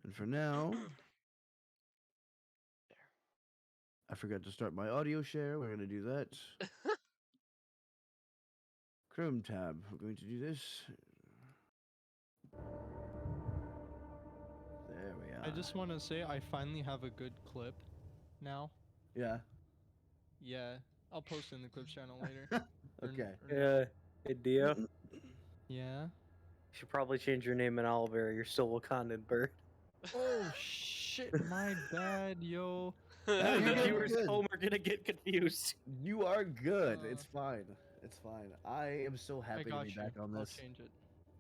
And for now, I forgot to start my audio share. We're going to do that. Chrome tab. We're going to do this. There we are. I just want to say I finally have a good clip now. Yeah. Yeah, I'll post it in the clips channel later. Okay. Yeah, hey Dio. Yeah. You should probably change your name in Oliver. You're still Wakandan bird. Oh shit, my bad, yo. Yeah, The you're good, viewers you're at good. home are gonna get confused. You are good. Uh, It's fine. It's fine. I am so I happy to got be you. back on I'll this. change it.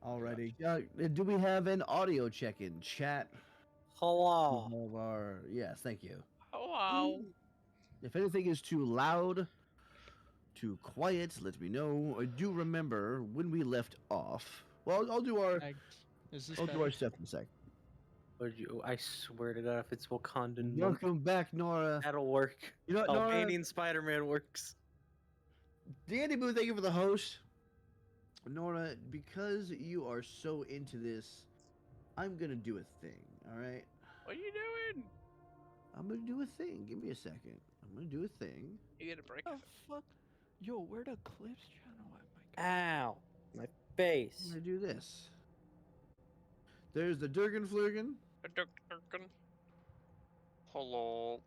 Alrighty. Do we have an audio check-in chat? Hello. We have our yes, thank you. Oh wow. If anything is too loud, too quiet, let me know. I do remember when we left off. Well, I'll do our Is this I'll better? do our stuff in a sec. Would you? I swear to God, if it's Wakandan, Welcome back, Nora. that'll work. You know what, Nora? Albanian Spider-Man works. Danny Boo, thank you for the host. Nora, because you are so into this, I'm gonna do a thing, alright? What are you doing? I'm gonna do a thing. Give me a second. I'm gonna do a thing. You get a break. Oh fuck, yo, where the clips channel at, my god? Ow, my I'm face. gonna do this. There's the Durgan Flurgan. Hello.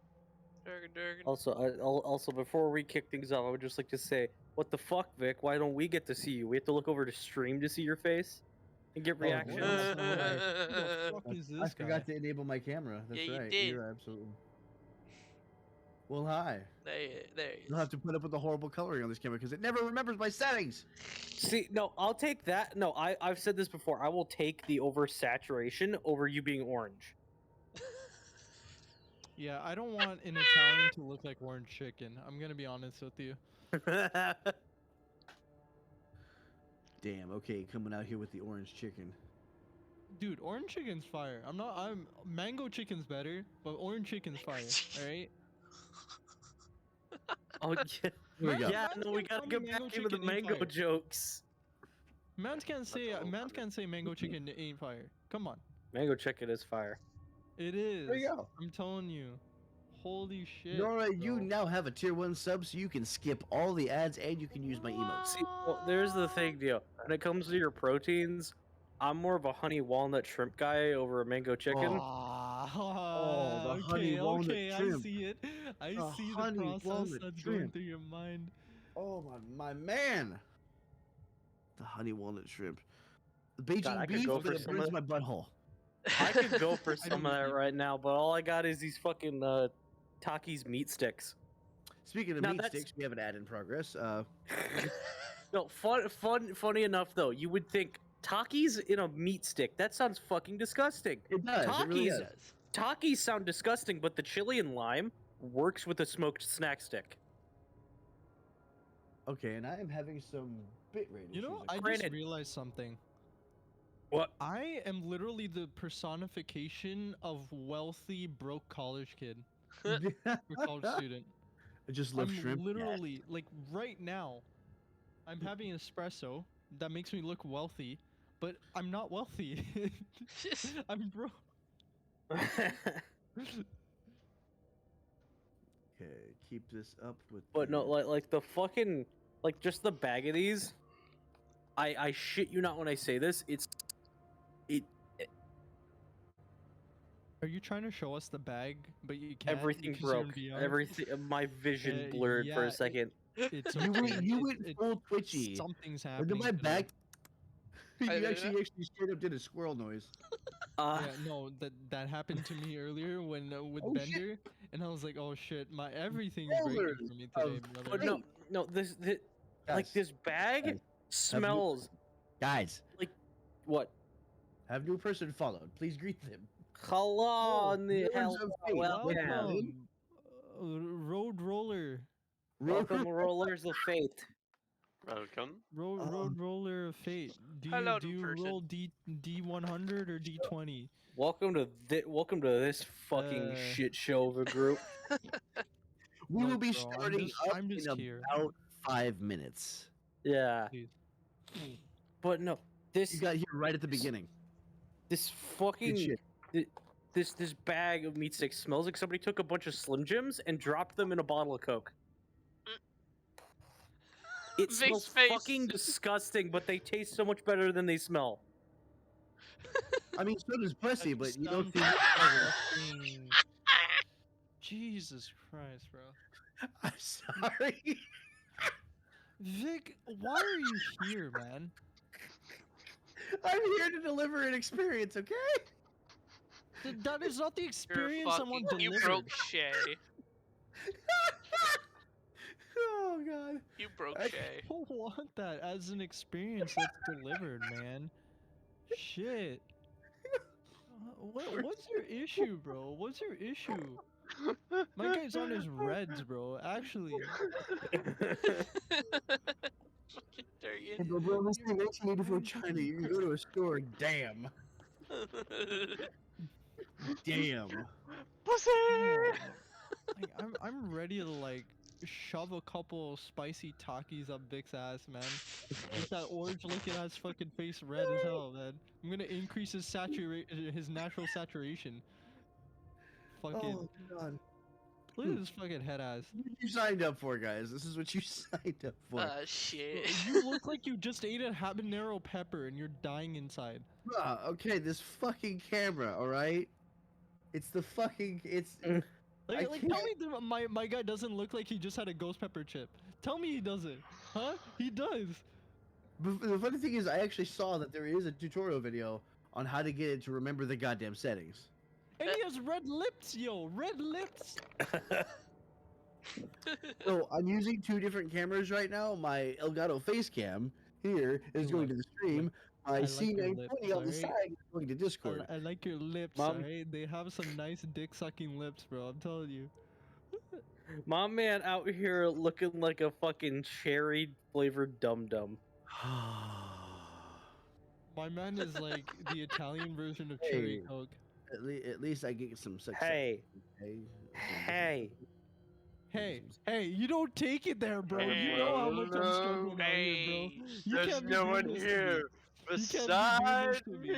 Durgan. Also, before we kick things off, I would just like to say, what the fuck, Vic? Why don't we get to see you? We have to look over to stream to see your face and get Oh, reactions. what? Who the fuck is I this guy? forgot to enable my camera. That's Yeah, you right. did. You're absolutely. Well, hi. There he You'll is. have to put up with the horrible coloring on this camera because it never remembers my settings. See, no, I'll take that. No, I've said this before. I will take the oversaturation over you being orange. Yeah, I don't want an Italian to look like orange chicken. I'm gonna be honest with you. Damn. Okay, coming out here with the orange chicken. Dude, orange chicken's fire. I'm mango chicken's better, but orange chicken's fire. All right. Oh yeah, Here we go. yeah. No, we gotta get back into the mango jokes. Mans can't say mango chicken ain't fire. Come on. Mango chicken is fire. It is. There you go. I'm telling you. Holy shit. Nora, you bro. now have a tier 1 sub, so you can skip all the ads and you can use my emotes. See, well, there's the thing, Dio. When it comes to your proteins, I'm more of a honey walnut shrimp guy over a mango chicken. Oh, the okay, honey walnut okay, I shrimp. see it. I The see the honey process walnut that's going shrimp. through your mind. Oh my man! The honey walnut shrimp. The God, Beijing I could beef go that for it some burns of- my butthole. I could go for I some of don't that eat- right now, but all I got is these fucking Takis meat sticks. Speaking of Now meat that's- sticks, we have an ad in progress. No, funny enough though, you would think Takis in a meat stick. That sounds fucking disgusting. It does. It really Takis, does. Takis sound disgusting, but the chili and lime works with a smoked snack stick. Okay, and I am having some bitrate You know, issues. I just Granted- realized something. What? I am literally the personification of wealthy broke college kid or college student. I just love I'm shrimp. literally like right now. I'm having an espresso that makes me look wealthy, but I'm not wealthy. I'm broke. Okay, keep this up with. But no, the- like the fucking just the bag of these. I shit you not when I say this. Are you trying to show us the bag, but you can't? Everything because you're in broke. VR? Everything. My vision blurred for yeah, a second. It's You okay. went, you went full twitchy. Something's And happening. then my today. back. You I did actually straight up did a squirrel noise. Uh, Yeah, no, that happened to me earlier when with Oh, shit. Bender, and I was like, oh shit, my everything's Boulders breaking for me today, of brother. but no, this like this bag guys, smells Guys, what? have new person followed. Please greet them. Hello, in the Villains hell. of fate. Welcome. Welcome. Road roller, Welcome, rollers of fate. Welcome. road roller of fate. Do Hello, you new person. roll D100 or D20? Welcome to this fucking Uh, shit show of a group. We will Look, be bro, starting up I'm just in here. about 5 minutes. Yeah, Please. but no, You got here right at the beginning. this Good fucking shit. this bag of meat sticks smells like somebody took a bunch of Slim Jims and dropped them in a bottle of Coke. It Vic's smells face. fucking disgusting, but they taste so much better than they smell. I mean, so does pussy, That but just you don't sounds think. disgusting. Jesus Christ, bro. I'm sorry. Vic, why are you here, man? I'm here to deliver an experience, okay? That is not the You're experience I want fucking. You delivered. broke Shay. Oh god. You broke I- Shay. I don't want that as an experience that's delivered, man. Shit. What's your issue, bro? What's your issue? My guy's on his reds, bro. Actually. Fucking dirty. Hey, bro, this thing makes you need to feel China. You can go to a store. Damn. Damn. Pussy! Like, I'm ready to like shove a couple spicy Takis up Vic's ass, man. With that orange looking ass fucking face red as hell, man. I'm gonna increase his his natural saturation. Fucking Oh god. look at this fucking head ass. This is what you signed up for, guys. This is what you signed up for. Shit. You look like you just ate a habanero pepper and you're dying inside. Okay, this fucking camera, alright? It's the fucking. It's. Mm. I Like tell can't- me my guy doesn't look like he just had a ghost pepper chip. Tell me he doesn't. Huh? He does. But the funny thing is, I actually saw that there is a tutorial video on how to get it to remember the goddamn settings. And he has red lips, yo. Red lips. So I'm using two different cameras right now. My Elgato face cam here is You going like- to the stream. My I like your C920 lips, on the alright? side is going to Discord. I like your lips, Mom. alright? They have some nice dick sucking lips, bro. I'm telling you. My man out here looking like a fucking cherry flavored dum dum. My man is like the Italian version of cherry Hey. coke. At least I get some sex. Hey, Okay? hey. Hey, you don't take it there, bro. You know how much I'm struggling out here, bro. You There's can't be no doing one this to me. here You can't be doing beside this to me. me.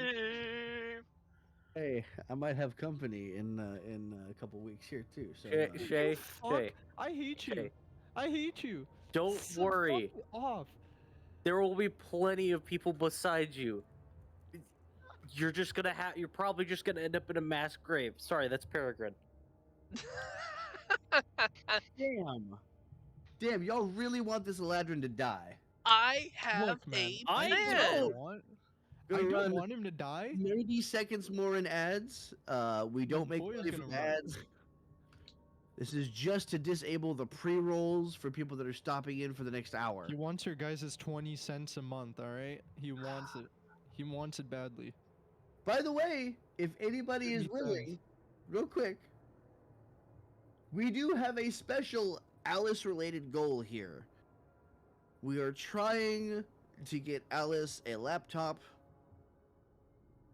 Hey, I might have company in a couple weeks here too. So Shay, Shay, Fuck, Shay, I hate you. Shay. I hate you. Don't So worry. fuck off. There will be plenty of people beside you. You're just gonna have. You're probably just gonna end up in a mass grave. Sorry, that's Peregrine. damn, y'all really want this Eladrin to die? I have Look, man. a I plan. know. I Gonna don't run want him to die. 90 seconds more in ads. We don't make boy is money gonna from run. ads. This is just to disable the pre-rolls for people that are stopping in for the next hour. He wants your guys' 20 cents a month, alright? He wants it. He wants it badly. By the way, if anybody is He does. willing, real quick, we do have a special Alice-related goal here. We are trying to get Alice a laptop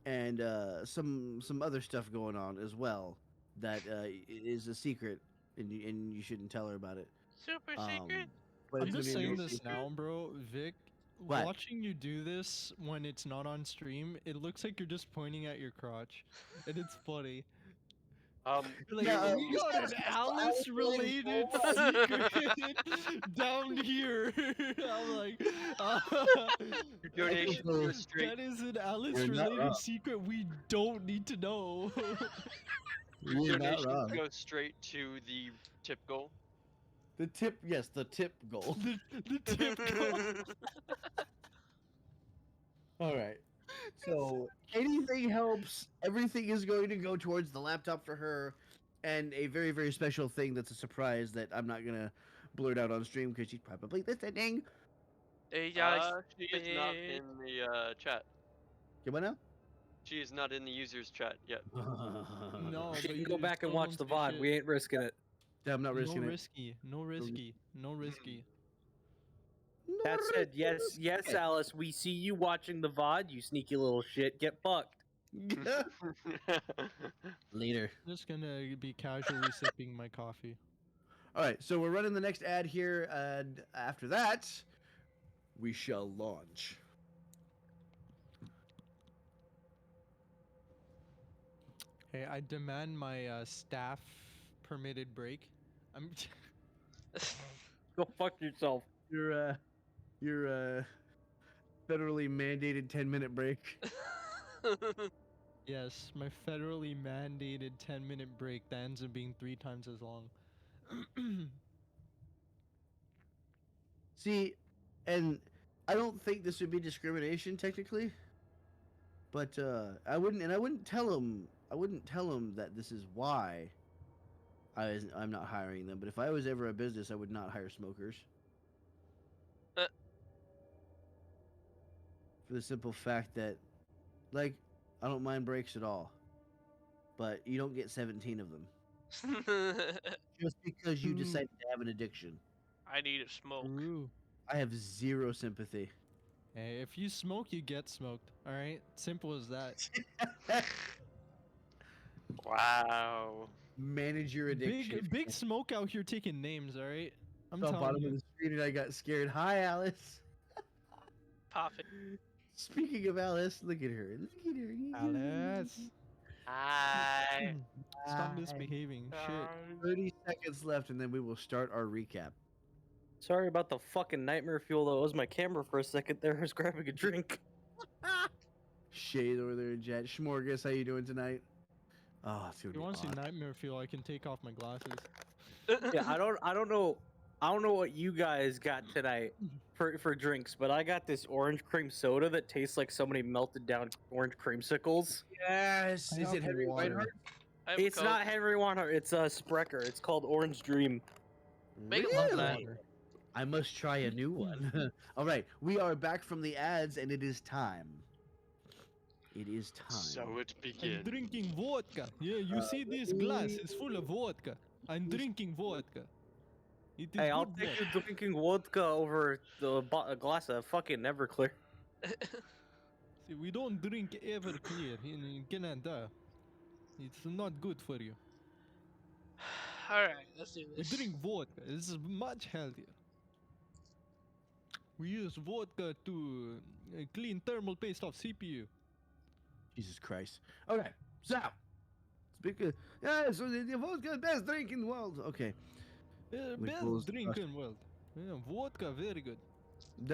and some other stuff going on as well that is a secret, and you shouldn't tell her about it. Super Um, secret. but I'm it's gonna just be a saying real this secret. now, bro. Vic, What? watching you do this when it's not on stream, it looks like you're just pointing at your crotch. And it's funny. You're like, Yeah, we got an Alice-related Alice-related secret down here. I'm like, Your donation Okay, goes straight. that is an wrong. Alice-related secret we don't need to know. You're not Donations wrong. go straight to the tip goal. The tip, yes, the tip goal. the tip goal. All right. So anything helps. Everything is going to go towards the laptop for her, and a very, very special thing that's a surprise that I'm not gonna blurt out on stream because she's probably listening. Hey, she is not in the chat. Get what now? She is not in the user's chat yet. No, She but can you go back and still watch don't the say VOD. shit. We ain't risking it. Yeah, I'm not risking no it. risky, no risky, no risky. That said, yes, Alice, we see you watching the VOD, you sneaky little shit. Get fucked. Later. I'm just gonna be casually sipping my coffee. All right, so we're running the next ad here, and after that, we shall launch. Hey, I demand my staff permitted break. I'm. Go fuck yourself. Your federally mandated 10-minute break. Yes, my federally mandated 10-minute break that ends up being 3 times as long. See, and I don't think this would be discrimination technically, but I wouldn't tell him. I wouldn't tell him that this is why I'm not hiring them. But if I was ever a business, I would not hire smokers. Uh. For the simple fact that, like, I don't mind breaks at all, but you don't get 17 of them just because you True. decided to have an addiction. I need a smoke. True. I have zero sympathy. Hey, if you smoke, you get smoked. All right, simple as that. Wow. Manage your addiction. Big smoke out here taking names. All right, I'm Fell telling bottom you. of the street and I got scared. Hi, Alice. Pop it. Speaking of Alice, look at her. Look at her. Alice, Hi. stop Hi. misbehaving. Shit. 30 seconds left and then we will start our recap. Sorry about the fucking nightmare fuel that was my camera for a second there. I was grabbing a drink. Shade over there, Jet. Schmorgus, how you doing tonight? Oh, it's gonna If be you want to see awesome. nightmare feel, I can take off my glasses. Yeah, I don't know what you guys got tonight for drinks, but I got this orange cream soda that tastes like somebody melted down orange creamsicles. Yes. I Is it have Henry water. Reinhardt? I have a It's Coke. not Henry Warner, it's Sprecher. It's called Orange Dream. Make Really? love Have that. water. I must try a new one. All right, we are back from the ads and it is time. It is time. So it I'm begins. drinking vodka. Yeah, you see this glass is full of vodka. I'm drinking vodka. It is Hey, I'll good take vodka. you drinking vodka over a glass of fucking Everclear. See, we don't drink Everclear in Canada. It's not good for you. Alright, let's do We this. drink vodka. This is much healthier. We use vodka to clean thermal paste off CPU. Jesus Christ. Okay, so speaking. Yeah, so the vodka best drink in the world. Okay, Which will Best drink in world. Yeah, vodka, very good.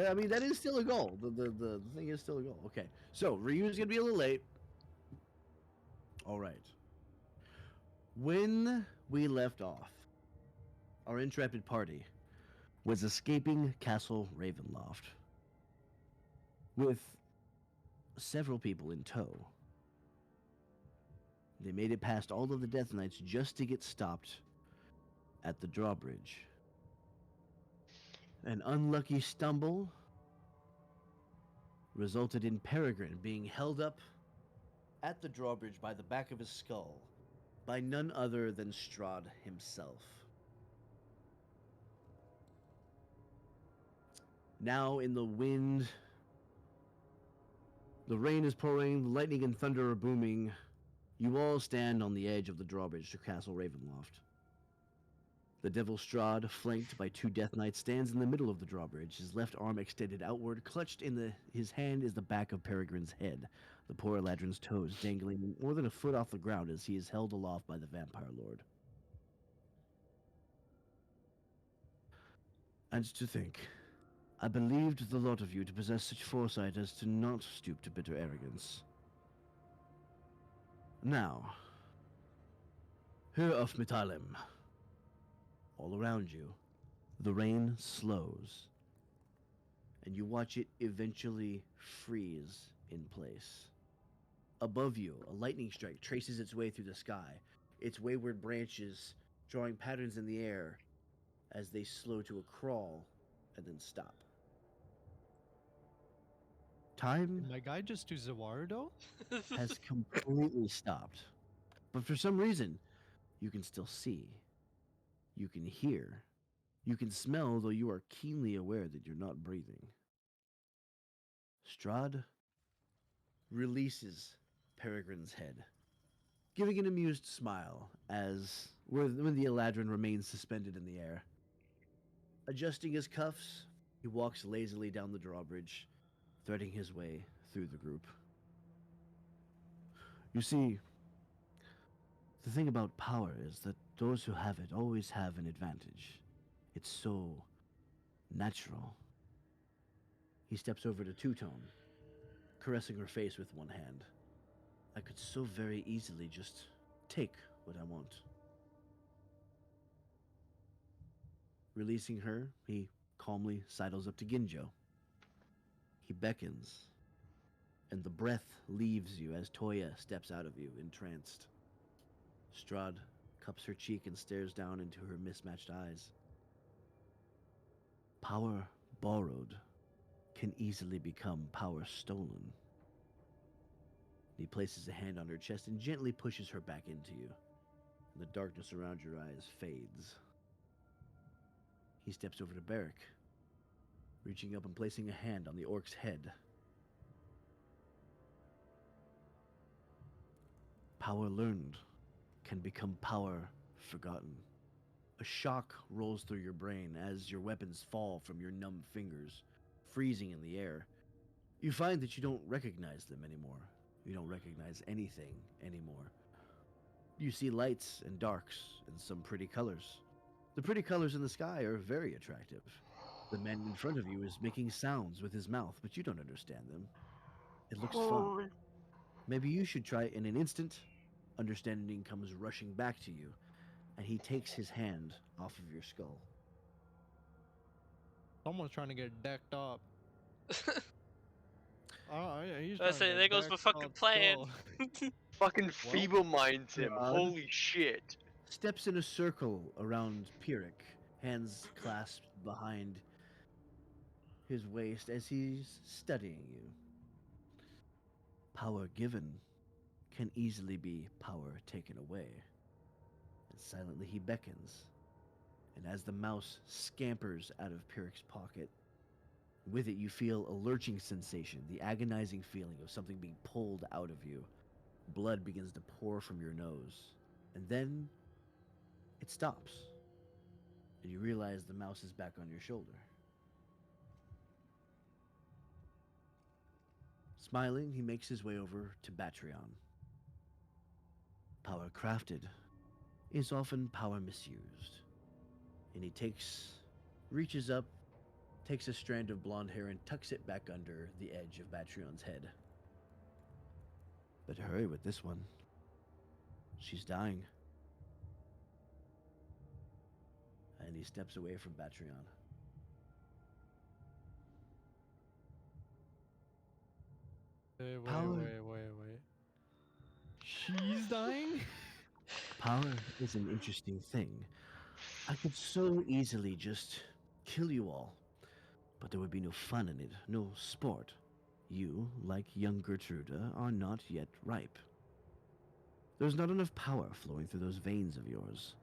I mean that is still a goal. The thing is still a goal. Okay, so Ryu's gonna be a little late. All right. When we left off, our intrepid party was escaping Castle Ravenloft with several people in tow. They made it past all of the Death Knights just to get stopped at the drawbridge. An unlucky stumble resulted in Peregrine being held up at the drawbridge by the back of his skull by none other than Strahd himself. Now in the wind, the rain is pouring, the lightning and thunder are booming. You all stand on the edge of the drawbridge to Castle Ravenloft. The Devil Strahd, flanked by 2 Death Knights, stands in the middle of the drawbridge, his left arm extended outward. Clutched in his hand is the back of Peregrine's head, the poor Eladrin's toes dangling more than a foot off the ground as he is held aloft by the Vampire Lord. And to think, I believed the lot of you to possess such foresight as to not stoop to bitter arrogance. Now, here of Mitalim. All around you, the rain slows, and you watch it eventually freeze in place. Above you, a lightning strike traces its way through the sky, its wayward branches drawing patterns in the air as they slow to a crawl and then stop. Time Did my guy just do Zawardo? has completely stopped, but for some reason, you can still see. You can hear. You can smell, though you are keenly aware that you're not breathing. Strahd releases Peregrine's head, giving an amused smile as when the Eladrin remains suspended in the air. Adjusting his cuffs, he walks lazily down the drawbridge, threading his way through the group. You see, The thing about power is that those who have it always have an advantage. It's so natural. He steps over to Two Tone, caressing her face with one hand. I could so very easily just take what I want. Releasing her, he calmly sidles up to Ginjo. He beckons, and the breath leaves you as Toya steps out of you, entranced. Strahd cups her cheek and stares down into her mismatched eyes. Power borrowed can easily become power stolen. He places a hand on her chest and gently pushes her back into you. And the darkness around your eyes fades. He steps over to Barrick, reaching up and placing a hand on the orc's head. Power learned can become power forgotten. A shock rolls through your brain as your weapons fall from your numb fingers, freezing in the air. You find that you don't recognize them anymore. You don't recognize anything anymore. You see lights and darks and some pretty colors. The pretty colors in the sky are very attractive. The man in front of you is making sounds with his mouth, but you don't understand them. It looks fun. Maybe you should try. In an instant, understanding comes rushing back to you, and he takes his hand off of your skull. Someone's trying to get decked up. He's I trying to say, get there goes my decked fucking up plan. skull. Fucking feeble minds him. Strahd Holy shit. steps in a circle around Pyrrhic, hands clasped behind his waist as he's studying you. Power given can easily be power taken away. And silently he beckons, and as the mouse scampers out of Pyrrhic's pocket, with it you feel a lurching sensation, the agonizing feeling of something being pulled out of you. Blood begins to pour from your nose, and then it stops, and you realize the mouse is back on your shoulder. Smiling, he makes his way over to Batreon. Power crafted is often power misused. And he reaches up, takes a strand of blonde hair and tucks it back under the edge of Batreon's head. But hurry with this one. She's dying. And he steps away from Batreon. Wait. She's dying? Power is an interesting thing. I could so easily just kill you all, but there would be no fun in it, no sport. You, like young Gertruda, are not yet ripe. There's not enough power flowing through those veins of yours.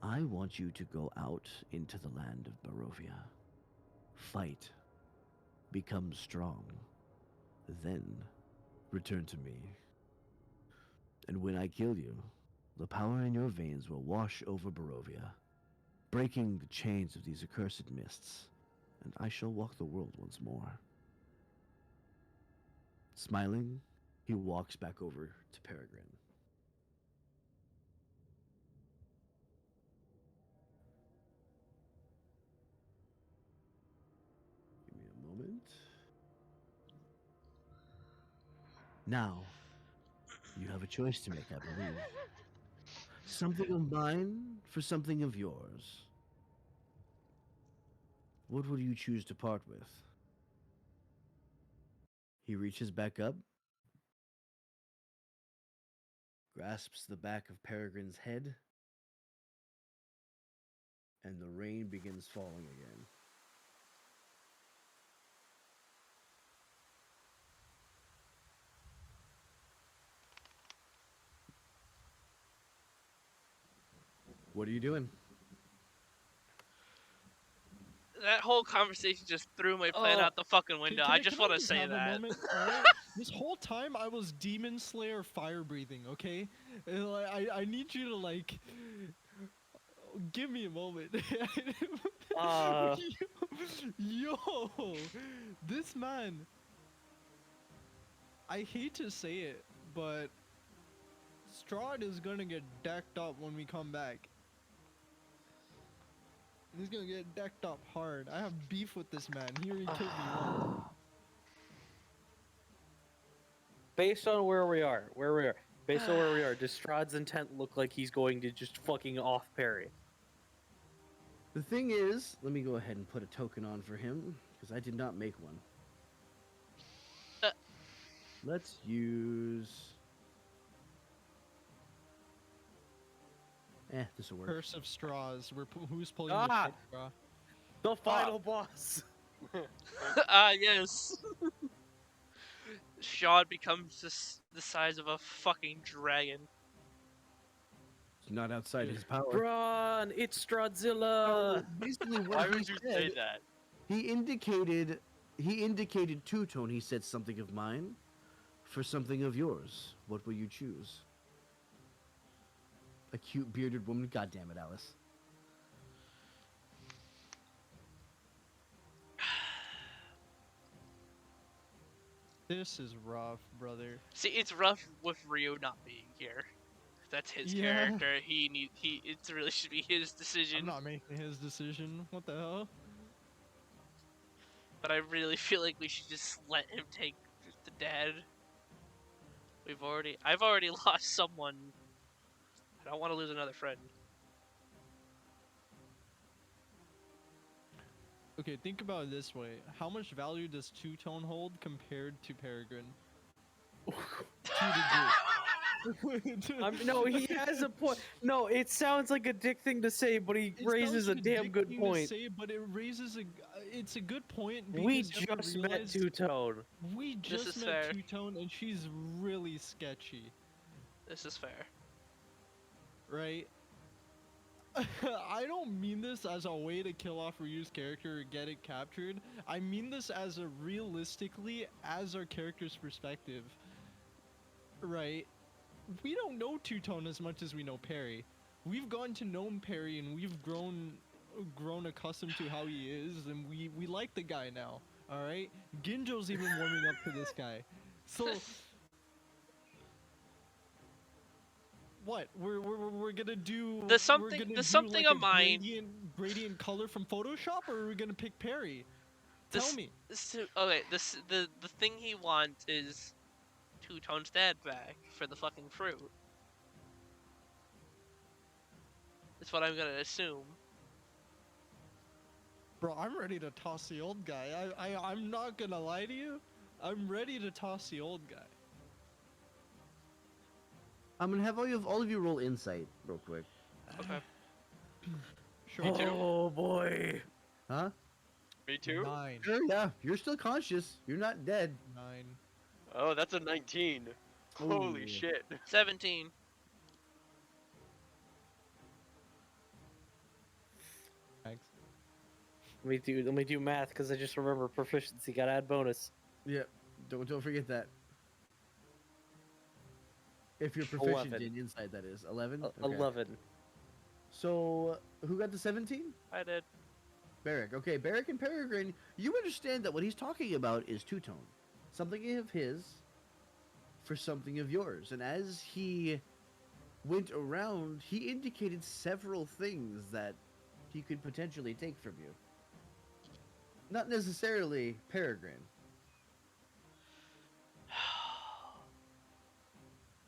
I want you to go out into the land of Barovia. Fight. Become strong. Then, return to me. And when I kill you, the power in your veins will wash over Barovia, breaking the chains of these accursed mists, and I shall walk the world once more. Smiling, he walks back over to Peregrine. Give me a moment. Now, you have a choice to make, I believe. Something of mine for something of yours. What would you choose to part with? He reaches back up, grasps the back of Peregrine's head, and the rain begins falling again. What are you doing? That whole conversation just threw my plan out the fucking window. I just want to say have a that. moment, alright? This whole time I was Demon Slayer fire breathing, okay? And, like, I need you to like give me a moment. Yo, this man. I hate to say it, but Strahd is gonna get decked up when we come back. He's gonna get decked up hard. I have beef with this man. He already killed me once. Based on where we are, does Strahd's intent look like he's going to just fucking off parry? The thing is, let me go ahead and put a token on for him, because I did not make one. Let's use... this'll work. Curse of Straws. Who's pulling Ah! the trigger, bro? The final boss. Yes. Strahd becomes the size of a fucking dragon. It's not outside his power. Run! It's Strahdzilla. Basically, Why what he would you say said, that? he indicated two-tone. He said something of mine for something of yours. What will you choose? A cute bearded woman? God damn it, Alice. This is rough, brother. See, it's rough with Ryu not being here. That's his Yeah. character. It really should be his decision. I'm not making his decision. What the hell? But I really feel like we should just let him take the dad. I've already lost someone. I don't want to lose another friend. Okay, think about it this way. How much value does two-tone hold compared to Peregrine? No, he has a point. No, it sounds like a dick thing to say, but he It raises sounds a like damn dick good thing to point. say, but it raises it's a good point. We because you have to just met realize Two-Tone. We This just is met fair. two-tone, and she's really sketchy, This is fair. right? I don't mean this as a way to kill off Ryu's character or get it captured. I mean this as a realistically, as our character's perspective. Right? We don't know Two-Tone as much as we know Perry. We've gotten to know Perry and we've grown accustomed to how he is, and we like the guy now. All right? Ginjo's even warming up to this guy. So what? We're gonna do There's we're something- gonna there's do something like of a mine. gradient color from Photoshop, or are we gonna pick Perry? Tell This- me. Okay, the thing he wants is Two-Tone's dad back for the fucking fruit. That's what I'm gonna assume. Bro, I'm ready to toss the old guy. I'm not gonna lie to you. I'm ready to toss the old guy. I'm gonna have all of you roll insight real quick. Okay. Sure. Me too. Oh boy. Huh? Me too? 9. Sure, yeah. You're still conscious. You're not dead. 9. Oh, that's a 19. Holy Ooh. shit. 17. Thanks. Let me do math because I just remember proficiency. Gotta add bonus. Yeah. Don't forget that. If you're proficient 11. in insight, that is 11. 11. So who got the 17? I did. Barrick. Okay, Barrick and Peregrine. You understand that what he's talking about is two-tone, something of his for something of yours. And as he went around, he indicated several things that he could potentially take from you. Not necessarily Peregrine.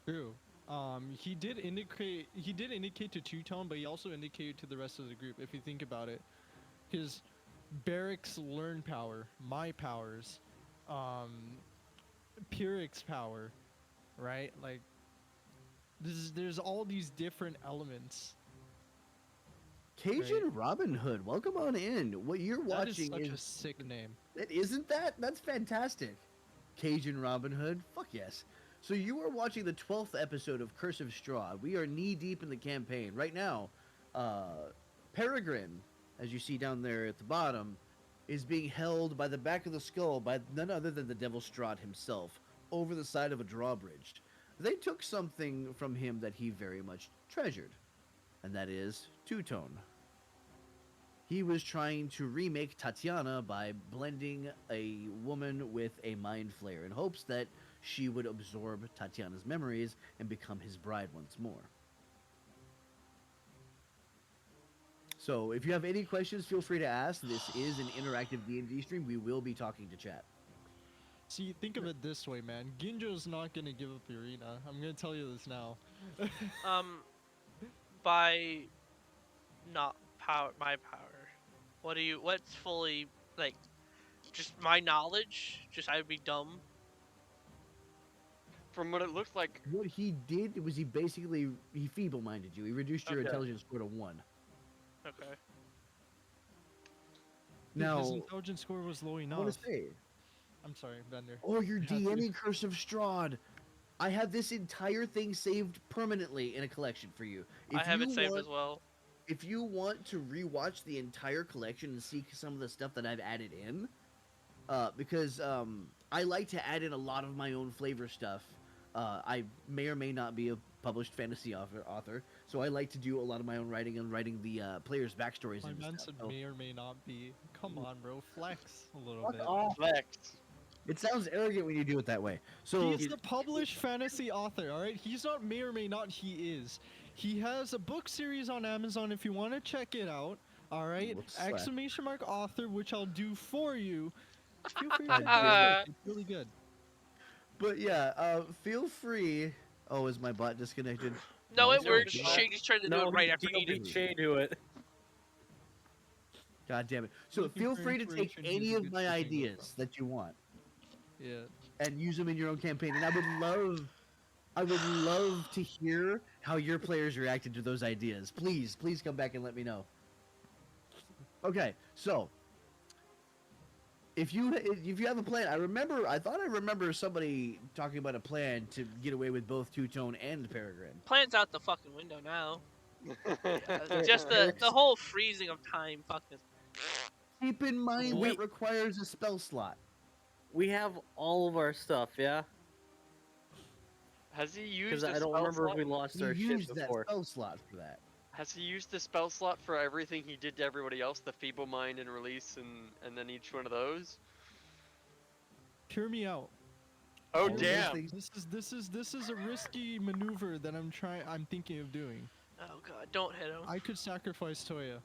True. He did indicate to Two-Tone, but he also indicated to the rest of the group, if you think about it. His Barrick's learn power, my powers, Pyrrhic's power, right? Like, there's all these different elements. Cajun Robin Hood, welcome on in. What you're That is watching such is a sick name. Isn't that? That's fantastic. Cajun Robin Hood, fuck yes. So you are watching the 12th episode of Curse of Strahd. We are knee deep in the campaign right now. Peregrine, as you see down there at the bottom, is being held by the back of the skull by none other than the Devil Strahd himself over the side of a drawbridge. They took something from him that he very much treasured, and that is two-tone. He was trying to remake Tatiana by blending a woman with a mind flayer in hopes that she would absorb Tatiana's memories and become his bride once more. So if you have any questions, feel free to ask. This is an interactive D&D stream. We will be talking to chat. See, think of it this way, man. Ginjo's not gonna give up Irina. I'm gonna tell you this now. By not my power. What's fully, like, just my knowledge? Just I would be dumb. From what it looks like, What he did was he feeble-minded you. He reduced your Okay. intelligence score to 1. Okay. Now, His intelligence score was low I enough. want to say, I'm sorry, Bender. oh, you're You have to- DMing Curse of Strahd. I have this entire thing saved permanently in a collection for you. I have it saved as well. If you want to rewatch the entire collection and see some of the stuff that I've added in, because I like to add in a lot of my own flavor stuff. I may or may not be a published fantasy author, so I like to do a lot of my own writing and writing the players' backstories My and man stuff. said So may or may not be. Come on, bro. Flex a little fuck bit. off. flex. It sounds arrogant when you do it that way. So He's the published fantasy author, alright? He's not may or may not, he is. He has a book series on Amazon if you want to check it out, alright? Looks like- Exclamation mark author, which I'll do for you. Feel free to check it out. It's really good. But yeah, feel free. Oh, is my bot disconnected? No, it it's works. not. Shady just tried to do No, it right after he beat did. Shay to it. God damn it! So Looking feel for free to take inspiration, any he's a of good my fishing ideas that you want Yeah. and use them in your own campaign. And I would love to hear how your players reacted to those ideas. Please come back and let me know. Okay, so if you have a plan, I thought I remember somebody talking about a plan to get away with both Two-Tone and Peregrine. Plan's out the fucking window now. Just the whole freezing of time. Fucking. Keep in mind We- that requires a spell slot. We have all of our stuff, yeah? Has he used Because a I don't spell remember if slot? we lost You our shit used that before. spell slot for that. Has he used the spell slot for everything he did to everybody else? The feeble mind and release, and then each one of those. Hear me out. Oh All of those damn! things- This is a risky maneuver that I'm thinking of doing. Oh god, don't hit him. I could sacrifice Toya.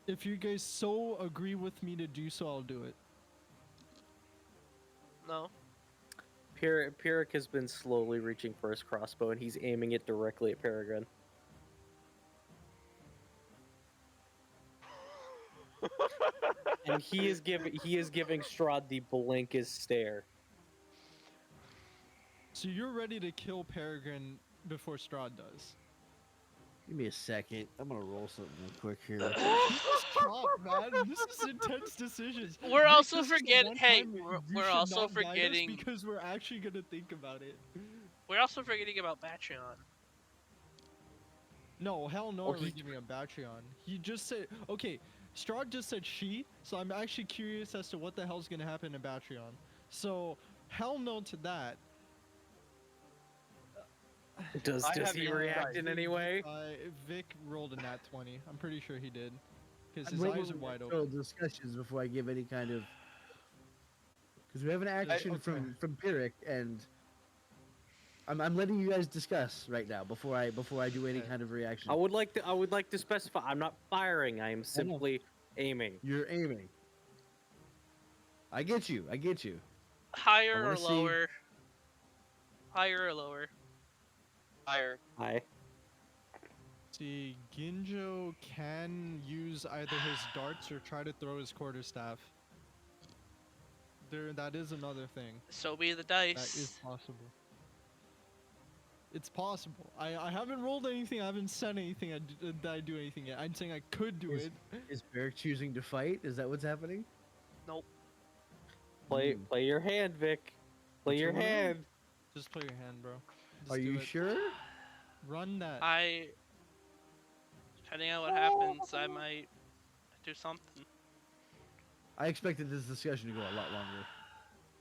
If you guys so agree with me to do so, I'll do it. No. Pyrrhic has been slowly reaching for his crossbow, and he's aiming it directly at Peregrine. And he is giving Strahd the blankest stare. So you're ready to kill Peregrine before Strahd does. Give me a second. I'm gonna roll something real quick here. Stop, man. This is intense decisions. We're Nick, also this is forgetting- one hey, time we're- you we're should also not guide us forgetting- because we're actually gonna think about it. We're also forgetting about Batreon. No, hell no, Oh, we're he- giving him Batreon. He just said, okay, Strahd just said she, so I'm actually curious as to what the hell's gonna happen in Batreon. So, hell no to that. Does I have he the react in any way? Vic rolled a nat 20. I'm pretty sure he did. Because I'm his waiting eyes are for wide internal open. discussions before I give any kind of. Because we have an action okay. from Pyrrhic, and I'm letting you guys discuss right now before I do any Okay. kind of reaction. I would like to specify. I'm not firing. I am simply aiming. You're aiming. I get you. Higher or wanna see- lower? Higher or lower? Higher. Hi. See, Ginjo can use either his darts or try to throw his quarterstaff. That is another thing. So be the That dice. is possible. It's possible. I haven't rolled anything. I haven't said anything that I do anything yet. I'm saying I could do Is- it. Is Pyrrhic choosing to fight? Is that what's happening? Play your hand, Vic. Play Which your one? hand. Just play your hand, bro. Just Are do you it. sure? Run that. Depending on what happens, I might do something. I expected this discussion to go a lot longer.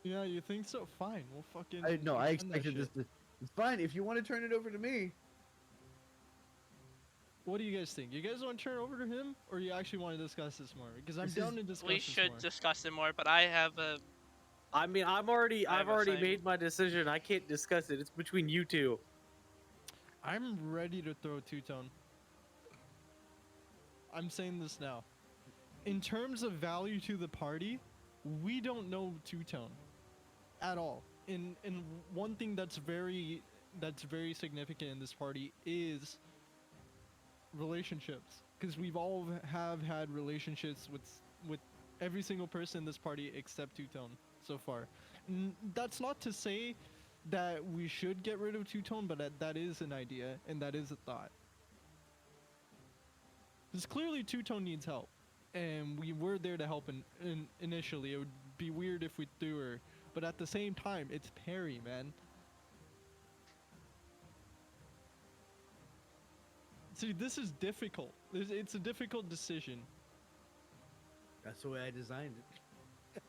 Yeah, you think so? Fine. We'll fucking. I extend that expected this shit. to. It's fine if you want to turn it over to me. what do you guys think? You guys want to turn over to him, or you actually want to discuss this more? Because I'm This down is- to discuss We this should more. discuss it more, but I have a. I mean, I've I already have a thing. made my decision. I can't discuss it. It's between you two. I'm ready to throw two-tone. I'm saying this now. In terms of value to the party, we don't know two-tone at all. And one thing that's very significant in this party is relationships, because we've all have had relationships with every single person in this party except two-tone so far. That's not to say that we should get rid of two-tone, but that is an idea and that is a thought. Because clearly two-tone needs help, and we were there to help initially. It would be weird if we threw her, but at the same time, it's Perry, man. See, this is difficult. It's a difficult decision. That's the way I designed it.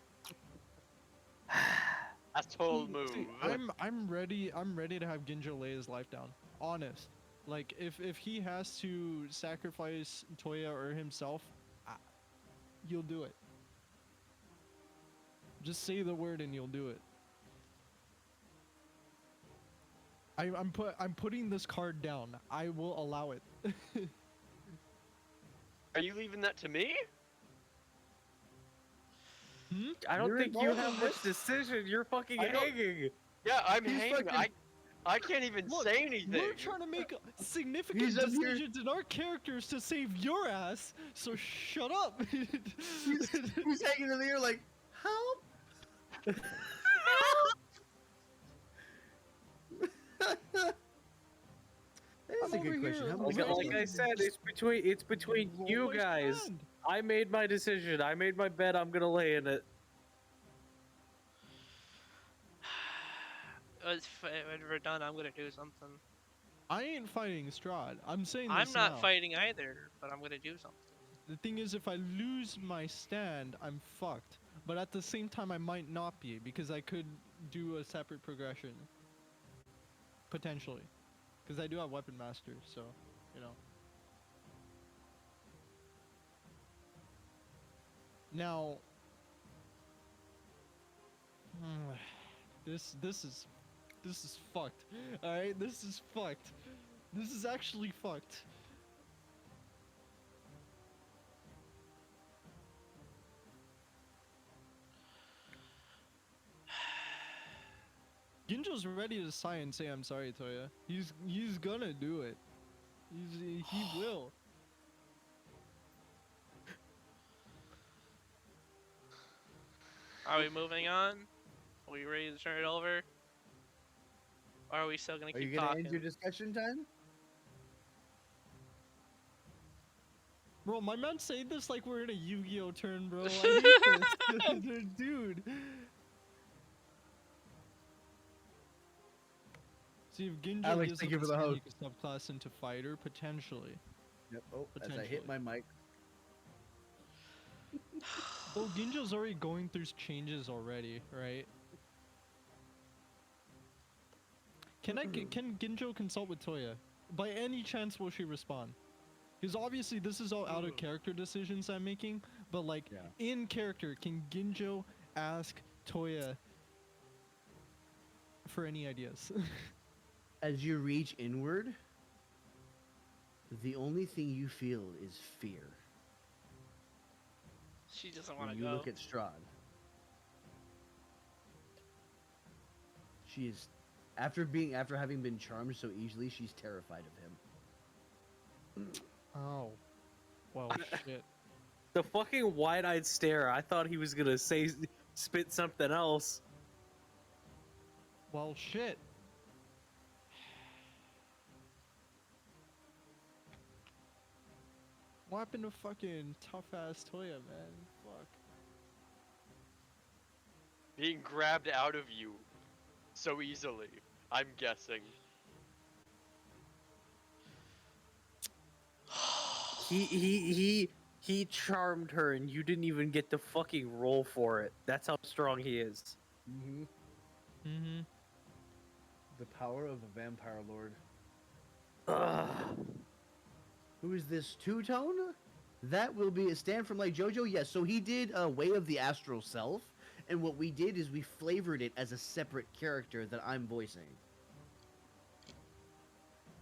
Asshole move. See, I'm ready. I'm ready to have Ginjo lay his life down. Honest. Like if he has to sacrifice Toya or himself, you'll do it. Just say the word and you'll do it. I'm putting this card down. I will allow it. Are you leaving that to me? I don't You're think you involved have in much this. decision. You're fucking I don't- hanging. Yeah, I'm He's hanging. fucking- I can't even Look, say anything. We're trying to make significant He's up here- decisions in our characters to save your ass. So shut up. He's hanging in the air like, help! That's a I'm over good question. here How like- much Like I said, it's between Roll you my guys. stand. I made my decision. I made my bet. I'm gonna lay in it. When we're done, I'm gonna do something. I ain't fighting Strahd. I'm saying this I'm not now. fighting either, but I'm gonna do something. The thing is, if I lose my stand, I'm fucked. But at the same time, I might not be, because I could do a separate progression. Potentially. Because I do have Weapon Master, so, you know. Now... This is fucked. Alright, this is fucked. This is actually fucked. Ginjo's ready to sigh and say I'm sorry, Toya. He's gonna do it. He will. Are we moving on? Are we ready to turn it over? Or are we still gonna Are you keep gonna talking? end your discussion time? Bro, my man saying this like we're in a Yu-Gi-Oh turn, bro. I hate this. Dude. See, if Ginjo Alex, gives thank up you for his the hand, host. he can subclass into fighter, potentially. Yep. Oh, as I Potentially. hit my mic. Oh, Ginjo's already going through changes already, right? Can Ginjo consult with Toya? By any chance will she respond? Because obviously this is all out of character decisions I'm making, but like Yeah. in character, can Ginjo ask Toya for any ideas? As you reach inward, the only thing you feel is fear. She doesn't want When to you go. look at Strahd. She is, after having been charmed so easily, she's terrified of him. Oh. Well, shit. The fucking wide-eyed stare. I thought he was gonna spit something else. Well, shit. What happened to fucking tough-ass Toya, man? Fuck. Being grabbed out of you so easily. I'm guessing. He charmed her, and you didn't even get to fucking roll for it. That's how strong he is. Mm-hmm. Mm-hmm. The power of the vampire lord. Ugh. Who is this two-tone? That will be a stand from like JoJo. Yes, so he did a Way of the Astral Self, and what we did is we flavored it as a separate character that I'm voicing.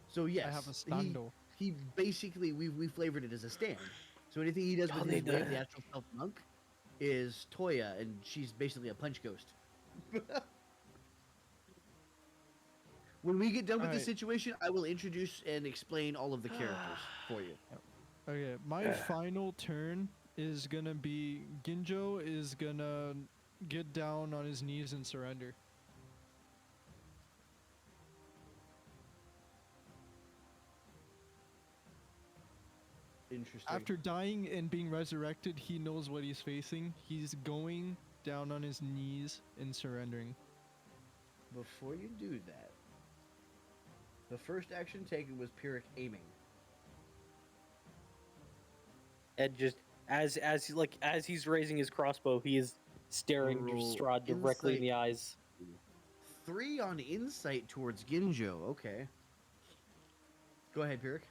So yes, I have a stando. he basically we flavored it as a stand. So anything he does Y'all with his need Way of to- the Astral Self monk is Toya, and she's basically a punch ghost. When we get done with this Alright. situation, I will introduce and explain all of the characters for you. Okay, my final turn is gonna be Ginjo is gonna get down on his knees and surrender. Interesting. After dying and being resurrected, he knows what he's facing. He's going down on his knees and surrendering. Before you do that, the first action taken was Pyrrhic aiming. And just as he's raising his crossbow, he is staring Roll Strahd directly in the insight. eyes. 3 on insight towards Ginjo. Okay. Go ahead, Pyrrhic.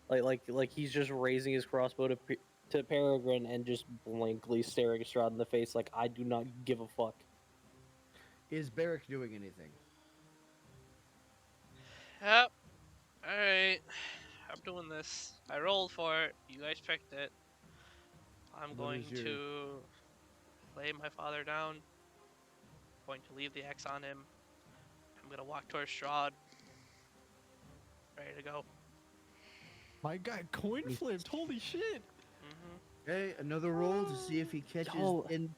Like he's just raising his crossbow to Peregrine and just blankly staring Strahd in the face like I do not give a fuck. Is Barrick doing anything? Yep. Alright. I'm doing this. I rolled for it. You guys picked it. I'm What going is your- to lay my father down. Going to leave the X on him. I'm gonna walk towards Strahd. Ready to go. My guy coin flipped. Holy shit! Mm-hmm. Okay, another roll to see if he catches Yo. in.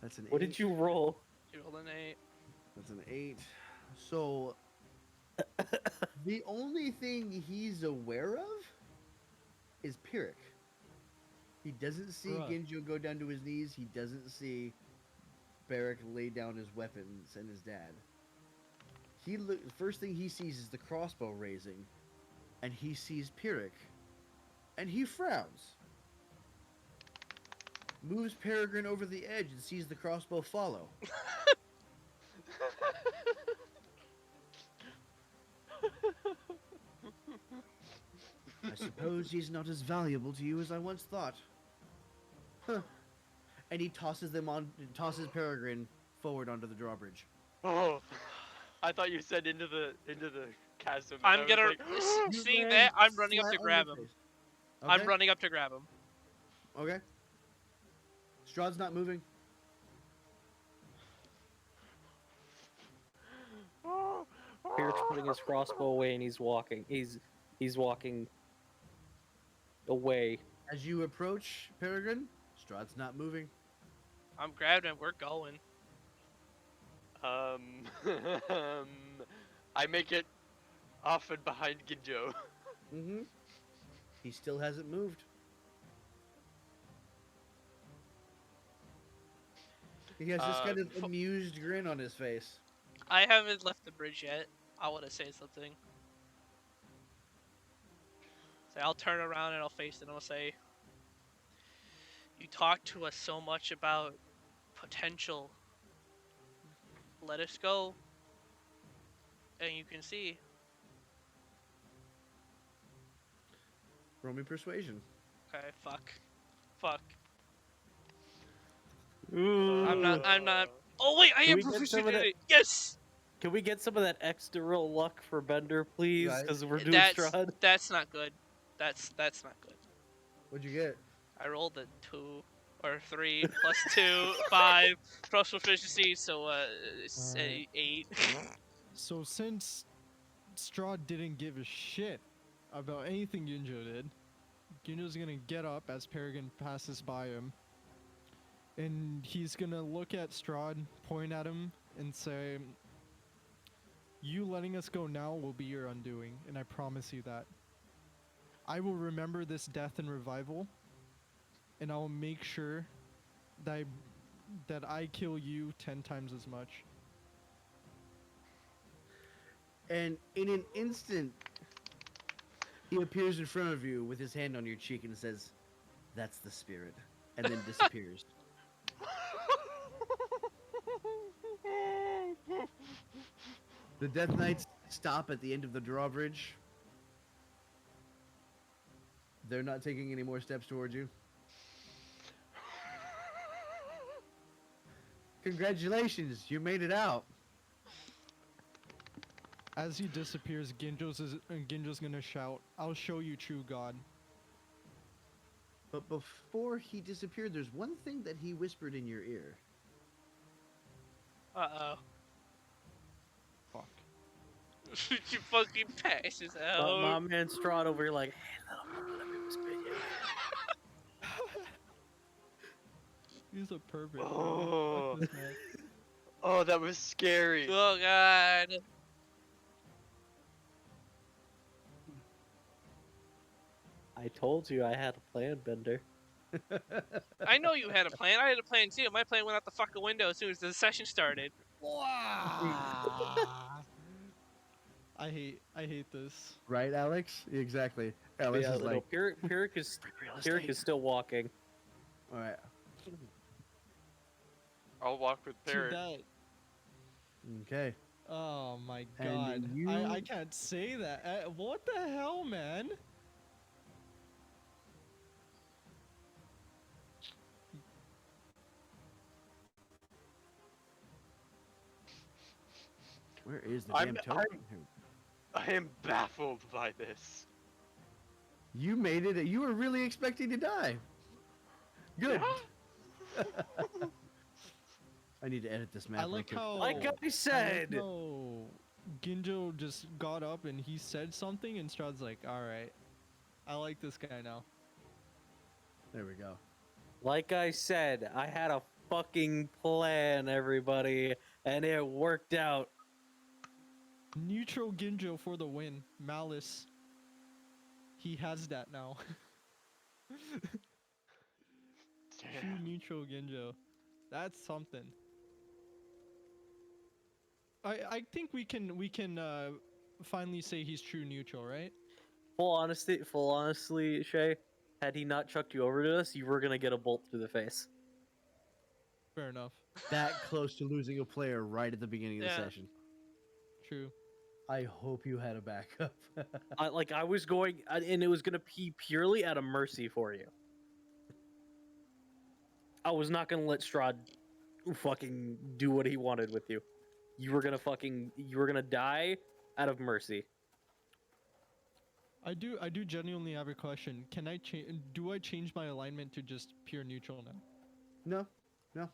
That's an What 8. did you roll? You rolled an 8. That's an 8. So the only thing he's aware of is Pyrrhic. He doesn't see Bruh. Ginjo go down to his knees. He doesn't see Barrick lay down his weapons and his dad. First thing he sees is the crossbow raising, and he sees Pyrrhic, and he frowns. Moves Peregrine over the edge and sees the crossbow follow. I suppose he's not as valuable to you as I once thought. Huh. And he tosses Peregrine forward onto the drawbridge. Oh, I thought you said into the chasm. and I'm I was gonna like, seeing You that. land I'm running up flat to on grab your him. face. I'm Okay? running up to grab him. Okay. Strahd's not moving. Pierre's putting his crossbow away and he's walking. He's walking away. As you approach Peregrine, Strahd's not moving. I'm grabbing him. We're going. I make it off and behind Ginjo. Mm-hmm. He still hasn't moved. He has this kind of amused grin on his face. I haven't left the bridge yet. I want to say something. So I'll turn around and I'll face it and I'll say, "You talked to us so much about potential. Let us go, and you can see." Roll me persuasion. Okay, fuck. I'm not. Oh wait, I Can am we get proficient some of in that- it. Yes. Can we get some of that extra real luck for Bender, please? Right. Because we're doing That's Strahd. that's not good. That's not good. What'd you get? I rolled a 2 or 3 plus 2, 5 plus proficiency, so it's Alright. 8. So since Strahd didn't give a shit about anything Ginjo did, Ginjo's gonna get up as Peregrine passes by him. And he's gonna look at Strahd, point at him, and say, "You letting us go now will be your undoing, and I promise you that. I will remember this death and revival, and I will make sure that I kill you 10 times as much." And in an instant, he appears in front of you with his hand on your cheek and says, "That's the spirit," and then disappears. The Death Knights stop at the end of the drawbridge. They're not taking any more steps towards you. Congratulations, you made it out. As he disappears, Ginjo's gonna shout, "I'll show you true God." But before he disappeared, there's one thing that he whispered in your ear. Uh Fuck. oh. She fucking passes My out. man Strahd over here like, hey, little brother, let me whisper in your ear." He's a pervert. man. Oh. Fuck this man. Oh, that was scary. Oh god. I told you I had a plan, Bender. I know you had a plan. I had a plan too. My plan went out the fucking window as soon as the session started. I hate this. Right, Alex? Exactly. Alex is like, Pyrrhic is still walking. all right, I'll walk with To Parrot. that. okay. Oh my And god. you- I can't say that. What the hell, man? Where is the I'm- damn token? I am baffled by this. You made it. You were really expecting to die. Good. I need to edit this map. I real like quick. how. Like I said. I like how Ginjo just got up and he said something, and Strahd's like, "Alright, I like this guy now." There we go. Like I said, I had a fucking plan, everybody, and it worked out. Neutral Ginjo for the win. Malice. He has that now. True Damn. neutral Ginjo. That's something. I think we can finally say he's true neutral, right? Full honestly, Shay, had he not chucked you over to us, you were gonna get a bolt through the face. Fair enough. That close to losing a player right at the beginning of the Yeah. session. True. I hope you had a backup. I was going, and it was gonna be purely out of mercy for you. I was not gonna let Strahd fucking do what he wanted with you. You were gonna die out of mercy. I do genuinely have a question. Can I do I change my alignment to just pure neutral now? No,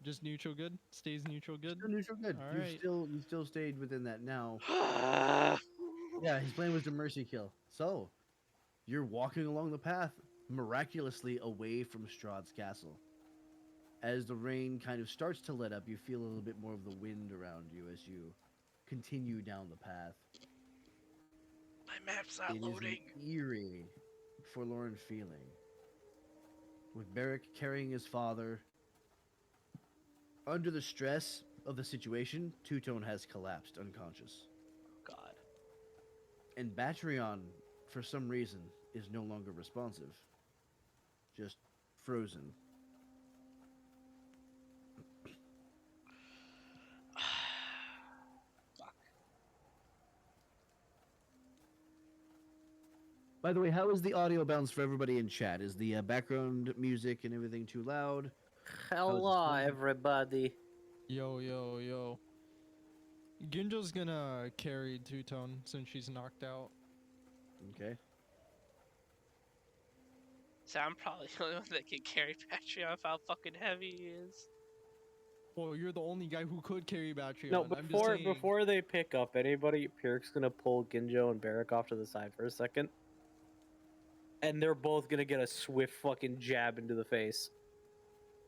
Just neutral good? Stays neutral good? still neutral good. Alright. You still stayed within that now. Yeah, his plan was to mercy kill. So, you're walking along the path, miraculously away from Strahd's castle. As the rain kind of starts to let up, you feel a little bit more of the wind around you as you continue down the path. My map's not It is an loading. eerie, forlorn feeling. With Barrick carrying his father, under the stress of the situation, Two-Tone has collapsed unconscious. God. And Batterion, for some reason, is no longer responsive. Just frozen. Fuck. By the way, how is the audio balance for everybody in chat? Is the background music and everything too loud? Hello, sound? everybody. Yo. Ginjo's gonna carry Two-Tone since she's knocked out. Okay. So I'm probably the only one that can carry Patreon with how fucking heavy he is. Well, you're the only guy who could carry Battery No, on. I'm just saying. before they pick up anybody, Pyrrhic's gonna pull Ginjo and Barrick off to the side for a second. And they're both gonna get a swift fucking jab into the face.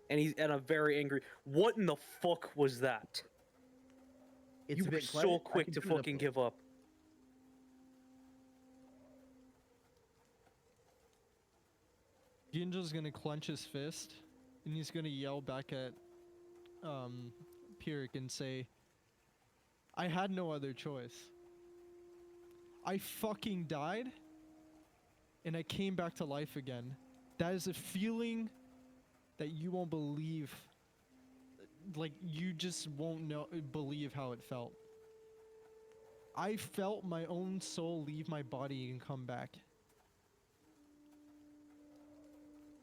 And he's a very angry. What in the fuck was that? It's You a were bit so quiet. I quick can to turn it up fucking a give up. Ginjo's gonna clench his fist, and he's gonna yell back at Pyrrhic and say, "I had no other choice. I fucking died, and I came back to life again. That is a feeling that you won't believe. Like, you just won't believe how it felt. I felt my own soul leave my body and come back.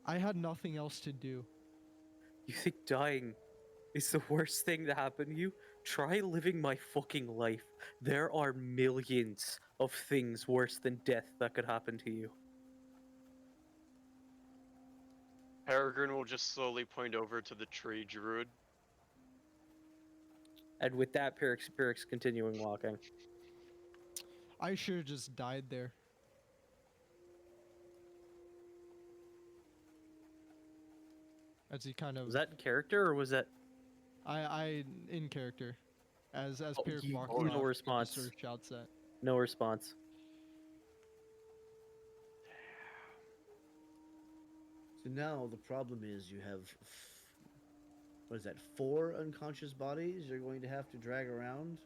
I had nothing else to do. You think dying is the worst thing to happen to you? Try living my fucking life. There are millions of things worse than death that could happen to you. Peregrine will just slowly point over to the tree druid. And with that, Pyrrhix continuing walking. I should have just died there. As he kind of Was that in character or was that I in character. As Pyric you- walks no off, he response. just sort of shouts that. no response? So now the problem is you have, what is that, 4 unconscious bodies you're going to have to drag around?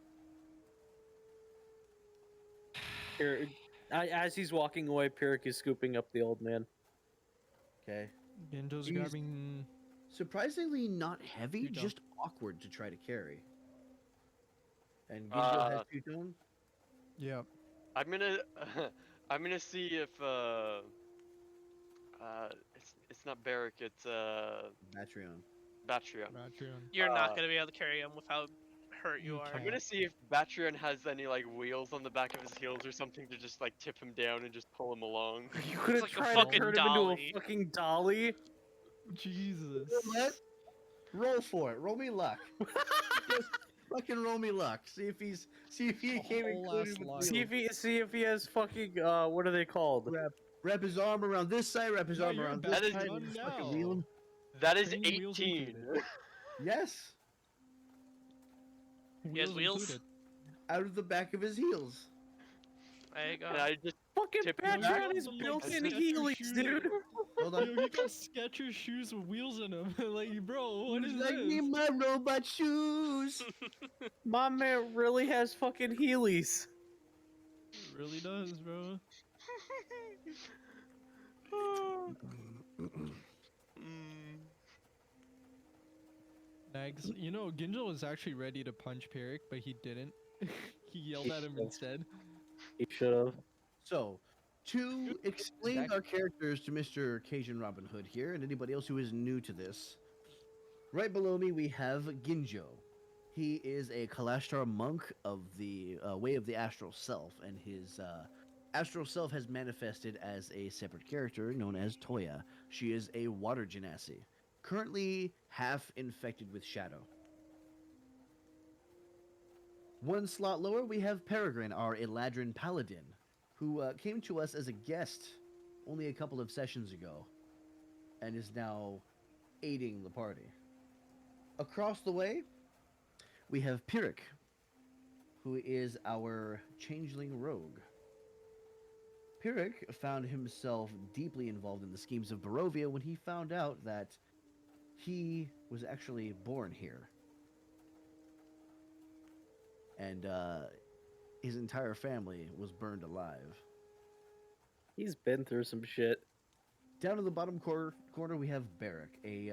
As he's walking away, Pyrrhix is scooping up the old man. Okay. Genjo's He's- grabbing. Surprisingly not heavy, Two-tone. just awkward to try to carry. And Ginjo has 2-tone? Yeah. I'm gonna I'm gonna see if it's not Barrack, it's Batreon. Batrion. Patreon. You're not Uh, gonna be able to carry him with how hurt you you are. I'm can't. gonna see if Batrion has any like wheels on the back of his heels or something to just like tip him down and just pull him along. Are you gonna like a try fucking to turn him dolly. into a fucking dolly? Jesus. What? Roll for it. Roll me luck. Just fucking roll me luck. See if he came Whole ass included with luck. wheels. See if he has fucking what are they called? Wrap his arm around this side, wrap his Yeah, arm you're around That this is side, done and just fucking now. wheel him. That is Training wheels 18. included. Yes. He has wheels? included. Out of the back of his heels. There you go. And I just Fucking Tip him Patrick back. is Some, built-in Skechers Heelys, shoes. dude. Hold Yo, on. he got Skechers shoes with wheels in them. Like, bro, what is Like this? me, my robot shoes. My man really has fucking Heelys. It really does, bro. mm, Nags, you know, Ginjo was actually ready to punch Pyric, but he didn't. He yelled at him instead. He should have. So, to explain Zach- our characters to Mr. Cajun Robin Hood here, and anybody else who is new to this, right below me we have Ginjo. He is a Kalashtar monk of the Way of the Astral Self, and his Astral Self has manifested as a separate character known as Toya. She is a water genasi, currently half infected with shadow. One slot lower, we have Peregrine, our Eladrin paladin, who came to us as a guest only a couple of sessions ago, and is now aiding the party. Across the way, we have Pyric, who is our changeling rogue. Pyric found himself deeply involved in the schemes of Barovia when he found out that he was actually born here. And his entire family was burned alive. He's been through some shit. Down in the bottom corner, we have Barrack, a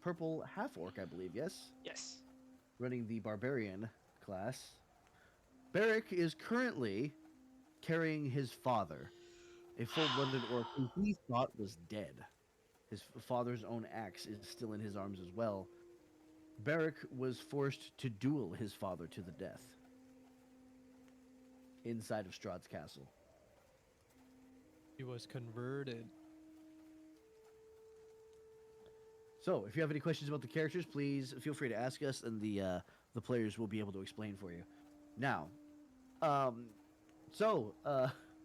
purple half-orc, I believe, yes? Yes. Running the Barbarian class. Barrack is currently carrying his father, a full-blooded orc who he thought was dead. His father's own axe is still in his arms as well. Barrack was forced to duel his father to the death inside of Strahd's castle. He was converted. So, if you have any questions about the characters, please feel free to ask us, and the players will be able to explain for you. Now,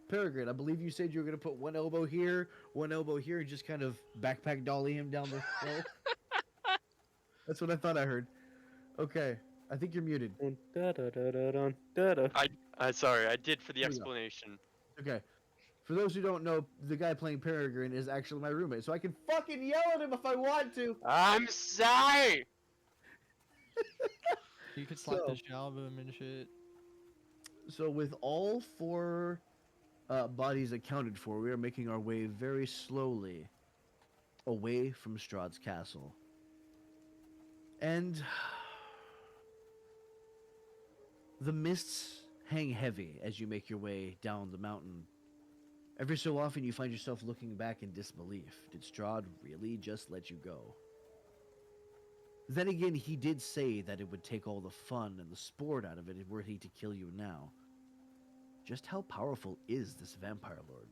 Peregrine, I believe you said you were going to put one elbow here, and just kind of backpack dolly him down the hill. That's what I thought I heard. Okay, I think you're muted. sorry, I did for the There you go. explanation. Okay. For those who don't know, the guy playing Peregrine is actually my roommate, so I can fucking yell at him if I want to. I'm sorry. You could slap So- the shit out of him and shit. So with all 4 bodies accounted for, we are making our way very slowly away from Strahd's castle. And the mists hang heavy as you make your way down the mountain. Every so often, you find yourself looking back in disbelief. Did Strahd really just let you go? Then again, he did say that it would take all the fun and the sport out of it were he to kill you now. Just how powerful is this vampire lord?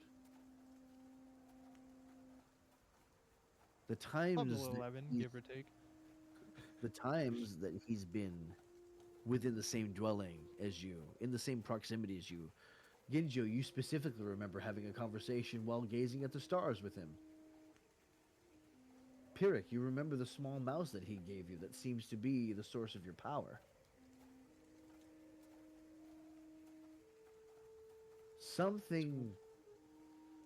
The Level times that 11, he's, give or take. the times that he's been within the same dwelling as you, in the same proximity as you, Ginjo, you specifically remember having a conversation while gazing at the stars with him. Pyrrhic, you remember the small mouse that he gave you that seems to be the source of your power. Something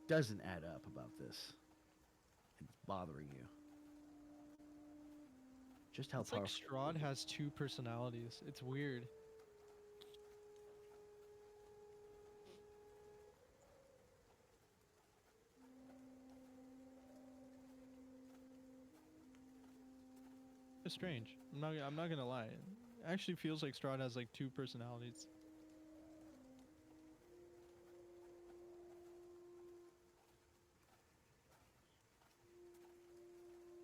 doesn't add up about this. It's bothering you. Just how It's like powerful. Strahd has two personalities. It's weird. It's strange. I'm not gonna lie. It actually feels like Strahd has like two personalities.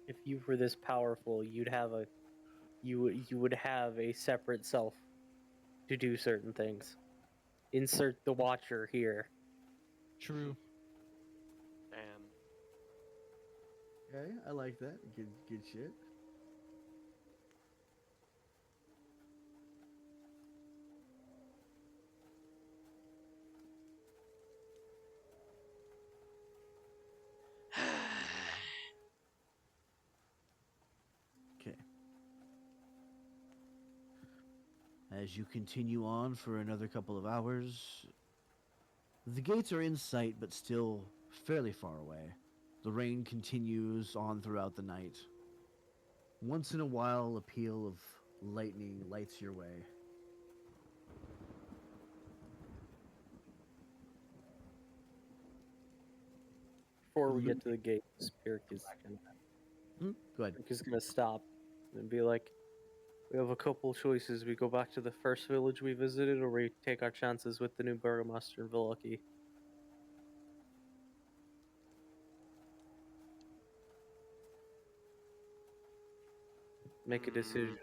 If you were this powerful, you would have a separate self to do certain things. Insert the Watcher here. True. Damn. Okay, I like that. Good shit. Okay. As you continue on for another couple of hours, the gates are in sight but still fairly far away. The rain continues on throughout the night. Once in a while, a peal of lightning lights your way. Before we get to the gates, Pirk is Go ahead. gonna stop and be like, "We have a couple choices. We go back to the first village we visited, or we take our chances with the new burgomaster in Villaki." Make a decision.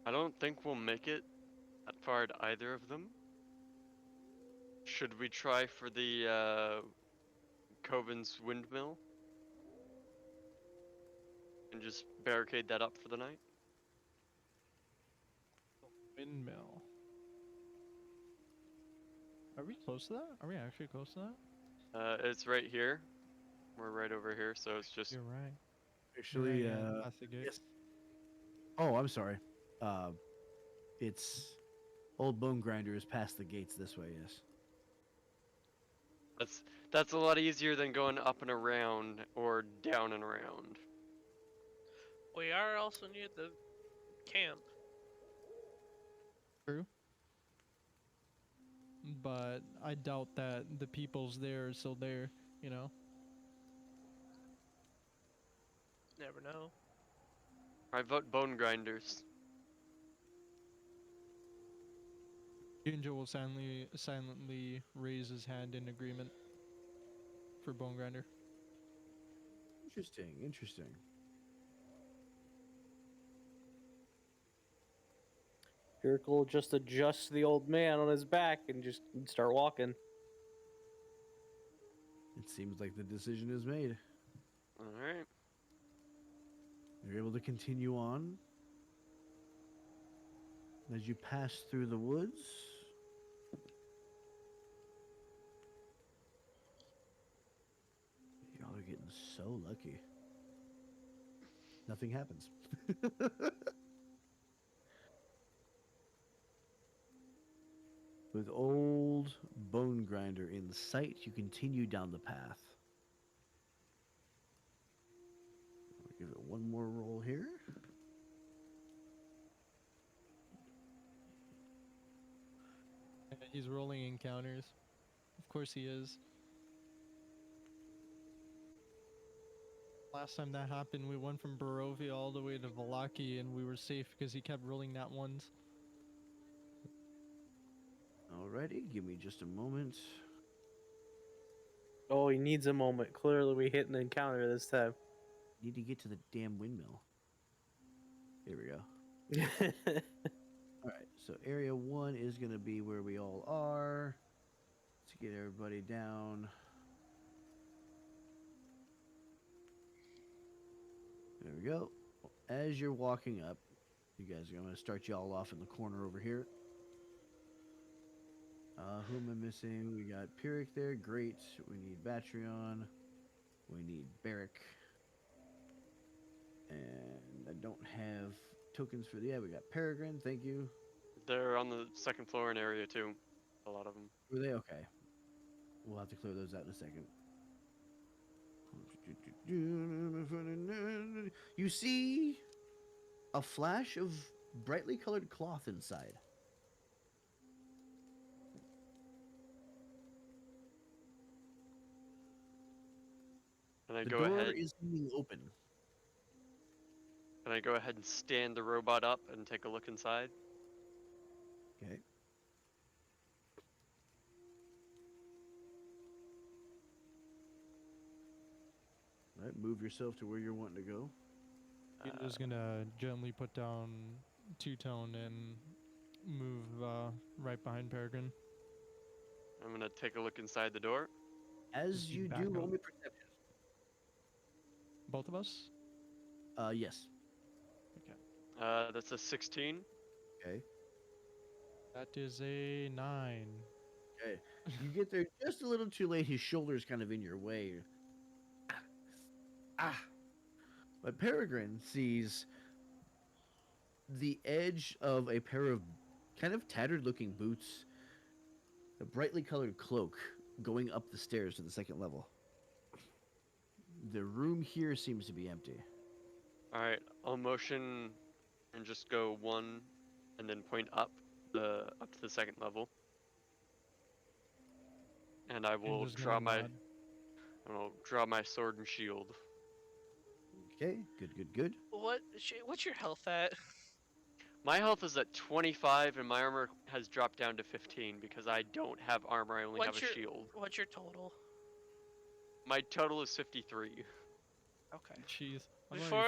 I don't think we'll make it that far to either of them. Should we try for the Coven's windmill? And just barricade that up for the night? Windmill. Are we close to that? Are we actually close to that? It's right here. We're right over here, so it's just... You're right. Actually, You're right, yeah, past the gate. yes. Oh, I'm sorry. It's Old Bone Grinder is past the gates this way. Yes. That's a lot easier than going up and around or down and around. We are also near the camp. True. But I doubt that the people's there, so they're, you know. Never know. I vote Bone Grinders. Ginjo will silently raise his hand in agreement for Bone Grinder. Interesting. Pirk will just adjust the old man on his back and just start walking. It seems like the decision is made. Alright. You're able to continue on. As you pass through the woods, y'all are getting so lucky. Nothing happens. With Old Bone Grinder in sight, you continue down the path. I'll give it one more roll here. He's rolling encounters. Of course he is. last time that happened. We went from Barovia all the way to Valaki, and we were safe because he kept rolling nat ones. Alrighty, give me just a moment. Oh, he needs a moment. Clearly, we hit an encounter this time. Need to get to the damn windmill. Here we go. All right, so area 1 is going to be where we all are. Let's get everybody down. There we go. As you're walking up, you guys, I'm going to start y'all off in the corner over here. Who am I missing? We got Pyrrhic there. Great. We need Vatrion. We need Barrick. And I don't have tokens for the... Yeah, we got Peregrine. Thank you. They're on the second floor in area 2. A lot of them. Were they? Okay. We'll have to clear those out in a second. You see a flash of brightly colored cloth inside. Can I The go door ahead? is being open. Can I go ahead and stand the robot up and take a look inside? Okay. All right, move yourself to where you're wanting to go. Ginjo's gonna gently put down two-tone and move right behind Peregrine. I'm gonna take a look inside the door. As Just you back do, roll up. me perception. Both of us? Yes. That's a 16. Okay. That is a 9. Okay. You get there just a little too late. His shoulder's kind of in your way. Ah. But Peregrine sees the edge of a pair of kind of tattered looking boots, a brightly colored cloak going up the stairs to the second level. The room here seems to be empty. Alright, I'll motion and just go 1 and then point up to the second level. And I will Ginjo's draw gonna my nod. sword and shield. Okay, good. What's your health at? My health is at 25 and my armor has dropped down to 15 because I don't have armor, I only have a shield. What's your total? My total is 53. Okay. Jeez. I'm already Before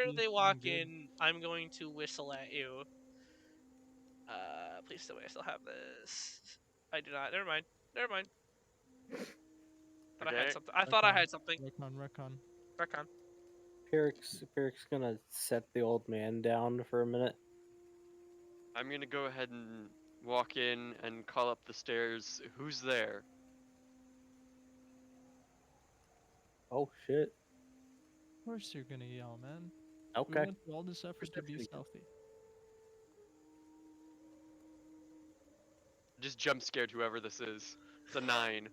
fully they I'm walk good. in, I'm going to whistle at you. Please tell me I still have this. I do not. Never mind. But I had Okay. something. I thought I had something. Recon. Recon. Pyrrhic's gonna set the old man down for a minute. I'm gonna go ahead and walk in and call up the stairs. Who's there? Oh shit. Of course you're gonna yell, man. We Okay. went through all this effort to be Perception. stealthy. Just jump scared whoever this is. It's a 9.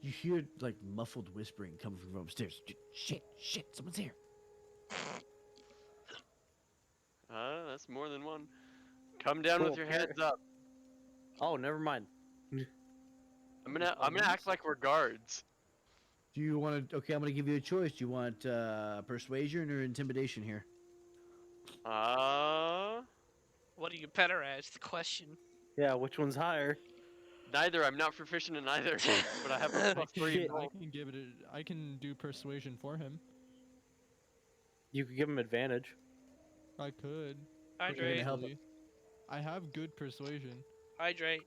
You hear like muffled whispering coming from upstairs. Shit, someone's here. That's more than one. Come down with Cool, your Pyrrhic. heads up. Oh, never mind. I'm gonna act like we're guards. Do you want to? Okay, I'm going to give you a choice. Do you want persuasion or intimidation here? What are you better at? Is the question. Yeah, which one's higher? Neither. I'm not proficient in either, but I have a plus 3 Shit. roll. I can do persuasion for him. You could give him advantage. I could. Hydrate. help potentially. I have good persuasion. Hydrate.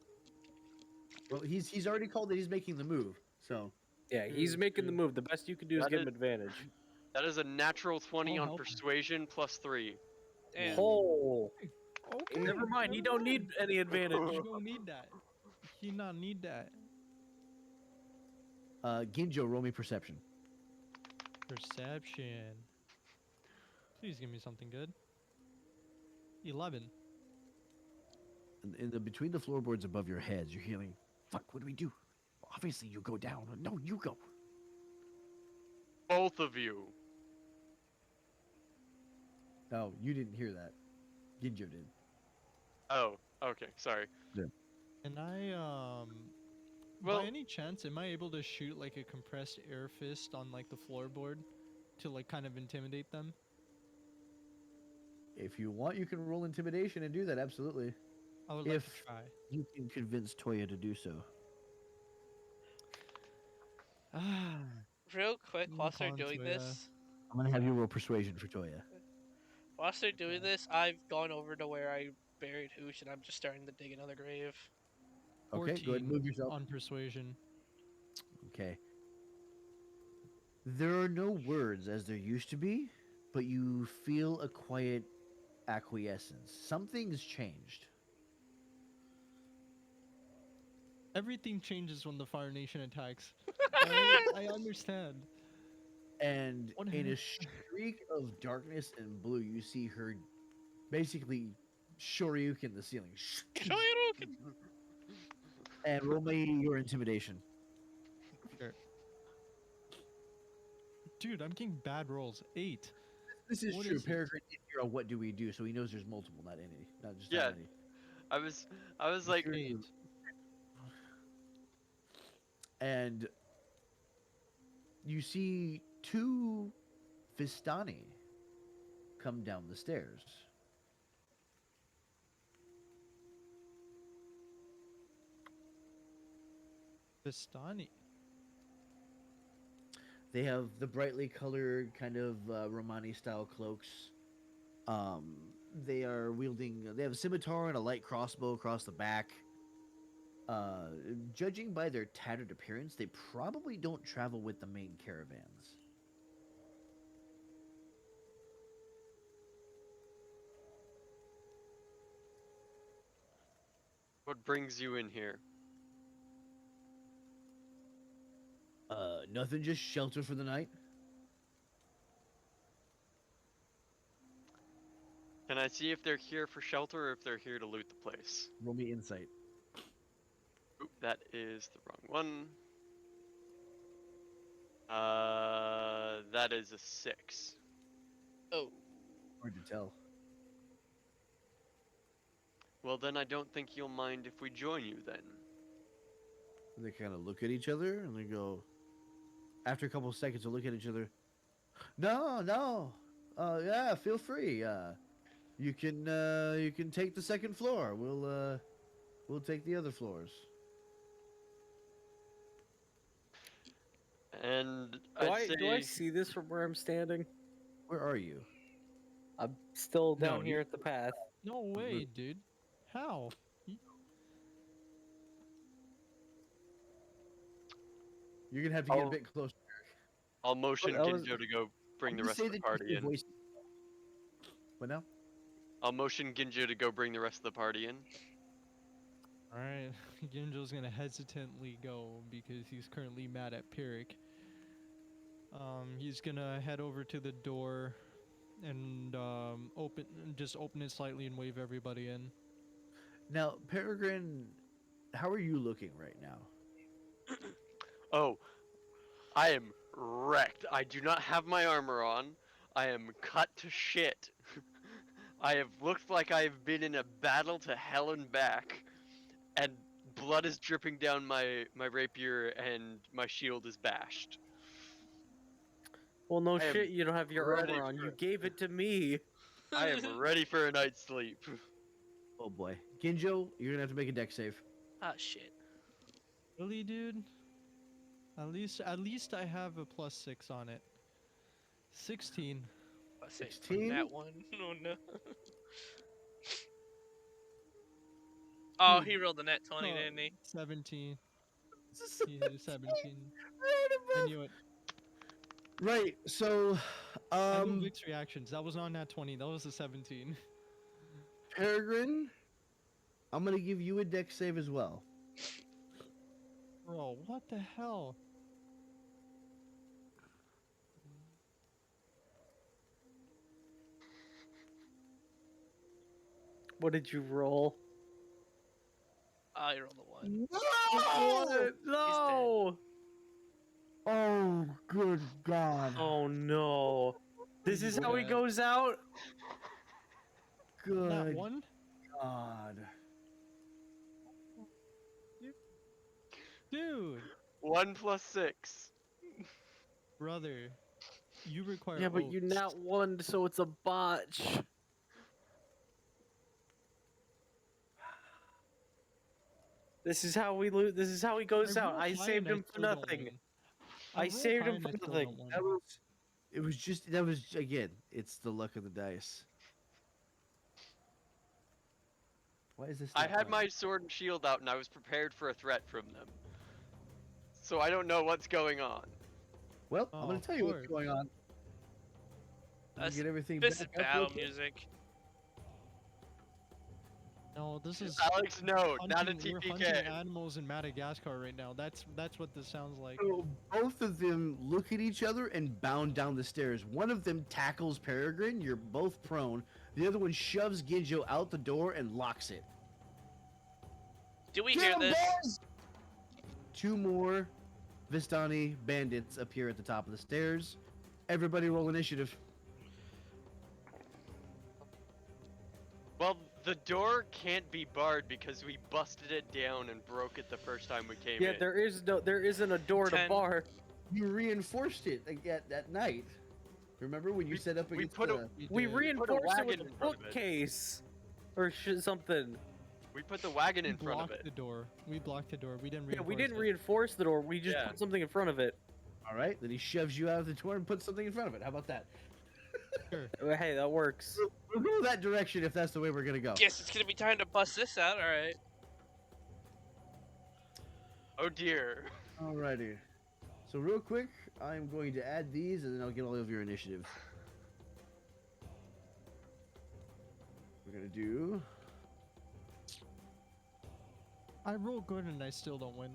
Well, he's already called that he's making the move. So Yeah, he's True, making the true. move. The best you can do is That give him is- advantage. That is a natural 20 I'll on help him. persuasion plus 3. Damn. Oh, Okay. never mind. He don't need any advantage. He don't need that. He not need that. Ginjo, roll me perception. Perception. Please give me something good. 11. In the between the floorboards above your heads, you're hearing. Fuck, what do we do? Obviously, you go down. No, you go. Both of you. No, you didn't hear that. Ginjo did. Oh, okay. Sorry. And I Well, by any chance, am I able to shoot like a compressed air fist on like the floorboard to like kind of intimidate them? If you want, you can roll intimidation and do that. Absolutely. I would like to If try. you can convince Toya to do so. Ah, real quick, whilst they're doing yeah. this, I'm gonna have you roll persuasion for Toya. whilst they're doing Okay. this, I've gone over to where I buried Hooch, and I'm just starting to dig another grave. Okay, go ahead and 14 move yourself. on persuasion. Okay. There are no words as there used to be, but you feel a quiet acquiescence. Something's changed. Everything changes when the Fire Nation attacks. I understand. And What in a happened? streak of darkness and blue, you see her basically shoryuken the ceiling. Shoryuken! And roll me your intimidation. Sure. Dude, I'm getting bad rolls. 8. This is What true. is it? Peregrine did hear a what do we do, so he knows there's multiple, not any, not just Yeah. that many. I was like, Sure. 8. And you see 2 Vistani come down the stairs. Vistani. They have the brightly colored kind of Romani style cloaks. They are wielding. They have a scimitar and a light crossbow across the back. Judging by their tattered appearance, they probably don't travel with the main caravans. what brings you in here? Nothing, just shelter for the night. Can I see if they're here for shelter or if they're here to loot the place? Roll me insight. Oop, that is the wrong one. That is a 6. Oh, Hard to tell. Well, then I don't think you'll mind if we join you then. And they kind of look at each other and they go. After a couple of seconds, they'll look at each other. No, no. Yeah, feel free. You can take the second floor. We'll take the other floors. And Do I'd do I say see this from where I'm standing? Where are you? I'm still No, down you- here at the path. No way, dude. How? You're gonna have to get a Oh. bit closer. I'll motion that was- Ginjo to go bring the Just rest say of the that you party hear in. voices. What now? I'll motion Ginjo to go bring the rest of the party in. Alright, Ginjo's gonna hesitantly go because he's currently mad at Pyric. He's gonna head over to the door and open it slightly and wave everybody in. Now, Peregrine, how are you looking right now? Oh, I am wrecked. I do not have my armor on. I am cut to shit. I have looked like I have been in a battle to hell and back, and blood is dripping down my rapier, and my shield is bashed. Well, no I am shit, you don't have your ready armor on. You for- gave it to me. I am ready for a night's sleep. Oh boy, Ginjo, you're gonna have to make a deck save. ah, shit. Really, dude? At least I have a +6 on it. 16. I say 16? that one. Oh no. Oh, he rolled a net 20, Oh, didn't he? 17. This He did 17. I knew it. Right. So, I knew Vic's reactions. That was not nat 20. That was a 17. Peregrine, I'm gonna give you a deck save as well. Bro, what the hell? What did you roll? Oh, he rolled a 1. What? No! Oh, good God. Oh no. This is how he Yeah. goes out? Good Nat 1? God. Dude, 1 plus 6. brother, you require. Yeah, but you oats. not won, so it's a botch. This is how we lose. This is how he goes out. roll I high saved and I him for still don't nothing. win. I roll saved high him and I for still nothing. don't win. That was again. It's the luck of the dice. Why is this? I not had fine? my sword and shield out and I was prepared for a threat from them. So I don't know what's going on. Well, I'm Oh, gonna of tell you what's course. going on. That's- Get everything This is back up real battle quick. music. No, this is. Alex, no, not a We're hunting TPK. animals in Madagascar right now. That's what this sounds like. So both of them look at each other and bound down the stairs. One of them tackles Peregrine. You're both prone. The other one shoves Ginjo out the door and locks it. Do we Get hear 'em, this? boys! Two more Vistani bandits appear at the top of the stairs. Everybody roll initiative. Well, the door can't be barred because we busted it down and broke it the first time we came Yeah, in. there isn't a door to 10. bar. You reinforced it at night. Remember when you set up we against put the... We did. reinforced it with wagon a in front of it. bookcase or something. We put the wagon We in front of blocked it. the door. We blocked the door. We didn't Yeah, we reinforce didn't it. reinforce the door. We just Yeah. put something in front of it. All right, then he shoves you out of the door and puts something in front of it. How about that? Sure. Hey, that works. We'll go that direction if that's the way we're gonna go. Guess it's gonna be time to bust this out. All right. Oh dear. Alrighty. So real quick, I'm going to add these, and then I'll get all of your initiative. We're gonna do. I roll good and I still don't win.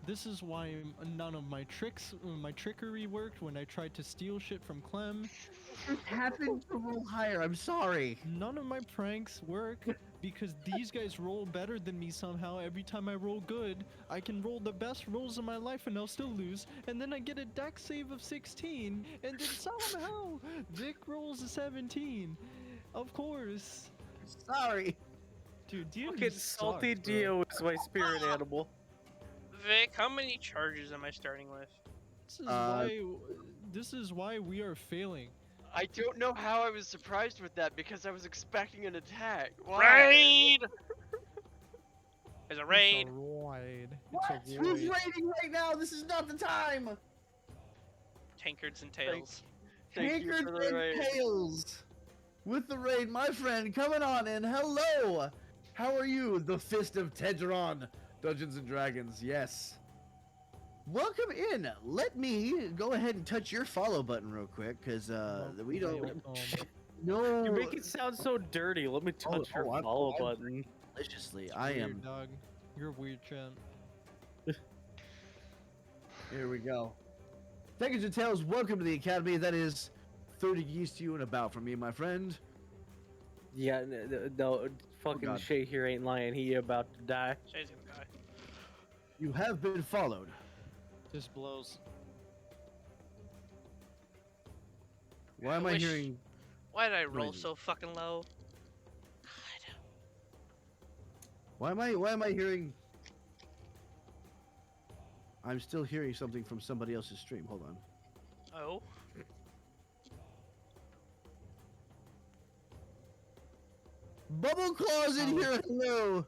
This is why none of my trickery worked when I tried to steal shit from Clem. It happened to roll higher. I'm sorry. None of my pranks work because these guys roll better than me somehow. Every time I roll good, I can roll the best rolls of my life and I'll still lose. And then I get a dex save of 16, and then somehow Vic rolls a 17. Of course. Sorry. Dude, Dio Fucking salty Dio is my spirit animal. Vic, how many charges am I starting with? This is why we are failing. I don't know how I was surprised with that because I was expecting an attack. Why? Raid! There's a raid. It's a raid. What? It's a Who's raid. raiding right now? This is not the time. Tankards and tails. Thank you for the Tankards raid. and Tails with the raid, my friend. Coming on in. Hello. How are you? The Fist of Tedron, Dungeons and Dragons. Yes. Welcome in. Let me go ahead and touch your follow button real quick, because we don't. No. You make it sound so dirty. Let me touch your I'm- follow I'm- button. Deliciously. I Weird, am. dog. You're weird, champ. Here we go. Tankards and Tails, welcome to the Academy. That is 30 geese to you and about from me, my friend. Yeah, no, fucking God. Shay here ain't lying. He about to die. Shay's gonna die. You have been followed. This blows. Why am I I wish- hearing? Why did I roll Noisy. so fucking low? Why am I hearing? I'm still hearing something from somebody else's stream. Hold on. Oh. Bubble Claws in here. Hello.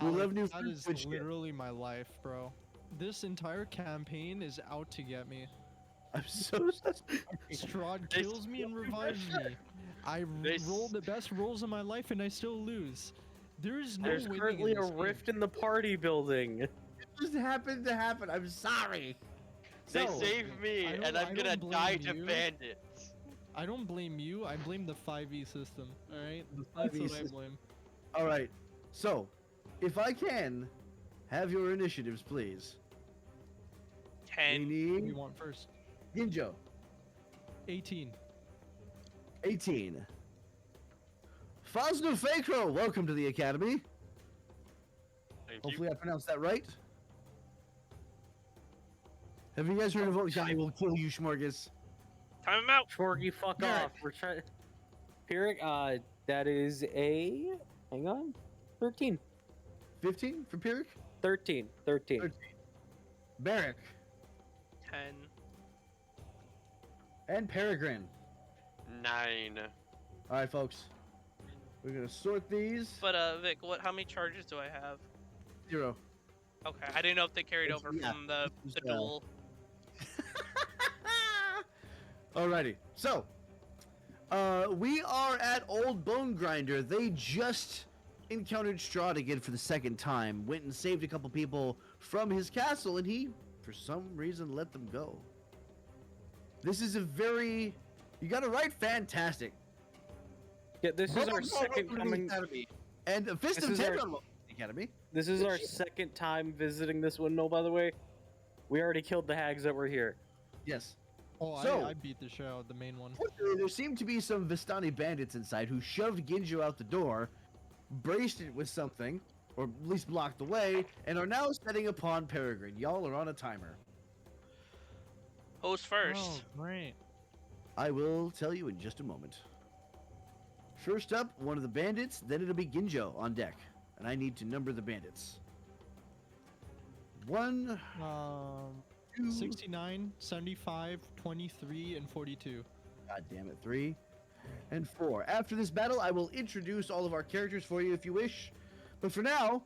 We love new That fruit is and shit. literally my life, bro. This entire campaign is out to get me. I'm so sorry. Strahd They kills me and revives me. I They roll the best rolls of my life and I still lose. There is no There's winning currently in a this game. rift in the party building. It just happened to happen. I'm sorry. They So, saved me, I don't- and I I'm gonna don't die blame to you. bandits. I don't blame you. I blame the 5e system. All right, The that's 5e what I system. blame. All right. So, if I can, have your initiatives, please. We 10. What do you need want first? Ginjo, 18. 18. Fosno Fakro, welcome to the Academy. Thank you. Hopefully I pronounced that right. Have you guys heard of I will kill you, Schmorgus? Time him out. Shorty, fuck Pyrrhic. off. We're trying. Pyrrhic, that is a. Hang on. 13. 15 for Pyrrhic? 13. 13. Barrack 10. and Peregrine. 9. All right, folks. We're gonna sort these. But Vic, how many charges do I have? 0. Okay, I didn't know if they carried over Yeah, from the this is, duel. Alrighty. So, we are at Old Bone Grinder. They just encountered Strahd again for the second time. Went and saved a couple people from his castle, and he, for some reason, let them go. This is a very... You got it right. Fantastic. Yeah, this is our Welcome second to the coming. Academy. And a fist This of is our- Tendron welcome to the Academy. This is our second time visiting this window, by the way. We already killed the hags that were here. Yes. Oh, So- I beat the shit out of the main one. Fortunately, there seemed to be some Vistani bandits inside who shoved Ginjo out the door, braced it with something, or at least blocked the way, and are now setting upon Peregrine. Y'all are on a timer. Who's first? Oh, great. I will tell you in just a moment. First up, one of the bandits, then it'll be Ginjo on deck. And I need to number the bandits. 1, 2, 69, 75, 23, and 42. God damn it, 3, and 4. After this battle, I will introduce all of our characters for you if you wish. But for now,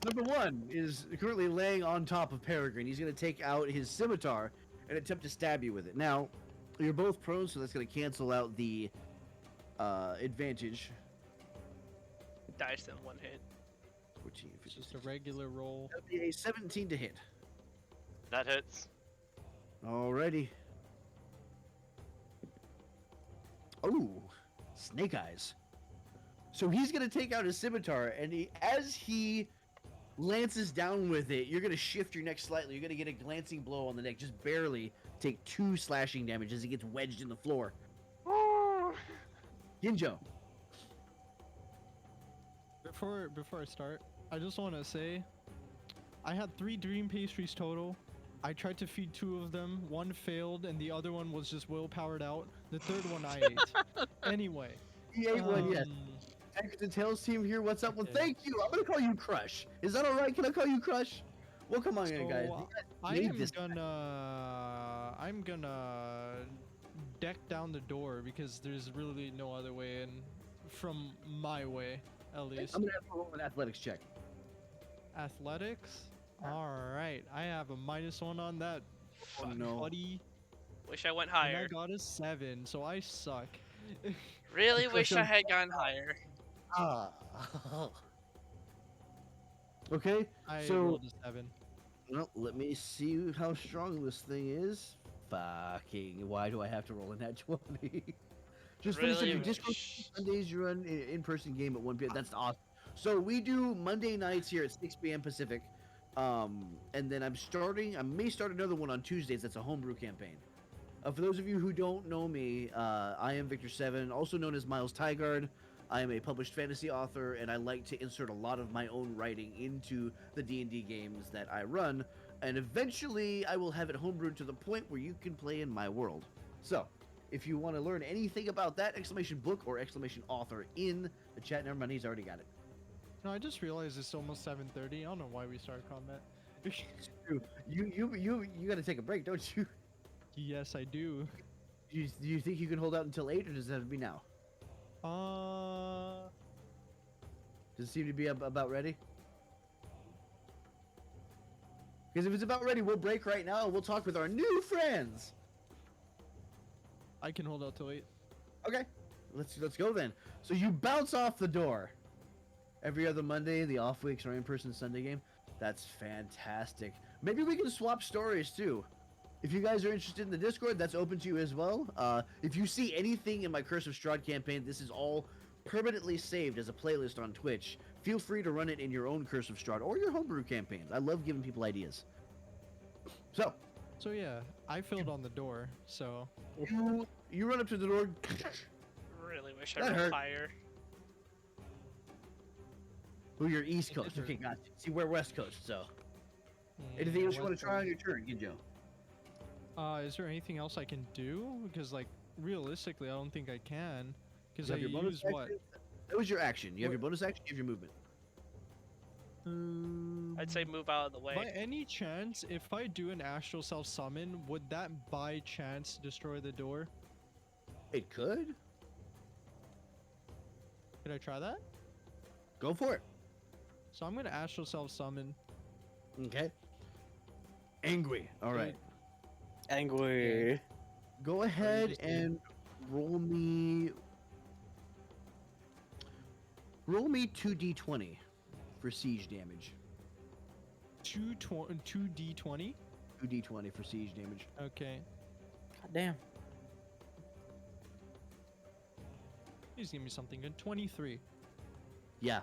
number 1 is currently laying on top of Peregrine. He's going to take out his scimitar and attempt to stab you with it. Now, you're both prone, so that's going to cancel out the advantage. Dice in one hit. 14, It's 15, just a regular roll. That'll be a 17 to hit. That hits. Alrighty. Oh, snake eyes. So he's gonna take out his scimitar, and as he lances down with it, you're gonna shift your neck slightly. You're gonna get a glancing blow on the neck, just barely take 2 slashing damage as he gets wedged in the floor. Ginjo. Before I start, I just want to say, I had 3 dream pastries total. I tried to feed 2 of them. 1 failed, and the other one was just will-powered out. The third one I ate. Anyway. He ate one, yes. um, Tank the Tails team here. What's up? Well, Yeah. thank you. I'm gonna call you Crush. Is that all right? Can I call you Crush? Well, come on, in, guys. So, You guys I made am this. I'm gonna deck down the door because there's really no other way in from my way, at least. I'm gonna have to roll an athletics check. Athletics. All right, I have a -1 on that. Oh, no. Buddy. Wish I went And I higher. got a 7, so I suck. Really Crush wish I him. had gone higher. Ah. Okay, I so rolled a 7. well, let me see how strong this thing is. Fucking, why do I have to roll in that 20? Just finish up Really your Discord wish. Sundays. You run in-person game at 1 p.m. That's awesome. So we do Monday nights here at 6 p.m. Pacific, and then I may start another one on Tuesdays. That's a homebrew campaign. For those of you who don't know me, I am VictorSeven, also known as Miles Tygard. I am a published fantasy author, and I like to insert a lot of my own writing into the D&D games that I run, and eventually I will have it homebrewed to the point where you can play in my world. So, if you want to learn anything about that, exclamation book or exclamation author in the chat, never mind, he's already got it. No, I just realized it's almost 7:30. I don't know why we started combat. You got to take a break, don't you? Yes, I do. Do you think you can hold out until 8, or does it have to be now? Does it seem to be about ready? Because if it's about ready, we'll break right now and we'll talk with our new friends. I can hold out till 8. Okay, let's go then. So you bounce off the door. Every other Monday, the off weeks are in-person Sunday game. That's fantastic. Maybe we can swap stories too. If you guys are interested in the Discord, that's open to you as well. If you see anything in my Curse of Strahd campaign, this is all permanently saved as a playlist on Twitch. Feel free to run it in your own Curse of Strahd or your homebrew campaigns. I love giving people ideas. So, So yeah, I filled on the door. So you run up to the door. Really wish That I hurt. rolled higher. Oh, you're East It Coast. did Okay, hurt. gotcha. See, we're West Coast, so. Anything else you want to try on your turn, Ginjo? Is there anything else I can do? Because like realistically, I don't think I can. Because You I have your bonus use what? action? That was your action. You have your What? bonus action, you have your movement. I'd say move out of the By way. any chance, if I do an astral self summon, would that by chance destroy the door? It could. Could I try that? Go for it. So I'm gonna astral self summon. Okay. Angry. All right. Angry. Go ahead just and roll me. Roll me 2d20 for siege damage. 2d20. 2d20 for siege damage. Okay. God damn. Please give me something good. 23. Yeah.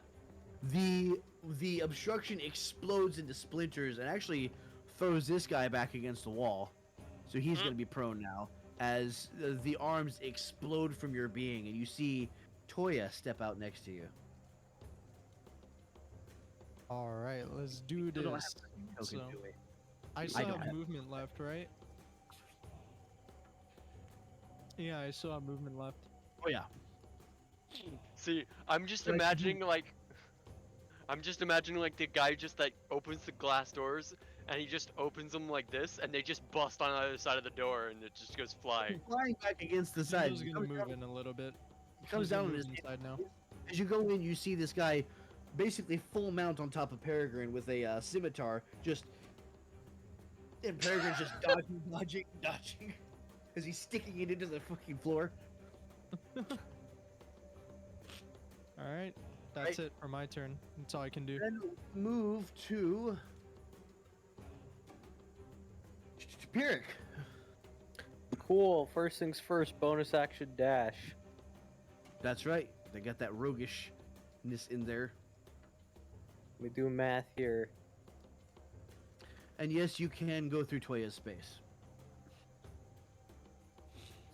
The obstruction explodes into splinters and actually throws this guy back against the wall. So he's going to be prone now as the arms explode from your being and you see Toya step out next to you. All right, let's do You don't have this. to So, do it. I still don't have have- movement left, right? Yeah, I still have movement left. Oh yeah. See, I'm just Like, imagining like, the guy just like opens the glass doors and he just opens them like this, and they just bust on the other side of the door, and it just goes flying. Flying back against the side. Ginjo's gonna move in a little bit. Comes He's gonna down on move his inside now. As you go in, you see this guy basically full mount on top of Peregrine with a scimitar, and Peregrine's just dodging, as he's sticking it into the fucking floor. All right, that's Right. it for my turn. That's all I can do. Then move to Pirik. Cool. First things first. Bonus action dash. That's right. They got that roguishness in there. Let me do math here. And yes, you can go through Toya's space.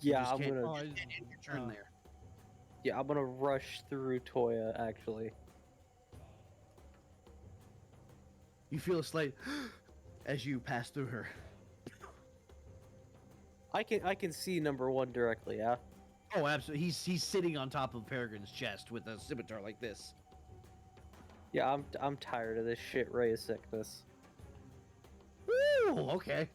You Yeah, just I'm can't gonna. Oh, I- end your turn oh. there. Yeah, I'm gonna rush through Toya. Actually. You feel a slight as you pass through her. I can see number one directly. Yeah. Oh, absolutely. He's sitting on top of Peregrine's chest with a scimitar like this. Yeah, I'm tired of this shit ray of sickness. Woo! Okay.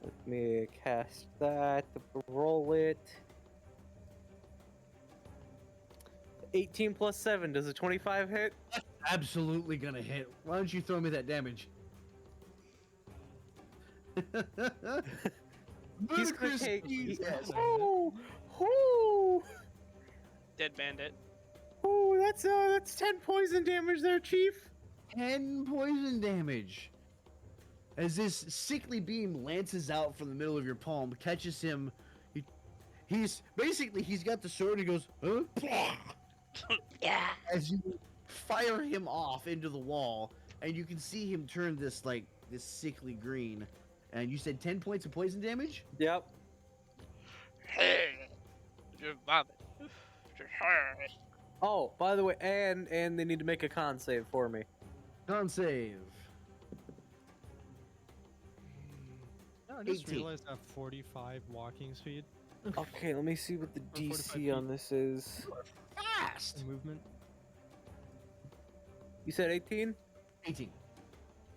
Let me cast that. Roll it. 18 plus 7. Does a 25 hit? Absolutely gonna hit. Why don't you throw me that damage? He's gonna Ludicrous take. speed, yes. Oh, oh, Dead bandit. oh! That's 10 poison damage there, Chief. 10 poison damage. As this sickly beam lances out from the middle of your palm, catches him. He's got the sword and he goes, huh? Yeah. As you fire him off into the wall, and you can see him turn this sickly green. And you said 10 points of poison damage? Yep. Just vomit. Oh, by the way, and they need to make a con save for me. Con save. No, I just 18. realized I have 45 walking speed Okay, let me see what the 45 DC feet. on this is. Fast! and movement. You said 18? 18.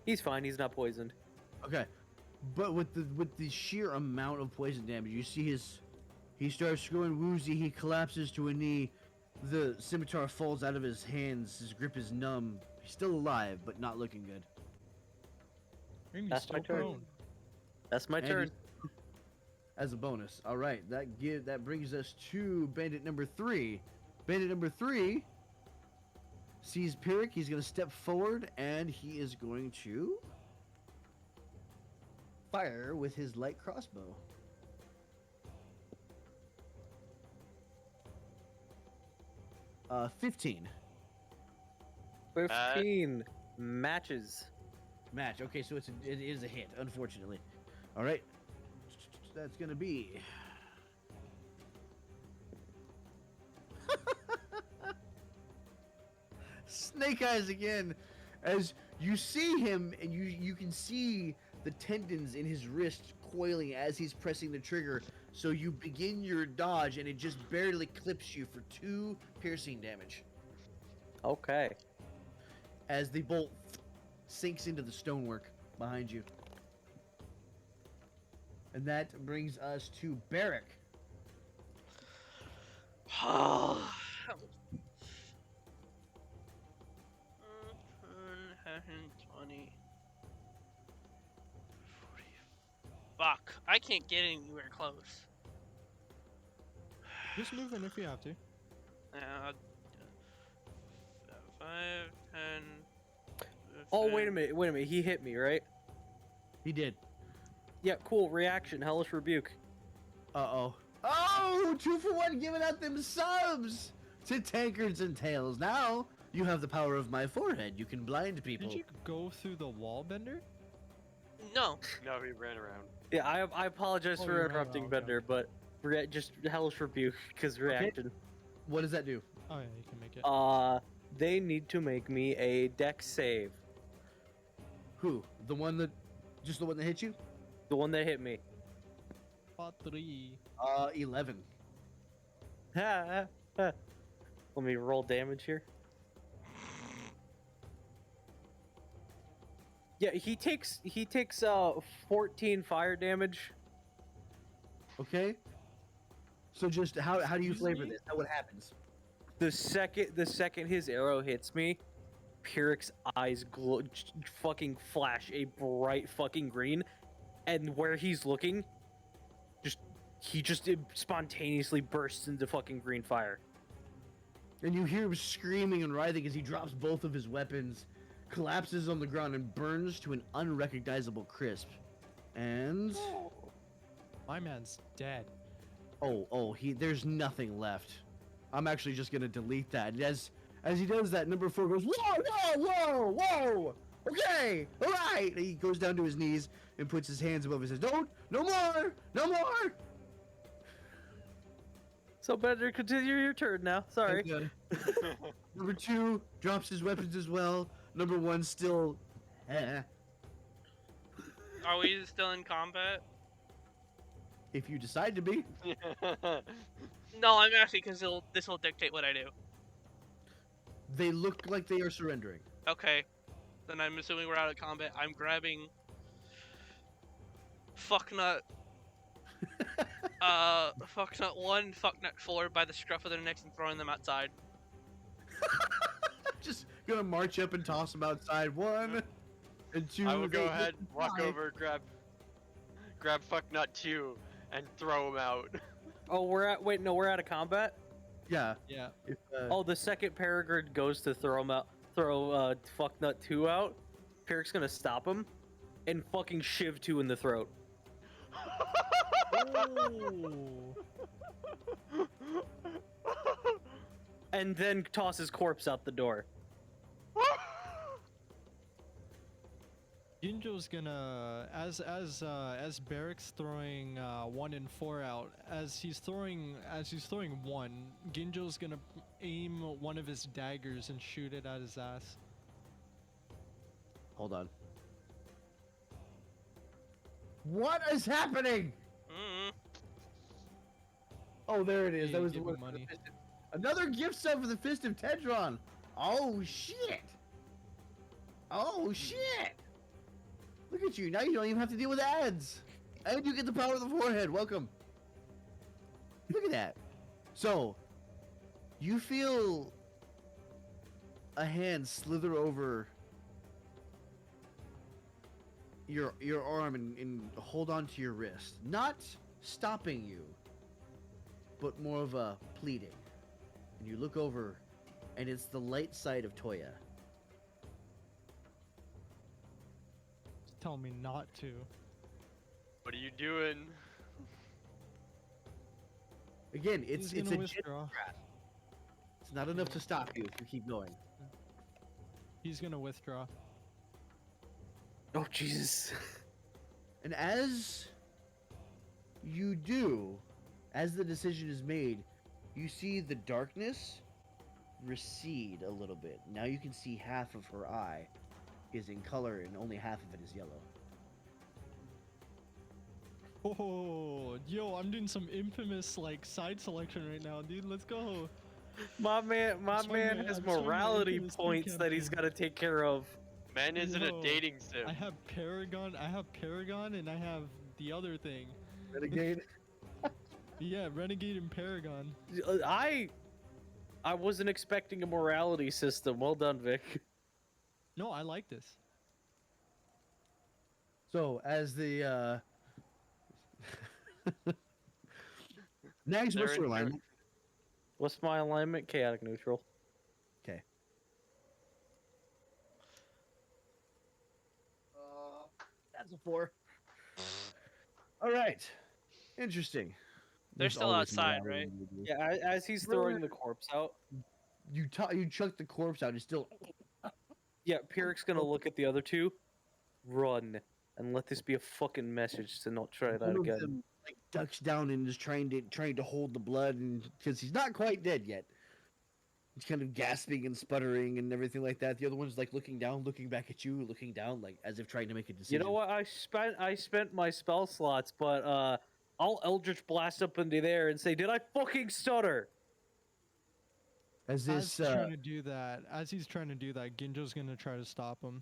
He's fine. He's not poisoned. Okay. But with the sheer amount of poison damage, you see he starts going woozy, he collapses to a knee, the scimitar falls out of his hands, his grip is numb. He's still alive, but not looking good. Maybe That's my still turn. prone. That's my And turn. he's- As a bonus. Alright, that brings us to bandit number 3. Bandit number 3 sees Pirik, he's gonna step forward and he is going to fire with his light crossbow. Uh, 15. 15 matches. Match. Okay, so it is a hit, unfortunately. All right. That's going to be Snake Eyes again, as you see him and you can see the tendons in his wrist coiling as he's pressing the trigger. So you begin your dodge and it just barely clips you for 2 piercing damage. Okay. as the bolt sinks into the stonework behind you. And that brings us to Barrack. 20. Fuck. I can't get anywhere close. Just move in if you have to. 5, 10. Oh, wait a 15. minute, wait a minute. He hit me, right? He did. Yeah, cool. Reaction, hellish rebuke. Uh-oh. Oh, 2-for-1 giving out them subs to tankards and tails. Now you have the power of my forehead. You can blind people. Did you go through the wall, Bender? No. No, he ran around. Yeah, I apologize Oh, for you ran interrupting around, okay. Bender, but just hellish rebuke because reaction. What does that do? Oh yeah, you can make it. They need to make me a dex save. Who? The one that, just the one that hit you? The one that hit me. Spot 3. 11. Let me roll damage here. Yeah, he takes 14 fire damage. Okay. So just how do you Excuse flavor me? this? What happens? The second his arrow hits me, Pyrrhic's eyes fucking flash a bright fucking green, and where he's looking, he just spontaneously bursts into fucking green fire. And you hear him screaming and writhing as he drops both of his weapons, collapses on the ground, and burns to an unrecognizable crisp. And My man's dead. there's nothing left. I'm actually just gonna delete that. And as he does that, number 4 goes, whoa! Okay, all right. And he goes down to his knees and puts his hands above his head. No more. So better continue your turn now. Sorry. And, number 2 drops his weapons as well. Number 1 still. Are we still in combat? If you decide to be. No, I'm asking because this will dictate what I do. They look like they are surrendering. Okay. Then I'm assuming we're out of combat. I'm grabbing Fucknut. Fucknut 1, Fucknut 4 by the scruff of their necks and throwing them outside. Just gonna march up and toss them outside. 1 and 2. I will go they- ahead, they walk fly. over, grab Fucknut 2, and throw him out. Oh, we're out of combat. Yeah. Yeah. If, Oh, the second Peregrine goes to throw Fucknut 2 out. Pyrrhic's gonna stop him and fucking shiv 2 in the throat. Oh. And then toss his corpse out the door. Ginjo's gonna, as Barrack's throwing 1 and 4 out, as he's throwing 1, Ginjo's gonna aim one of his daggers and shoot it at his ass. Hold on. What is happening? Mm. Oh, there it is. Hey, That was give the me one. money. Another gift sub for the Fist of Tedron. Oh shit! Oh shit! Look at you. Now you don't even have to deal with ads. And you get the power of the forehead. Welcome. Look at that. So, you feel a hand slither over your arm and hold onto your wrist. Not stopping you, but more of a pleading. And you look over, and it's the light side of Toya. Tell me not to. What are you doing? Again, it's He's a gonna jet withdraw. trap. It's not enough to stop you if you keep going. He's gonna withdraw. Oh Jesus! And as you do, as the decision is made, you see the darkness recede a little bit. Now you can see half of her eye is in color and only half of it is yellow. Oh, yo, I'm doing some infamous like side selection right now, dude. Let's go. My man I'm swinging has I'm swinging morality into the steam points that he's campaign. got to take care of. Man isn't a Yo, dating sim. I have Paragon, and I have the other thing. Renegade. Yeah, Renegade and Paragon. I wasn't expecting a morality system. Well done, Vic. No, I like this. So as the Nags, They're what's your in- they're- alignment? What's my alignment? Chaotic neutral. Okay. That's a 4. All right. Interesting. They're There's still always outside, morality right? in you. Yeah, as he's throwing the corpse out. You chuck the corpse out. It's still. Yeah, Pyrrhic's gonna look at the other two, run, and let this be a fucking message to not try that One of again. them like ducks down and is trying to hold the blood, and because he's not quite dead yet, he's kind of gasping and sputtering and everything like that. The other one's like looking down, looking back at you, looking down, like as if trying to make a You decision. know what? I spent my spell slots, but I'll Eldritch Blast up into there and say, "Did I fucking stutter?" As As this he's trying to do that, Ginjo's gonna try to stop him.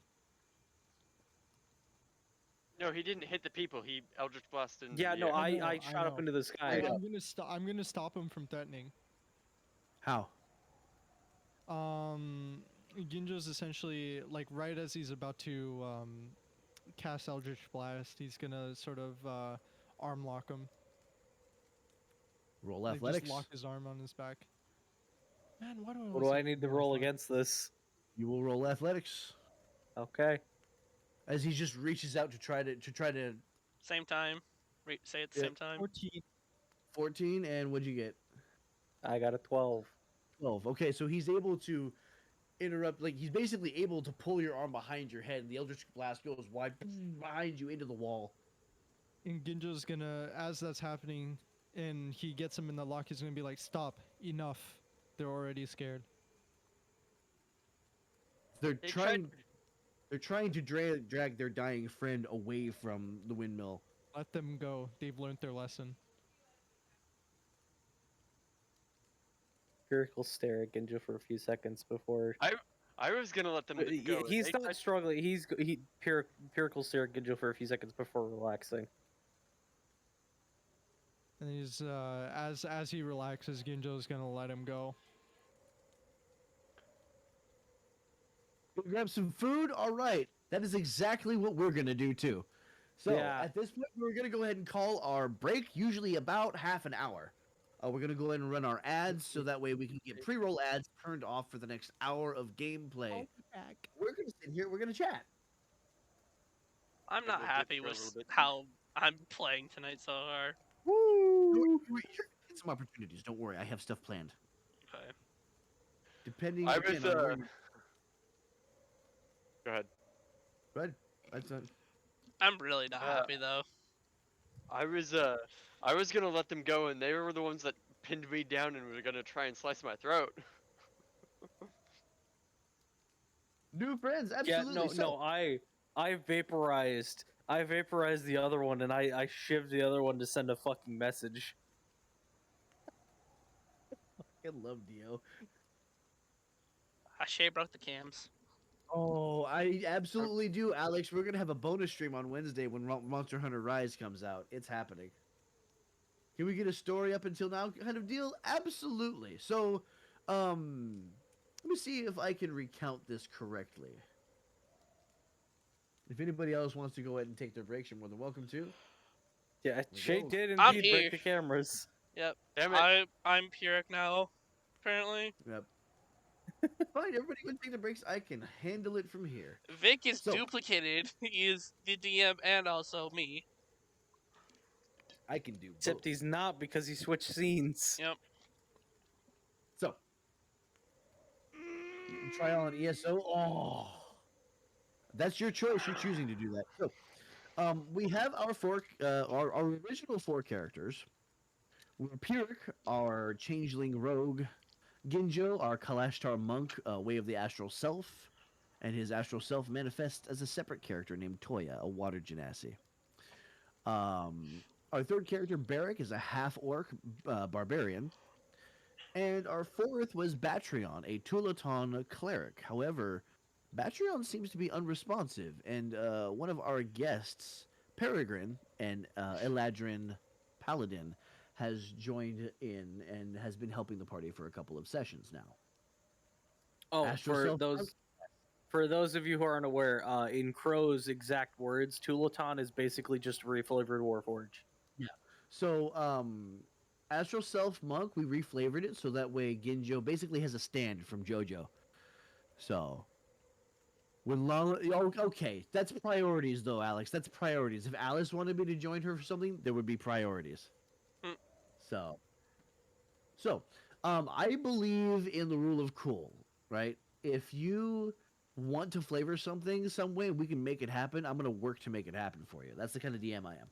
No, he didn't hit the people. He Eldritch Blasted. into Yeah, the no, air. I know, I I shot up know. into the sky. I'm gonna stop him from threatening. how Ginjo's essentially like right as he's about to cast Eldritch Blast, he's gonna sort of arm lock him. roll Like athletics. just lock his arm on his back. Man, why do I? What always do I have need to roll roll athletics? against this? You will roll athletics Okay. as he just reaches out to try to Same time. Say it at the Yeah. same time. 14. 14. And what'd you get? I got a 12. 12. Okay, so he's able to interrupt, like he's basically able to pull your arm behind your head, and the Eldritch Blast goes wide behind you into the wall. And Ginjo's gonna, as that's happening, and he gets him in the lock, he's gonna be like, "Stop! Enough! They're already scared." They're They trying. tried- They're trying to drag their dying friend away from the windmill. Let them go. They've learned their lesson. Pyrrhic will stare at Ginjo for a few seconds before. I was gonna let them go. He's They not tried- struggling. Pyrrhic will stare at Ginjo for a few seconds before relaxing. And he's as he relaxes, Ginjo's gonna let him go. Grab some food. All right, that is exactly what we're gonna do too. So Yeah. at this point, we're gonna go ahead and call our break. Usually about half an hour. We're gonna go ahead and run our ads so that way we can get pre-roll ads turned off for the next hour of gameplay. We're gonna sit here. We're gonna chat. I'm not we'll dip happy for a with little bit. how I'm playing tonight so far. You're gonna get some opportunities. Don't worry. I have stuff planned. Okay. Depending. I again, was on where you- Go ahead. Go ahead. That's not. I'm really not happy though. I was gonna let them go, and they were the ones that pinned me down and were gonna try and slice my throat. New friends, Yeah, absolutely. no, so, no. I vaporized the other one, and I shivved the other one to send a fucking message. I love Dio. Ashay broke the cams. Oh, I absolutely do, Alex. We're gonna have a bonus stream on Wednesday when Monster Hunter Rise comes out. It's happening. Can we get a story up until now kind of deal? Absolutely. So, let me see if I can recount this correctly. If anybody else wants to go ahead and take their breaks, you're more than welcome to. Yeah, we Shay go. did I'm indeed break here. the cameras. Yep. Damn it! I'm Pyrrhic now. Apparently, Yep. Fine, everybody go take their breaks. I can handle it from here. Vic is So- duplicated. He is the DM and also me. I can do Except both. he's not because he switched scenes. Yep. So, you can try on ESO. Oh, that's your choice. You're choosing to do that. So, we have our our original 4 characters. We're Pyrrhic, our changeling rogue. Ginjo, our Kalashtar monk, way of the astral self, and his astral self manifests as a separate character named Toya, a water genasi. Our third character, Barrick, is a half-orc barbarian. And our fourth was Batreon, a Tulaton cleric. However, Batreon seems to be unresponsive, and one of our guests, Peregrine, an Eladrin paladin, has joined in and has been helping the party for a couple of sessions now. Oh, Astro Self Monk, for those of you who aren't aware, in Crow's exact words, Tulaton is basically just reflavored Warforge. yeah. So, Astro Self Monk, we reflavored it so that way Ginjo basically has a stand from JoJo. So, when Lala, okay, that's priorities though, Alex. That's priorities. If Alice wanted me to join her for something, there would be priorities. Hmm. So, I believe in the rule of cool, right? If you want to flavor something some way, we can make it happen. I'm gonna work to make it happen for you. That's the kind of DM I am.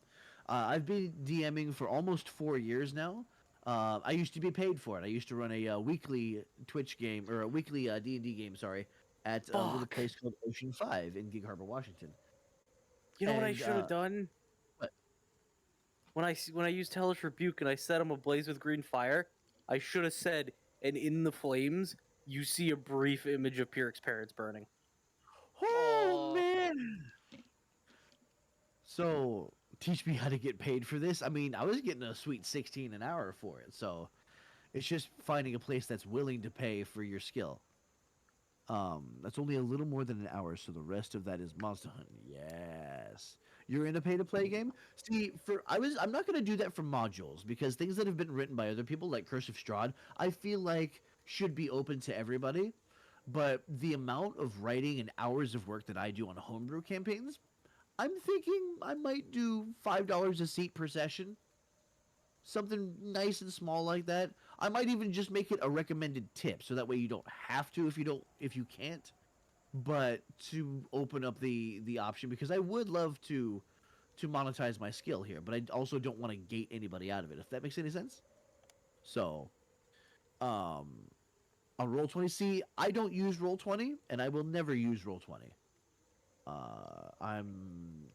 I've been DMing for almost 4 years now. I used to be paid for it. I used to run a weekly Twitch game or a weekly D&D game. Sorry, at a little Fuck. place called Ocean 5 in Gig Harbor, Washington. You know what I And should have done? what? When I used Hellish Rebuke and I set him ablaze with green fire, I should have said, and in the flames, you see a brief image of Pyrrhic's parents burning. Oh Aw. man! So teach me how to get paid for this. I mean, I was getting a sweet 16 an hour for it. So it's just finding a place that's willing to pay for your skill. That's only a little more than an hour, so the rest of that is Monster Hunt. Yes. You're in a pay to play game? See, I'm not gonna do that for modules because things that have been written by other people like Curse of Strahd, I feel like should be open to everybody. But the amount of writing and hours of work that I do on homebrew campaigns, I'm thinking I might do $5 a seat per session. Something nice and small like that. I might even just make it a recommended tip so that way you don't have to if you can't, but to open up the option because I would love to monetize my skill here, but I also don't want to gate anybody out of it if that makes any sense. So, um on Roll20, see, I don't use Roll20 and I will never use Roll20. I'm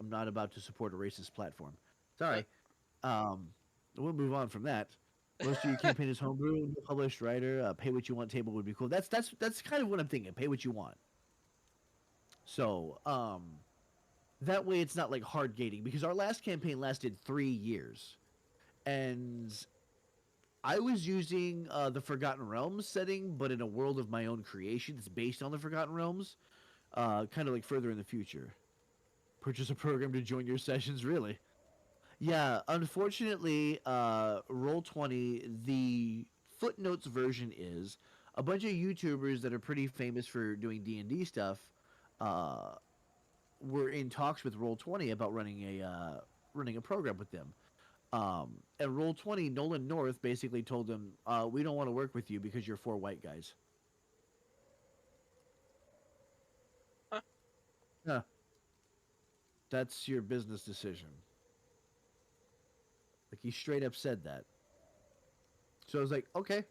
not about to support a racist platform. Sorry. We'll move on from that. Most of your campaign is homebrew, no published writer. Pay what you want table would be cool. That's kind of what I'm thinking. Pay what you want. So that way it's not like hard gating because our last campaign lasted 3 years, and I was using the Forgotten Realms setting, but in a world of my own creation that's based on the Forgotten Realms, kind of like further in the future. Purchase a program to join your sessions, really. Yeah, unfortunately, Roll20, the footnotes version is a bunch of YouTubers that are pretty famous for doing D&D stuff uh, were in talks with Roll20 about running a program with them. And Roll20, Nolan North basically told them, we don't want to work with you because you're 4 white guys. Huh. Yeah. That's your business decision. Like he straight up said that. So I was like, okay,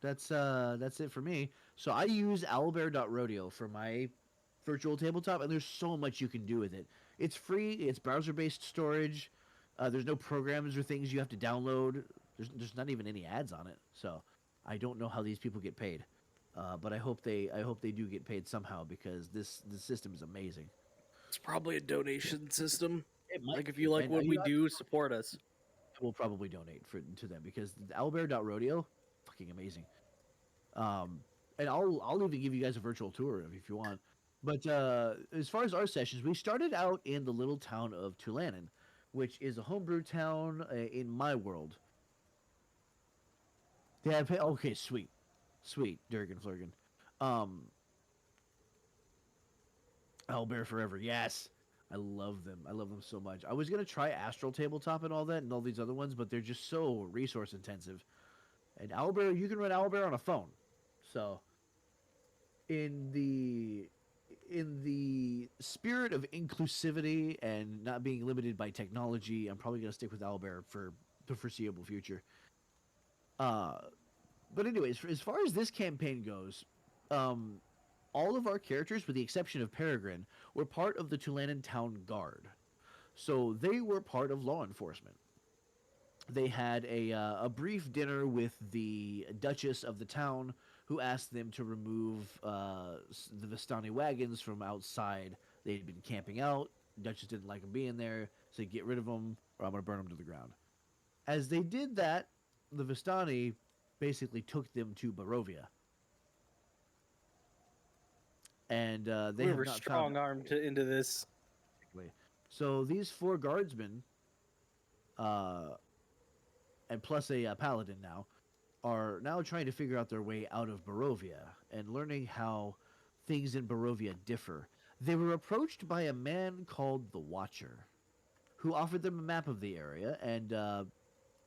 that's it for me. So I use owlbear.rodeo for my virtual tabletop, and there's so much you can do with it. It's free. It's browser-based storage. There's no programs or things you have to download. There's not even any ads on it. So I don't know how these people get paid, but I hope they do get paid somehow because this system is amazing. It's probably a donation system. It might Like if be, you like and what we do, support us. we'll probably donate to them because the owlbear.rodeo, fucking amazing. And I'll even give you guys a virtual tour if you want. But as far as our sessions, we started out in the little town of Tulanen, which is a homebrew town in my world. They have okay, sweet, Durgan Flurgan. Um, Owlbear Forever, yes. I love them. I love them so much. I was gonna try Astral Tabletop and all that and all these other ones, but they're just so resource intensive. And Owlbear, you can run Owlbear on a phone. So in the spirit of inclusivity and not being limited by technology, I'm probably gonna stick with Owlbear for the foreseeable future. Uh, but anyways, as far as this campaign goes, all of our characters, with the exception of Peregrine, were part of the Tulanen Town Guard. So they were part of law enforcement. they had a brief dinner with the Duchess of the town, who asked them to remove the Vistani wagons from outside. They had been camping out. Duchess didn't like them being there, so get rid of them, or I'm going to burn them to the ground. As they did that, the Vistani basically took them to Barovia, and they We have were not found strong armed into this. them. So these four guardsmen, uh, and plus a paladin now, are now trying to figure out their way out of Barovia and learning how things in Barovia differ. They were approached by a man called the Watcher, who offered them a map of the area and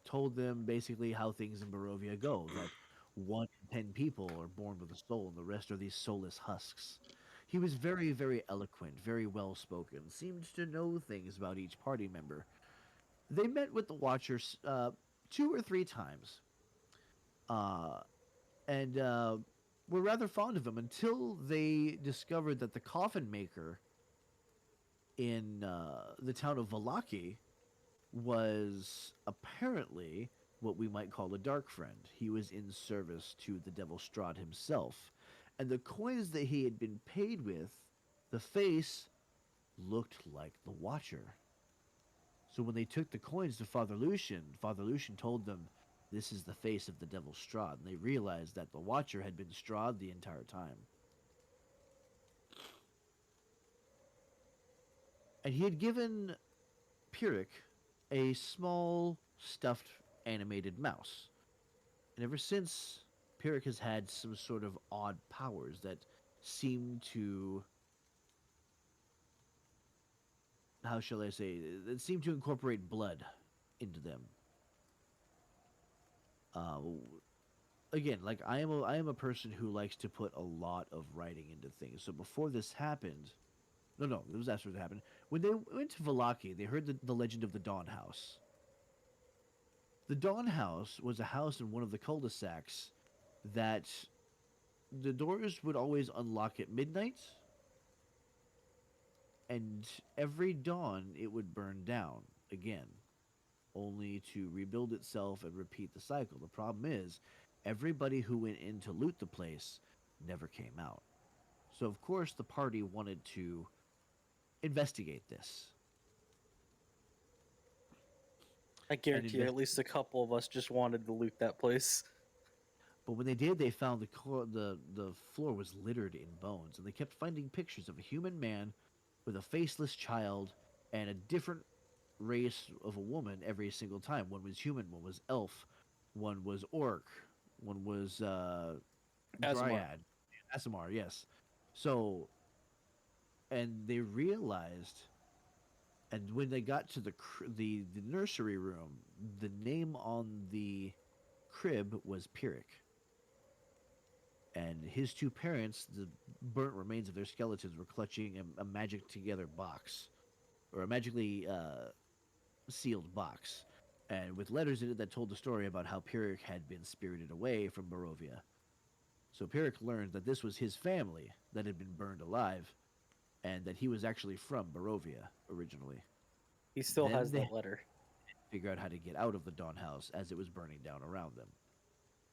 told them basically how things in Barovia go. That 1 in 10 people are born with a soul, and the rest are these soulless husks. He was very, very eloquent, very well spoken, seemed to know things about each party member. They met with the Watchers 2 or 3 times, uh, and were rather fond of him until they discovered that the coffin maker in the town of Valaki was apparently what we might call a dark friend. He was in service to the devil Strahd himself, and the coins that he had been paid with, the face looked like the Watcher. So when they took the coins to Father Lucian told them, "This is the face of the devil Strahd," and they realized that the Watcher had been Strahd the entire time. And he had given Pyrrhic a small stuffed animated mouse. And ever since, Pyrrhic has had some sort of odd powers that seem to, how shall I say, that seem to incorporate blood into them. Uh, Again, like I am a person who likes to put a lot of writing into things. So before this happened, no, it was after it happened. When they went to Valaki, they heard the legend of the Dawn House. The Dawn House was a house in one of the cul-de-sacs that the doors would always unlock at midnight, and every dawn it would burn down again, only to rebuild itself and repeat the cycle. The problem is, everybody who went in to loot the place never came out. So, of course, the party wanted to investigate this. I guarantee you, at least a couple of us just wanted to loot that place. But when they did, they found the floor was littered in bones, and they kept finding pictures of a human man with a faceless child and a different race of a woman every single time. One was human, one was elf, one was orc, one was Aasimar. dryad, Asimar, yes. So, and they realized, and when they got to the nursery room, the name on the crib was Pyrrhic. And his two parents, the burnt remains of their skeletons, were clutching a magic together box, or a magically sealed box, and with letters in it that told the story about how Pyrrhic had been spirited away from Barovia. So Pyrrhic learned that this was his family that had been burned alive, and that he was actually from Barovia originally. He still Then has they that letter. figure out how to get out of the Dawn House as it was burning down around them.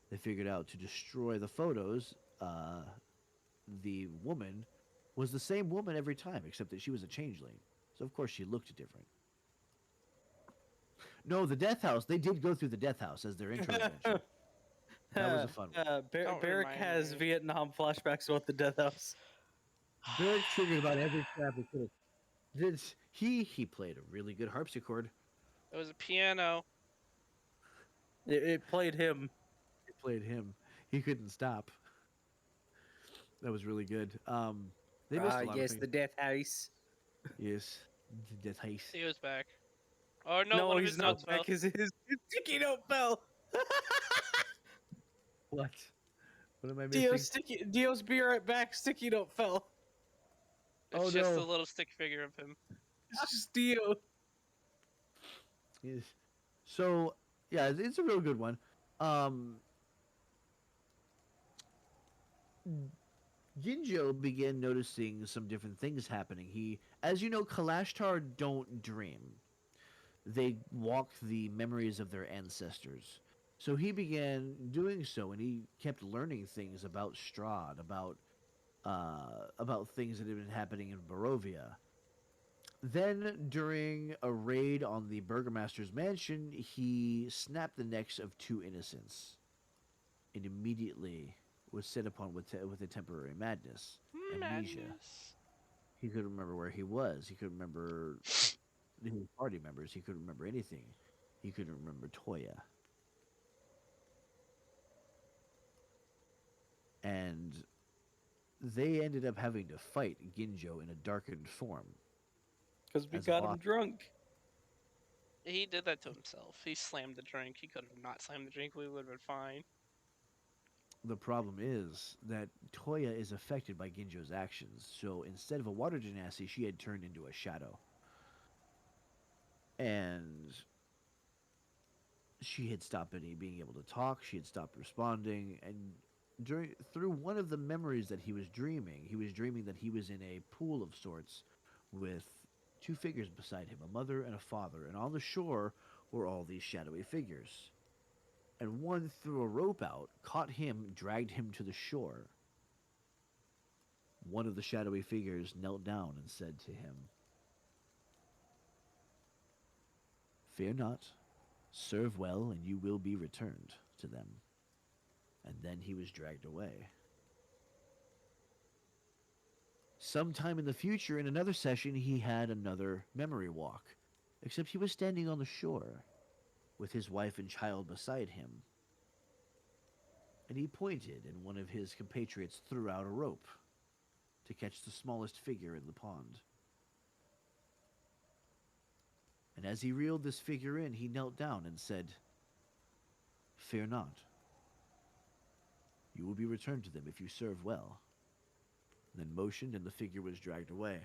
They figured out to destroy the photos. The woman was the same woman every time, except that she was a changeling. So of course she looked different. No, the Death House. They did go through the Death House as their intro adventure. That was a fun one. Don't Barrick remind has me. Vietnam flashbacks about the Death House. Barrick triggered about every crap he could. He played a really good harpsichord. It was a piano. It played him. It played him. He couldn't stop. That was really good. They missed a lot of Yes, things. the Death House. Yes, the Death House. He was back. Oh no, one of he's his not notes fell. back. His sticky note fell. What? What am I missing? Dio's be right back. Sticky note fell. It's Oh, just no. a little stick figure of him. It's just Dio. Yes. So yeah, it's a real good one. Ginjo began noticing some different things happening. He, as you know, Kalashtar don't dream. they walk the memories of their ancestors. So he began doing so, and he kept learning things about Strahd, about things that had been happening in Barovia. Then, during a raid on the burgomaster's mansion, he snapped the necks of two innocents, and immediately was set upon with a temporary madness, amnesia. Madness. He couldn't remember where he was. He couldn't remember his party members. He couldn't remember anything. He couldn't remember Toya. And they ended up having to fight Ginjo in a darkened form. Because we As a got him boss. drunk. He did that to himself. He slammed the drink. He could have not slammed the drink. We would have been fine. The problem is that Toya is affected by Ginjo's actions, so instead of a water genasi, she had turned into a shadow. And she had stopped being able to talk, she had stopped responding, and through one of the memories that he was dreaming that he was in a pool of sorts with two figures beside him, a mother and a father, and on the shore were all these shadowy figures. And one threw a rope out, caught him, dragged him to the shore. One of the shadowy figures knelt down and said to him, "Fear not, serve well, and you will be returned to them." And then he was dragged away. Sometime in the future, in another session, he had another memory walk, except he was standing on the shore with his wife and child beside him. And he pointed, and one of his compatriots threw out a rope to catch the smallest figure in the pond. And as he reeled this figure in, he knelt down and said, "Fear not. You will be returned to them if you serve well." And then motioned, and the figure was dragged away.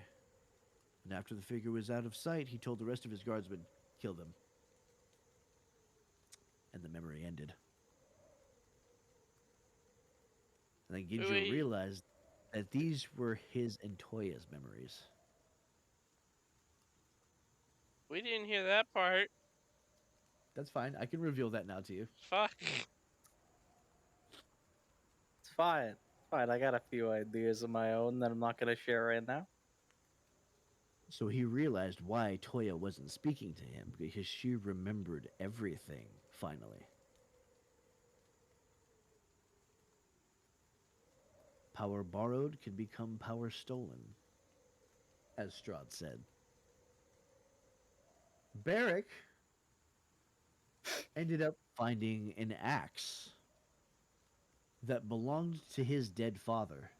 And after the figure was out of sight, he told the rest of his guardsmen, "Kill them." And the memory ended. And then Ginjo Wait. realized that these were his and Toya's memories. We didn't hear that part. That's fine. I can reveal that now to you. Fuck. It's fine. It's fine. I got a few ideas of my own that I'm not going to share right now. So he realized why Toya wasn't speaking to him, because she remembered everything, finally. Power borrowed can become power stolen, as Strahd said. Barrick ended up finding an axe that belonged to his dead father.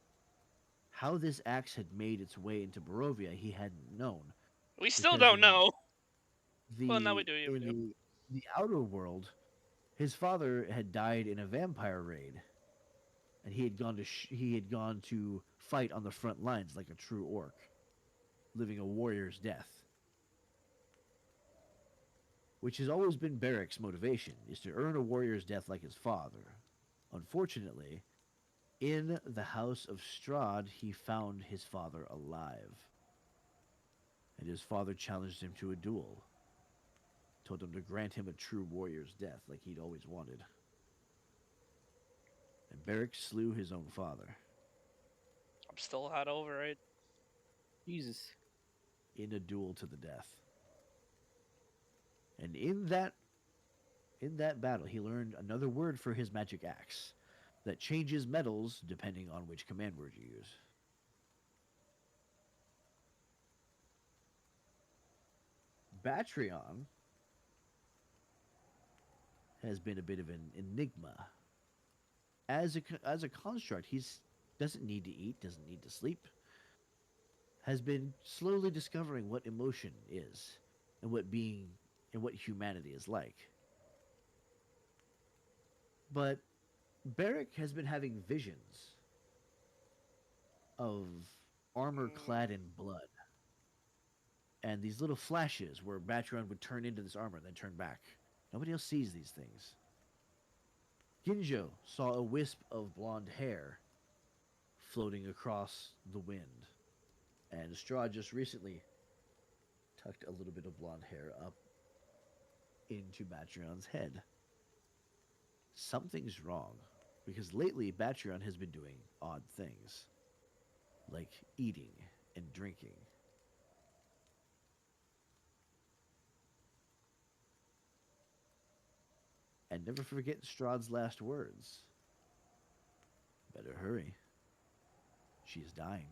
How this axe had made its way into Barovia, he hadn't known. We still Because don't in know. The, Well, now we do. Yeah, we in do. the outer world, his father had died in a vampire raid, and he had gone to fight on the front lines like a true orc, living a warrior's death. Which has always been Barrick's motivation, is to earn a warrior's death like his father. Unfortunately, in the house of Strahd, he found his father alive. And his father challenged him to a duel. Told him to grant him a true warrior's death like he'd always wanted. And Barrick slew his own father I'm still not over it. Jesus. in a duel to the death. And in that battle, he learned another word for his magic axe that changes metals depending on which command word you use. Batreon has been a bit of an enigma. As a construct, he doesn't need to eat, doesn't need to sleep. Has been slowly discovering what emotion is, and what humanity is like. But Barrick has been having visions of armor clad in blood. And these little flashes where Batreon would turn into this armor and then turn back. Nobody else sees these things. Ginjo saw a wisp of blonde hair floating across the wind. And Strahd just recently tucked a little bit of blonde hair up into Batreon's head. Something's wrong, because lately Batreon has been doing odd things, like eating and drinking. And never forget Strahd's last words. Better hurry. She's dying.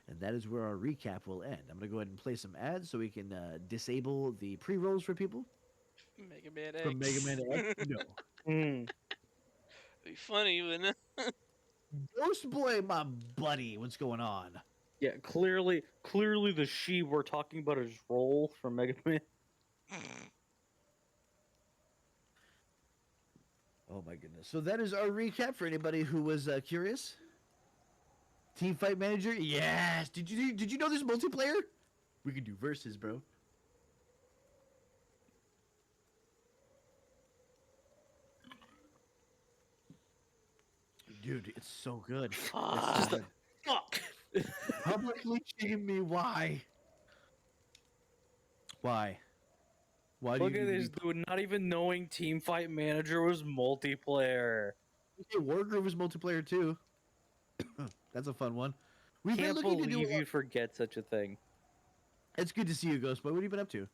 And that is where our recap will end. I'm going to go ahead and play some ads so we can disable the pre-rolls for people. Mega Man X. From Mega Man X? No. Mm. Be funny, wouldn't it? Ghost Boy, my buddy, what's going on? Yeah, clearly the she we're talking about is Roll from Mega Man. Oh my goodness. So that is our recap for anybody who was curious. Team Fight Manager? Yes. Did you know there's multiplayer? We can do versus, bro. Dude, it's so good. It's so good. Fuck. Publicly shame me. Why? Why? Why do Look you at need this to be... dude, not even knowing Team Fight Manager was multiplayer. Okay, Wargroove is multiplayer too. That's a fun one. We've been Can't looking to do. believe you'd forget such a thing. It's good to see you, Ghost Boy. What have you been up to?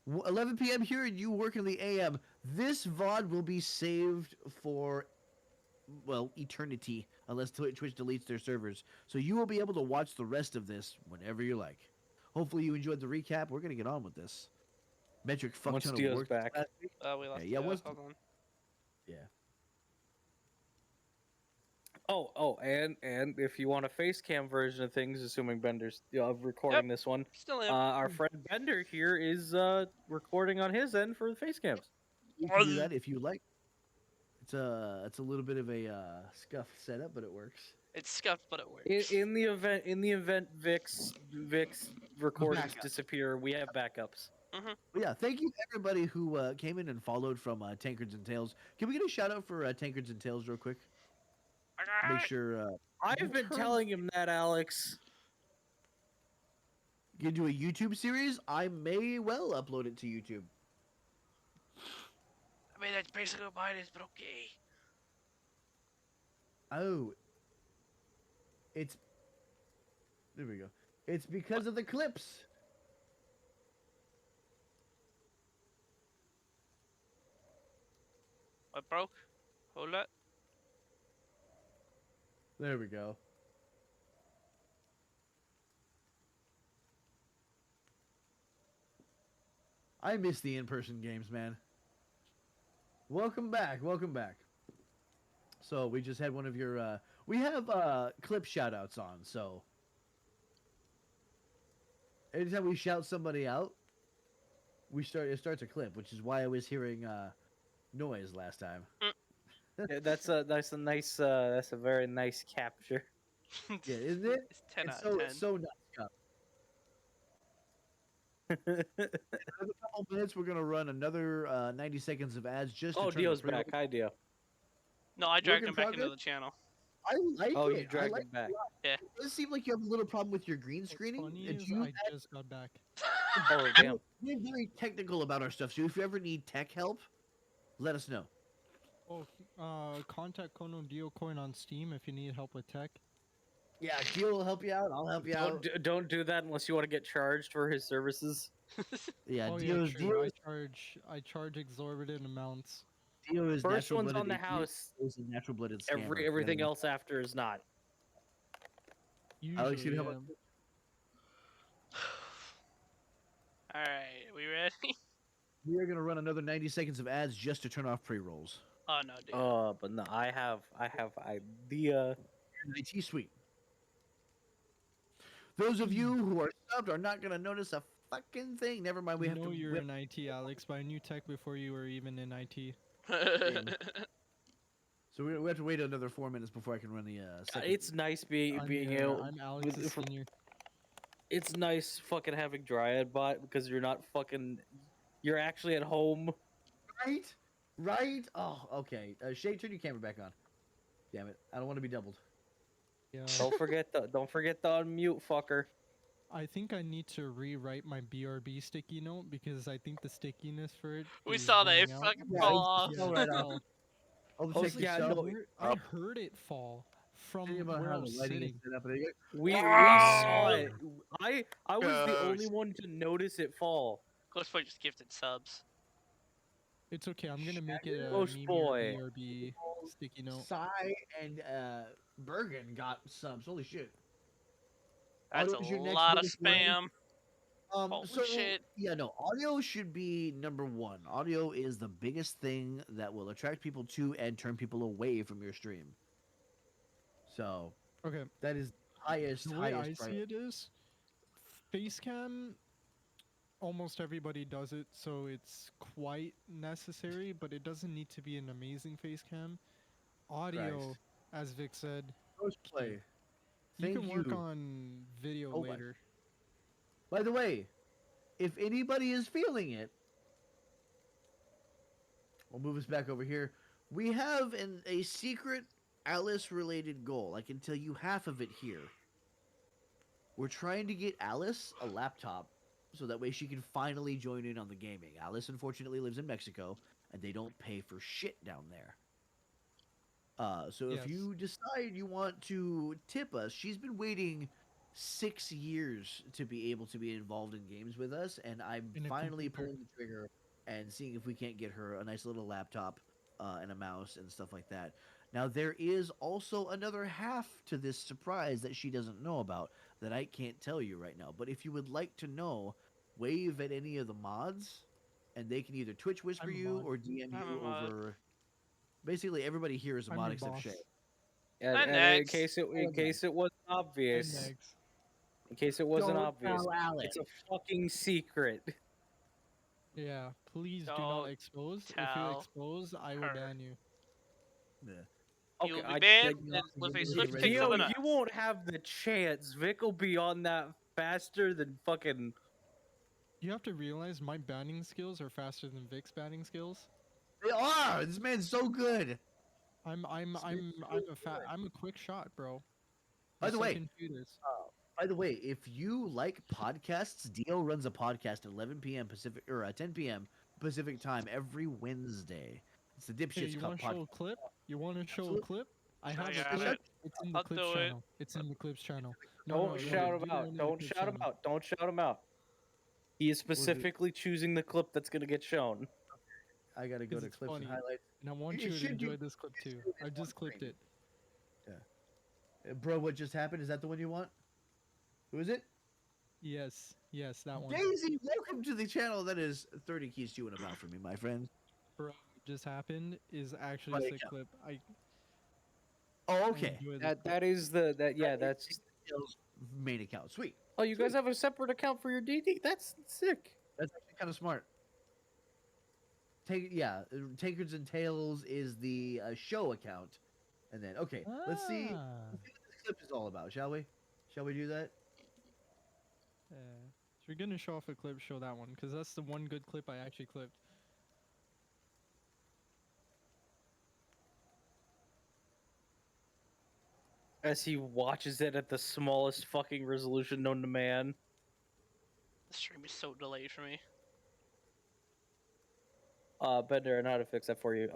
11 p.m. here, and you work in the AM. This VOD will be saved for, well, eternity, unless Twitch deletes their servers. So you will be able to watch the rest of this whenever you like. Hopefully you enjoyed the recap. We're gonna get on with this. Metric fuck Once ton of Dio's work back. last week. We lost. Yeah, once- hold on. Yeah. Oh, and if you want a face cam version of things, assuming Bender's recording this one, Still am. our friend Bender here is recording on his end for the face cams. You can do that if you like. It's a little bit of a scuffed setup, but it works. It's scuffed, but it works. In the event Vic's recordings backup. disappear, we have backups. But yeah, thank you everybody who came in and followed from Tankards and Tales. Can we get a shout out for Tankards and Tales real quick? Make sure I've been telling him that, Alex. you do a YouTube series. I may well upload it to YouTube. I mean, that's basically what mine is, but okay. Oh, it's there we go. It's because of the clips. What broke? Hold that. There we go. I miss the in-person games, man. Welcome back. Welcome back. So we just had one of your we have clip shout-outs on, so anytime we shout somebody out, it starts a clip, which is why I was hearing noise last time. Yeah, that's a very nice capture. Yeah, isn't it? It's 10 It's out so of 10. it's so nuts. In a couple minutes, we're gonna run another 90 seconds of ads just. To Oh, turn Dio's the back. Hi, Dio. No, I dragged Work in him back into progress? the channel. I like Oh, it. you dragged I like him back. It does seem like you have a little problem with your green screening. What's funny and is you I just got back. Oh, damn. we're very technical about our stuff, so if you ever need tech help, let us know. Oh, contact Kono Coin on Steam if you need help with tech. Yeah, Gio will help you out. I'll help you out. Don't do that unless you want to get charged for his services. Yeah, Oh yeah, Dio's true. I charge exorbitant amounts. Dio is First one's natural-blooded on the idiot. house. He's a natural-blooded scammer. Everything else after is not. Alex, you Usually, have yeah. Alright, we ready? We are gonna run another 90 seconds of ads just to turn off pre-rolls. Oh, no, dude. But no, I have idea. IT suite. Those of you who are subbed are not gonna notice a fucking thing. Never mind. We You have know to. you're whip- in IT, Alex, but I knew tech before you were even in IT. So we have to wait another 4 minutes before I can run the. Second. It's nice being I'm able. Alex's senior. It's nice fucking having Dryad bot because you're not fucking. You're actually at home. right, right. Oh, okay. Shay, turn your camera back on. Damn it! I don't want to be doubled. Yeah. Don't forget the unmute, fucker. I think I need to rewrite my BRB sticky note because I think the stickiness for it We is saw that it running out. fucking Yeah, fell it's off. fell right off. I'll Oh, check the yeah, cell. no, I heard it fall from Tell you about where how I the was lighting is sitting. set up. And we Ah! saw it. I was the only Ghost. one to notice it fall. Ghostboy just gifted subs. It's okay. I'm gonna make it a Ghost meme boy. BRB sticky note. Psy and Bergen got subs. Holy shit. That's a Audio is your next lot of biggest worry. spam. Holy So shit. yeah, no, audio should be number one. Audio is the biggest thing that will attract people to and turn people away from your stream. So Okay. that is highest The way I highest see it is, face cam. Almost everybody does it, so it's quite necessary, but it doesn't need to be an amazing face cam. Audio, Christ. as Vic said, Play. you Thank can work you. on video Oh my- later. By the way, if anybody is feeling it, we'll move us back over here. We have a secret Alice related goal. I can tell you half of it here. We're trying to get Alice a laptop so that way she can finally join in on the gaming. Alice unfortunately lives in Mexico and they don't pay for shit down there. So if Yes. you decide you want to tip us, she's been waiting 6 years to be able to be involved in games with us, and I'm In a finally computer. pulling the trigger and seeing if we can't get her a nice little laptop and a mouse and stuff like that. Now there is also another half to this surprise that she doesn't know about that I can't tell you right now. But if you would like to know, wave at any of the mods, and they can either Twitch whisper I'm a you mod. or DM I'm a you mod. over. Basically, everybody here is a I'm mod your except boss. Shay. And, And in next. case it wasn't And obvious, next. in case it wasn't Don't obvious, tell Alex. it's a fucking secret. Yeah, please do not Don't expose. If you tell expose, I will her. ban you. Yeah. You'll be I- banned I- and with a I- swift I- kick Theo, of an you ass. won't have the chance. Vic will be on that faster than fucking. You have to realize my banning skills are faster than Vic's banning skills. They are. This man's so good. I'm a quick shot, bro. By Just the like way, in shooters. By the way, if you like podcasts, Dio runs a podcast at 11 p.m. Pacific or 10 p.m. Pacific time every Wednesday. It's the Hey, Dipshits you Cup want to show podcast. a clip? You want to show a Absolutely. clip? I Sure, have yeah, a clip. it. It's in the I'll clips do it. channel. It's in the clips channel. No, Don't no, shout do him it out. in the Don't clips shout him channel. out. Don't shout him out. He is specifically choosing the clip that's gonna get shown. I gotta go 'Cause to it's clips funny. and highlights. And I want It you to should be- enjoy this clip too. I just clipped it. Bro, what just happened? Is that the one you want? Who is it? Yes, that one. Daisy, welcome to the channel. That is 30 keys chewing about for me, my friend. Bro, what just happened is actually Right, a sick clip. Oh, okay. enjoy this That clip. that is the that yeah that's. Dale's main account. Sweet. Oh, you guys have a separate account for your DD? That's sick. That's actually kind of smart. Tankards and Tales is the show account, and then let's see. Let's see what this clip is all about, shall we? Shall we do that? Yeah. So we're gonna show off a clip, show that one, because that's the one good clip I actually clipped. As he watches it at the smallest fucking resolution known to man. The stream is so delayed for me. Bender, I know how to fix that for you.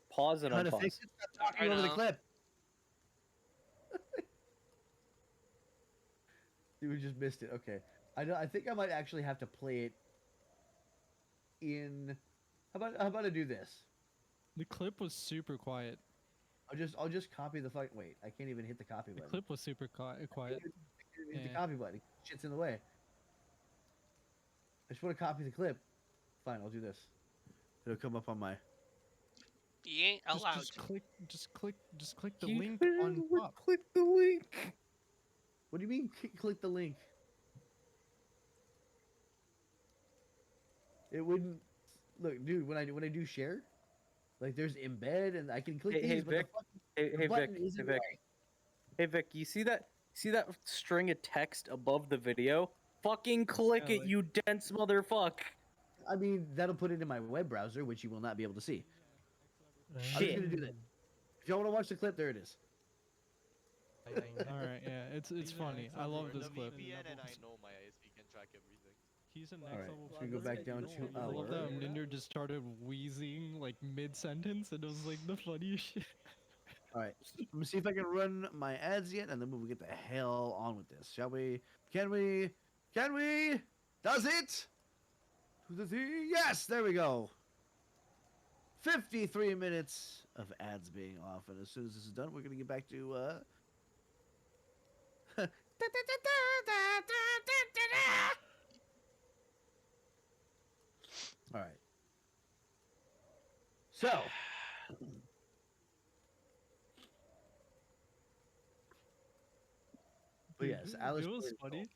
Pause and How to unpause. fix it? Stop talking I over the know. clip. We just missed it. Okay, I think I might actually have to play it in. How about I do this? The clip was super quiet. I'll just copy the fuck. Wait, I can't even hit the copy The button. clip was super quiet. I can't even hit the Yeah. copy button. Shit's in the way. I just want to copy the clip. Fine, I'll do this. It'll come up on my. You ain't allowed Just to. click the He link on would top. Click the link. What do you mean? Click the link. It wouldn't. Look, dude. When I do share, like there's embed, and I can click Hey, these, but Vic. Hey, the hey Vic. button Hey isn't Vic. right. Hey Vic. You see that? See that string of text above the video? Fucking click Yeah, it, like- you dense motherfuck. I mean, that'll put it in my web browser, which you will not be able to see. I'm just Shit. gonna do that. If y'all want to watch the clip, there it is. All right, yeah, it's funny. I love this clip. VPN and I know my ISP can track everything. He's a All next right, level. so we go back down to I love that our. Ninja just started wheezing like mid sentence, and it was like the funniest shit. All right, let me see if I can run my ads yet, and then we'll get the hell on with this, shall we? Can we? Can we? Does it? Yes, there we go. 53 minutes of ads being off, and as soon as this is done, we're gonna get back to All right. So, but yes, Alice. It was funny.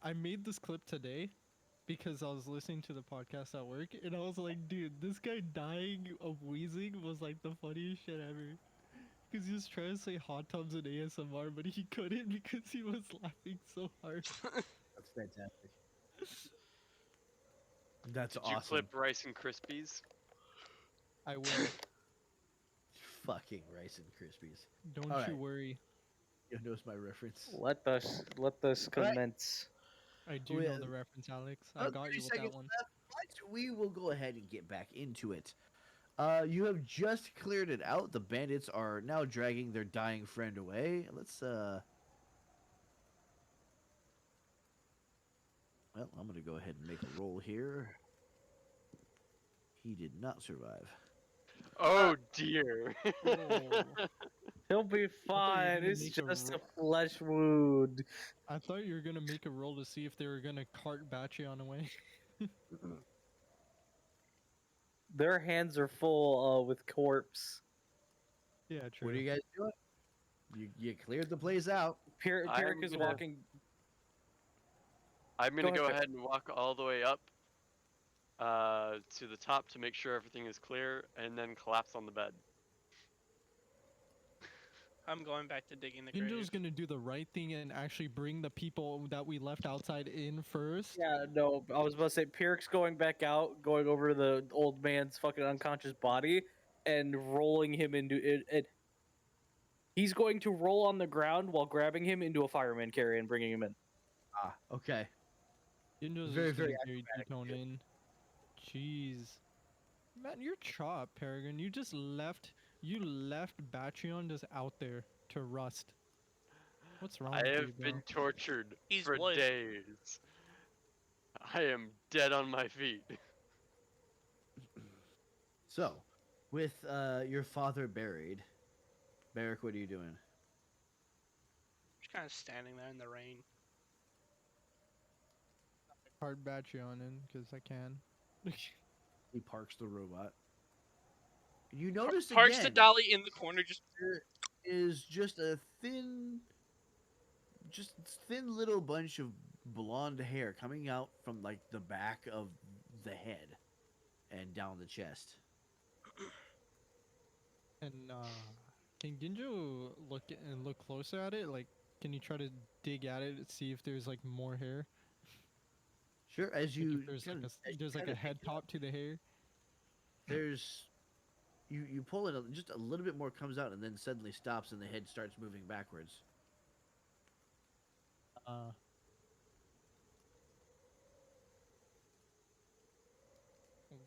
I made this clip today because I was listening to the podcast at work, and I was like, dude, this guy dying of wheezing was like the funniest shit ever. Because he was trying to say hot tubs in ASMR, but he couldn't because he was laughing so hard. That's fantastic. That's Did awesome. you clip Rice and Krispies? I will. Fucking Rice and Krispies. Don't All you right. worry. You notice my reference. Let us Alright. commence. I do We know have the reference, Alex. I about got 30 you with that seconds one. left, but we will go ahead and get back into it. You have just cleared it out. The bandits are now dragging their dying friend away. Let's Well, I'm gonna go ahead and make a roll here. He did not survive. Oh dear. Oh, He'll be fine. gonna It's make a just a ro- flesh wound. I thought you were gonna make a roll to see if they were gonna cart Batcheon away. Their hands are full with corpse. Yeah, true. What are you guys doing? You cleared the place out. Pyric I'm is gonna- walking. I'm gonna Go go ahead, ahead and walk all the way up to the top to make sure everything is clear, and then collapse on the bed. I'm going back to digging the grave. Ninja's gonna do the right thing and actually bring the people that we left outside in first. Yeah, no, I was about to say Pyrrhic's going back out, going over to the old man's fucking unconscious body and rolling him into it. He's going to roll on the ground while grabbing him into a fireman carry and bringing him in. Ah, okay. Ninja's Very, just gonna very carry two-tone in. Jeez. Man, you're chopped, Peregrine. You left Batcheon just out there to rust. What's wrong I with you, have bro? been tortured He's for wood. days. I am dead on my feet. So, with your father buried, Barrick, what are you doing? Just kind of standing there in the rain. Hard Batcheon in, because I can. He parks the robot. You notice Parks again, the dolly in the corner, just there is just a thin little bunch of blonde hair coming out from like the back of the head and down the chest. And can Ginjo look closer at it? Like, can you try to dig at it and see if there's like more hair? Sure, as Like you if there's kinda- like as you there's like kinda a head pick it up, top to the hair. there's you pull it just a little bit more comes out and then suddenly stops and the head starts moving backwards.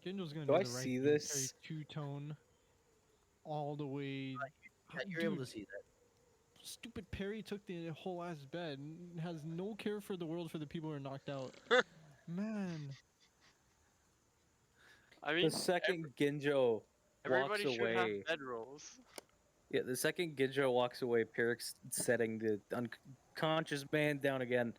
Ginjo's gonna Do do I the right see thing, carry this? two-tone all the way. Yeah, you're able to see that. Stupid Perry took the whole ass bed and has no care for the world for the people who are knocked out. Man, I mean, The second Ginjo walks everybody should have away, bedrolls. yeah, the second Ginjo walks away, Pyrrhic's setting the unconscious man down again.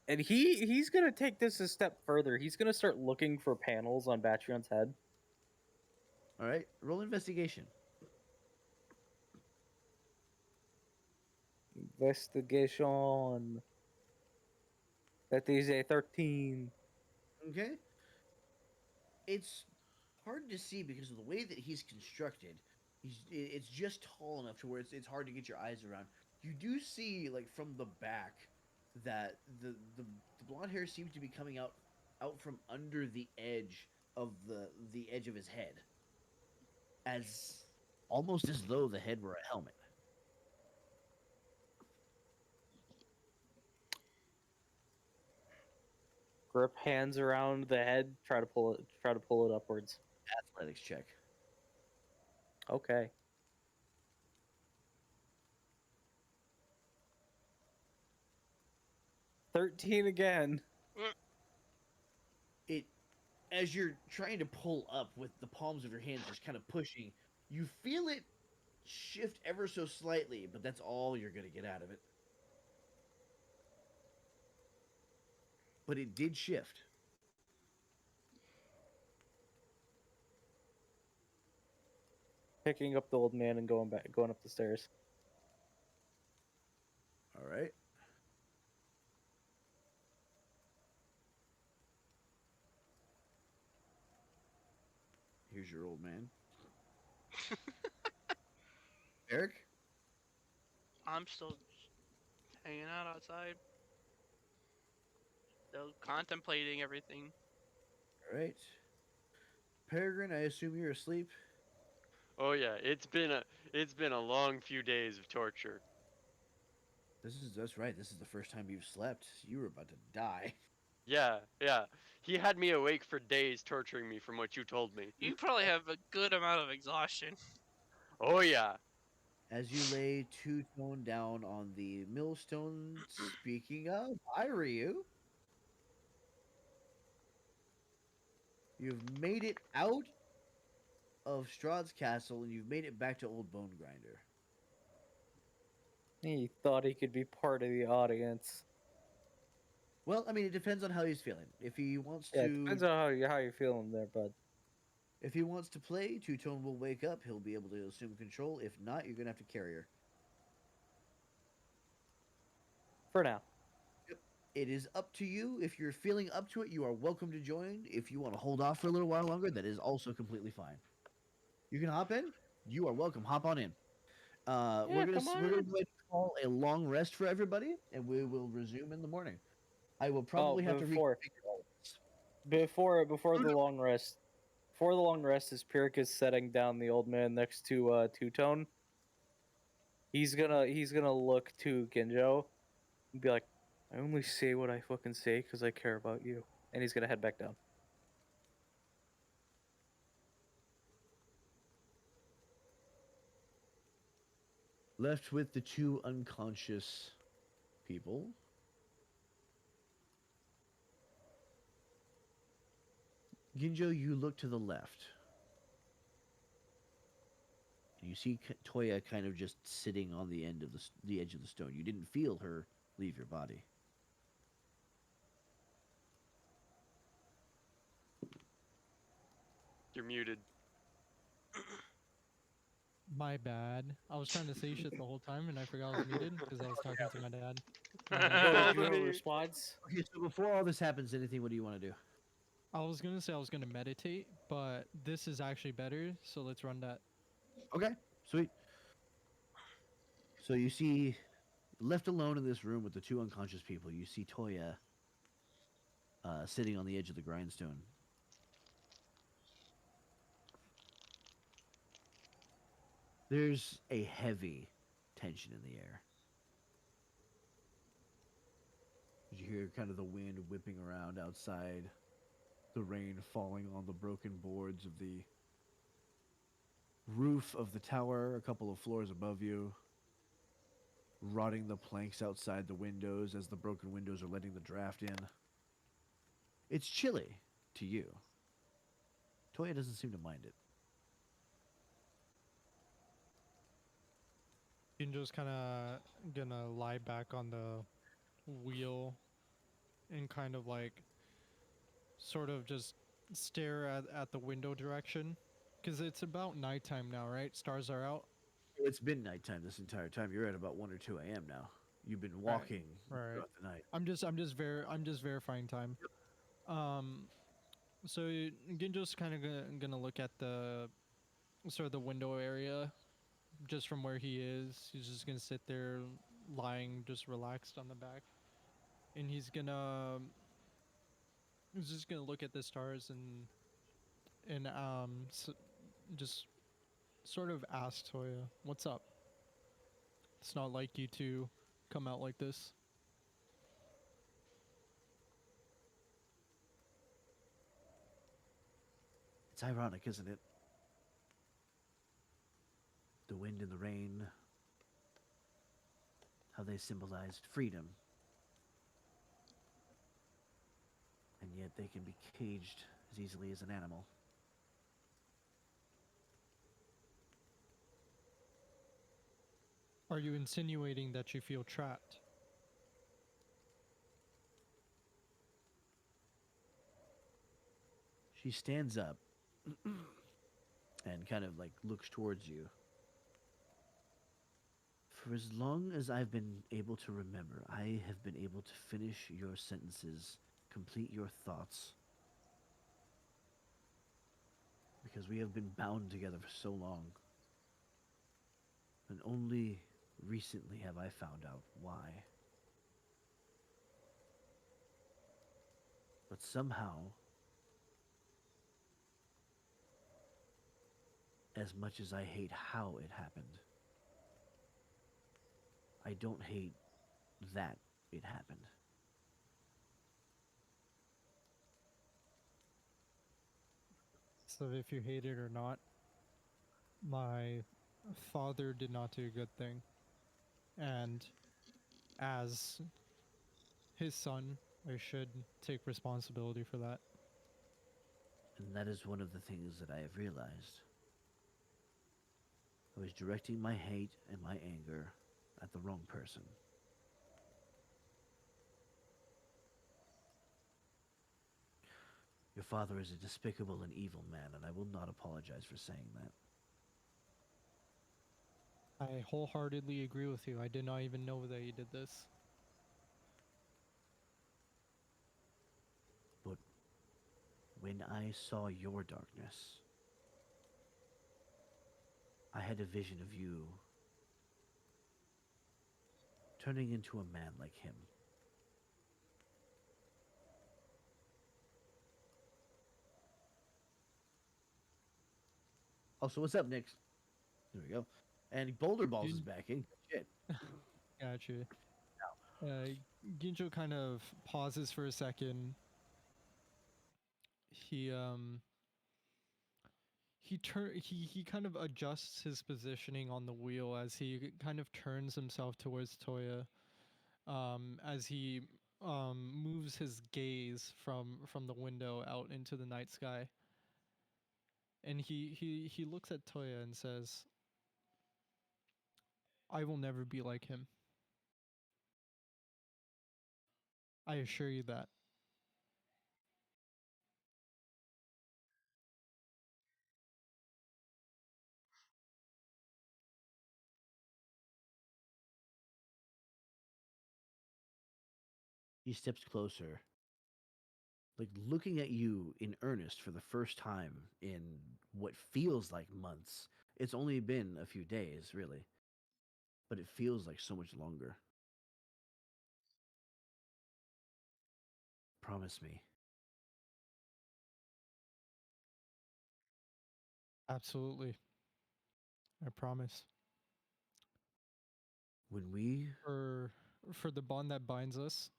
And he's gonna take this a step further. He's gonna start looking for panels on Batcheon's head. All right, roll investigation. Investigation. That is a 13. Okay. It's hard to see because of the way that he's constructed. It's just tall enough to where it's hard to get your eyes around. You do see like from the back that the blonde hair seems to be coming out from under the edge of the edge of his head, as almost as though the head were a helmet. grip hands around the head, try to pull it upwards. Athletics check. Okay. $13 again. It, as you're trying to pull up with the palms of your hands just kind of pushing, you feel it shift ever so slightly, but that's all you're going to get out of it. But it did shift. Picking up the old man and going up the stairs. All right. Here's your old man. Eric? I'm still hanging out outside. Still contemplating everything. All right. Peregrine, I assume you're asleep. Oh yeah, it's been a long few days of torture. That's right. This is the first time you've slept. You were about to die. Yeah, yeah. He had me awake for days torturing me from what you told me. You probably have a good amount of exhaustion. Oh yeah. As you lay two-tone down on the millstone, speaking of, hi Ryu. You've made it out of Strahd's castle and you've made it back to Old Bone Grinder. He thought he could be part of the audience. Well, I mean, it depends on how he's feeling. If he wants Yeah, to, it depends on how you're feeling there, bud. if he wants to play, Two-Tone will wake up. He'll be able to assume control. If not, you're gonna have to carry her. For now. It is up to you. If you're feeling up to it, you are welcome to join. If you want to hold off for a little while longer, that is also completely fine. You can hop in. You are welcome. Hop on in. We're gonna come on we're gonna in. go ahead and call a long rest for everybody, and we will resume in the morning. I will probably have to before- reconfigure all of this. Before the long rest, as Pyric is setting down the old man next to Two-Tone, he's gonna look to Ginjo and be like, "I only say what I fucking say because I care about you," and he's gonna head back down. Left with the two unconscious people. Ginjo, you look to the left. You see Toya kind of just sitting on the end of the edge of the stone. You didn't feel her leave your body. You're muted. My bad. I was trying to say shit the whole time and I forgot I was muted because I was talking to my dad. Oh, Follow Juno me. responds. Okay, so before all this happens, anything, what do you want to do? I was gonna say I was gonna meditate, but this is actually better, so let's run that. Okay, sweet. So you see, left alone in this room with the two unconscious people, you see Toya sitting on the edge of the grindstone. There's a heavy tension in the air. You hear kind of the wind whipping around outside, the rain falling on the broken boards of the roof of the tower, a couple of floors above you, rotting the planks outside the windows as the broken windows are letting the draft in. It's chilly to you. Toya doesn't seem to mind it. Ginjo's kind of gonna lie back on the wheel and kind of like sort of just stare at the window direction because it's about nighttime now, right? Stars are out. It's been nighttime this entire time. You're at about 1 or 2 a.m. now. You've been walking right. throughout the night. I'm just verifying time. So Ginjo's kind of gonna look at the sort of the window area just from where he is. He's just gonna sit there lying just relaxed on the back, and he's just gonna look at the stars and just sort of ask Toya, "What's up? It's not like you to come out like this." It's ironic, isn't it? The wind and the rain, how they symbolized freedom. And yet they can be caged as easily as an animal. Are you insinuating that you feel trapped? She stands up and kind of like looks towards you. For as long as I've been able to remember, I have been able to finish your sentences, complete your thoughts. Because we have been bound together for so long. And only recently have I found out why. But somehow, as much as I hate how it happened, I don't hate that it happened. So if you hate it or not, my father did not do a good thing. And as his son, I should take responsibility for that. And that is one of the things that I have realized. I was directing my hate and my anger at the wrong person. Your father is a despicable and evil man, and I will not apologize for saying that. I wholeheartedly agree with you. I did not even know that you did this. But when I saw your darkness, I had a vision of you turning into a man like him. Also, what's up, Nick? There we go. And Boulder Balls is back in. Shit. Gotcha. Ginjo kind of pauses for a second. He he kind of adjusts his positioning on the wheel as he kind of turns himself towards Toya. As he moves his gaze from the window out into the night sky. And he looks at Toya and says, "I will never be like him. I assure you that." He steps closer, like looking at you in earnest for the first time in what feels like months. It's only been a few days, really, but it feels like so much longer. Promise me. Absolutely. I promise. When we For the bond that binds us,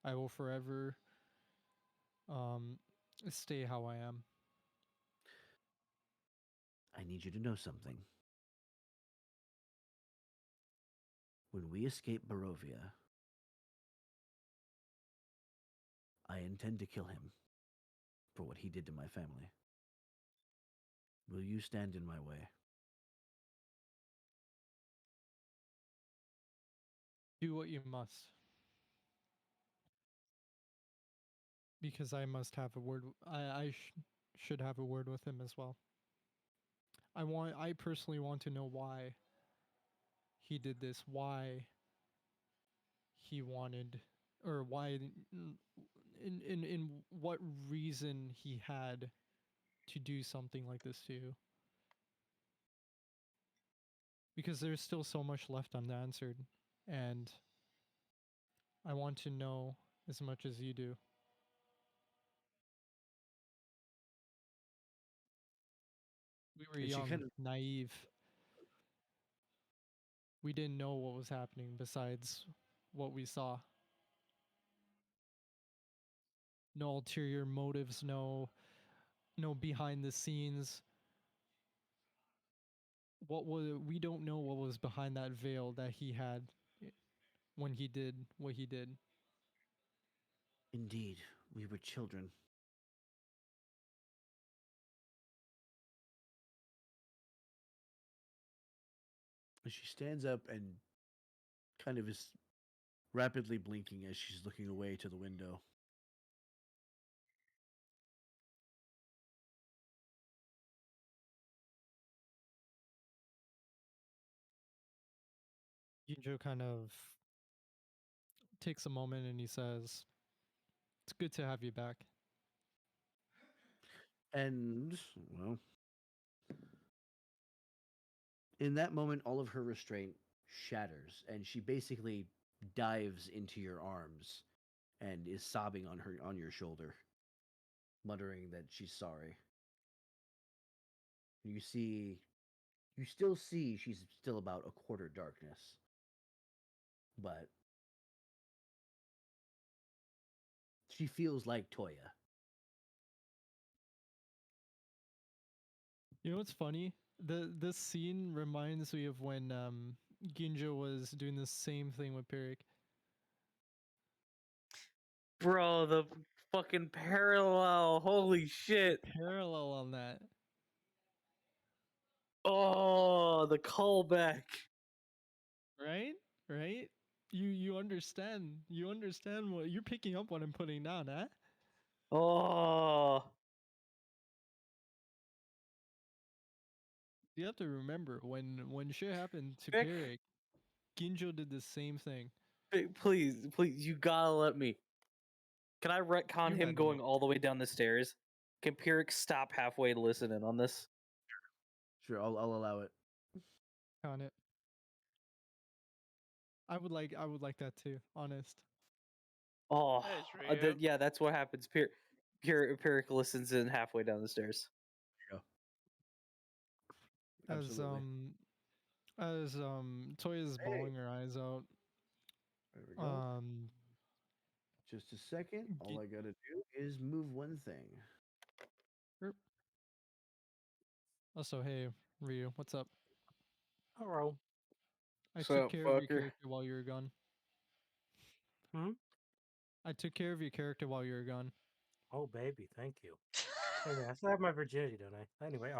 I will forever um stay how I am. I need you to know something. When we escape Barovia, I intend to kill him for what he did to my family. Will you stand in my way? Do what you must. Because I must have a word. Should have a word with him as well. I personally want to know why he did this, why he wanted, or why, in what reason he had to do something like this to you. Because there's still so much left unanswered, and I want to know as much as you do. We were And she young, kind of naive. We didn't know what was happening besides what we saw. No ulterior motives, no behind the scenes. We don't know what was behind that veil that he had when he did what he did. Indeed, we were children. And she stands up and kind of is rapidly blinking as she's looking away to the window. Ginjo kind of takes a moment and he says, "It's good to have you back." And, well, in that moment, all of her restraint shatters, and she basically dives into your arms and is sobbing on your shoulder, muttering that she's sorry. You still see she's still about a quarter darkness, but she feels like Toya. You know what's funny? This scene reminds me of when Ginjo was doing the same thing with Pirik. Bro, the fucking parallel. Holy shit. Parallel on that. Oh, the callback. Right? Right? You understand. You understand what you're picking up what I'm putting down, huh? Oh. You have to remember when shit happened to Vic, Pirik, Ginjo did the same thing. Vic, please, you gotta let me. Can I retcon You him let me. going all the way down the stairs? Can Pyric stop halfway to listen in on this? Sure, I'll allow it. On it. I would like that too, honest. Oh, That is real. yeah, that's what happens. Pyric listens in halfway down the stairs. There you go. Absolutely. As Toya's Hey, bawling her eyes out. there we go. Um Just a second. All Gi- I gotta do is move one thing. er, Also, hey, Ryu, what's up? Hello. I took So, care of your fucker. character while you were gone. Hmm? I took care of your character while you were gone. Oh, baby, thank you. Anyway, I still have my virginity, don't I? Anyway,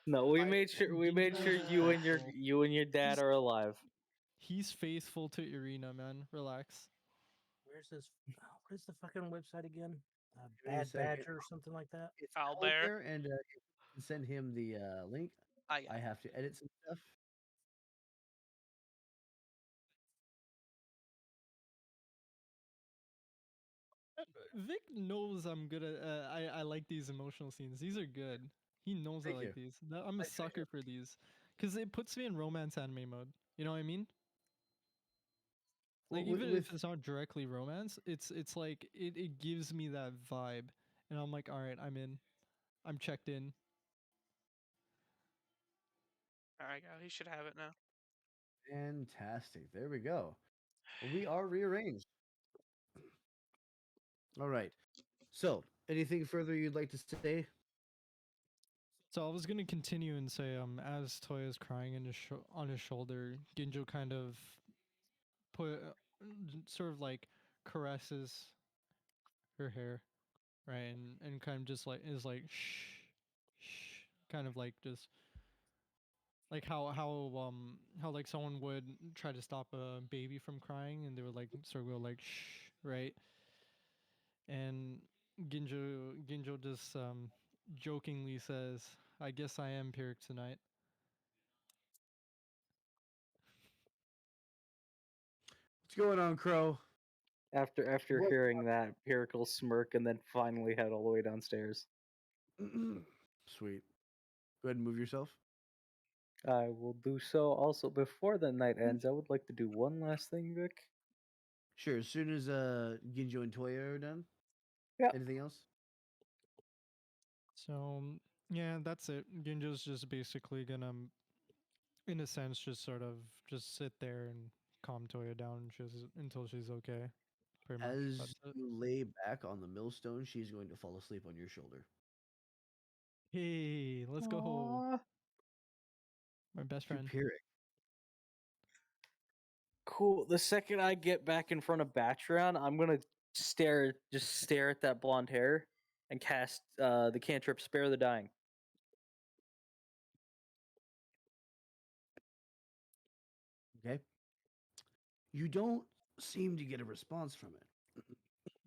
No, we made sure Ginjo's faithful. you and your dad He's are alive. he's faithful to Irina, man. Relax. where's this? What is the fucking website again? Give me a Bad second. Badger or something like that? It's Owlbear. Owlbear, and if you can send him the link. I got I it. have to edit some stuff. Vic knows I'm good at. I like these emotional scenes. These are good. He knows I Thank like you. these. I'm a I try sucker for these, cause it puts me in romance anime mode. You know what I mean? Well, Like even with if it's not directly romance, it's like it gives me that vibe, and I'm like, all right, I'm in. I'm checked in. There I go. He should have it now. fantastic. There we go. We are rearranged. All right. So, anything further you'd like to say? So I was gonna continue and say, as Toya's crying in on his shoulder, Ginjo kind of put, sort of like caresses her hair, right, and kind of just like is like shh, shh, kind of like just like how like someone would try to stop a baby from crying, and they would like sort of go like shh, right, and Ginjo just jokingly says, "I guess I am Pyric tonight." What's going on, Crow? After What? hearing that, Pyric will smirk and then finally head all the way downstairs. Sweet. Go ahead and move yourself. I will do so. Also, before the night ends, I would like to do one last thing, Vic. Sure. As soon as Ginjo and Toya are done. Yeah. Anything else? So yeah, that's it. Ginjo's just basically gonna, in a sense, just sort of just sit there and calm Toya down just until she's okay. Pretty much. As That's it. you lay back on the millstone, she's going to fall asleep on your shoulder. Hey, let's go. Aw. My best To friend. Pyrrhic. Cool. The second I get back in front of Batron, I'm gonna just stare at that blonde hair, and cast the cantrip Spare the Dying. Okay. You don't seem to get a response from it.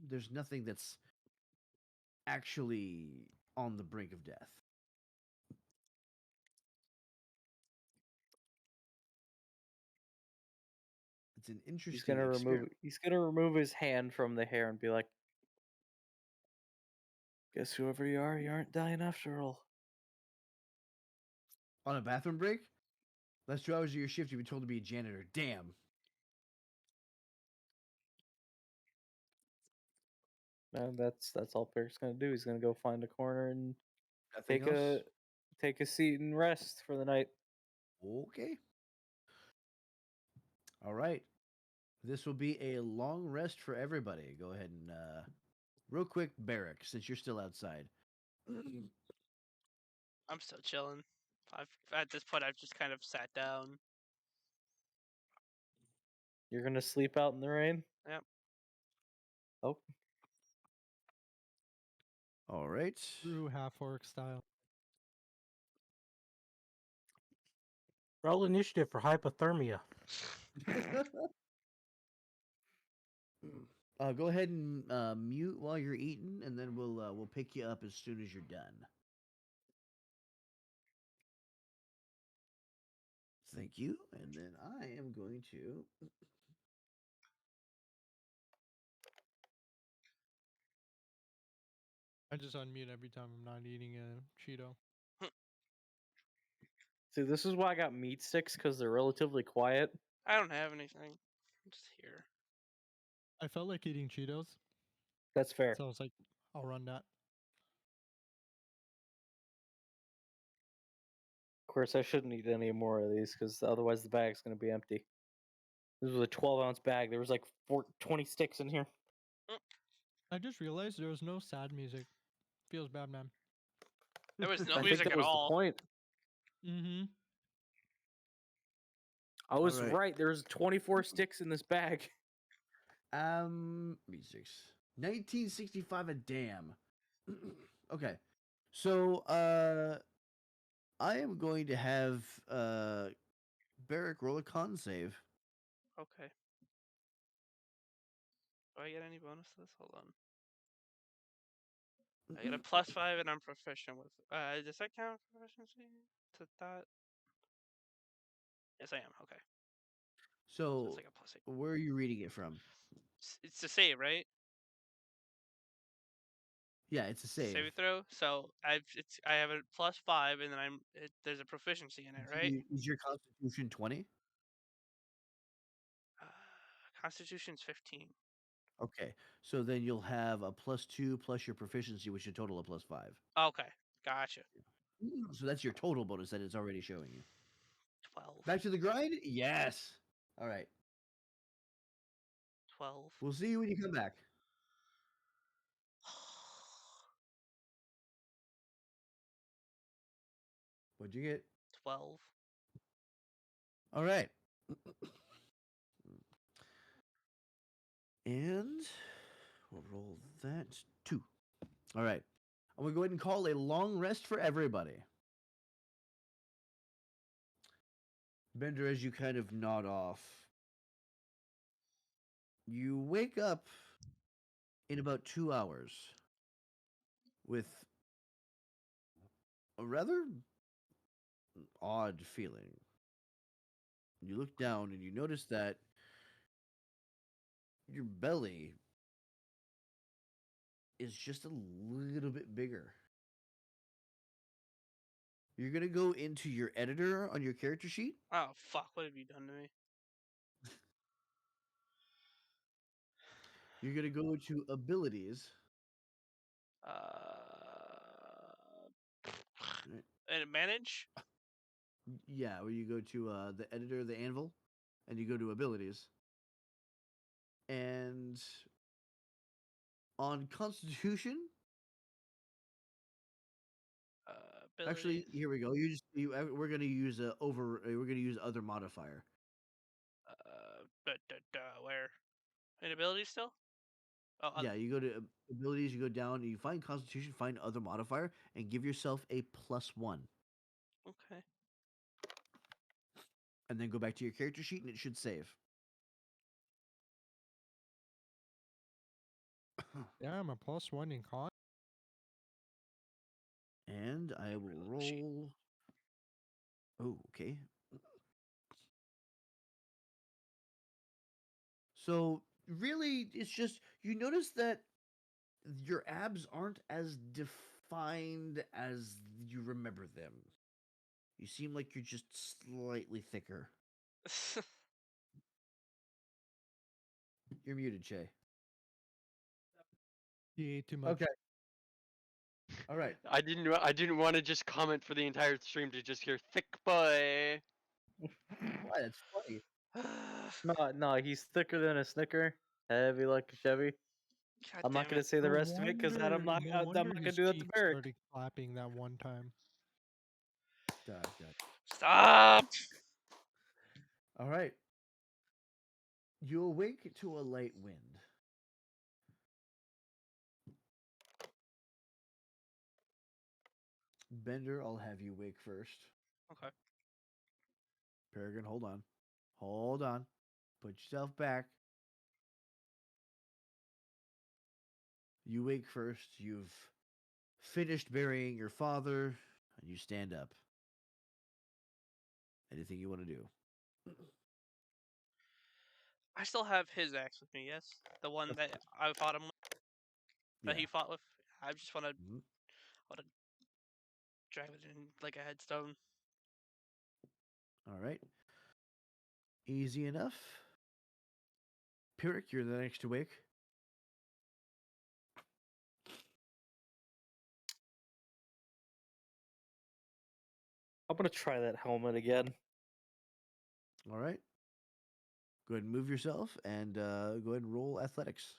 There's nothing that's actually on the brink of death. It's an interesting experiment. He's gonna remove his hand from the hair and be like, "Guess whoever you aren't dying after all." On a bathroom break? Last 2 hours of your shift, you've been told to be a janitor. Damn. And that's all Peric's gonna do. He's gonna go find a corner and Nothing else? take a seat and rest for the night. Okay. All right. This will be a long rest for everybody. Go ahead and real quick, Barrack, since you're still outside. I'm still chilling. At this point I've just kind of sat down. You're gonna sleep out in the rain? Yep. Oh, All right. True half orc style. Roll initiative for hypothermia. Go ahead and mute while you're eating, and then we'll pick you up as soon as you're done. Thank you. And then I am going to. I just unmute every time I'm not eating a Cheeto. see, this is why I got meat sticks, because they're relatively quiet. I don't have anything. I'm just here. I felt like eating Cheetos, That's fair. so I was like, I'll run that. Of course, I shouldn't eat any more of these, because otherwise the bag's gonna be empty. This was a 12-ounce bag. There was like 20 sticks in here. I just realized there was no sad music. Feels bad, man. There was no I think music that at was all. the point. Mm-hmm. I was Alright. right. There's 24 sticks in this bag. Music. 1965 a damn. Okay. So, I am going to have Barrack roll a con save. Okay. Do I get any bonuses? Hold on. I get a +5 and I'm proficient with. Does that count for proficiency? To that? Yes, I am. Okay. So it's So, like a +8. where are you reading it from? It's a save, right? Yeah, it's a save. Save throw. So I have a +5 and then there's a proficiency in it, right? Is your Constitution 20? Constitution's 15. Okay, so then you'll have a +2 plus your proficiency, which should total a +5. Okay, gotcha. So that's your total bonus that it's already showing you. 12. Back to the grind? Yes. All right. 12. We'll see you when you come back. What'd you get? 12. All right. And we'll roll that 2. All right. I'm going to go ahead and call a long rest for everybody. Bender, as you kind of nod off, you wake up in about 2 hours with a rather odd feeling. You look down and you notice that your belly is just a little bit bigger. You're going to go into your editor on your character sheet. Oh, fuck. What have you done to me? You're going to go to abilities. Right. And manage? Yeah, where you go to the editor, the anvil, and you go to abilities. And On Constitution, actually, Abilities. here we go. We're gonna use we're gonna use other modifier. Where? In abilities still? Oh, Yeah, you go to abilities, you go down, you find Constitution, find other modifier, and give yourself a +1, okay. and then go back to your character sheet, and it should save. Damn, a +1 in con. And I will roll. Oh, okay. So really, it's just you notice that your abs aren't as defined as you remember them. You seem like you're just slightly thicker. You're muted, Shay. He ate too much. Okay. All right. I didn't want to just comment for the entire stream to just hear thick boy. Why? That's funny. No, he's thicker than a Snicker, heavy like a Chevy. God I'm not damn gonna it. say the rest of it because I'm not No wonder gonna his do that to cheeks Barrick. started clapping that one time. Gotcha. Stop! All right. You awake to a light wind. Bender, I'll have you wake first. Okay. Peregrine, hold on. Hold on. Put yourself back. You wake first. You've finished burying your father, and you stand up. Anything you want to do? I still have his axe with me, yes? The one that I fought him with? That Yeah. he fought with? I just want to Mhm. drive it in like a headstone. All right. Easy enough. Pyrrhic, you're the next to wake. I'm gonna try that helmet again. All right. Go ahead and move yourself and go ahead and roll athletics.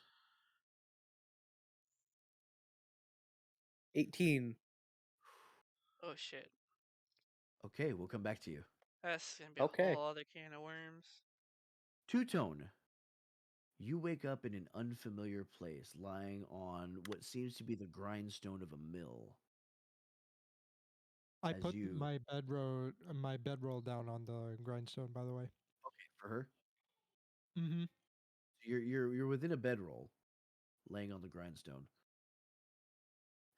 18. Oh shit. Okay, we'll come back to you. That's gonna be a Okay. whole other can of worms. Two-tone. You wake up in an unfamiliar place, lying on what seems to be the grindstone of a mill. I As put you my bedroll down on the grindstone, by the way. okay for her. Mm-hmm. You're within a bedroll, laying on the grindstone.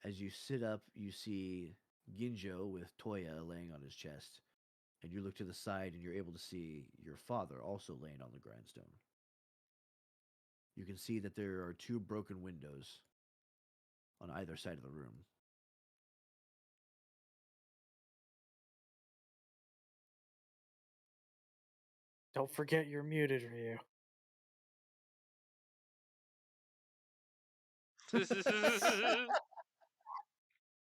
As you sit up, you see Ginjo with Toya laying on his chest, and you look to the side, and you're able to see your father also laying on the grindstone. You can see that there are two broken windows on either side of the room. Don't forget you're muted, Ryu.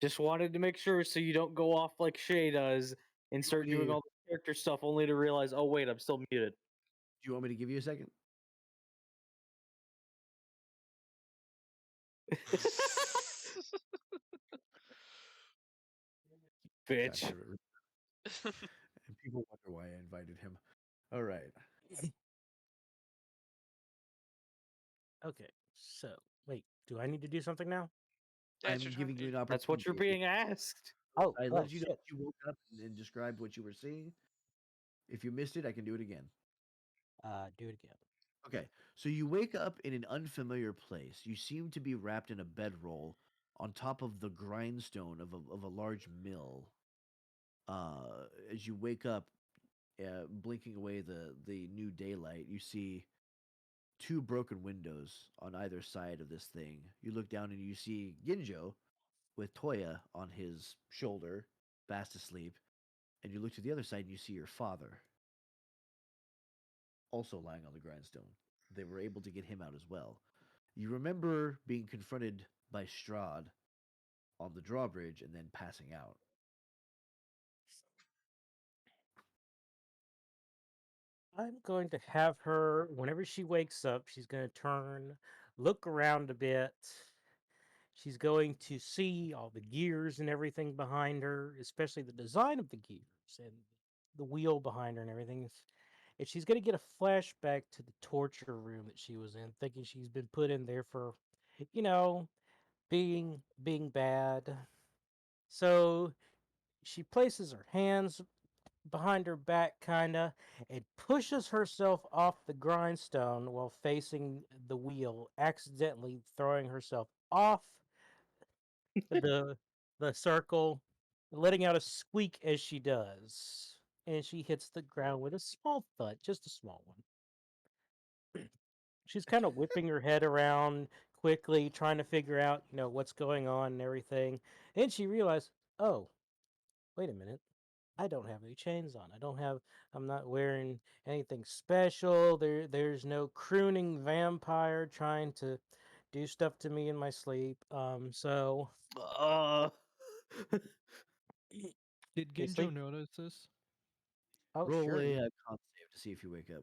Just wanted to make sure so you don't go off like Shay does and start doing all the character stuff only to realize, oh wait, I'm still muted. Do you want me to give you a second? Bitch. Gotcha. And people wonder why I invited him. All right. Okay, so wait, do I need to do something now? Yeah, it's I'm your turn, giving you dude. an opportunity. That's what you're being asked. Oh, I oh let you know shit. you woke up and described what you were seeing. If you missed it, I can do it again. Do it again. Okay. So you wake up in an unfamiliar place. You seem to be wrapped in a bedroll on top of the grindstone of a large mill. As you wake up, blinking away the new daylight, you see two broken windows on either side of this thing. You look down and you see Ginjo with Toya on his shoulder, fast asleep. And you look to the other side and you see your father also lying on the grindstone. They were able to get him out as well. You remember being confronted by Strahd on the drawbridge and then passing out. I'm going to have her, whenever she wakes up, she's going to turn look around a bit. She's going to see all the gears and everything behind her, especially the design of the gears and the wheel behind her and everything. And she's going to get a flashback to the torture room that she was in, thinking she's been put in there for, you know, being bad. So she places her hands behind her back, kinda, and pushes herself off the grindstone while facing the wheel, accidentally throwing herself off the the circle, letting out a squeak as she does. And she hits the ground with a small thud, just a small one. She's kind of whipping her head around quickly, trying to figure out, what's going on and everything. And she realized, oh, wait a minute. I don't have any chains on. I'm not wearing anything special. There's no crooning vampire trying to do stuff to me in my sleep. So Did they Ginjo sleep. notice this? Oh, Roll sure. a You con save to see if you wake up.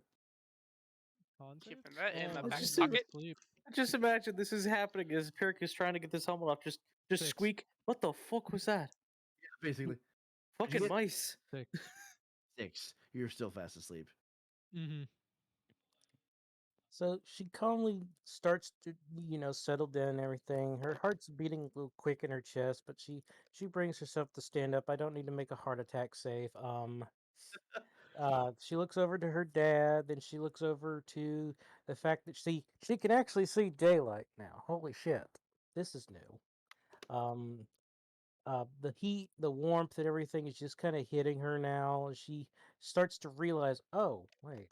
Con save? Keeping that in my Let's back just I'm see. half pocket. asleep. Just imagine this is happening as Peric is trying to get this helmet off. Just 6. squeak. What the fuck was that? Basically, What'd you Fucking get? mice. 6. 6. You're still fast asleep. Mm-hmm. So she calmly starts to, settle down and everything. Her heart's beating a little quick in her chest, but she brings herself to stand up. I don't need to make a heart attack save. She looks over to her dad, then she looks over to the fact that she can actually see daylight now. Holy shit, this is new. The heat, the warmth, and everything is just kind of hitting her now. She starts to realize, oh wait,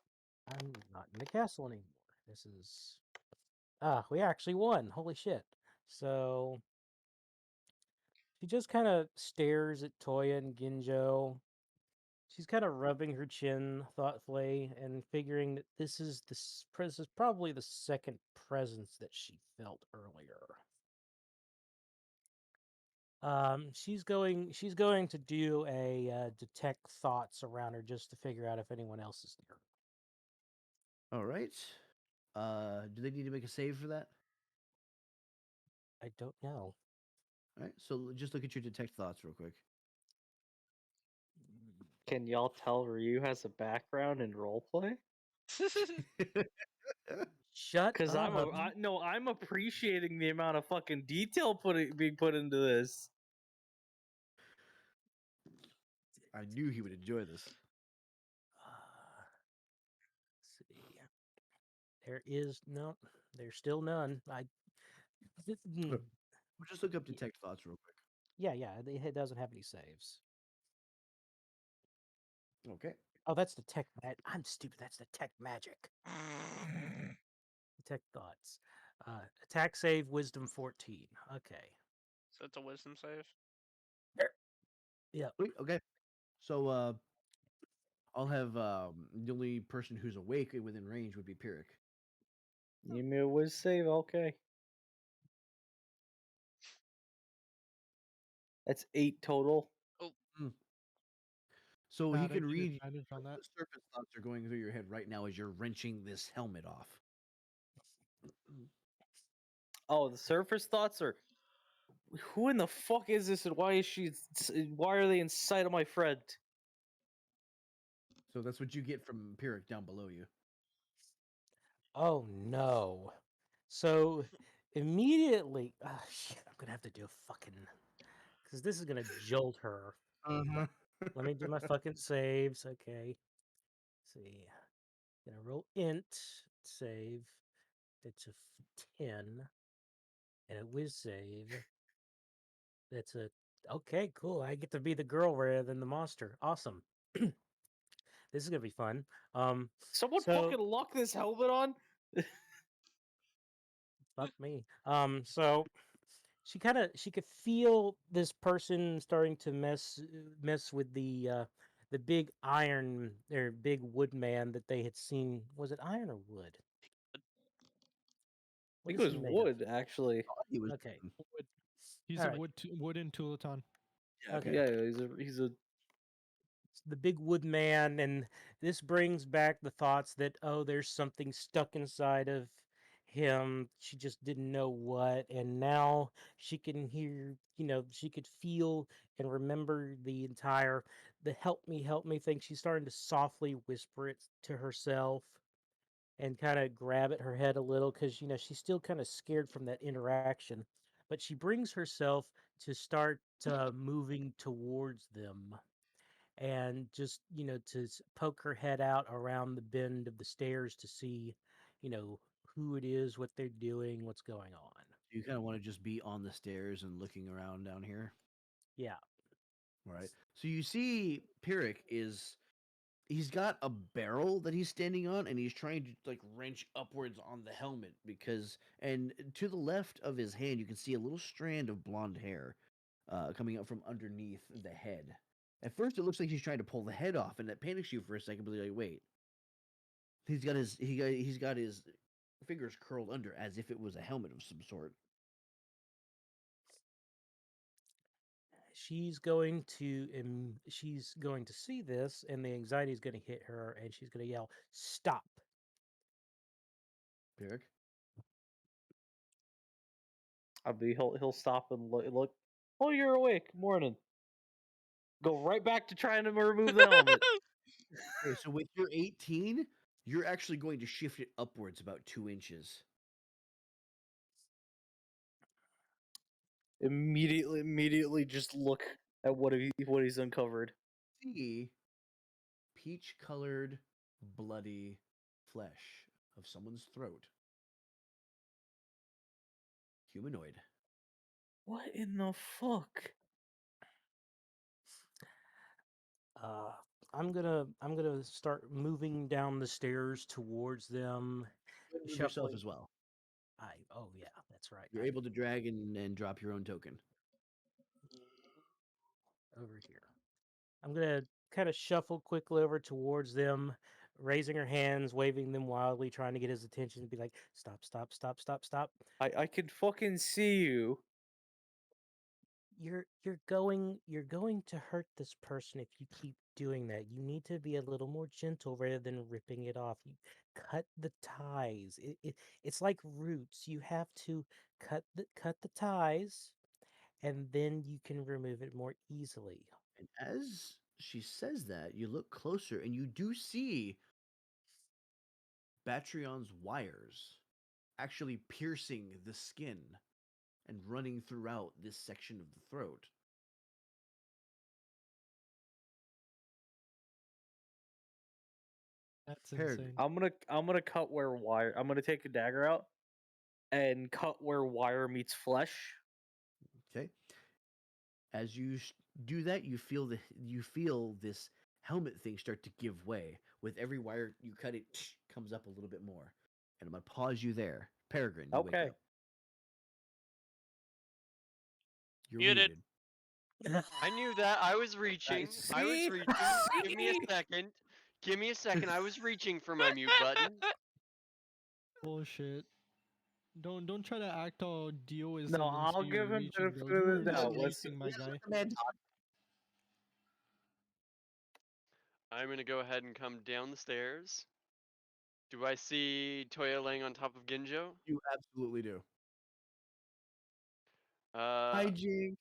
I'm not in the castle anymore. This is we actually won. Holy shit! So she just kind of stares at Toya and Ginjo. She's kind of rubbing her chin thoughtfully and figuring that this is probably the second presence that she felt earlier. She's going to do a detect thoughts around her just to figure out if anyone else is near. All right. Do they need to make a save for that? I don't know. All right. So just look at your detect thoughts real quick. Can y'all tell Ryu has a background in roleplay? Shut Cause up. I'm appreciating the amount of fucking detail being put into this. I knew he would enjoy this. Let's see. There is no. There's still none. We'll just look up detect thoughts real quick. Yeah. It doesn't have any saves. Okay. Oh, that's the tech. I'm stupid. That's the tech magic. Detect thoughts. Attack save wisdom 14. Okay. So it's a wisdom save. Yep. Wait, okay. So I'll have the only person who's awake and within range would be Pyrrhic. Give me a whiz save, okay. That's 8 total. So he Bad, I can get read advantage on that. the surface thoughts are going through your head right now as you're wrenching this helmet off. Oh, the surface thoughts are. Who in the fuck is this, and why are they inside of my friend? So that's what you get from Pyrrhic down below you. Oh no. So immediately, shit, I'm gonna have to do a fucking because this is gonna jolt her. Uh-huh. Let me do my fucking saves. Okay. Let's see. Gonna roll int save. It's a 10. And a whiz save. That's a okay, cool. I get to be the girl rather than the monster. Awesome. This is gonna be fun. Someone So fucking lock this helmet on? fuck me. So she could feel this person starting to mess with the big iron or big wood man that they had seen. Was it iron or wood? I What think is it he was made of? wood, actually. He was Okay. Wood. He's All a right. wooden Tulaton. yeah, okay. Yeah, he's a The big wood man, and this brings back the thoughts that, oh, there's something stuck inside of him. She just didn't know what, and now she can hear, she could feel and remember the help me thing. She's starting to softly whisper it to herself and kind of grab at her head a little because she's still kind of scared from that interaction. But she brings herself to start moving towards them and just poke her head out around the bend of the stairs to see you know who it is, what they're doing, what's going on. You kind of want to just be on the stairs and looking around down here. Yeah. Right. So you see Pyrrhic he's got a barrel that he's standing on and he's trying to like wrench upwards on the helmet and to the left of his hand you can see a little strand of blonde hair coming up from underneath the head. At first it looks like he's trying to pull the head off and that panics you for a second, but you're like, wait. He's got his fingers curled under as if it was a helmet of some sort. She's going to see this, and the anxiety is going to hit her, and she's going to yell, "Stop!" Pyrrhic. He'll stop and look. Oh, you're awake. Morning. Go right back to trying to remove the helmet. Okay, so with your 18, you're actually going to shift it upwards about 2 inches. Immediately, just look at what he's uncovered. See peach-colored, bloody flesh of someone's throat. Humanoid. What in the fuck? Uh, I'm gonna start moving down the stairs towards them, Move yourself shuffling. as well. Oh yeah, that's right. You're able to drag and drop your own token. Over here. I'm gonna kind of shuffle quickly over towards them, raising her hands, waving them wildly, trying to get his attention and be like, "Stop! Stop! Stop! Stop! Stop!" I can fucking see you. You're going to hurt this person if you keep doing that. You need to be a little more gentle rather than ripping it off. You cut the ties. It's like roots. You have to cut the ties, and then you can remove it more easily. And as she says that, you look closer and you do see Batrion's wires actually piercing the skin and running throughout this section of the throat. That's Peregrine. insane. I'm gonna cut where wire. I'm gonna take a dagger out and cut where wire meets flesh. Okay. As you do that, you feel this helmet thing start to give way. With every wire you cut, it comes up a little bit more. And I'm gonna pause you there, Peregrine. You wake Okay. up. You're Muted. muted. I knew that. I was reaching. I was See? reaching. Give me a second. Give me a second. I was reaching for my mute button. Bullshit. Don't try to act all deal with No, him and I'll say give you're him reaching, benefit bro. of You the are doubt. slicing my guy. I'm gonna go ahead and come down the stairs. Do I see Toya laying on top of Ginjo? You absolutely do. Uh, Hi, Jinx.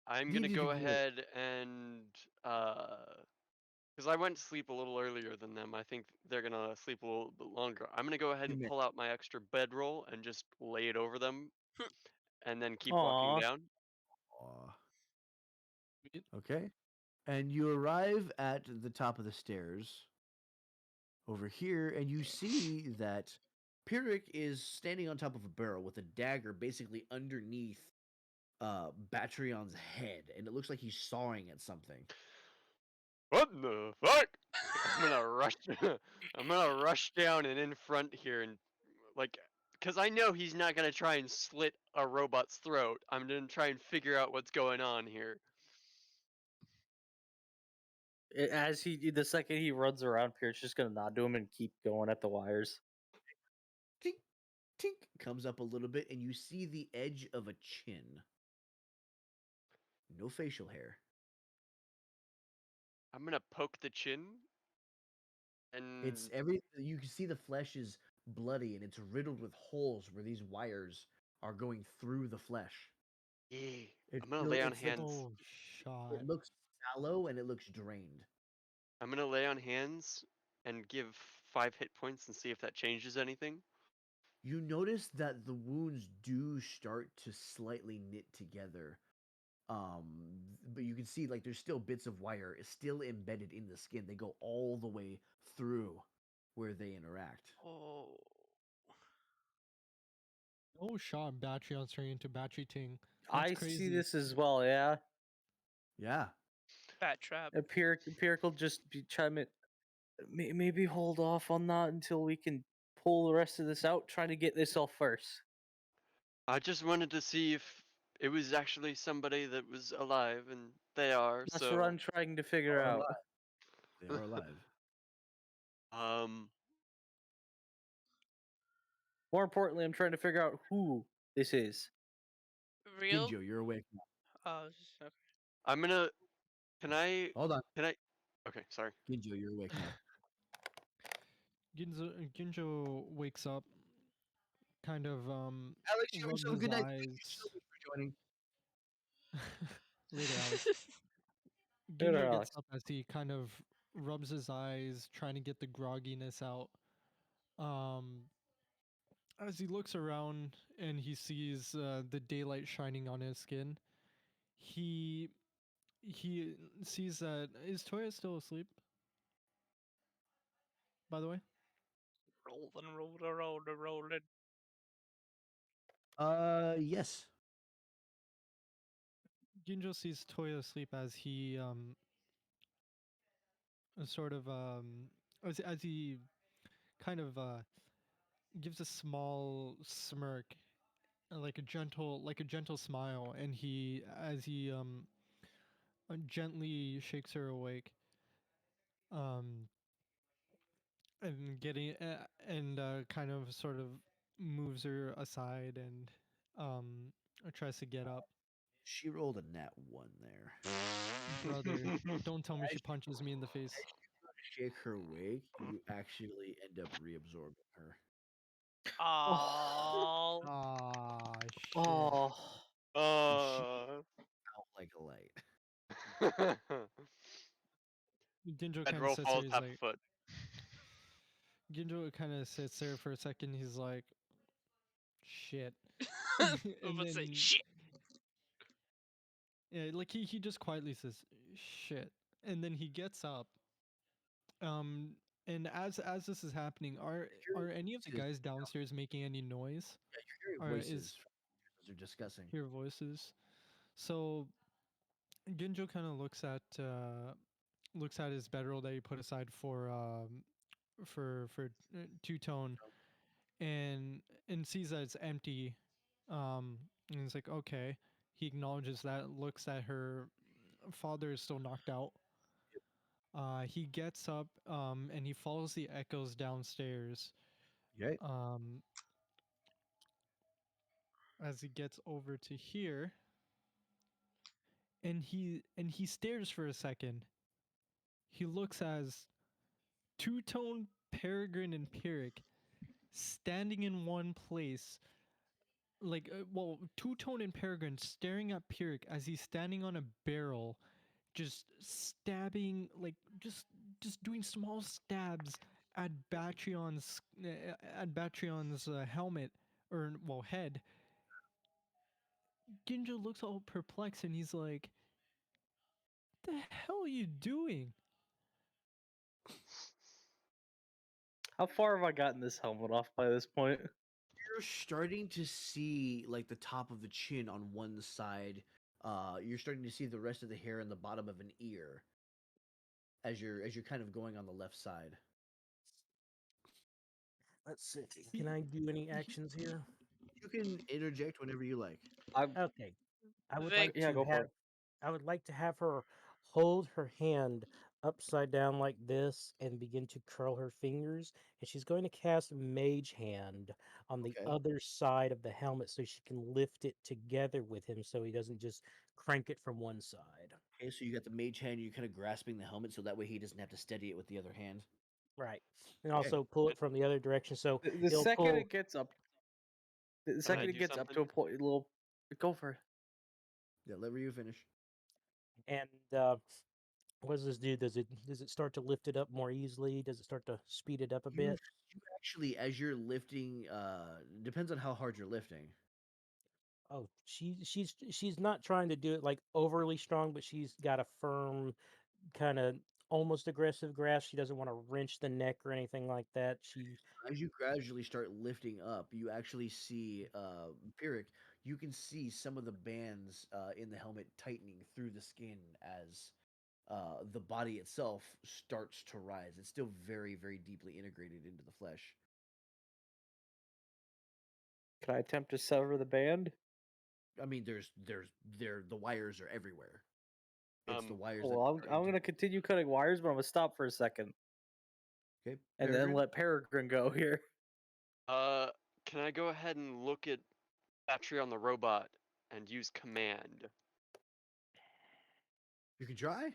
I'm You gonna did go great. ahead and because I went to sleep a little earlier than them. I think they're gonna sleep a little bit longer. I'm gonna go ahead and pull out my extra bedroll and just lay it over them, and then keep walking Aw. down. Aw. Okay. And you arrive at the top of the stairs over here, and you see that Pyrrhic is standing on top of a barrel with a dagger basically underneath Batrion's head, and it looks like he's sawing at something. What the fuck? I'm gonna rush. I'm gonna rush down and in front here and like, cause I know he's not gonna try and slit a robot's throat. I'm gonna try and figure out what's going on here. As the second he runs around, Pierre's just gonna nod to him and keep going at the wires. Tink, tink comes up a little bit, and you see the edge of a chin. No facial hair. I'm gonna poke the chin, and You can see the flesh is bloody, and it's riddled with holes where these wires are going through the flesh. Yeah. It I'm gonna feel lay on it's like hands. Oh, shot. it looks sallow and it looks drained. I'm gonna lay on hands and give 5 hit points and see if that changes anything. You notice that the wounds do start to slightly knit together. But you can see like there's still bits of wire is still embedded in the skin. They go all the way through where they interact. Oh, Oh, shot. Battery on turning into battery ting. That's I crazy. see this as well. Yeah, Yeah. bat trap. empirical just be chime it. Maybe hold off on that until we can pull the rest of this out. Try to get this off first. I just wanted to see if it was actually somebody that was alive, and they are. That's what I'm So, trying to figure Are out. alive. They are alive. um, More importantly, I'm trying to figure out who this is. Real? Ginjo, you're awake now. Okay. I'm gonna. Can I? Hold on. Can I? Okay, sorry. Ginjo, you're awake now. Ginjo wakes up, kind of Alex, you have rubs yourself a his good night. Thank you eyes. so much for joining. Later, Alex. Later, Ginjo Alex. gets up as he kind of rubs his eyes, trying to get the grogginess out. Um, as he looks around and he sees the daylight shining on his skin, he sees that is Toya still asleep? By the way, Rolling. Yes. Ginjo sees Toya asleep as he sort of as he kind of gives a small smirk, like a gentle smile, and he as he gently shakes her awake, um, and getting and kind of sort of moves her aside and um tries to get up. She rolled a nat 1 there. Brother, don't tell me As she you, punches me in the face. as you try to shake her awake, you actually end up reabsorbing her. Oh, Oh. Ah, shit. oh, And she Uh. out like a light. Ginjo kind of Bedroll sits there. falls He's half a like, foot. Ginjo kind of sits there for a second. He's like, shit. I'm And gonna say then, shit. yeah, like he just quietly says, shit. And then he gets up. Um, and as this is happening, Hearing are any of the voices, guys downstairs making any noise? you're hearing Or is voices as they're discussing. hear voices? So Ginjo kind of looks at his bedroll that he put aside for two tone, and sees that it's empty. And he's like, okay. He acknowledges that, looks at her father is still knocked out. He gets up and he follows the echoes downstairs. Okay. Um, as he gets over to here, and he stares for a second. He looks as Two Tone, Peregrine, and Pyrrhic standing in one place. Two Tone and Peregrine staring at Pyrrhic as he's standing on a barrel, just stabbing, just doing small stabs at Batrion's helmet or head. Ginjo looks all perplexed and he's like, "The hell are you doing?" how far have I gotten this helmet off by this point? You're starting to see like the top of the chin on one side. You're starting to see the rest of the hair in the bottom of an ear as you're kind of going on the left side. Let's see. He- Can I do any he- actions here? You can interject whenever you like. I Okay. I would Vic, like yeah, to go for have it. I would like to have her hold her hand upside down like this and begin to curl her fingers. And she's going to cast Mage Hand on the Okay. other side of the helmet so she can lift it together with him so he doesn't just crank it from one side. Okay, so you got the mage hand. You're kind of grasping the helmet, so that way he doesn't have to steady it with the other hand. Right. And also pull it from the other direction. So The it'll second pull. it gets up, the Can second I it do gets up something? to a point, little, go for it. Yeah, let you finish. And what does this do? Does it start to lift it up more easily? Does it start to speed it up a You, bit? you actually, as you're lifting, depends on how hard you're lifting. Oh, she's not trying to do it like overly strong, but she's got a firm, kind of almost aggressive grasp. She doesn't want to wrench the neck or anything like that. She As you gradually start lifting up, you actually see, Pyrrhic, you can see some of the bands in the helmet tightening through the skin as the body itself starts to rise. It's still very, very deeply integrated into the flesh. Can I attempt to sever the band? I mean, the wires are everywhere. It's the wires Oh, that well, are I'm gonna continue cutting wires, but I'm gonna stop for a second okay. and then Peregrine? let Peregrine go here. Can I go ahead and look at battery on the robot and use command? You can try.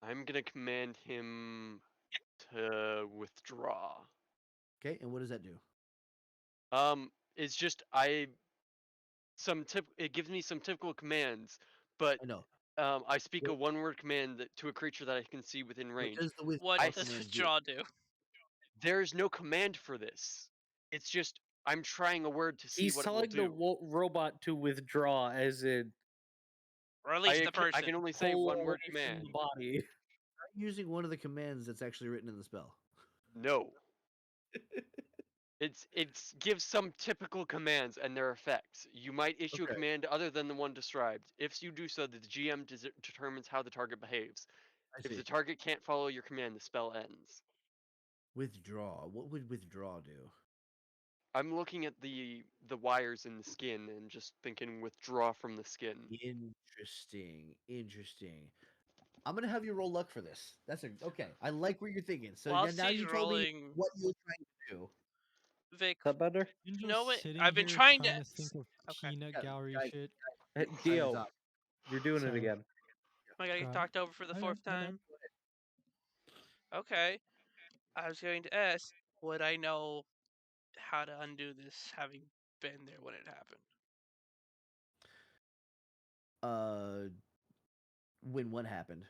I'm gonna command him to withdraw. Okay, and what does that do? It's just it gives me some typical commands, but I know. I speak a What, one-word command to a creature that I can see within what range. does the What withdraw I does command do? withdraw do? There's no command for this. It's just I'm trying a word to see He's what it will telling the do. robot to withdraw, as in Or at least the I person. can only say pull one away word from command. the body. I'm using one of the commands that's actually written in the spell. No. It's gives some typical commands and their effects. You might issue a Okay, command other than the one described. If you do so, the GM determines how the target behaves. I If see. the target can't follow your command, the spell ends. Withdraw. What would withdraw do? I'm looking at the wires in the skin and just thinking withdraw from the skin. Interesting. Interesting. I'm gonna have you roll luck for this. That's a okay. I like what you're thinking. So While now she's you told me rolling, what you're trying to do. Vic, Is that better? I'm just know it. sitting I've been here trying to. trying to think of Okay. peanut Guys, gallery guys, shit. Hey, guys, Dio, stop. you're doing it Sorry. again. Am I gonna get God. talked over for the My fourth bad, my bad. time? Okay. I was going to ask, would I know how to undo this, having been there when it happened? When what happened?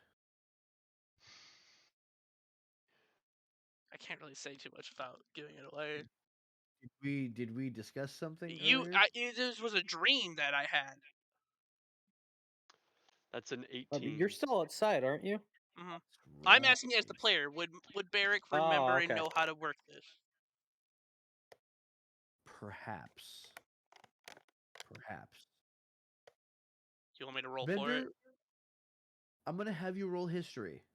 I can't really say too much without giving it away. Did we discuss something earlier? This was a dream that I had. That's an But 18. you're still outside, aren't you? Hmm I'm Right. asking as the player. Would Barrick Oh, remember and okay. know how to work this? Perhaps. Perhaps. You want me to roll for it? Bender, I'm gonna have you roll history.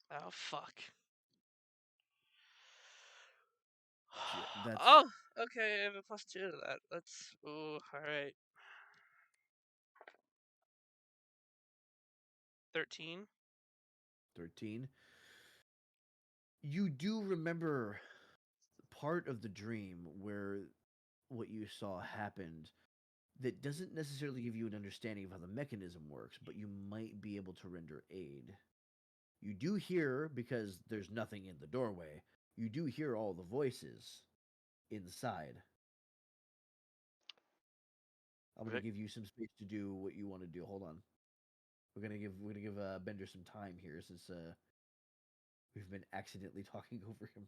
Oh fuck. That's Oh, okay. I have a +2 to that. That's all right. 13. 13. You do remember part of the dream where what you saw happened that doesn't necessarily give you an understanding of how the mechanism works, but you might be able to render aid. You do hear, because there's nothing in the doorway, you do hear all the voices inside. I'm gonna Vic, give you some space to do what you want to do. Hold on. We're gonna give Bender some time here since we've been accidentally talking over him.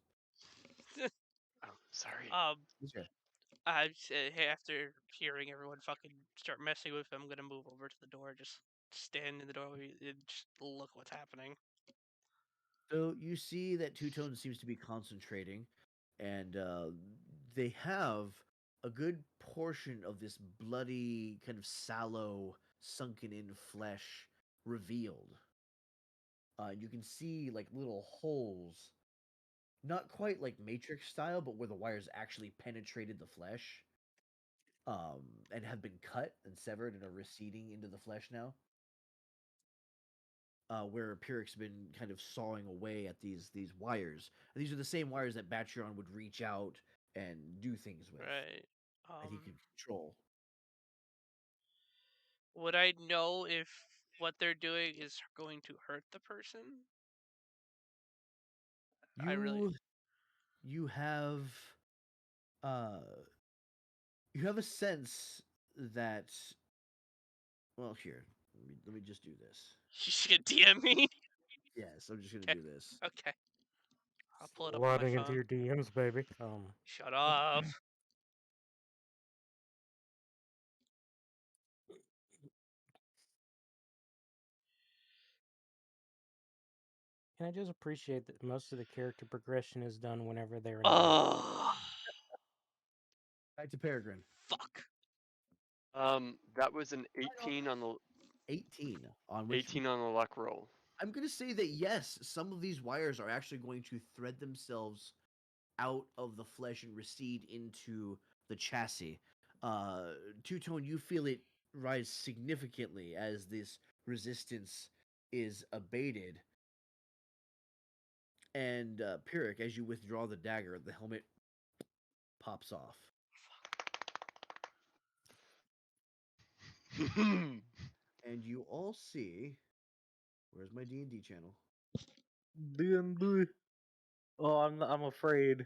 oh, sorry. Okay. I say, hey, after hearing everyone fucking start messing with him, I'm gonna move over to the door, just stand in the doorway and just look what's happening. So you see that Two Tone seems to be concentrating, and they have a good portion of this bloody, kind of sallow, sunken in flesh revealed. You can see like little holes, not quite like Matrix style, but where the wires actually penetrated the flesh, and have been cut and severed and are receding into the flesh now. Where Pyrrhic's been kind of sawing away at these wires. And these are the same wires that Batron would reach out and do things with Right. that he could control. Would I know if what they're doing is going to hurt the person? I really. You have uh you have a sense that, well, here, let me just do this. You should DM me. Yes, I'm just gonna Okay. do this. Okay. I'll pull it up on my Sliding into phone. your DMs, baby. Shut up. And I just appreciate that most of the character progression is done whenever they're in. Oh, Back to Peregrine. fuck. That was an 18 on the 18 on which 18 on the luck roll. I'm gonna say that yes, some of these wires are actually going to thread themselves out of the flesh and recede into the chassis. Two-tone, you feel it rise significantly as this resistance is abated. And Pyrrhic, as you withdraw the dagger, the helmet pops off. And you all see, where's my D&D channel? D&D. Oh, I'm afraid.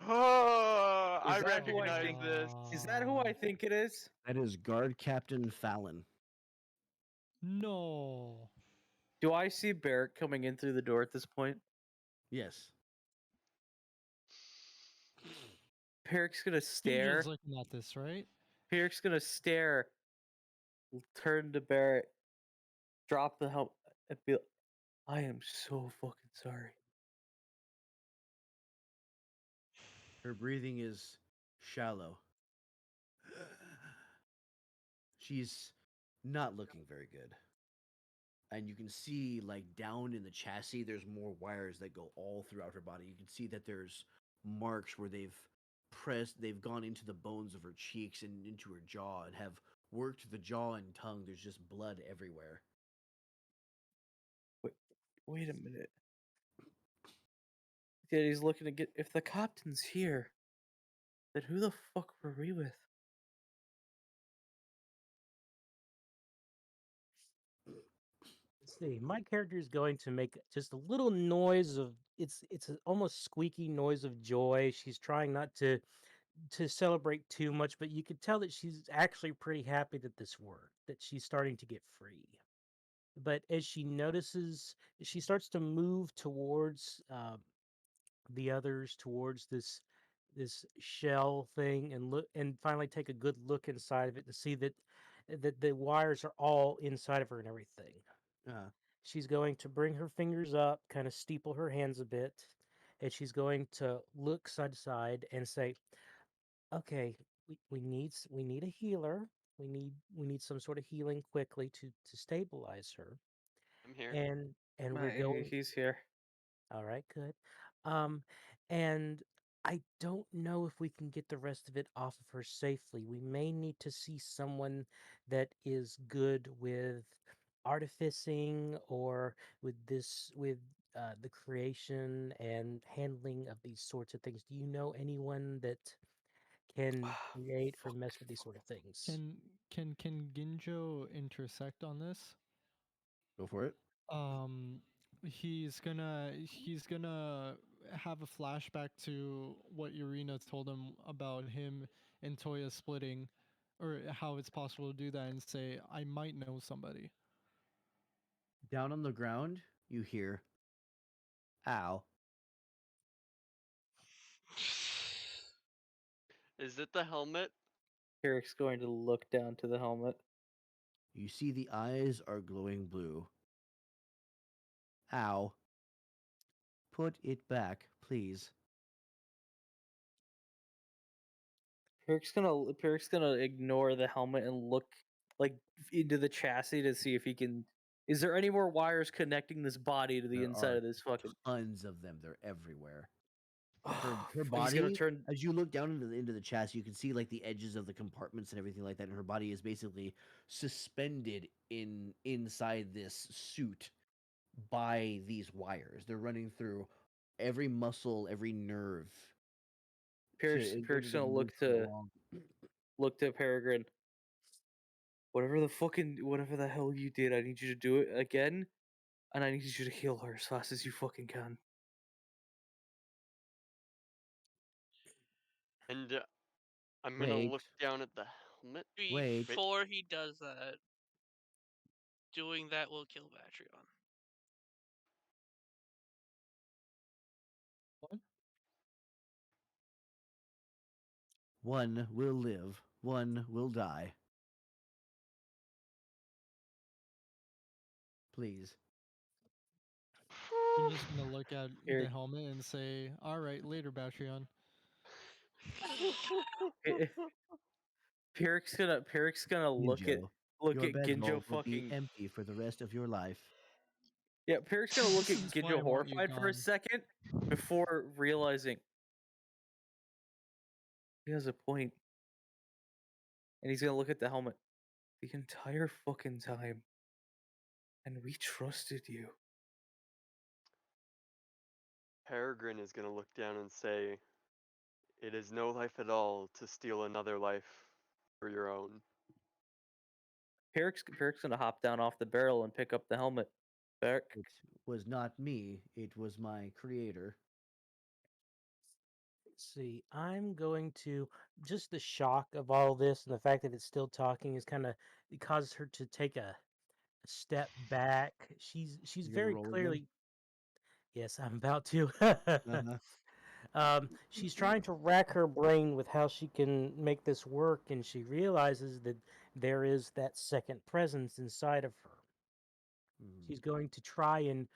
Oh, I Is that who I recognize think- this. Is that who I think it is? That is Guard Captain Fallon. No. Do I see Barrett coming in through the door at this point? Yes. Peric's gonna stare. Ginjo's looking at this, right? Peric's gonna stare. Turn to Barrett. Drop the helmet. And be, I am so fucking sorry. Her breathing is shallow. She's not looking very good. And you can see, like, down in the chassis, there's more wires that go all throughout her body. You can see that there's marks where they've gone into the bones of her cheeks and into her jaw and have worked the jaw and tongue. There's just blood everywhere. Wait a minute. Daddy's looking to get. If the captain's here, then who the fuck were we with? Let's see, my character is going to make just a little noise of it's an almost squeaky noise of joy. She's trying not to celebrate too much, but you could tell that she's actually pretty happy that this worked, that she's starting to get free. But as she notices, she starts to move towards the others, towards this shell thing, and look and finally take a good look inside of it to see that the wires are all inside of her and everything. Uh, She's going to bring her fingers up, kind of steeple her hands a bit, and she's going to look side to side and say, "Okay, we need a healer. We need some sort of healing quickly to stabilize her." I'm here. And we're going. He's here. All right, good. Um, and I don't know if we can get the rest of it off of her safely. We may need to see someone that is good with artificing or with the creation and handling of these sorts of things. Do you know anyone that can create or mess with these sort of things? Can Ginjo intersect on this? go for it. Um, he's gonna have a flashback to what Irina told him about him and Toya splitting, or how it's possible to do that, and say, "I might know somebody." Down on the ground, you hear, ow. Is it the helmet? Peric's going to look down to the helmet. You see the eyes are glowing blue. Ow. Put it back, please. Peric's gonna ignore the helmet and look like into the chassis to see if he can. Is there any more wires connecting this body to the There inside are of this fucking? tons of them. They're everywhere. Her Oh, her he's gonna body, turn. as you look down into the chassis, you can see like the edges of the compartments and everything like that. And her body is basically suspended inside this suit by these wires. They're running through every muscle, every nerve. Peric's In order gonna move her along. look to Peregrine. whatever the hell you did, I need you to do it again, and I need you to heal her as fast as you fucking can. And I'm gonna Wait. look down at the helmet. Wait. Before he does that, doing that will kill Vatrion. What? One will live, one will die. Please. I'm just gonna look at Here. the helmet and say, "All right, later, Batreon." Peric's gonna look at Ginjo, your Ginjo bedroll will be fucking empty for the rest of your life. yeah. Peric's gonna look at This is why I Ginjo want you horrified for a gone. second before realizing he has a point, and he's gonna look at the helmet the entire fucking time, and we trusted you. Peregrine is gonna look down and say, "It is no life at all to steal another life for your own." Peric's gonna hop down off the barrel and pick up the helmet. Peric, It was not me, it was my creator. Let's see, I'm going to just the shock of all this and the fact that it's still talking is kind of it causes her to take a step back. She's You're gonna very roll again? clearly yes, I'm about to. Uh-huh. She's trying to rack her brain with how she can make this work, and she realizes that there is that second presence inside of her. Mhm. She's going to try and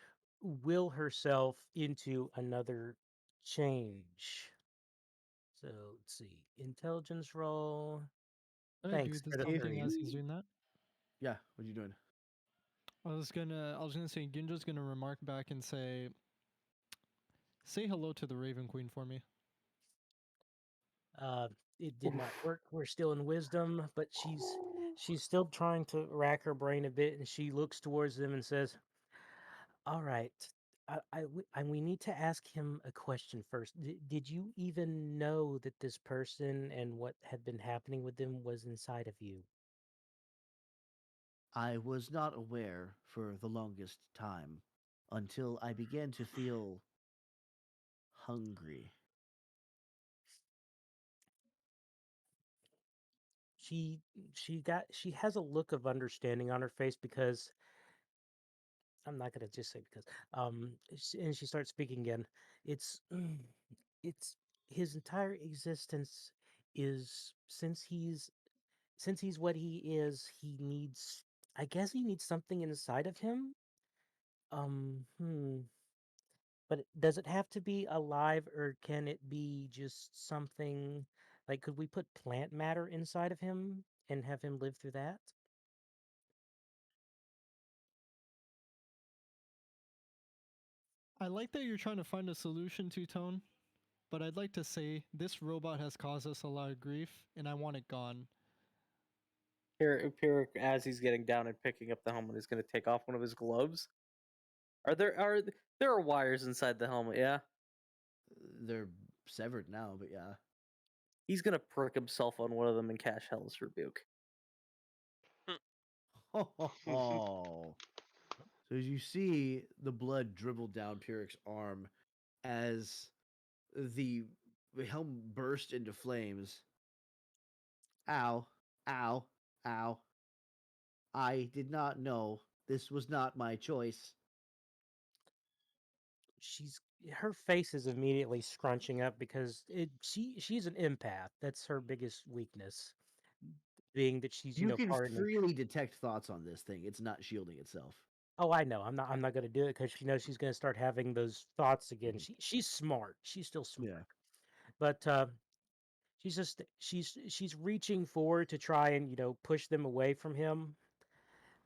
will herself into another change. So let's see. Intelligence roll. Can I do Thanks, this credit something 30. as he's doing that? Yeah, what are you doing? I was gonna say Ginjo's gonna remark back and say hello to the Raven Queen for me. Uh, it did not work. We're still in wisdom, but she's still trying to rack her brain a bit, and she looks towards them and says, "All right, we need to ask him a question first. Did you even know that this person and what had been happening with them was inside of you?" I was not aware for the longest time until I began to feel hungry. She she has a look of understanding on her face because I'm not gonna just say because and she starts speaking again. It's it's his entire existence is since he's what he is, he needs I guess he needs something inside of him. Hmm. But does it have to be alive or can it be just something like could we put plant matter inside of him and have him live through that? I like that you're trying to find a solution to Tone, but I'd like to say this robot has caused us a lot of grief, and I want it gone. Peric, as he's getting down and picking up the helmet, is gonna take off one of his gloves. There are wires inside the helmet? Yeah. They're severed now, but yeah. He's gonna prick himself on one of them and cast Hell's Rebuke. Ho, ho, ho. So as you see the blood dribble down Pyrrhic's arm as the helm burst into flames. Ow, ow, ow. I did not know. This was not my choice. She's her face is immediately scrunching up because she's an empath. That's her biggest weakness, being that she's You can part of them. freely detect thoughts on this thing. It's not shielding itself. Oh, I know. I'm not going to do it because she knows she's going to start having those thoughts again. Mhm. She's smart. She's still smart, Yeah. but she's reaching forward to try and push them away from him.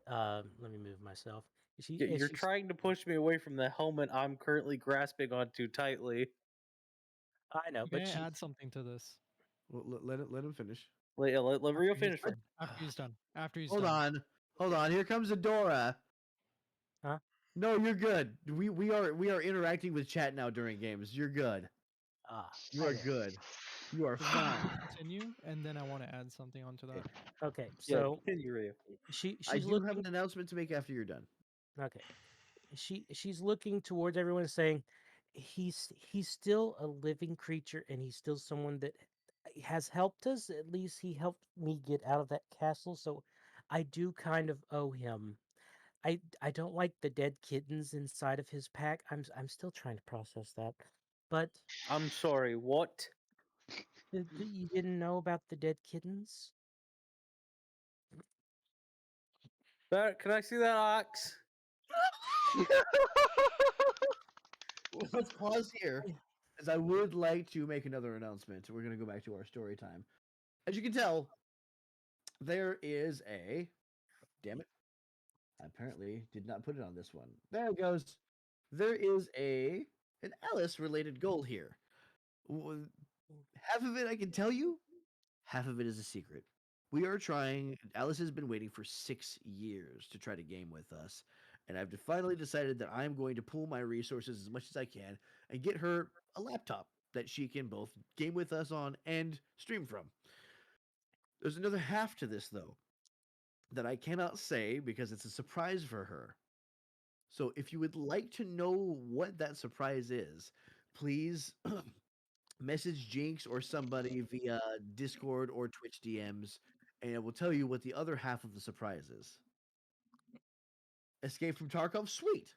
Let me move myself. You're She's trying to push me away from the helmet I'm currently grasping onto tightly. I know, but May I she add something to this? Well, let him finish. Let Rio After he's finish. done. After he's done. After he's Hold done. on. Hold on. Here comes Adora. huh? No, you're good. We are interacting with chat now during games. You're good. You are okay. good. You are So you fine. continue, and then I want to add something onto that. Okay, Yeah, so continue, Ryu. she I she's do have looking. an announcement to make after you're done. Okay, she's looking towards everyone, saying, he's still a living creature, and he's still someone that has helped us. At least he helped me get out of that castle, so I do kind of owe him. I don't like the dead kittens inside of his pack. I'm still trying to process that, but I'm sorry, what? you didn't know about the dead kittens? Barrett, can I see that ox? Let's pause here, as I would like to make another announcement. We're going to go back to our story time. As you can tell, there is a. Damn it. I apparently did not put it on this one. There it goes. There is an Alice related goal here. Half of it I can tell you, half of it is a secret. We are trying. Alice has been waiting for 6 years to try to game with us, and I've finally decided that I'm going to pool my resources as much as I can and get her a laptop that she can both game with us on and stream from. There's another half to this though that I cannot say because it's a surprise for her. So if you would like to know what that surprise is, please message Jinx or somebody via Discord or Twitch DMs, and it will tell you what the other half of the surprise is. Escape from Tarkov, sweet.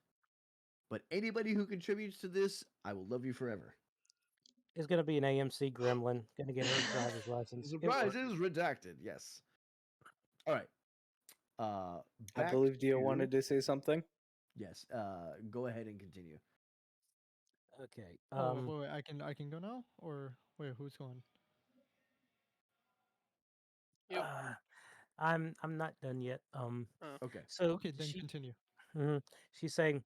But anybody who contributes to this, I will love you forever. It's gonna be an AMC gremlin. Gonna get her driver's The license. It surprise worked. is redacted, yes. All right. Uh I back believe Dio to wanted to say something. yes, go ahead and continue. Okay. Oh, wait, I can go now, or wait, who's going? You. uh, I'm not done yet. Oh. Okay. So Okay, then continue. mhm, she's saying,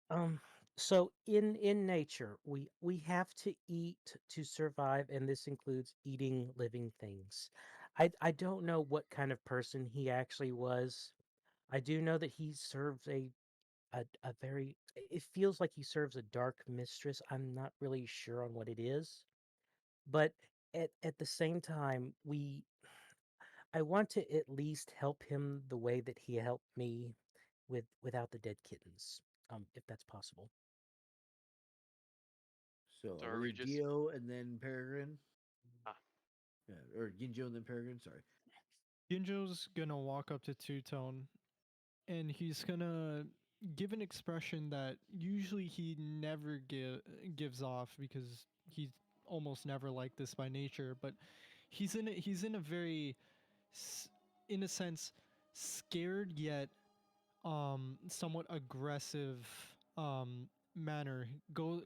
um, so in nature, we have to eat to survive, and this includes eating living things. I don't know what kind of person he actually was. I do know that he serves a very. It feels like he serves a dark mistress. I'm not really sure on what it is, but at the same time, I want to at least help him the way that he helped me without the dead kittens, if that's possible. So So I are we believe just Dio and then Peregrine. ah, Yeah, or Ginjo and then Peregrine, sorry. Ginjo's gonna walk up to Two Tone, and he's gonna give an expression that usually he never gives off because he's almost never like this by nature. But he's in a very, s- in a sense, scared yet somewhat aggressive manner.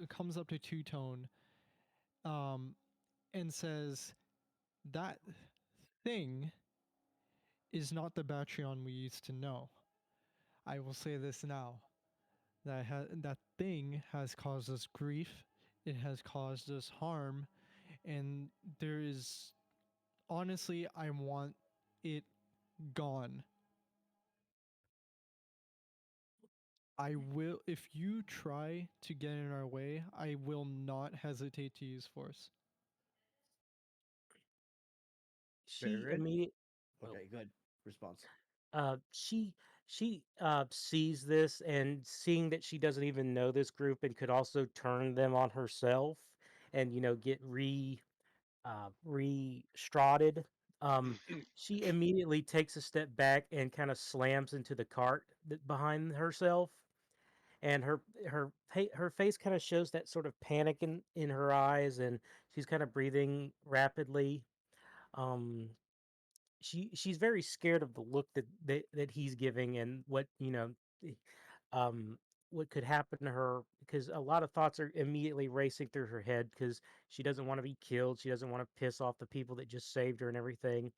Comes up to Two Tone um and says that thing is not the Batreon we used to know. I will say this now. That thing has caused us grief. It has caused us harm, and there is honestly, I want it gone. I will, if you try to get in our way, I will not hesitate to use force. She Peregrine? immediate. Oh, Okay, good. Response. she sees this, and seeing that she doesn't even know this group and could also turn them on herself, and get re-stradded. She immediately takes a step back and kind of slams into the cart behind herself, and her face kind of shows that sort of panic in her eyes, and she's kind of breathing rapidly. Um, she's very scared of the look that he's giving, and eh, um what could happen to her, because a lot of thoughts are immediately racing through her head, because she doesn't want to be killed, she doesn't want to piss off the people that just saved her and everything,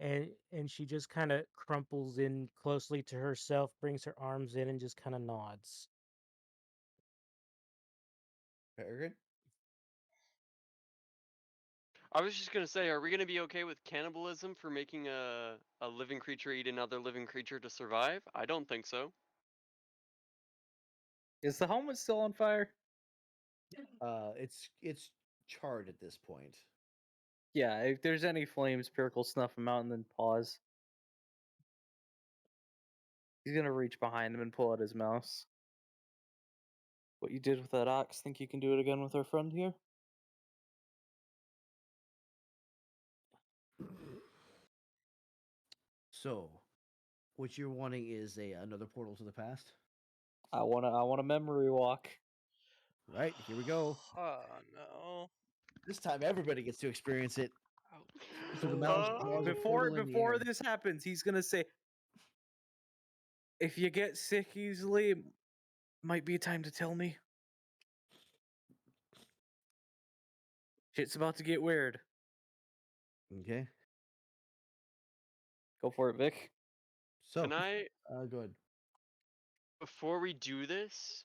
and she just kind of crumples in closely to herself, brings her arms in, and just kind of nods. Peregrine? I was just gonna say, are we gonna be okay with cannibalism for making a living creature eat another living creature to survive? I don't think so. Is the helmet still on fire? It's charred at this point. Yeah, if there's any flames, Pirk will snuff them out and then pause. He's gonna reach behind him and pull out his mouse. What you did with that axe, think you can do it again with our friend here? So, what you're wanting is another portal to the past. I want a memory walk. Right, here we go. Oh no. This time everybody gets to experience it. Oh, So the mouse draws a portal in the Before air. this happens, he's gonna say, "If you get sick easily, might be a time to tell me. Shit's about to get weird." Okay. Go for it, Vic. So, Can I, go ahead. before we do this,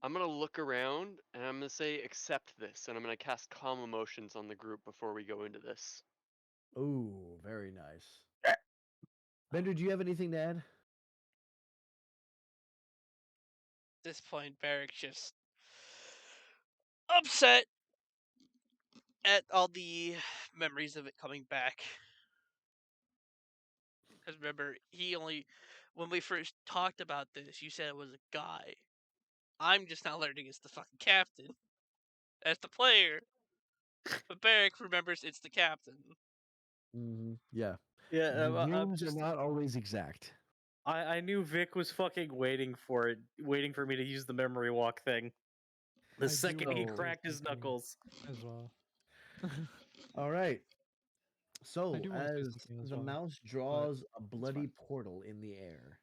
I'm gonna look around and I'm gonna say accept this, and I'm gonna cast calm emotions on the group before we go into this. Ooh, very nice. Bender, do you have anything to add? at this point, Barrick's just upset at all the memories of it coming back. Because remember, when we first talked about this, you said it was a guy. I'm just now learning it's the fucking captain. As the player. But Barrick remembers it's the captain. Yeah. Yeah, The I'm names are just. not always exact. I knew Vic was fucking waiting for it, waiting for me to use the memory walk thing. The I do second he want to say cracked his something knuckles. as well. All right. So, do wanna say as something as the well, mouse but draws a bloody fine. portal in the air,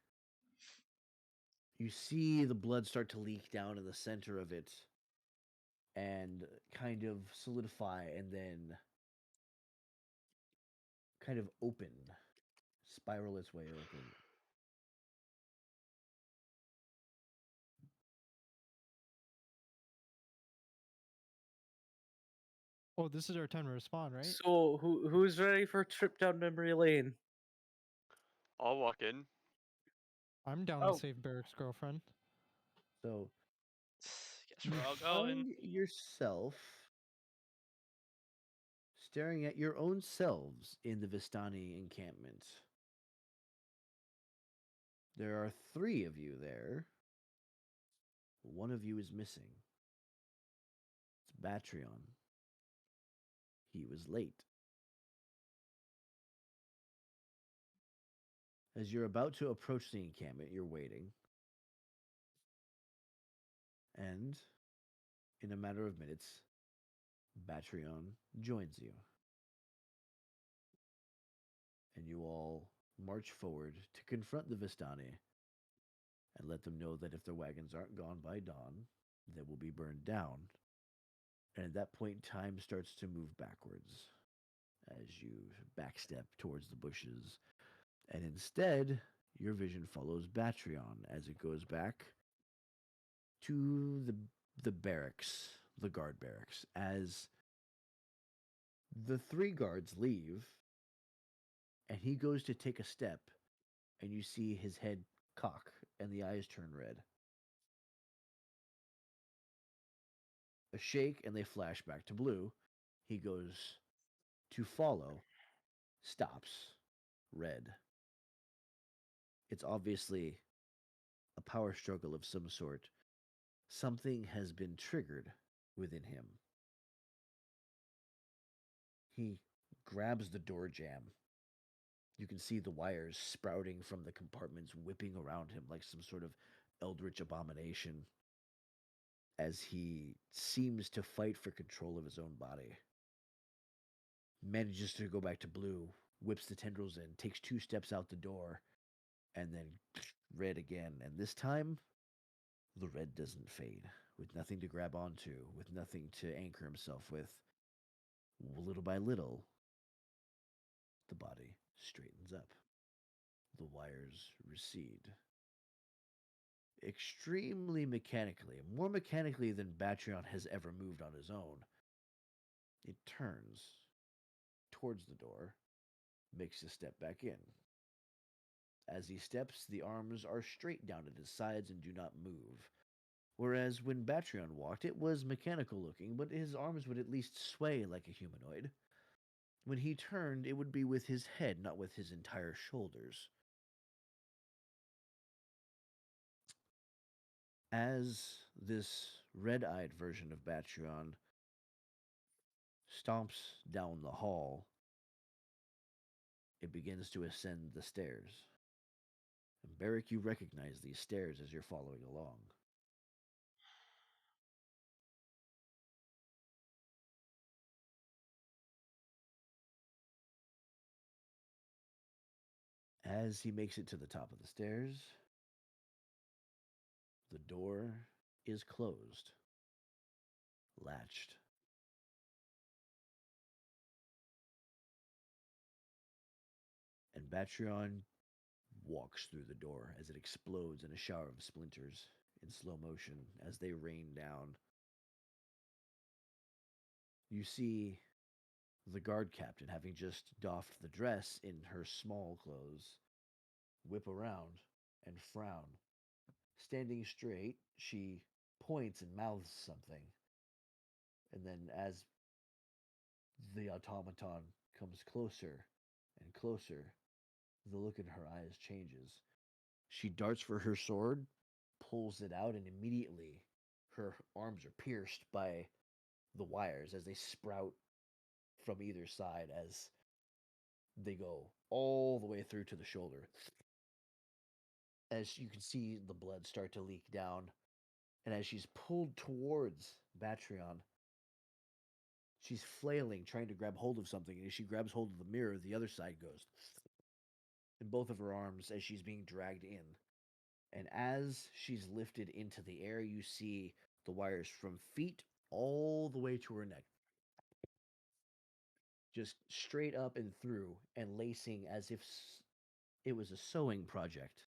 you see the blood start to leak down in the center of it and kind of solidify and then kind of open, spiral its way open. Oh, this is our time to respond, right? So who's ready for a trip down memory lane? I'll walk in. I'm down Oh. to save Barrick's girlfriend. So, Guess we're you all going. find yourself staring at your own selves in the Vistani encampment. There are 3 of you there. One of you is missing. It's Batrion. He was late. As you're about to approach the encampment, you're waiting. And in a matter of minutes, Batrion joins you. And you all march forward to confront the Vistani and let them know that if their wagons aren't gone by dawn, they will be burned down. And at that point, time starts to move backwards as you backstep towards the bushes. And instead, your vision follows Batrion as it goes back to the barracks, the guard barracks, as the 3 guards leave and he goes to take a step and you see his head cock and the eyes turn red. A shake and they flash back to blue. He goes to follow, stops, red. It's obviously a power struggle of some sort. Something has been triggered within him. He grabs the door jamb. You can see the wires sprouting from the compartments whipping around him like some sort of eldritch abomination as he seems to fight for control of his own body. Manages to go back to blue, whips the tendrils in, takes 2 steps out the door, and then red again. And this time, the red doesn't fade. With nothing to grab onto, with nothing to anchor himself with, little by little, the body straightens up. The wires recede. Extremely mechanically, more mechanically than Batrion has ever moved on his own, it turns towards the door, makes a step back in. As he steps, the arms are straight down at his sides and do not move. Whereas when Batrion walked, it was mechanical looking, but his arms would at least sway like a humanoid. When he turned, it would be with his head, not with his entire shoulders. As this red eyed version of Batrion stomps down the hall, it begins to ascend the stairs. And Barrick, you recognize these stairs as you're following along. As he makes it to the top of the stairs, the door is closed, latched. And Batrion walks through the door as it explodes in a shower of splinters in slow motion as they rain down. You see the guard captain, having just doffed the dress in her small clothes, whip around and frown. Standing straight, she points and mouths something. And then, as the automaton comes closer and closer, the look in her eyes changes. She darts for her sword, pulls it out, and immediately her arms are pierced by the wires as they sprout from either side as they go all the way through to the shoulder. As you can see the blood start to leak down, and as she's pulled towards Batrion, she's flailing, trying to grab hold of something, and as she grabs hold of the mirror, the other side goes in both of her arms as she's being dragged in. And as she's lifted into the air, you see the wires from feet all the way to her neck. Just straight up and through, and lacing as if it was a sewing project.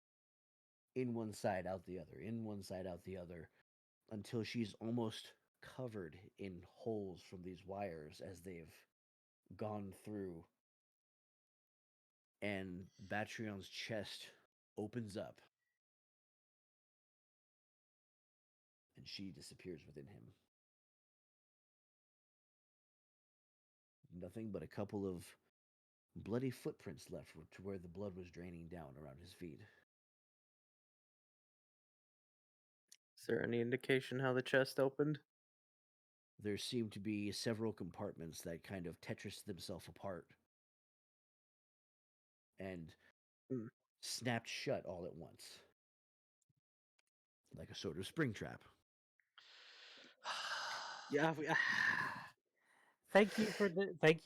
In one side, out the other, in one side, out the other, until she's almost covered in holes from these wires as they've gone through. And Batrion's chest opens up, and she disappears within him. Nothing but a couple of bloody footprints left to where the blood was draining down around his feet. Is there any indication how the chest opened? There seemed to be several compartments that kind of Tetris themselves apart and Hmm. snapped shut all at once, like a sort of spring trap. Yeah. Thank you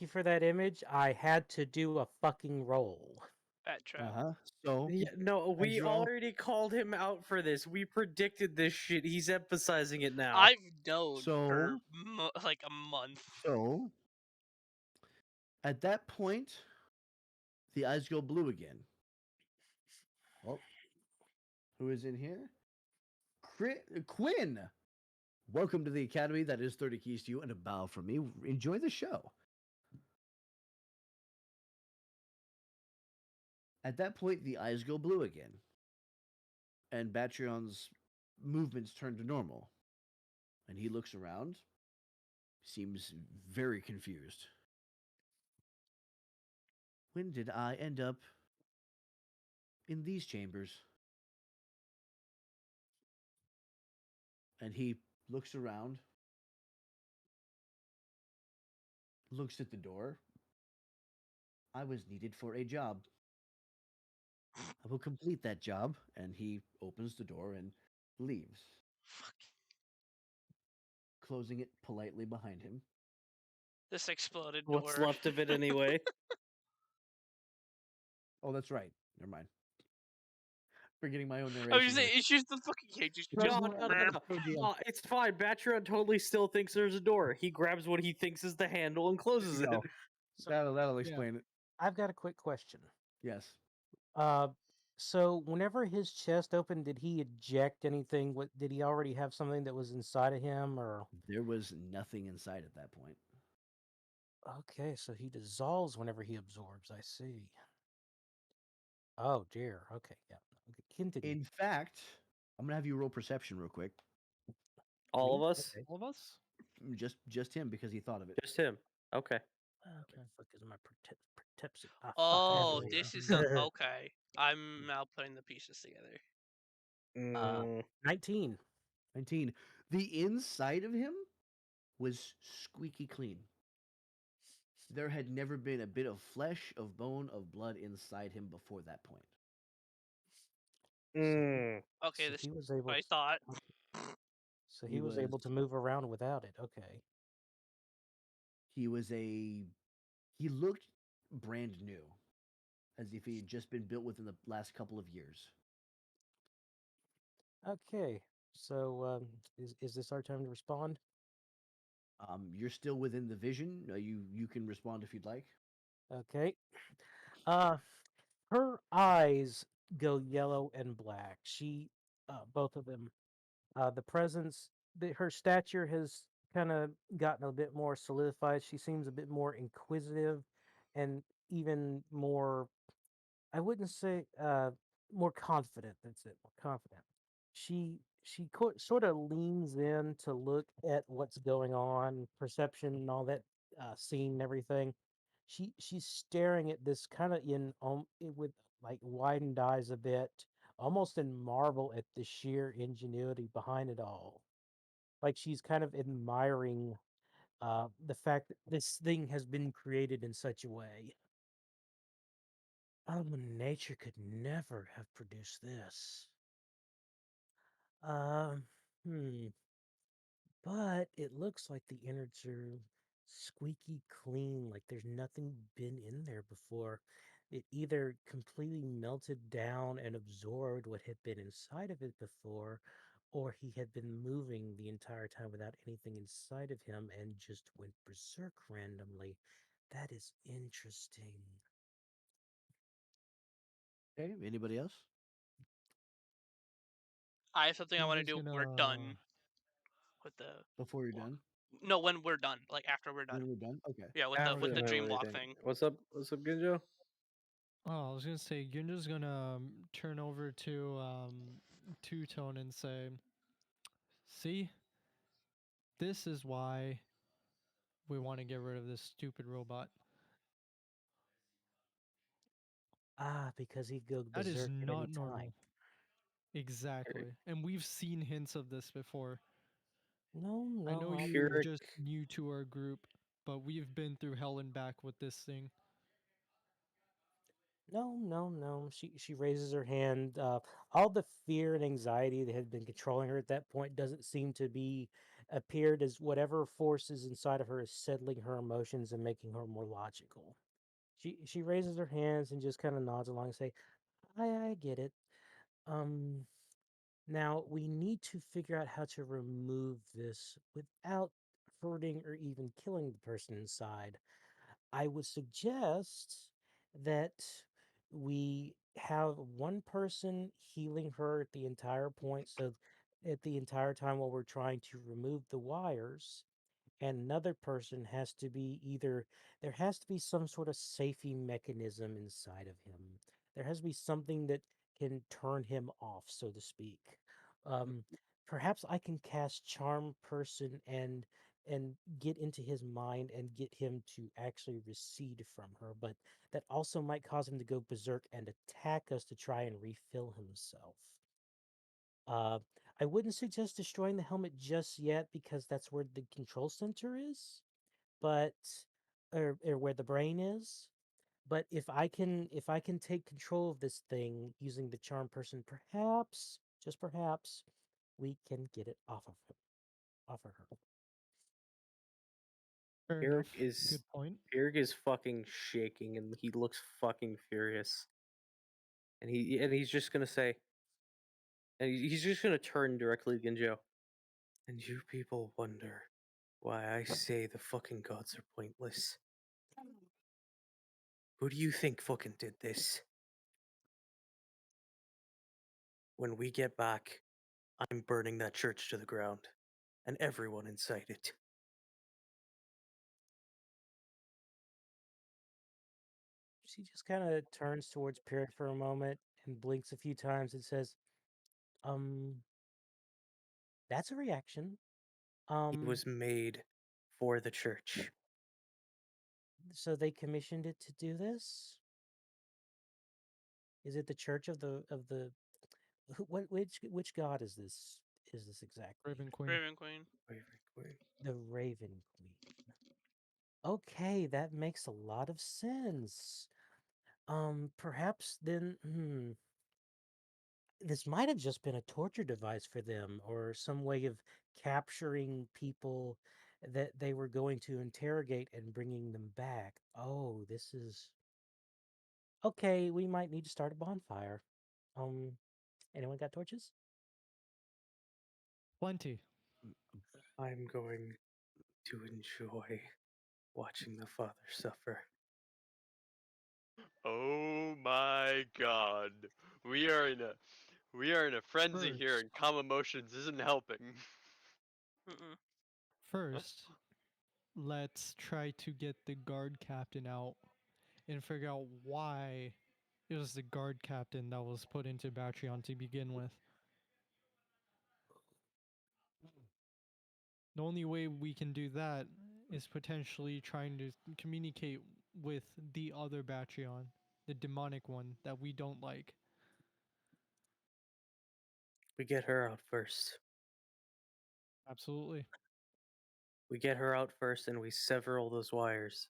for that image. I had to do a fucking roll. Bat trap. So Yeah, no, we you're all- already called him out for this. We predicted this shit. He's emphasizing it now. I've known for So- like a month. so at that point, the eyes go blue again. Oh, who is in here? Quinn. Welcome to the Academy. That is 30 keys to you and a bow from me. Enjoy the show. At that point, the eyes go blue again. And Batrion's movements turn to normal. And he looks around, seems very confused. When did I end up in these chambers? And he looks around, looks at the door. I was needed for a job. I will complete that job. And he opens the door and leaves, Fuck. closing it politely behind him. This exploded What's door. left of it anyway? Oh, that's right. Never mind. Forgetting my own I narration. was just saying, here. it's just the fucking cage. Just, No, just no, no, no. Oh, dear. It's fine. Batrion totally still thinks there's a door. He grabs what he thinks is the handle and closes it. No, So that'll explain it. I've got a quick question. Yes. Uh, so whenever his chest opened, did he eject anything? What did he already have something that was inside of him, or? There was nothing inside at that point. Okay, so he dissolves whenever he absorbs. I see. Oh dear. Okay, yeah. Okay, continue. In fact, I'm gonna have you roll perception real quick. All Me? of us? Okay. All of us? Just him because he thought of it. Just him. Okay. Where the Okay. fuck is my pertepsi? Ah, fuck, I have it Oh, here. this is the okay. I'm now putting the pieces together. Uh, Mm, 19. 19. The inside of him was squeaky clean. There had never been a bit of flesh, of bone, of blood inside him before that point. So, mm. Okay, so this he is was what able I to, thought. so He he was was able to move around without it. Okay. he was a he looked brand new, as if he had just been built within the last couple of years. Okay. So, is this our time to respond? You're still within the vision. You can respond if you'd like. Okay. Uh, her eyes go yellow and black. Both of them. The presence, her stature has kind of gotten a bit more solidified. She seems a bit more inquisitive, and even more. I wouldn't say more confident. That's it. More confident. She sort of leans in to look at what's going on, perception and all that, scene and everything. She's staring at this kind of with like widened eyes a bit, almost in marvel at the sheer ingenuity behind it all. Like she's kind of admiring the fact that this thing has been created in such a way. Nature could never have produced this. Um, hmm. But it looks like the innards are squeaky clean, like there's nothing been in there before. It either completely melted down and absorbed what had been inside of it before, or he had been moving the entire time without anything inside of him and just went berserk randomly. That is interesting. Okay. Anybody else I have something I I'm want to just do. gonna. We're done with the before you're walk. done? No, when we're done, like after we're done. When we're done? Okay. Yeah, with After the Okay. dream walk everything. thing. What's up? What's up, Ginjo? Oh, I was gonna say Ginja's gonna turn over to Two Tone and say, "See, this is why we want to get rid of this stupid robot. Because he'd go That is berserk at any not time. normal." Exactly. And we've seen hints of this before. No, I know no, you're Pyrrhic, just new to our group, but we've been through hell and back with this thing. no, no, no. She raises her hand. All the fear and anxiety that had been controlling her at that point doesn't seem to be appeared as whatever forces inside of her is settling her emotions and making her more logical. She raises her hands and just kind of nods along and say, I get it. Um Now we need to figure out how to remove this without hurting or even killing the person inside. I would suggest that we have one person healing her at the entire point, so at the entire time while we're trying to remove the wires, and another person has to be either there has to be some sort of safety mechanism inside of him. There has to be something that can turn him off, so to speak. Um, Perhaps I can cast charm person and get into his mind and get him to actually recede from her, but that also might cause him to go berserk and attack us to try and refill himself. Uh, I wouldn't suggest destroying the helmet just yet because that's where the control center is, but or where the brain is. But if I can take control of this thing using the charm person, perhaps, just perhaps, we can get it off of her. Fair Pyrrhic enough. is Good point. Pyrrhic is fucking shaking and he looks fucking furious. And he's just gonna say, he's just gonna turn directly to Ginjo. And you people wonder why I say the fucking gods are pointless. Who do you think fucking did this? When we get back, I'm burning that church to the ground, and everyone inside it. She just kind of turns towards Pirate for a moment and blinks a few times and says, um, that's a reaction. It was made for the church. So they commissioned it to do this? Is it the Church of the which god is this exactly? Raven Queen. Raven Queen. Raven Queen. The Raven Queen. Okay, that makes a lot of sense. Perhaps then this might have just been a torture device for them or some way of capturing people that they were going to interrogate and bringing them back. Oh, this is okay. We might need to start a bonfire. Anyone got torches? Plenty. I'm going to enjoy watching the father suffer. Oh my god. We are in a frenzy here First. and calm emotions isn't helping. Mm-mm. First, let's try to get the guard captain out and figure out why it was the guard captain that was put into Batreon to begin with. The only way we can do that is potentially trying to communicate with the other Batreon, the demonic one that we don't like. We get her out first. Absolutely. We get her out first and we sever all those wires.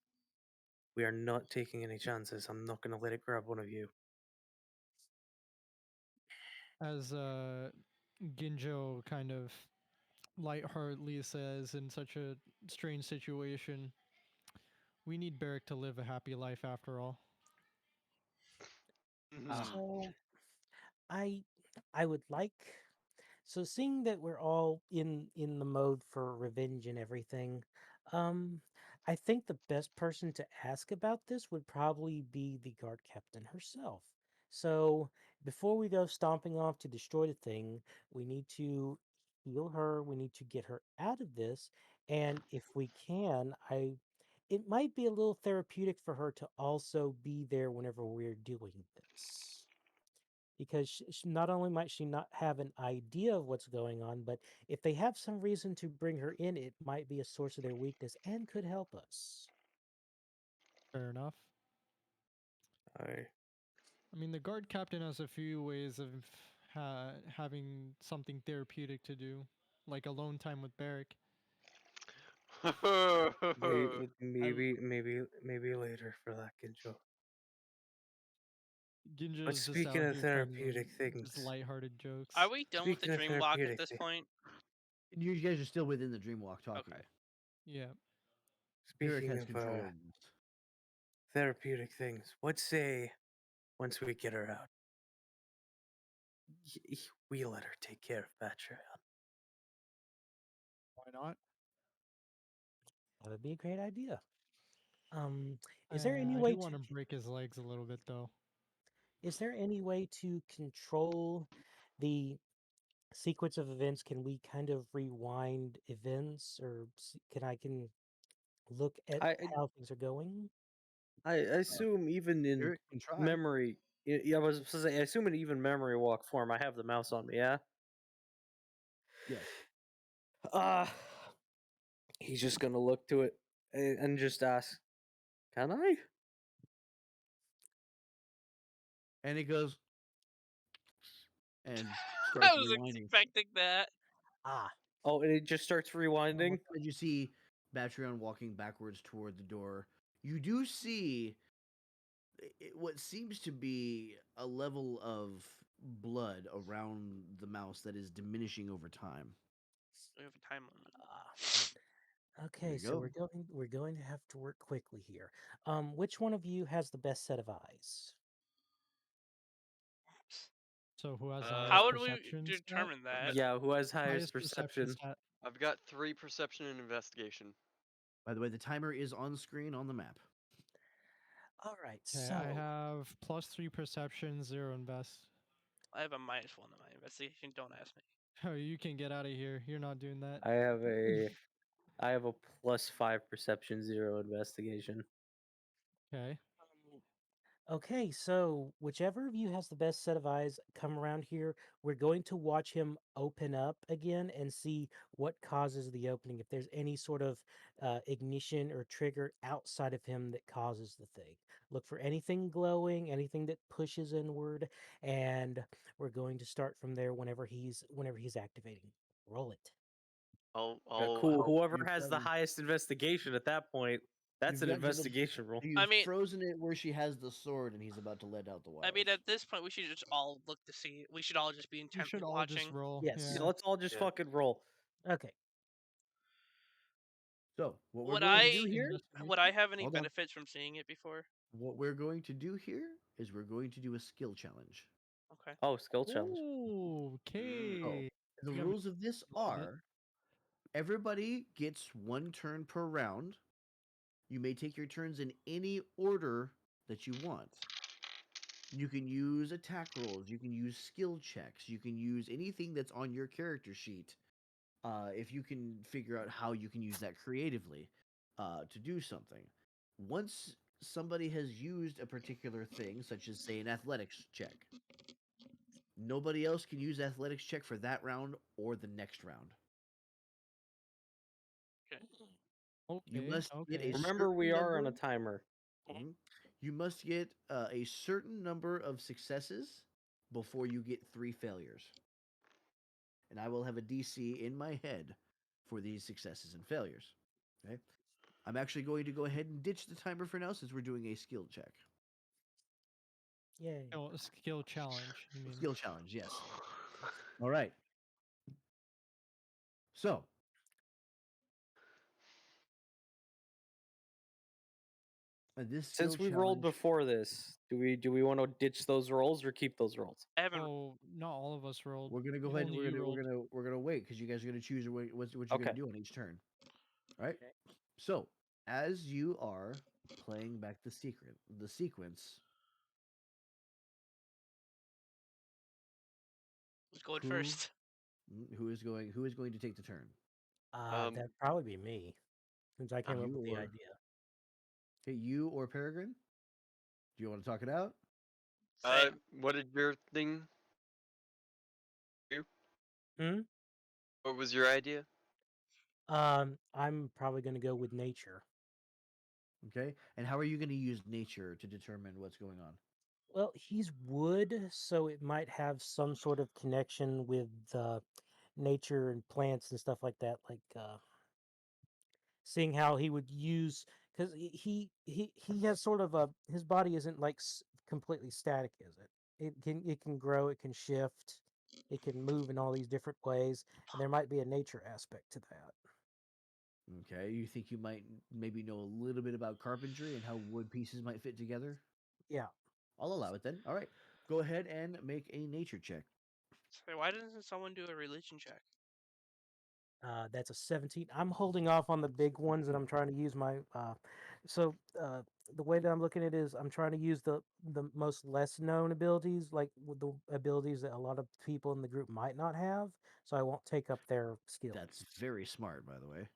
We are not taking any chances. I'm not going to let it grab one of you. As Ginjo kind of lightheartedly says in such a strange situation, we need Barrick to live a happy life after all. Ah. So I I would like so seeing that we're all in the mode for revenge and everything, um I think the best person to ask about this would probably be the guard captain herself. So before we go stomping off to destroy the thing, we need to heal her, we need to get her out of this, and if we can, I it might be a little therapeutic for her to also be there whenever we're doing this because not only might she not have an idea of what's going on, but if they have some reason to bring her in, it might be a source of their weakness and could help us. Fair enough. I I mean, the guard captain has a few ways of having something therapeutic to do, like alone time with Barrick. maybe later for that, Ginjo. Ginjo But is just speaking out of here telling therapeutic just things, lighthearted jokes. Are we done with the speaking of dream walk at therapeutic this things, point? You guys are still within the dream walk talking. Okay. Yeah. Derek speaking has of control of this. therapeutic things, what say once we get her out, we let her take care of Patreon? Why not? That would be a great idea. Is there any I way do to want to break his legs a little bit, though. is there any way to control the sequence of events? Can we kind of rewind events, or can look at I how things are going? I assume even in Derek can try. memory, yeah, I was supposed to say, I assume in even memory walk form, I have the mouse on me, yeah. Yes. Uh he's just gonna look to it and just ask, "Can I?" And it goes and I starts was rewinding. expecting that. Ah, Oh, and it just starts rewinding. As you see Batreon walking backwards toward the door, you do see what seems to be a level of blood around the mouse that is diminishing over time. We have a time limit. ah. There Okay, you so go. we're going to have to work quickly here. Which one of you has the best set of eyes? So who has the How highest would we perception stat? determine that? Yeah, who has highest Highest perception perception? stat. I've got 3 perception and investigation. By the way, the timer is on screen on the map. All right, Okay, so I have +3 perception, 0 invest. I have a -1 on my investigation. Don't ask me. Oh, you can get out of here. You're not doing that. I have a +5 perception, 0 investigation. Okay. Okay, so whichever of you has the best set of eyes come around here, we're going to watch him open up again and see what causes the opening. If there's any sort of ignition or trigger outside of him that causes the thing. Look for anything glowing, anything that pushes inward, and we're going to start from there whenever he's activating. Roll it. I'll Cool. help. Whoever You've has the done- highest investigation at that point, that's You've an gotten to the- investigation roll. You've mean- frozen it where she has the sword and he's about to let out the wires. I mean, at this point, we should just all look to see. We should all just be We intently should all watching. just roll. Yes. Yeah, Yeah. let's all just Yeah. fucking roll. Okay. So what we're Would going to I- do here? Would I have any Hold on. benefits from seeing it before? What we're going to do here is we're going to do a skill challenge. Okay. Oh, skill challenge. Okay. The Yeah, rules of this love it. are everybody gets one turn per round. You may take your turns in any order that you want. You can use attack rolls, you can use skill checks, you can use anything that's on your character sheet. If you can figure out how you can use that creatively to do something. Once somebody has used a particular thing, such as, say, an athletics check, nobody else can use athletics check for that round or the next round. You Okay. must get a Okay. Remember, we certain are on a number- timer. Mhm. You must get a certain number of successes before you get 3 failures. And I will have a DC in my head for these successes and failures. Okay. I'm actually going to go ahead and ditch the timer for now since we're doing a skill check. Yay. Skill challenge. You mean? Skill challenge, yes. All right. So, this skill Since we rolled challenge- before this, do we want to ditch those rolls or keep those rolls? I haven't. Oh, not all of us rolled. we're gonna go ahead and Only you rolled. we're gonna wait because you guys are gonna choose what you're Okay. gonna do on each turn. All right. So, as you are playing back the sequence, Who's going who- first? who is going to take the turn? That'd probably be me, since I came up You with the or- idea. Okay, you or Peregrine? Do you want to talk it out? What did your thing? Hmm? What was your idea? I'm probably going to go with nature. Okay. And how are you going to use nature to determine what's going on? Well, he's wood, so it might have some sort of connection with nature and plants and stuff like that. Like seeing how he would use, because he has sort of a, his body isn't like completely static, is it? It can grow, it can shift, it can move in all these different ways, and there might be a nature aspect to that. Okay. You think you might maybe know a little bit about carpentry and how wood pieces might fit together? Yeah. I'll allow it then. All right. Go ahead and make a nature check. Sorry, why doesn't someone do a religion check? That's a 17. I'm holding off on the big ones, and I'm trying to use my. The way that I'm looking at it is I'm trying to use the most less known abilities, like with the abilities that a lot of people in the group might not have. So I won't take up their skills. That's very smart, by the way.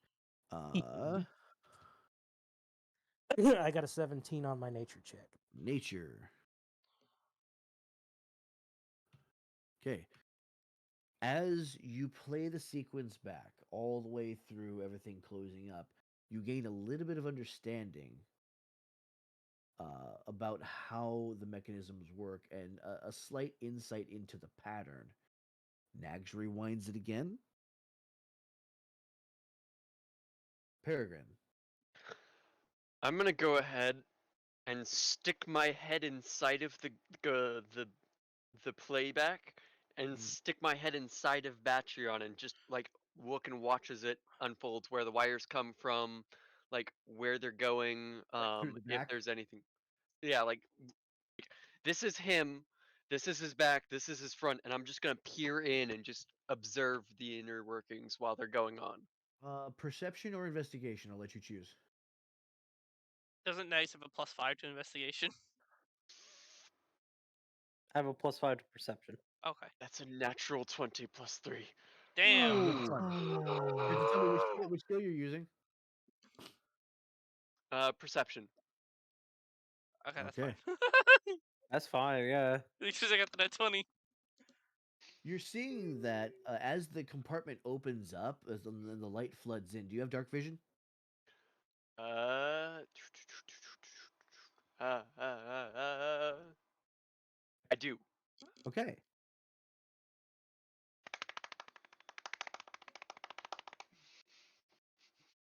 I got a 17 on my nature check. Nature. Okay. As you play the sequence back all the way through everything closing up, you gain a little bit of understanding about how the mechanisms work and a slight insight into the pattern. Nags rewinds it again. Peregrine. I'm gonna go ahead and stick my head inside of the playback and stick my head inside of Batreon and just like look and watch as it unfolds, where the wires come from, like where they're going, through the if back? there's anything. Yeah, like this is him, this is his back, this is his front, and I'm just gonna peer in and just observe the inner workings while they're going on. Perception or investigation? I'll let you choose. Doesn't Nice have a +5 to investigation? I have a +5 to perception. Okay. That's a natural 20 plus 3. Damn. Which one? You have to tell me which skill you're using. Perception. Okay, that's Okay. fine. That's fine. Yeah. Because I got the net 20. You're seeing that as the compartment opens up, as the light floods in. Do you have dark vision? Uh, uh, uh, uh, I do. Okay.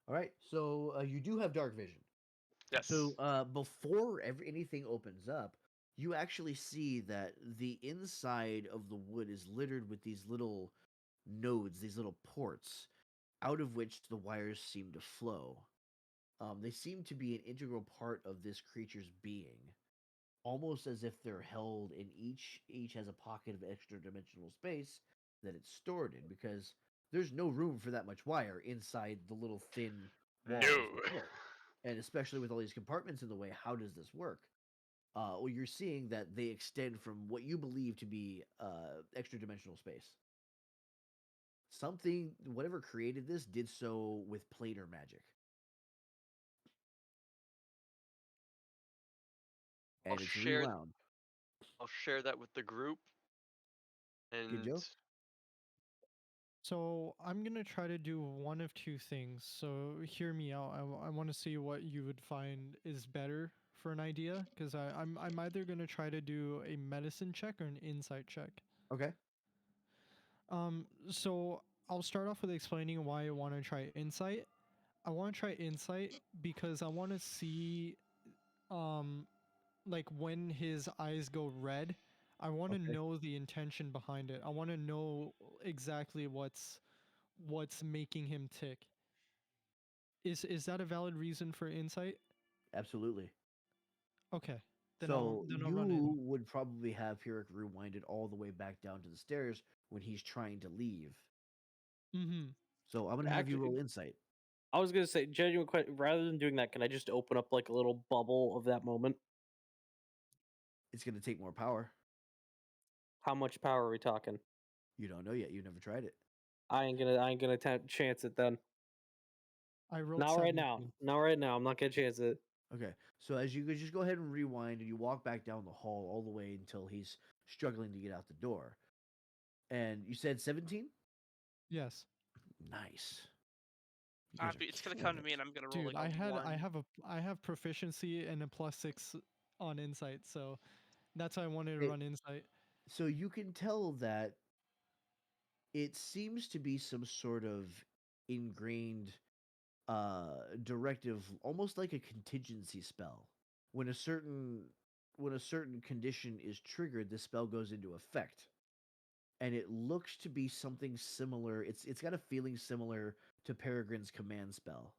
All right. So you do have dark vision. Yes. So before anything opens up, you actually see that the inside of the wood is littered with these little nodes, these little ports, out of which the wires seem to flow. They seem to be an integral part of this creature's being, almost as if they're held in each has a pocket of extra dimensional space that it's stored in, because there's no room for that much wire inside the little thin walls No. of the wood. And especially with all these compartments in the way, how does this work? Well, you're seeing that they extend from what you believe to be extra dimensional space. Something, whatever created this, did so with planar magic. I'll And it's share. rewound. I'll share that with the group. Good, And Joe? So I'm gonna try to do one of two things. So hear me out. I want to see what you would find is better for an idea, because I'm either gonna try to do a medicine check or an insight check. Okay. So I'll start off with explaining why I want to try insight. I want to try insight because I want to see, um, like when his eyes go red. I want to Okay. know the intention behind it. I want to know exactly what's making him tick. Is that a valid reason for insight? Absolutely. Okay. So Then I'll run you in. would probably have Pyrrhic rewinded all the way back down to the stairs when he's trying to leave. Mm-hmm. So I'm gonna have you Actually, roll insight. I was gonna say, genuine question. Rather than doing that, can I just open up like a little bubble of that moment? It's gonna take more power. How much power are we talking? You don't know yet. You've never tried it. I ain't gonna chance it then. I rolled Not right now. 17. Not right now. I'm not gonna chance it. Okay. So as you could just go ahead and rewind, and you walk back down the hall all the way until he's struggling to get out the door. And you said 17? Yes. Nice. You guys are It's gonna killing come to it. me and I'm gonna roll Dude, like a 1. I have proficiency and a +6 on insight, so that's why I wanted to Okay, run insight. so you can tell that it seems to be some sort of ingrained directive, almost like a contingency spell. When a certain condition is triggered, this spell goes into effect. And it looks to be something similar. It's got a feeling similar to Peregrine's command spell,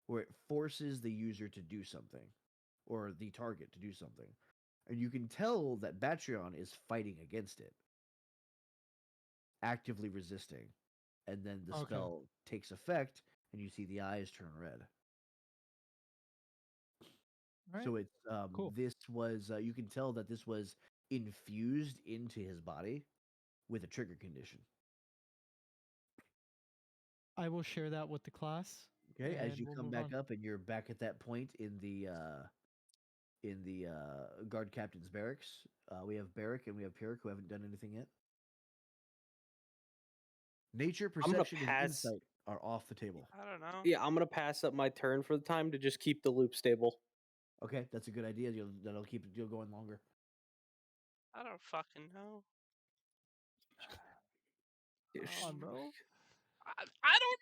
where it forces the user to do something, or the target to do something. And you can tell that Batreon is fighting against it, actively resisting. And then the Okay. spell takes effect, and you see the eyes turn red. All right. So it's Cool. this was you can tell that this was infused into his body with a trigger condition. I will share that with the class, Okay, as and you we'll come move back on. up and you're back at that point in the guard captain's barracks, we have Barrick and we have Pyrrhic who haven't done anything yet. Nature, I'm gonna perception, and pass. insight are off the table. I don't know. Yeah, I'm gonna pass up my turn for the time to just keep the loop stable. Okay, that's a good idea. That'll keep it going longer. I don't fucking know. Come on, bro. I don't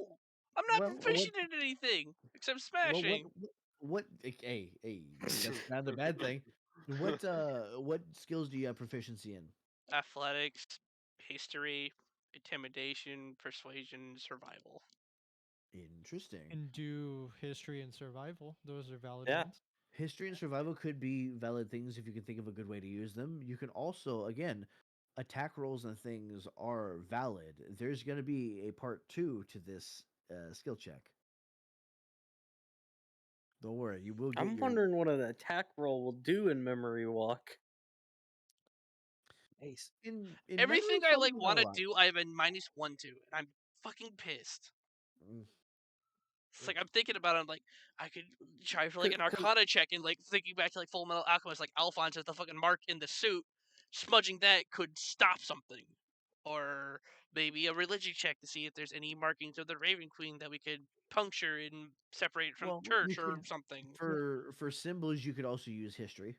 know. I'm not Well, proficient in anything except well, smashing. hey, that's not the bad thing. What skills do you have proficiency in? Athletics, history, intimidation, persuasion, survival. Interesting. And do history and survival. Those are valid Yeah. ones. History and survival could be valid things if you can think of a good way to use them. You can also, again, attack rolls and things are valid. There's going to be a part two to this skill check. Don't worry, you will get I'm your. wondering what an attack roll will do in memory walk. Ace. In memory, Everything I like probably not want a to lot. do, I have a -1 to, and I'm fucking pissed. Mm. It's like I'm thinking about it. I'm like, I could try for like an 'Cause- Arcana check, and like thinking back to like Full Metal Alchemist, like Alphonse has the fucking mark in the suit. Smudging that could stop something, or maybe a religion check to see if there's any markings of the Raven Queen that we could puncture and separate from Well, church you or could something. for symbols you could also use history.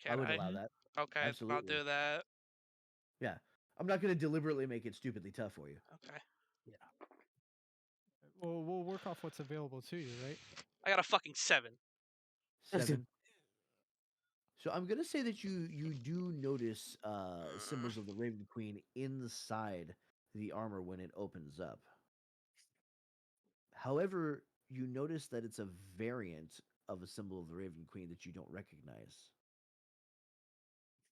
I Can would I? allow that. Okay, then I'll Absolutely. do that. Yeah. I'm not going to deliberately make it stupidly tough for you. Okay, Well, we'll work off what's available to you, right? I got a fucking 7. 7. So I'm gonna say that you do notice symbols of the Raven Queen inside the armor when it opens up. However, you notice that it's a variant of a symbol of the Raven Queen that you don't recognize.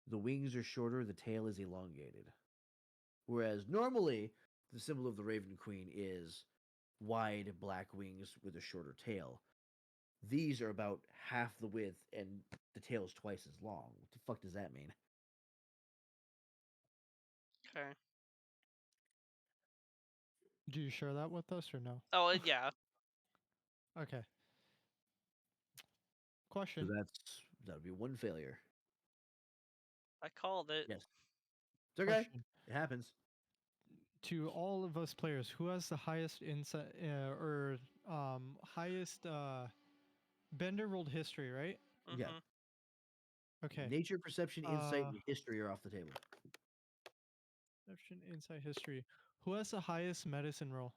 The wings are shorter, the tail is elongated. Whereas normally the symbol of the Raven Queen is wide black wings with a shorter tail. These are about half the width and the tail is twice as long. What the fuck does that mean? Okay. Do you share that with us or no? Oh, and yeah. Okay. So Question. that'll be one failure. I called it. Yes. It's okay. Question. It happens. To all of us players, who has the highest insight or highest Bender rolled history, right? Yeah. Mm-hmm. Okay. Nature, perception, insight, Uh, and history are off the table. Perception, insight, history. Who has the highest medicine roll?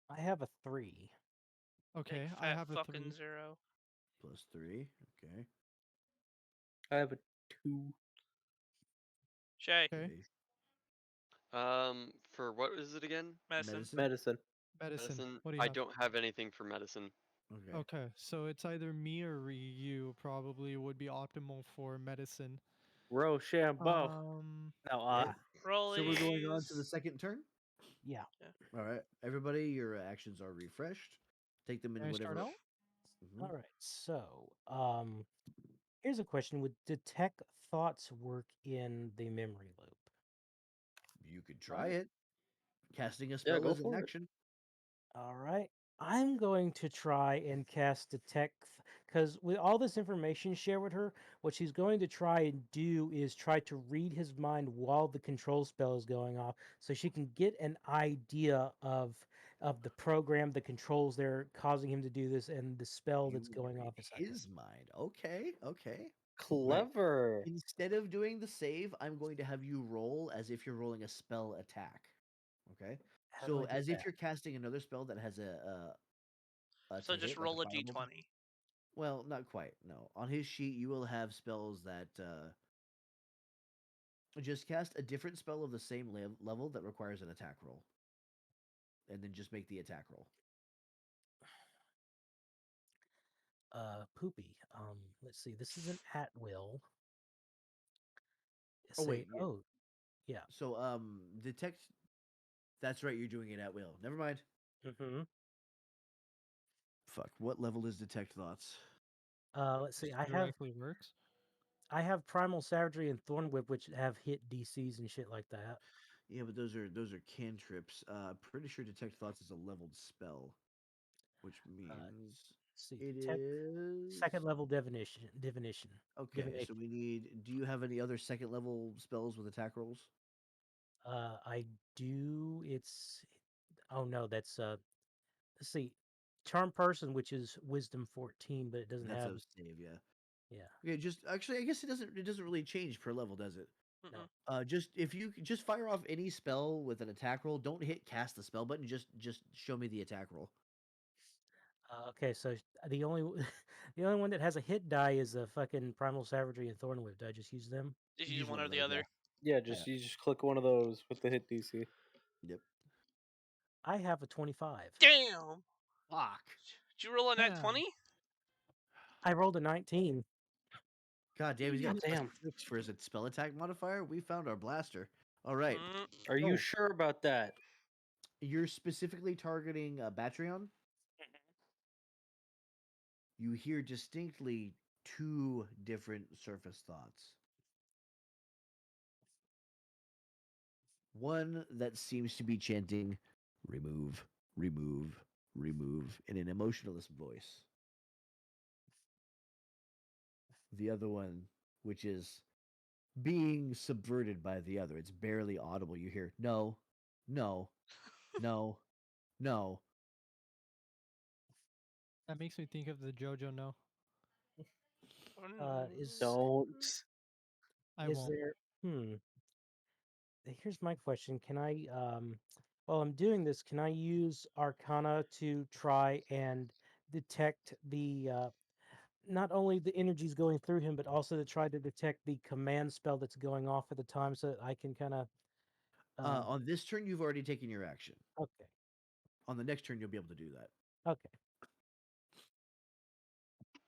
I have a 3. Okay, Big I fat have a fucking 3. 0. +3. Okay. I have a 2. Shay, Okay, Okay. For what is it again? medicine. Medicine. medicine. Medicine. What do you I have? don't have anything for medicine. Okay. Okay, so it's either me or you probably would be optimal for medicine. Rochambeau. No, Okay. So we're going on to the Rollies. second turn. Yeah. All right. Everybody, your actions are refreshed. Take them in Can I whatever. start out? Mhm. All right. So, here's a question: would detect thoughts work in the memory loop? You could try Right. it. Casting a Yeah, spell go is an for it. action. All right. I'm going to try and cast detect because with all this information shared with her, what she's going to try and do is try to read his mind while the control spell is going off, so she can get an idea of the program, the controls that are causing him to do this, and the spell You that's would going read off a second. his mind. Okay. Okay. Clever. Instead of doing the save, I'm going to have you roll as if you're rolling a spell attack. Okay. How do I So do as if that? you're casting another spell that has a So to just hit like roll a a firebolt. d20. Well, not quite. No. On his sheet, you will have spells that just cast a different spell of the same level that requires an attack roll, and then just make the attack roll. Poopy. Let's see. This is an at will. Oh Say, wait. Yeah. oh yeah. So detect. That's right. You're doing it at will. Never mind. Mm-hmm. Fuck. What level is detect thoughts? Let's see. Just directly works. I have Primal Savagery and Thorn Whip, which have hit DCs and shit like that. Yeah, but those are cantrips. Pretty sure detect thoughts is a leveled spell, which means Let's see. it Tech, is second level divination. Divination. okay. So Divination. we need. Do you have any other second level spells with attack rolls? I do. It's. Oh no, that's Let's see. Charm Person, which is Wisdom 14, but it doesn't That's have. a save. Yeah. Yeah. Okay. Just actually, I guess it doesn't really change per level, does it? No. Mm-mm. Just if you just fire off any spell with an attack roll, don't hit cast the spell button. Just show me the attack roll. Okay, so the only the only one that has a hit die is the fucking Primal Savagery and Thorn Whip. Do I just use them? Just use Use one one or of the those. Yeah. other. Yeah, Yeah. you just click one of those with the hit DC. Yep. I have a 25. Damn! Fuck. Did you roll a nat Damn. 20? I rolled a 19. God damn, he's got God plus damn. 6 for his spell attack modifier. We found our blaster. All right. Mm, Are you So, sure about that? you're specifically targeting Batreon. You hear distinctly two different surface thoughts. One that seems to be chanting, remove, remove, remove in an emotionless voice. The other one, which is being subverted by the other. It's barely audible. You hear no, no, no, no. That makes me think of the JoJo no. Oh, no. Don't. I Is won't. there? Here's my question. Can I, while I'm doing this, can I use Arcana to try and detect the not only the energies going through him, but also to try to detect the command spell that's going off at the time, so that I can kind of. On this turn, you've already taken your action. Okay. On the next turn, you'll be able to do that. Okay.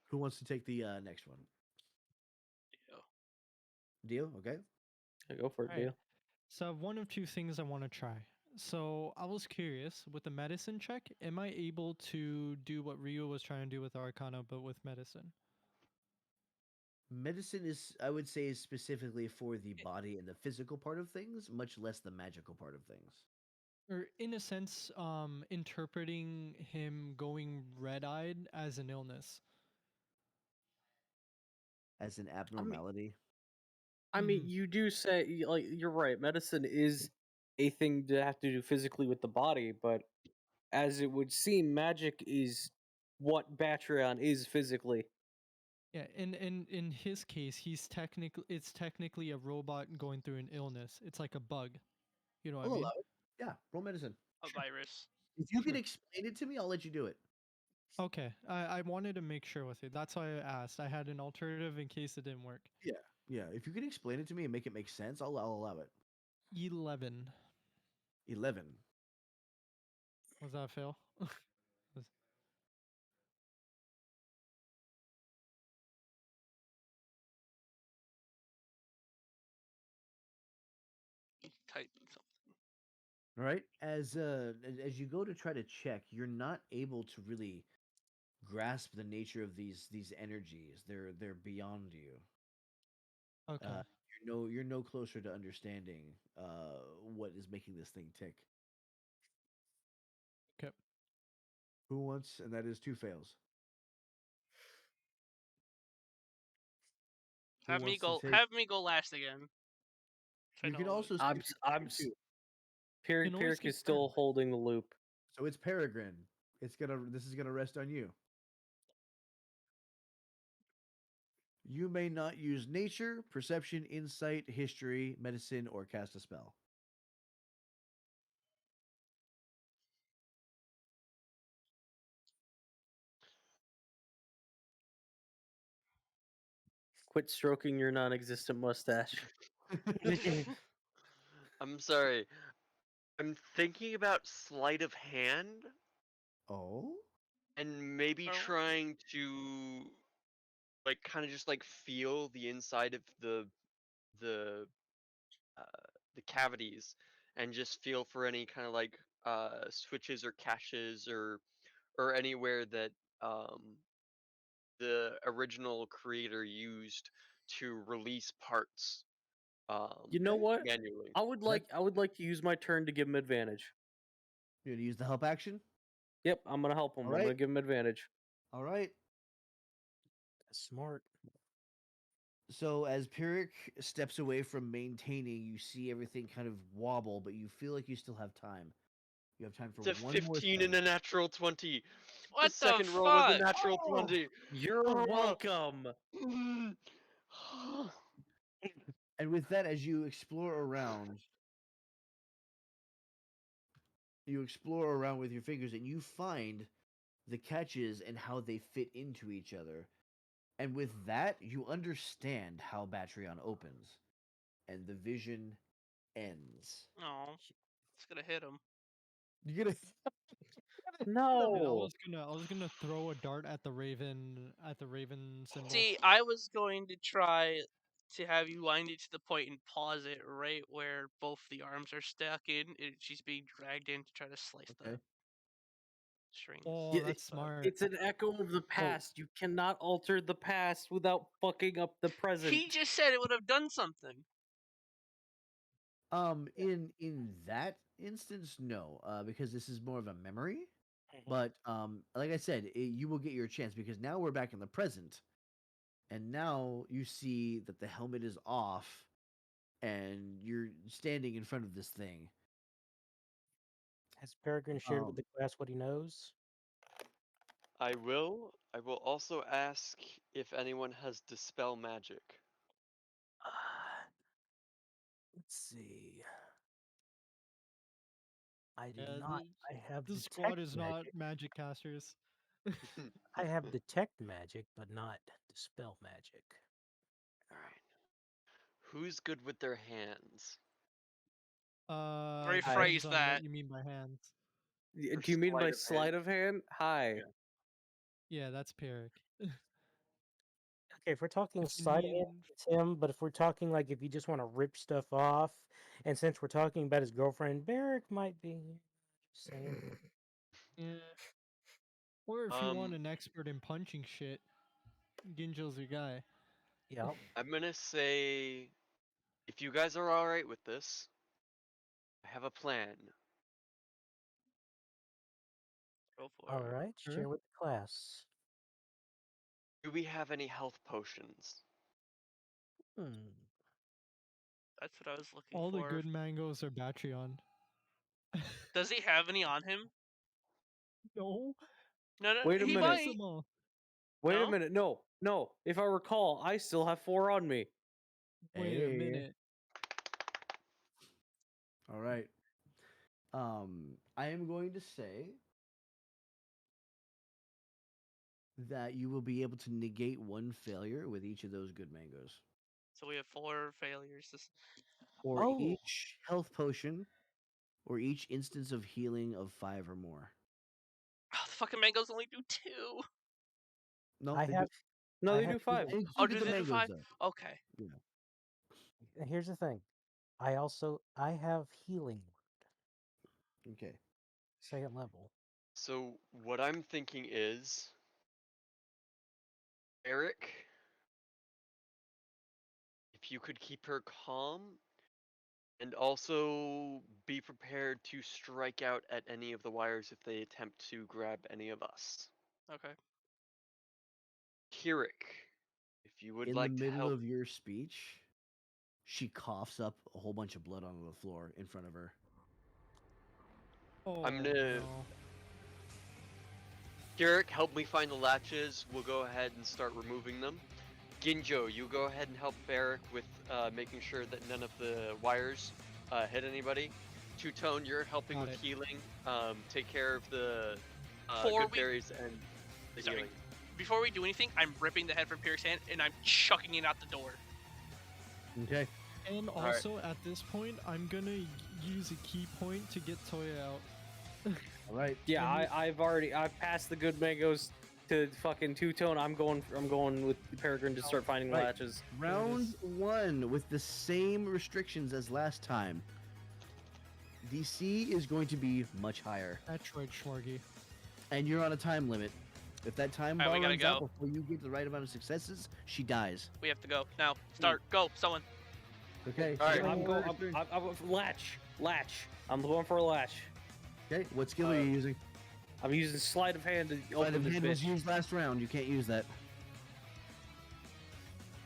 Who wants to take the next one? Deal. Okay. Yeah, go for it, Alright. deal. So I have one of two things I want to try. So I was curious with the medicine check, am I able to do what Ryu was trying to do with Arcana, but with medicine? Medicine is, I would say, is specifically for the body and the physical part of things, much less the magical part of things. Or in a sense, interpreting him going red-eyed as an illness. As an I mean, abnormality. you do say like you're right. Medicine is a thing to have to do physically with the body, but as it would seem, magic is what Batreon is physically. Yeah, in his case, it's technically a robot going through an illness. It's like a bug. You know what I I'll mean? allow it. Yeah, roll medicine. A virus. If you can Sure. explain it to me, I'll let you do it. Okay, I wanted to make sure with you. That's why I asked. I had an alternative in case it didn't work. Yeah, yeah. If you can explain it to me and make it make sense, I'll allow it. 11. 11. Was that a fail? Was- Type something. All right. As you go to try to check, you're not able to really grasp the nature of these energies. They're beyond you. okay. You're no closer to understanding what is making this thing tick. Okay. Who wants? And that is two fails. Who Have me wants to go. take? Have me go last again. I You can know. also I'm skip s- your I'm turn s- too. Can always Pyrrhic skip is still turn. holding the loop. So it's Peregrine. This is gonna rest on you. You may not use nature, perception, insight, history, medicine, or cast a spell. Quit stroking your non-existent mustache. I'm sorry. I'm thinking about sleight of hand Oh, and maybe Oh. trying to like kind of just like feel the inside of the the cavities and just feel for any kind of like switches or caches or anywhere that um the original creator used to release parts You know okay. what? manually. That I would like to use my turn to give him advantage. you're gonna use the help action. Yep, I'm gonna help him. All I'm right. gonna give him advantage. All right. Smart. So as Pyrrhic steps away from maintaining, you see everything kind of wobble, but you feel like you still have time. You have time for It's a one more 15 thing. and a natural 20. The What the second roll was a fuck? natural Oh! 20. You're welcome. And with that, as you explore around with your fingers, and you find the catches and how they fit into each other. And with that, you understand how Batreon opens, and the vision ends. No, it's gonna hit him. You're gonna Yeah, No. I was gonna throw a dart at the raven symbol. See, I was going to try to have you wind it to the point and pause it right where both the arms are stuck in. She's being dragged in to try to slice the okay. strings. Oh, Yeah, that's but- smart. It's an echo of the past. You cannot alter the past without fucking up the present. He just said it would have done something. In instance, no, because this is more of a memory. Mhm. But like I said, you will get your chance because now we're back in the present, and now you see that the helmet is off, and you're standing in front of this thing. Has Peregrine shared with Um, the class what he knows? I will. I will also ask if anyone has dispel magic. Let's see. I do Yeah, not. I have the detect squad is not magic. magic casters. I have detect magic, but not dispel magic. All right. Who's good with their hands? Depends Rephrase on what that. you mean by hands. Or Do you mean sleight by of sleight hand? of hand? Hi. Yeah. Yeah, that's Peric. Okay, if we're talking If you side hand, mean, it's him. But if we're talking like if you just want to rip stuff off, and since we're talking about his girlfriend, Barrick might be. Just saying. yeah. Or if you want Um, an expert in punching shit, Ginjo's your guy. Yep. I'm gonna say, if you guys are all right with this, I have a plan. Go for All it. right. Sure. Share with the class. Do we have any health potions? Hmm. That's what I was looking All the for. good mangoes are Batreon. Does he have any on him? No, No, no, Wait a he minute. might. Maximal. Wait a No. minute. No, no. If I recall, I still have 4 on me. Wait a Hey. minute. all right. I am going to say that you will be able to negate one failure with each of those good mangoes, So we have 4 failures. or Oh, each health potion, or each instance of healing of 5 or more. Oh, the fucking mangoes only do 2. No, I they have. No, I they have do 5. They Oh, included do the they do mangoes 5? though. Okay. Yeah. Here's the thing. I have healing Okay. second level. So what I'm thinking is, Eric, if you could keep her calm and also be prepared to strike out at any of the wires if they attempt to grab any of us. Okay. Kirik, if you would In the like to middle help. of your speech, she coughs up a whole bunch of blood onto the floor in front of her. Oh I'm gonna. no. Kirik, help me find the latches. We'll go ahead and start removing them. Ginjo, you go ahead and help Barrick with making sure that none of the wires hit anybody. Two-Tone, you're helping Got with it. healing. Take care of the Before good we- berries and the Sorry. healing. Before we do anything, I'm ripping the head from Pierce's hand and I'm chucking it out the door. Okay. And Alright. also at this point, I'm gonna use a key point to get Toya out. All right. Yeah, And I've passed the good mangoes to fucking two-tone. I'm going with Peregrine to start finding Right. latches. Round 1 with the same restrictions as last time. DC is going to be much higher, Metroid Schwargy. and you're on a time limit. If that time All right, bar we gotta runs out go. before you get the right amount of successes, she dies. We have to go. Now. Start. Go. Someone. Okay. All right. so- I'm going. Latch. I'm going for a latch. Okay. What skill are you using? I'm using sleight of hand to Sleight open of this hand was bitch. used last round. You can't use that.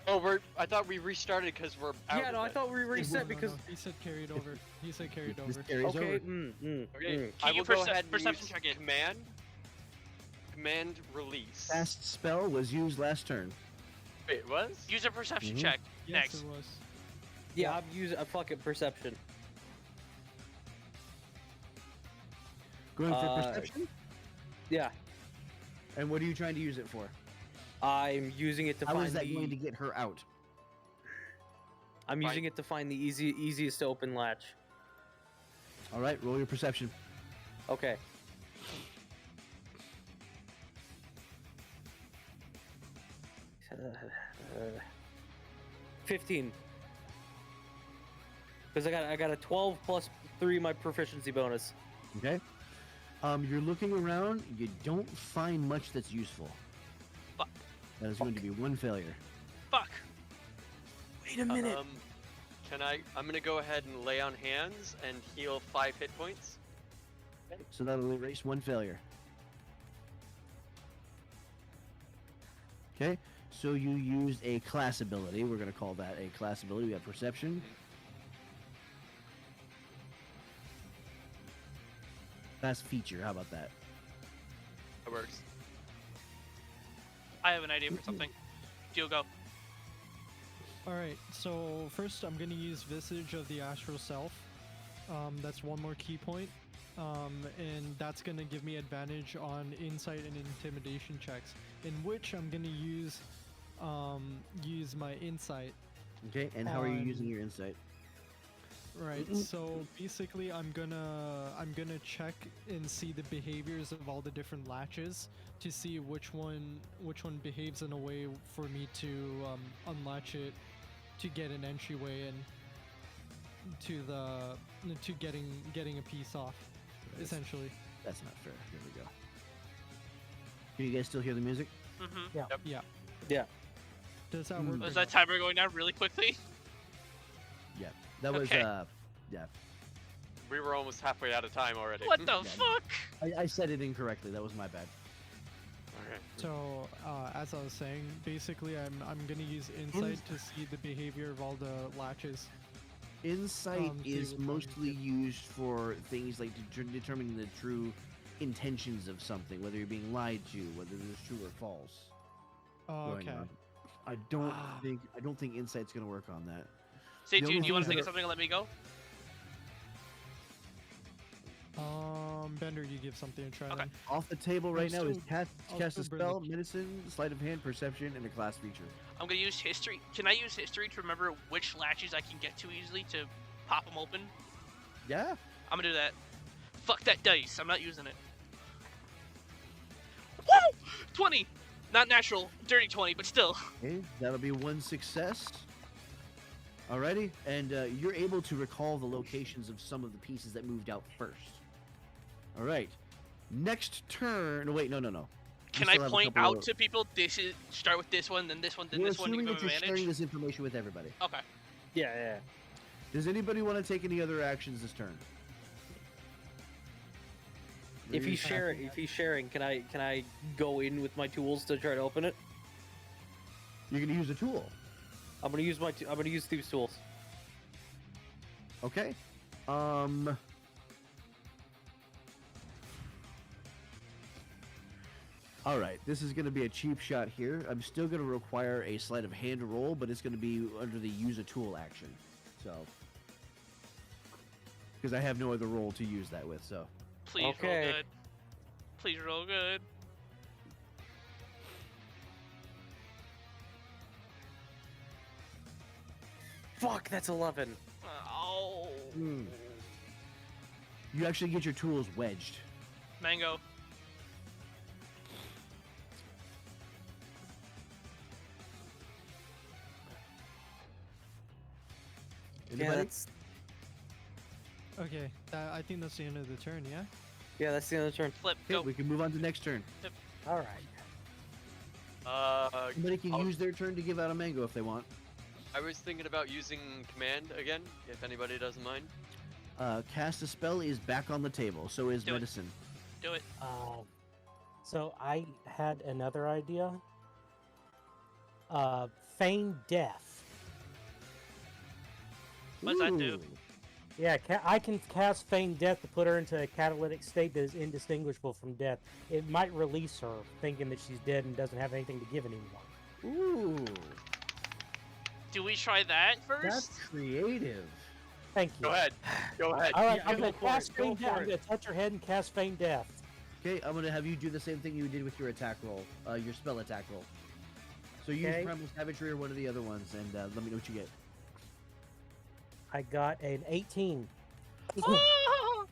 Oh, I thought we restarted because we're out. Yeah, no, I thought we reset because. No, he said carried over. He said carried This over. carries Okay. over. Okay, Can I you will go perce- ahead and perception use check it? Command release. Fast spell was used last turn. Wait, it was? Use a perception Mhm. check. Yes, Next. it was. Yeah, I'm using a fucking perception. Going for Uh, perception? Yeah, And what are you trying to use it for? I'm using it to How find is that the. going to get her out? I'm using it to find the easiest to open latch. All right, roll your perception. Okay. Uh, 15. Because I got a 12 plus 3 my proficiency bonus. Okay. You're looking around. You don't find much that's useful. Fuck. That is going to be one failure. Fuck. Wait a minute. Can I? I'm gonna go ahead and lay on hands and heal 5 hit points. So that'll erase 1 failure. Okay, so you used a class ability. We're going to call that a class ability. We have perception. Class feature, how about that? That works. I have an idea for something. Deal, go. Alright, so first I'm gonna use Visage of the Astral Self. That's 1 more key point. And that's gonna give me advantage on insight and intimidation checks, in which I'm gonna use my insight. Okay, and how are you using your insight? Right. So basically, I'm gonna check and see the behaviors of all the different latches to see which one behaves in a way for me to unlatch it to get an entryway and to getting a piece off, essentially. That's not fair. Here we go. Can you guys still hear the music? Mm-hmm. Yeah. Yeah. Yeah. Does that work? Was that timer going down really quickly? Yeah. That was, Okay. yeah. We were almost halfway out of time already. What the Yeah. fuck? I said it incorrectly. That was my bad. Okay. So, as I was saying, basically, I'm gonna use insight to see the behavior of all the latches. Insight See is which one mostly you used for things like determining the true intentions of something, whether you're being lied to, whether it's true or false. Oh, going okay. on. I don't think insight's gonna work on that. Say, The dude, only do you want to things think of that something and let me go? Bender, you give something a try Okay. then. Off the table right now is cast I'll a still bring spell, the- medicine, sleight of hand, perception, and a class feature. I'm gonna use history. Can I use history to remember which latches I can get to easily to pop them open? Yeah. I'm gonna do that. Fuck that dice. I'm not using it. Woo! 20! Not natural. Dirty 20, but still. Okay, that'll be 1 success. Alrighty, and you're able to recall the locations of some of the pieces that moved out first. Alright. Next turn. Wait, no. Can You I still have a point couple out of- to people, this is, start with this one, then this one, then We're this one, to assuming give that them you're sharing advantage? this information with everybody. Okay. Yeah. Does anybody want to take any other actions this turn? If he's sharing, can I go in with my tools to try to open it? You're gonna use a tool. I'm gonna use Thieves' tools. Okay. Alright, this is going to be a cheap shot here. I'm still going to require a sleight of hand roll, but it's going to be under the use a tool action. So. Because I have no other roll to use that with, so. Please Okay. roll good. Please roll good. Fuck, that's 11. Oh. You actually get your tools wedged. Mango. Anybody? that's Okay, I think that's the end of the turn, yeah? that's the end of the turn. Flip. Okay, Go. we can move on to next turn. All right. Somebody can I'll- use their turn to give out a mango if they want. I was thinking about using command again, if anybody doesn't mind. Cast a spell is back on the table. So is Do it. medicine. Do it. So I had another idea. Feign death. What does that do? Ooh. Yeah, I can cast Feign Death to put her into a catalytic state that is indistinguishable from death. It might release her, thinking that she's dead and doesn't have anything to give anymore. Ooh. Do we try that first? That's creative. Thank you. Go ahead. Go ahead. All right, Yeah, I'm go going to for it, cast go Feign Death. for I'm it. going to touch her head and cast Feign Death. Okay, I'm gonna have you do the same thing you did with your attack roll, your spell attack roll. So use Okay. Primal Savagery or one of the other ones, and let me know what you get. I got an 18. Ah!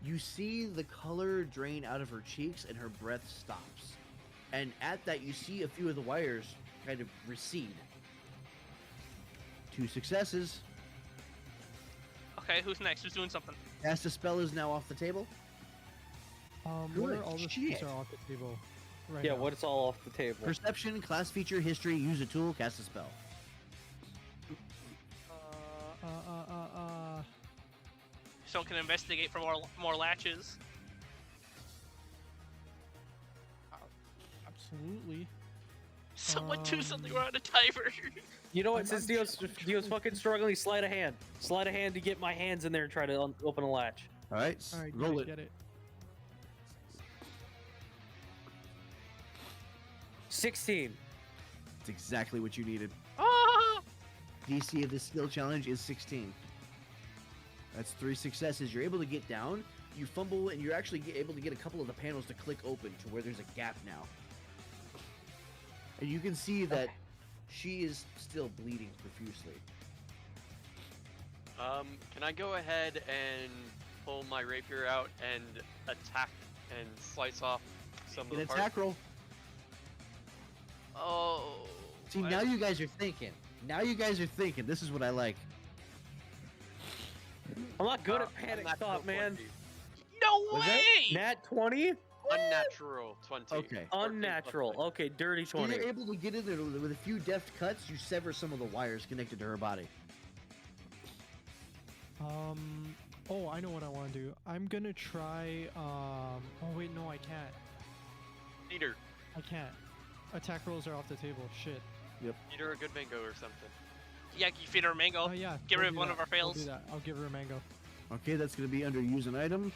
You see the color drain out of her cheeks, and her breath stops. And at that, you see a few of the wires kind of recede. 2 successes. Okay, who's next? Who's doing something? Cast a spell is now off the table. What Good are all the shit. things are off the table right Yeah, now? what's all off the table? Perception, class feature, history, use a tool, cast a spell. Keystone can investigate for more latches. Absolutely. Someone do something. We're on a timer. You know what? I'm Since trying Dio's to fucking think. struggling, slide a hand. Slide a hand to get my hands in there and try to open a latch. All right, All right, roll get it. 16. It's exactly what you needed. Ah! DC of this skill challenge is 16. That's 3 successes. You're able to get down. You fumble, and you're actually able to get a couple of the panels to click open to where there's a gap now. And you can see that she is still bleeding profusely. Can I go ahead and pull my rapier out and attack and slice off some of An the attack parts? roll. Oh. See, now you guys are thinking. Now you guys are thinking. This is what I like. I'm not good at Unnatural panic thought, man. 20. No Was way! that Nat 20? Unnatural 20. Okay. 14 plus Unnatural. 20. Okay, dirty So 20. you're able to get in there with a few deft cuts. You sever some of the wires connected to her body. Oh, I know what I want to do. I'm gonna try. Oh wait, no, I can't. Eater. I can't. Attack rolls are off the table. Shit. Eater a good mango or something. Yeah, you feed her a mango. Oh yeah. Get we'll rid of do one that. of our We'll fails. do that. I'll give her a mango. Okay, that's going to be under use an item.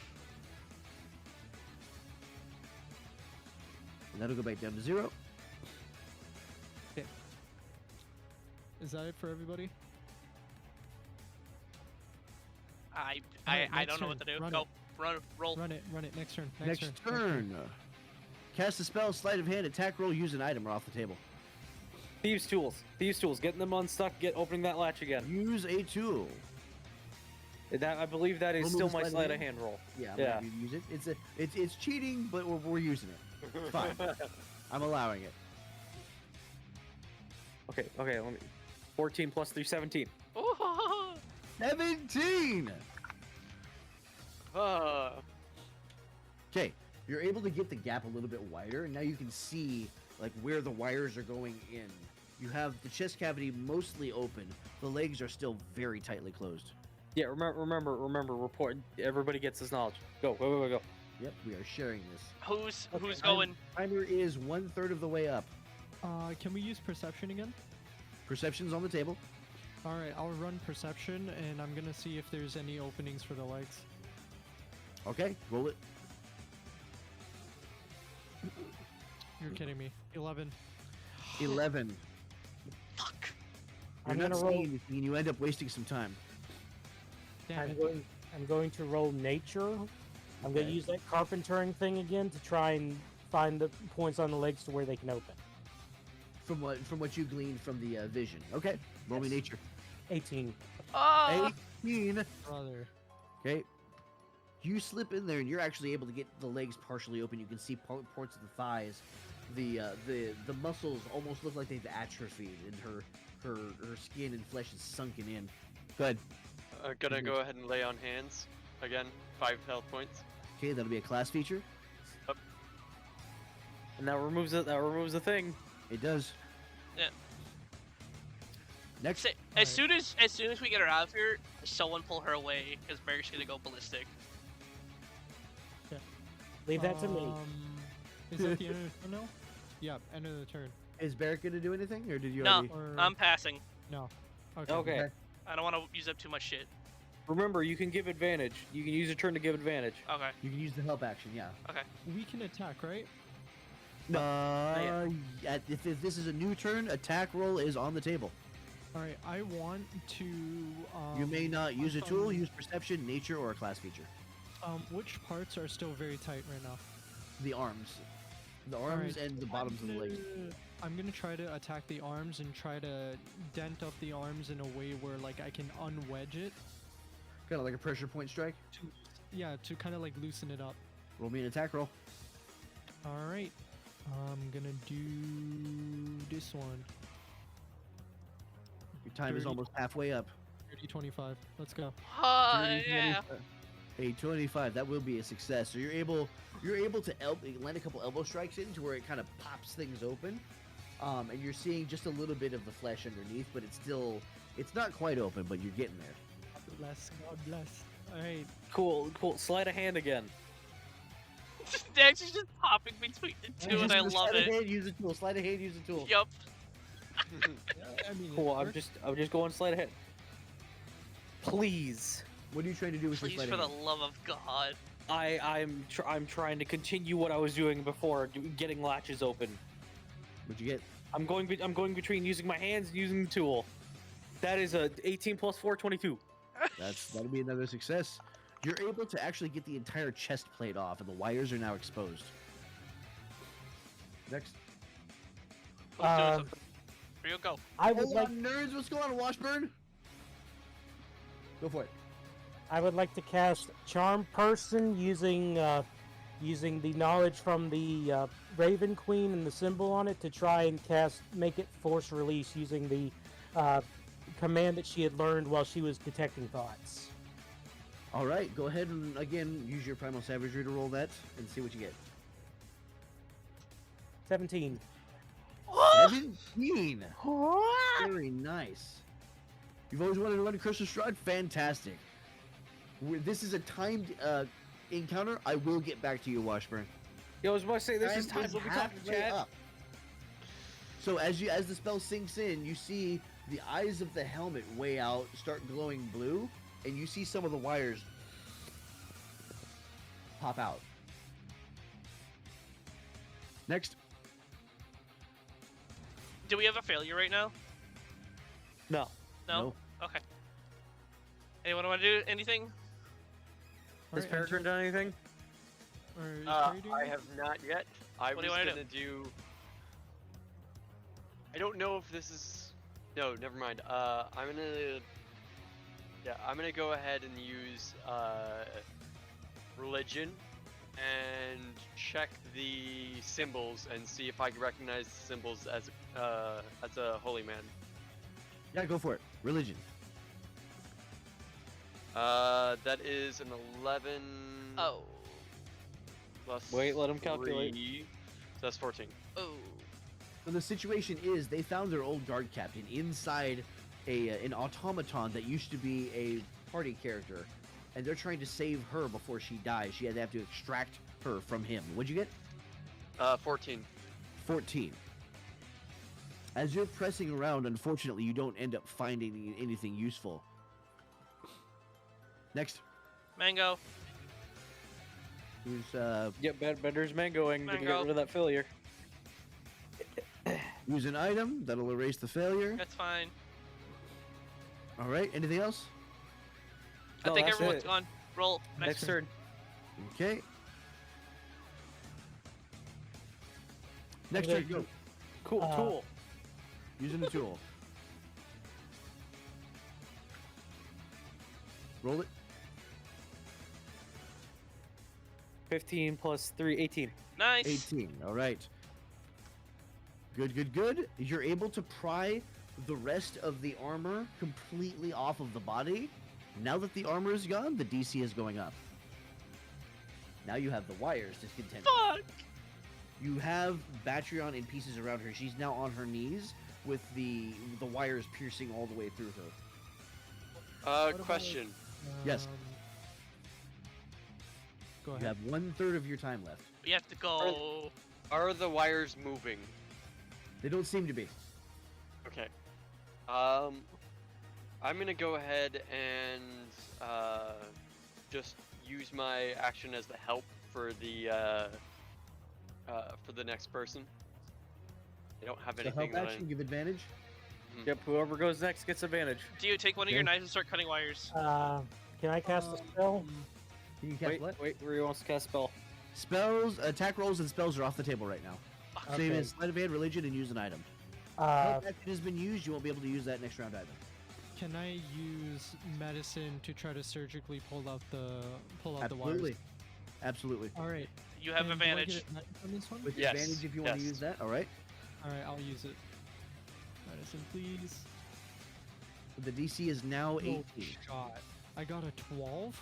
And that'll go back down to 0. Is that it for everybody? I Alright, don't know what next to do. turn. Go. Run. Roll. Run it. Run it. Next turn. Next turn. Cast a spell, sleight of hand, attack roll, use an item, or off the table. Thieves' tools. Thieves' tools. Getting them unstuck. Opening that latch again. Use a tool. That I believe that is Roll still with my sleight of sleight of hand? hand roll. Yeah, I'm Yeah. gonna use it. It's cheating, but we're using it. It's fine. I'm allowing it. Okay, let me. 14 plus 3, 17. Oh, 17. Okay, you're able to get the gap a little bit wider, and now you can see like where the wires are going in. You have the chest cavity mostly open. The legs are still very tightly closed. Yeah, remember, report. Everybody gets this knowledge. Go. Yep, we are sharing this. who's Okay, going? Timer is 1/3 of the way up. Can we use perception again? Perception's on the table. All right, I'll run perception, and I'm gonna see if there's any openings for the legs. Okay, roll it. You're kidding me. 11. 11. Fuck. You're I'm not gonna seeing roll. anything, and you end up wasting some time. Damn it. I'm going to roll nature. I'm going to Okay. use that carpentering thing again to try and find the points on the legs to where they can open. From what you gleaned from the vision. Okay, roll me Yes. nature. 18. Ah! 18. Brother. Okay. You slip in there, and you're actually able to get the legs partially open. You can see parts of the thighs. The muscles almost look like they've atrophied, and her skin and flesh is sunken in. Go ahead. Gonna go ahead and lay on hands. Again, 5 health points. Okay, that'll be a class feature. And that removes it. That removes the thing. It does. Yeah. Next. As soon as we get her out of here, someone pull her away because Barry's gonna go ballistic. Leave that to me. Is that the end of the turn now? Yeah, end of the turn. Is Barrett gonna do anything, or did you No. already? Or I'm passing. no. Okay. Okay. I don't want to use up too much shit. Remember, you can give advantage. You can use your turn to give advantage. Okay. You can use the help action, yeah. We can attack, right? If this is a new turn, attack roll is on the table. All right. I want to. You may not use a work tool, on- use perception, nature, or a class feature. Which parts are still very tight right now? The arms. The All arms right, and the bottoms of the legs. I'm gonna try to attack the arms and try to dent up the arms in a way where like I can unwedge it. Kind of like a pressure point strike. To kind of like loosen it up. Roll me an attack roll. All right. I'm gonna do this one. Your time is 30. almost halfway up. 30-25. Let's go. Yeah. A 25. That will be a success. So you're able to land a couple elbow strikes in to where it kind of pops things open. And you're seeing just a little bit of the flesh underneath, but it's not quite open, but you're getting there. God bless. God bless. Alright. Cool. Sleight of hand again. Dax is just popping between the two, and I love Sleight of it. hand, use a tool. Sleight of hand, use a tool. Yup. I mean, Cool. it I'm just going sleight of hand. Please. What are you trying to do with Please, your for sleight the of hand? love of God. I'm trying to continue what I was doing before, getting latches open. What'd you get? I'm going between using my hands and using the tool. That is a 18 plus 4, 22. That'll be another success. You're able to actually get the entire chest plate off, and the wires are now exposed. Next. Who's doing Um, something? Rio, go. I would Hold like on, nerds. What's going on, Washburn? Go for it. I would like to cast Charm Person using the knowledge from the Raven Queen and the symbol on it to try and make it force release using the command that she had learned while she was detecting thoughts. All right, go ahead and again use your primal savagery to roll that and see what you get. 17. 17. Very nice. You've always wanted to run Curse of Strahd? Fantastic. This is a timed encounter. I will get back to you, Washburn. Yo, I was about to say this is Time time. We'll be talking to halfway chat. up. So as the spell sinks in, you see the eyes of the helmet way out, start glowing blue, and you see some of the wires pop out. Next. Do we have a failure right now? No. No? Okay. Anyone want to do anything? Has Alright, Peregrine done anything? Or is Perry doing I it? have not yet. I What do was you wanna gonna do. I don't know if this is. No, never mind. I'm gonna. Yeah, I'm gonna go ahead and use religion and check the symbols and see if I can recognize the symbols as a holy man. Yeah, go for it. Religion. That is an 11. Oh. Plus Wait, let him calculate. 3, so that's 14. Oh. So the situation is they found their old guard captain inside an automaton that used to be a party character, and they're trying to save her before she dies. They have to extract her from him. What'd you get? 14. 14. As you're pressing around, unfortunately, you don't end up finding anything useful. Next. Mango. Who's Yep, Bender's mangoing to get Mango. rid of that failure. use an item that'll erase the failure. That's fine. All right. Anything else? I No, think that's everyone's it. gone. Roll. Next turn. Okay. Next Okay. turn. Go. Cool, tool. Using the tool. Roll it. 15 plus 3, 18. Nice. 18. All right. Good, good, good. You're able to pry the rest of the armor completely off of the body. Now that the armor is gone, the DC is going up. Now you have the wires to contend. Fuck. You have Batreon in pieces around her. She's now on her knees with the wires piercing all the way through her. What about- Question. Yes. Go You ahead. have 1/3 of your time left. We have to go. Are the wires moving? They don't seem to be. Okay. I'm gonna go ahead and just use my action as the help for the next person. I don't have The anything help that action, give advantage. Yep, whoever goes next gets advantage. Do you take one of your Okay. knives and start cutting wires? Can I cast a spell? Can you cast Wait, what? wait, Ryu wants to cast spell. Spells, attack rolls, and spells are off the table right now. Fuck. Same Okay. as sleight of hand, religion, and use an item. Uh, Help action has been used. You won't be able to use that next round either. Can I use medicine to try to surgically pull out the Absolutely. wires? Absolutely. All right. You have And do I get advantage. advantage on this one? With Yes, advantage if you want to yes. use that. All right. All right, I'll use it. Medicine, please. The DC is now Oh, 18. shot. I got a 12.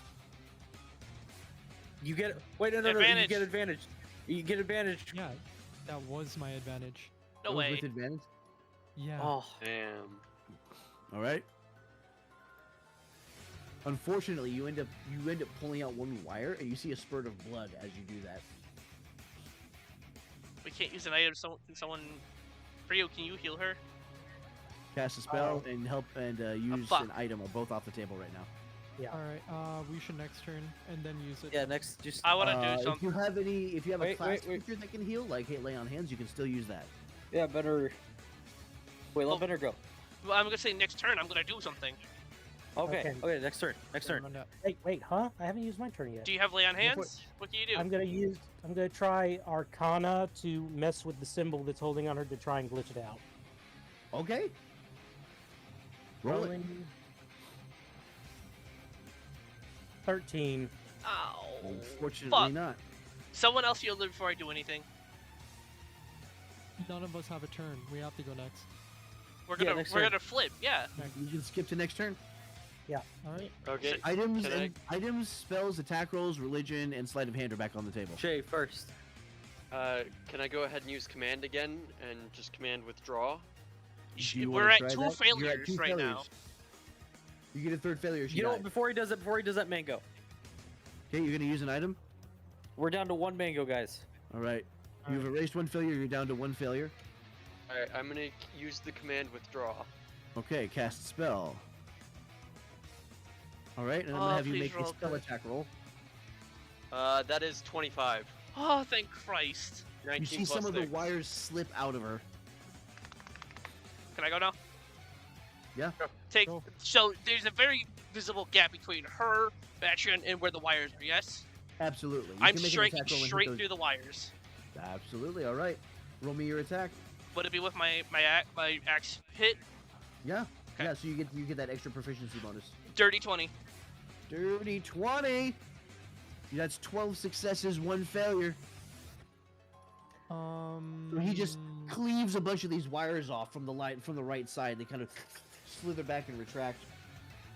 You get wait, no, you Advantage. get advantage. You get advantage. Yeah, that was my advantage. No Those way. With advantage. Yeah. Oh, Damn. All right. Unfortunately, you end up pulling out one wire, and you see a spurt of blood as you do that. We can't use an item. Someone, Rio, can you heal her? Cast a spell and help and use fuck. an item are both off the table right now. Yeah. All right. We should next turn and then use it. Yeah, next just. I want to do If something. you have a Wait, class wait, wait. feature that can heal, like lay on hands, you can still use that. Yeah, better. Wait, let Oh. better go. Well, I'm gonna say next turn. I'm gonna do something. Okay. Okay. Okay. Next turn. Next turn. Wait, huh? I haven't used my turn yet. Do you have lay on for it. hands? What can you do? I'm gonna try Arcana to mess with the symbol that's holding on her to try and glitch it out. Okay. Roll it. Rolling 13. Ow. Unfortunately, Fuck. not. Someone else heal her before I do anything. None of us have a turn. We have to go next. We're Yeah, gonna next we're turn. gonna flip. Yeah. You can skip to next turn. All right. Okay. Items Can I- and items, spells, attack rolls, religion, and sleight of hand are back on the table. Shay first. Can I go ahead and use command again and just command withdraw? Do you We're wanna at try 2 that? You're at failures 2 right now. failures. You get a third failure. You know, before he does that mango. Okay, you're gonna use an item. We're down to 1 mango, guys. All right. You've erased 1 failure. You're down to 1 failure. Alright, I'm gonna use the command withdraw. Okay, cast spell. All right, and I'm Oh, gonna have you please make a roll spell good. attack roll. That is 25. Oh, thank Christ. 19 You see plus some of the 6. wires slip out of her. Can I go now? Yeah. Take. Go. So there's a very visible gap between her, Batran, and where the wires are. Yes. Absolutely. You I'm can make an striking attack roll and hit straight those- through the wires. Absolutely. All right. Roll me your attack. Would it be with my axe hit? Yeah. Okay. Yeah. So you get that extra proficiency bonus. Dirty 20. Dirty 20. That's 12 successes, 1 failure. So he just cleaves a bunch of these wires off from the right side. They kind of slither back and retract.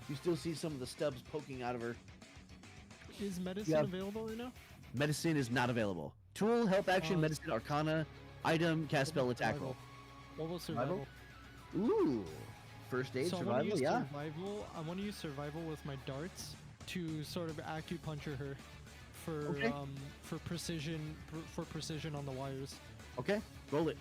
You still see some of the stubs poking out of her. Is medicine Yeah. available right now? Medicine is not available. Tool, help action, Uh, medicine, arcana, item, cast spell, attack roll. What will Survival? survival? Ooh. First aid, So survival, yeah. I want to use survival with my darts to sort of acupuncture her for Okay. for precision on the wires. Okay, roll it.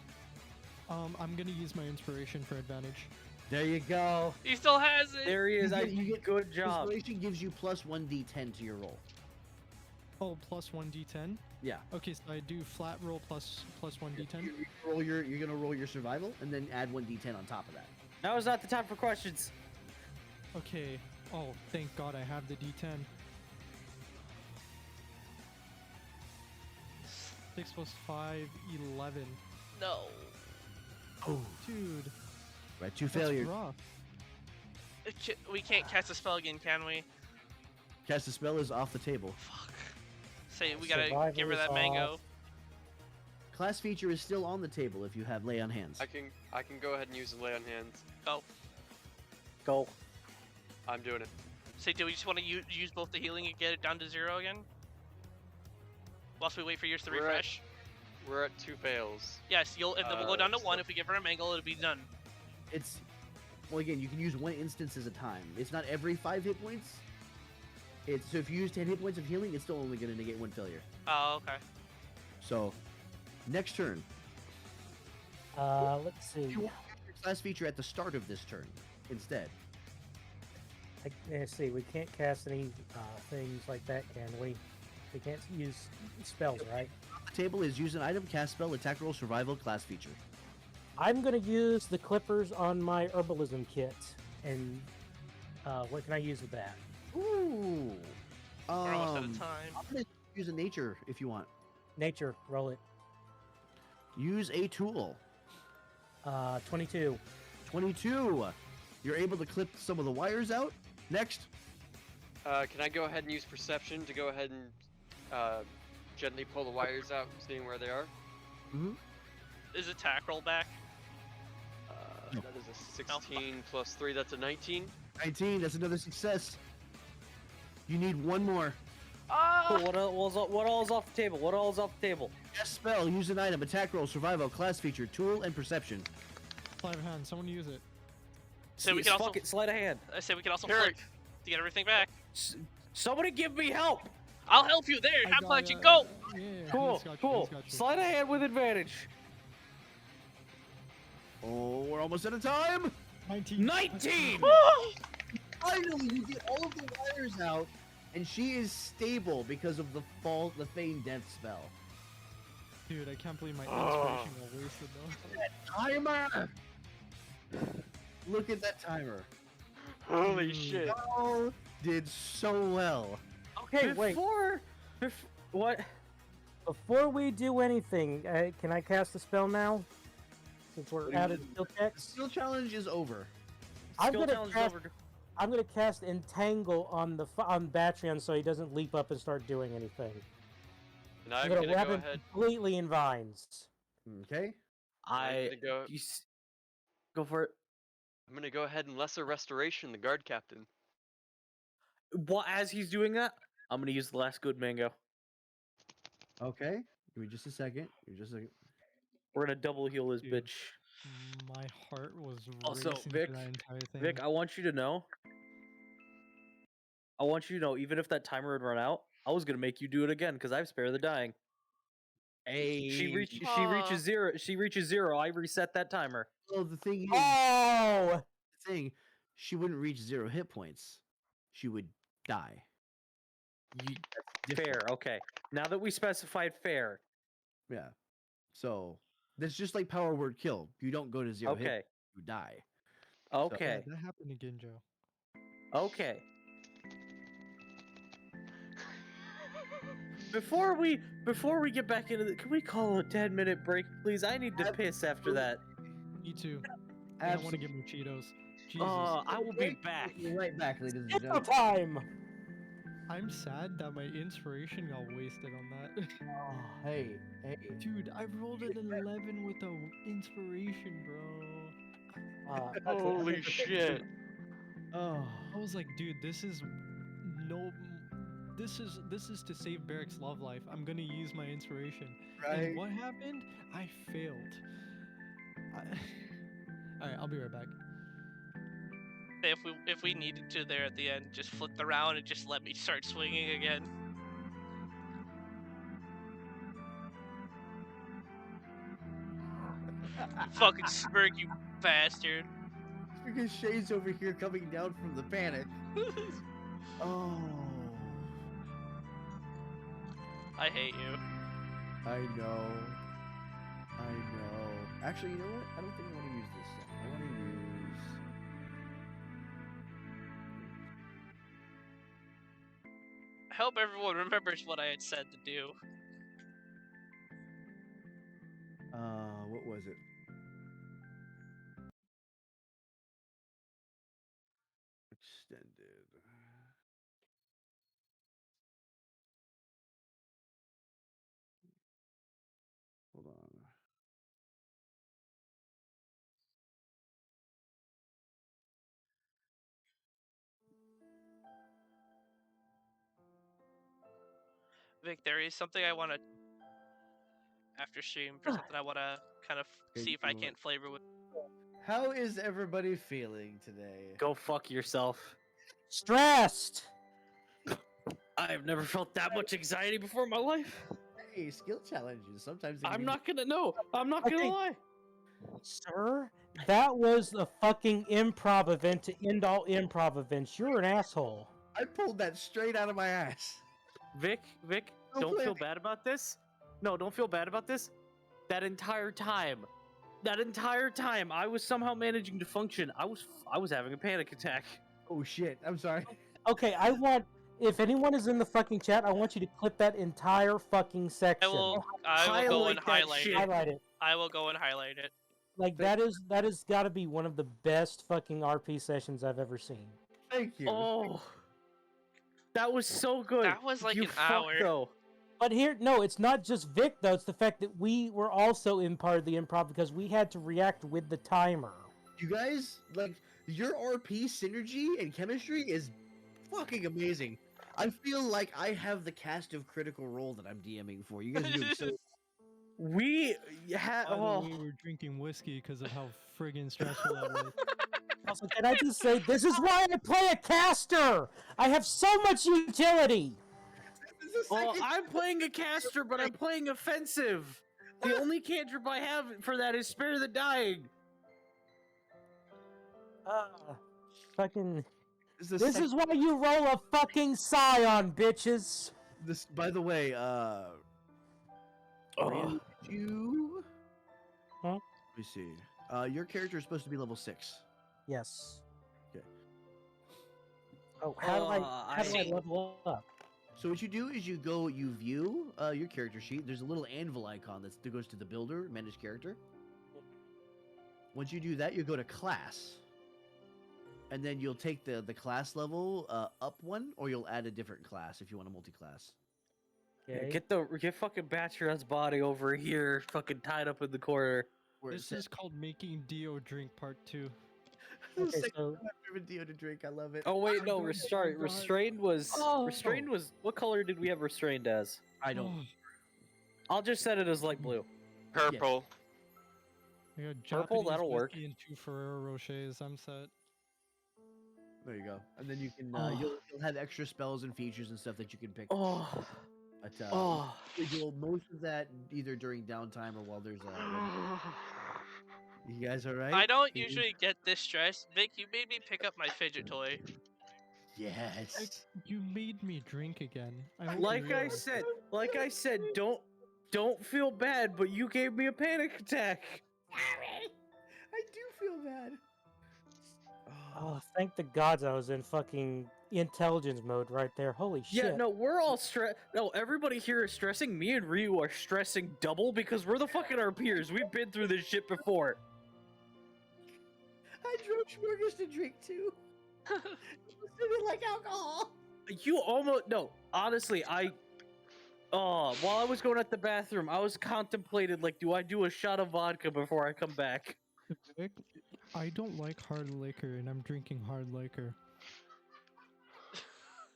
I'm gonna use my inspiration for advantage. There you go. He still has it. There he is. You get Good job. Inspiration gives you plus 1d10 to your roll. Oh, plus 1d10. Yeah. Okay, so I do flat roll plus 1d10. You're gonna roll your survival and then add 1d10 on top of that. Now is not the time for questions. Okay. Oh, thank God I have the d10. 6 plus 5, 11. No. Oh. Dude, Right, 2 that's failures. rough. We can't cast a spell again, can we? Cast a spell is off the table. Fuck. Say we gotta Survival give her is that mango. off. Class feature is still on the table if you have lay on hands. I can go ahead and use the lay on hands. Go. I'm doing it. Say, do we just want to use both the healing and get it down to 0 again? Whilst we wait for yours to We're at- refresh. We're at 2 fails. Yes, and then we'll go down to so- 1. If we give her a mango, it'll be done. It's well, again, you can use 1 instance at a time. It's not every 5 hit points. It's so if you use 10 hit points of healing, it's still only going to negate 1 failure. Oh, okay. So, next turn. Let's see. You want to use your class feature at the start of this turn instead. Let's see. We can't cast any things like that, can we? We can't use spells, right? The table is use an item, cast spell, attack roll, survival, class feature. I'm gonna use the clippers on my herbalism kit, and what can I use with that? Ooh. We're almost out Um, of time. I'm gonna use a nature if you want. Nature, roll it. Use a tool. 22. 22. You're able to clip some of the wires out. Next. Can I go ahead and use perception to go ahead and gently pull the wires out, seeing where they are? Mm-hmm. Is attack roll back? No. That is a 16 plus 3. That's a 19. 19. That's another success. You need 1 more. Ah! Cool. What all is off the table? What all is off the table? Cast spell. Use an item, attack roll, survival, class feature, tool, and perception. Sleight of hand. Someone use it. So we See, can also. fuck it, sleight of hand. I say we can also Eric, flip. to get everything back. Somebody give me help. I'll help you there. I Have got fun. You ya. go. Yeah, Cool, he's got you, cool. he's got you. Slide a hand with advantage. Oh, we're almost out of time. 19. 19. Finally, you get all of the wires out, and she is stable because of the feign death spell. Dude, I can't believe my inspiration got wasted though. Timer. Look at that timer. Holy shit. Y'all did so well. Okay, wait. What? Before we do anything, can I cast a spell now? Since we're out of skill checks? Skill challenge is over. I'm Skill gonna challenge cast. over. I'm gonna cast Entangle on Batreon so he doesn't leap up and start doing anything. And I'm gonna gonna wrap go him ahead. completely in vines. Okay. I'm gonna go. Go for it. I'm gonna go ahead and lesser restoration the guard captain. Well, as he's doing that, I'm gonna use the last good mango. Okay. Give me just a second. Give me just a second. We're gonna double heal this Dude. bitch. My heart was Also, racing Vic, through that entire thing. Vic, I want you to know. Even if that timer had run out, I was gonna make you do it again because I've spared the dying. Hey. She reaches Aw. zero. She reaches zero. I reset that timer. Well, the thing is, Oh! she wouldn't reach 0 hit points. She would die. Fair. Okay. Now that we specified fair. Yeah. So that's just like power word kill. You don't go to 0 hit, Okay. you die. Okay. Yeah, that happened again, Joe. Okay. Before we get back into the, can we call a 10-minute break, please? I need to piss after that. Me too. I want to get more Cheetos. Jesus. I will be back. We'll be right back, ladies and It's gentlemen. time! I'm sad that my inspiration got wasted on that. Oh, hey. Dude, I rolled an 11 with the inspiration, bro. Holy shit. Oh. I was like, dude, this is to save Barrick's love life. I'm gonna use my inspiration. Right. And what happened? I failed. Alright, I'll be right back. If we needed to there at the end, just flipped around and just let me start swinging again. Fucking smirk, you bastard. Because Shay's over here coming down from the panic. Oh. I hate you. I know. Actually, you know what? I don't think I want to use this stuff. I want to use... I hope everyone remembers what I had said to do. What was it? Extended. Hold on. Vic, there is something I want to after stream for something I want to kind of Okay, see if I you know can't flavor with. How is everybody feeling today? Go fuck yourself. Stressed! I've never felt that much anxiety before in my life. Hey, skill challenges. Sometimes they can I'm be- not gonna know. I'm not gonna Okay. lie. Sir, that was the fucking improv event to end all improv events. You're an asshole. I pulled that straight out of my ass. Vic, Don't don't blame feel me. bad about this. No, don't feel bad about this. That entire time, I was somehow managing to function. I was having a panic attack. Oh shit! I'm sorry. Okay, if anyone is in the fucking chat, I want you to clip that entire fucking I section. will go and Highlight that highlight shit. it. Highlight it. I will go and highlight it. Like that is got to be one of the best fucking RP sessions I've ever seen. Thank you. Oh, that was so good. That was like you an fuck, hour. though. But here, no, it's not just Vic though. It's the fact that we were also in part of the improv because we had to react with the timer. You guys, like, your RP synergy and chemistry is fucking amazing. I feel like I have the cast of Critical Role that I'm DMing for. You guys are doing so. We had By the well, way, we're drinking whiskey because of how friggin' stressful that was. Also, can I just say, this is why I play a caster! I have so much utility! Well, I'm playing a caster, but I'm playing offensive. The only cantrip I have for that is Spare the Dying. Fucking... This is, This is why you roll a fucking scion, bitches! this. By the way, Ryu, you. Huh? Let me see. Your character is supposed to be level 6. Yes. Okay. Oh, how do I see. level up? So what you do is you view your character sheet. There's a little anvil icon that goes to the builder, manage character. Once you do that, you go to class. And then you'll take the class level up one, or you'll add a different class if you want a multi-class. Okay. Get fucking Bachelor's body over here, fucking tied up in the corner. Where it This says- is called making Dio drink part 2. This is Okay, the second so- time I've driven Dio to drink. I love it. Oh wait, I no, don't- sorry. God. Restrained was restrained was what color did we have restrained as? I don't. I'll just set it as light blue. Purple. I got Purple, Japanese that'll work. whiskey and 2 Ferrero Rochers. I'm set. There you go. And then you can Oh. you'll have extra spells and features and stuff that you can pick. Oh, But oh. you do most of that either during downtime or while there's You guys all right? I don't usually get this stressed. Vic, you made me pick up my fidget toy. Yes. You made me drink again. I hope you Like I realize that. said, don't feel bad, but you gave me a panic attack. Sorry. I do feel bad. Oh, thank the gods I was in fucking intelligence mode right there. Holy shit. Yeah, no, we're all stressed. No, everybody here is stressing. Me and Ryu are stressing double because we're the fucking RPers. We've been through this shit before. I drove Schmurgers to drink too. It's like alcohol. You almost no. Honestly, while I was going at the bathroom, I was contemplated like, do I do a shot of vodka before I come back? Vic, I don't like hard liquor, and I'm drinking hard liquor.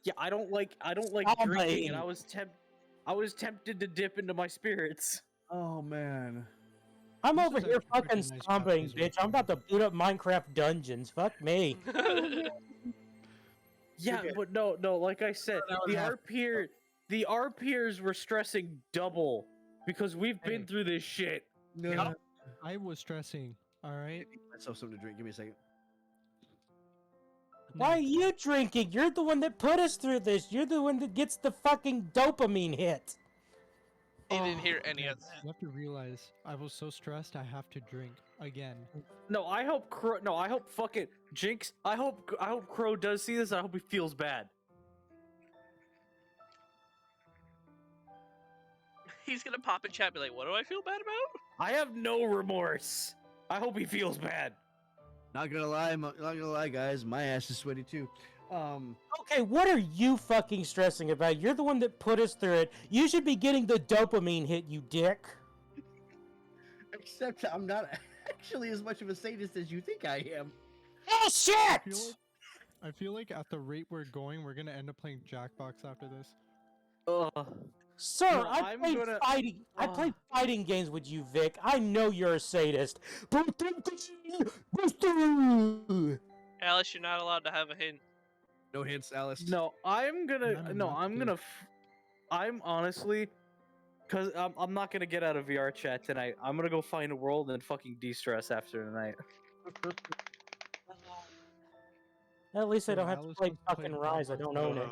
Yeah, I don't like Stop drinking, it. and I was tempted to dip into my spirits. Oh man. I'm This over is here actually fucking pretty nice stomping, Japanese bitch. I'm about to boot up Minecraft dungeons. Fuck me. Yeah, Okay. but no, like I said, the RPers were stressing double because we've been Hey. through this shit. No. I was stressing. All right. Myself something to drink. Give me a second. Why are you drinking? You're the one that put us through this. You're the one that gets the fucking dopamine hit. He didn't hear any of Guys, that. You have to realize I was so stressed. I have to drink again. No, I hope fucking Jinx. I hope Crow does see this. I hope he feels bad. He's gonna pop in chat and be like, what do I feel bad about? I have no remorse. I hope he feels bad. Not gonna lie, guys. My ass is sweaty too. Okay, what are you fucking stressing about? You're the one that put us through it. You should be getting the dopamine hit, you dick. Except I'm not actually as much of a sadist as you think I am. Oh shit! I feel like at the rate we're going, we're gonna end up playing Jackbox after this. Sir, No, I I'm played gonna- fighting. I played fighting games with you, Vic. I know you're a sadist. Alice, you're not allowed to have a hint. No hints, Alice. No, I'm I'm gonna. I'm honestly, cause I'm not gonna get out of VR chat tonight. I'm gonna go find a world and fucking de-stress after tonight. At least I Yeah, don't have to Alice play wants to play fucking Rise. I Jackbox. don't own it.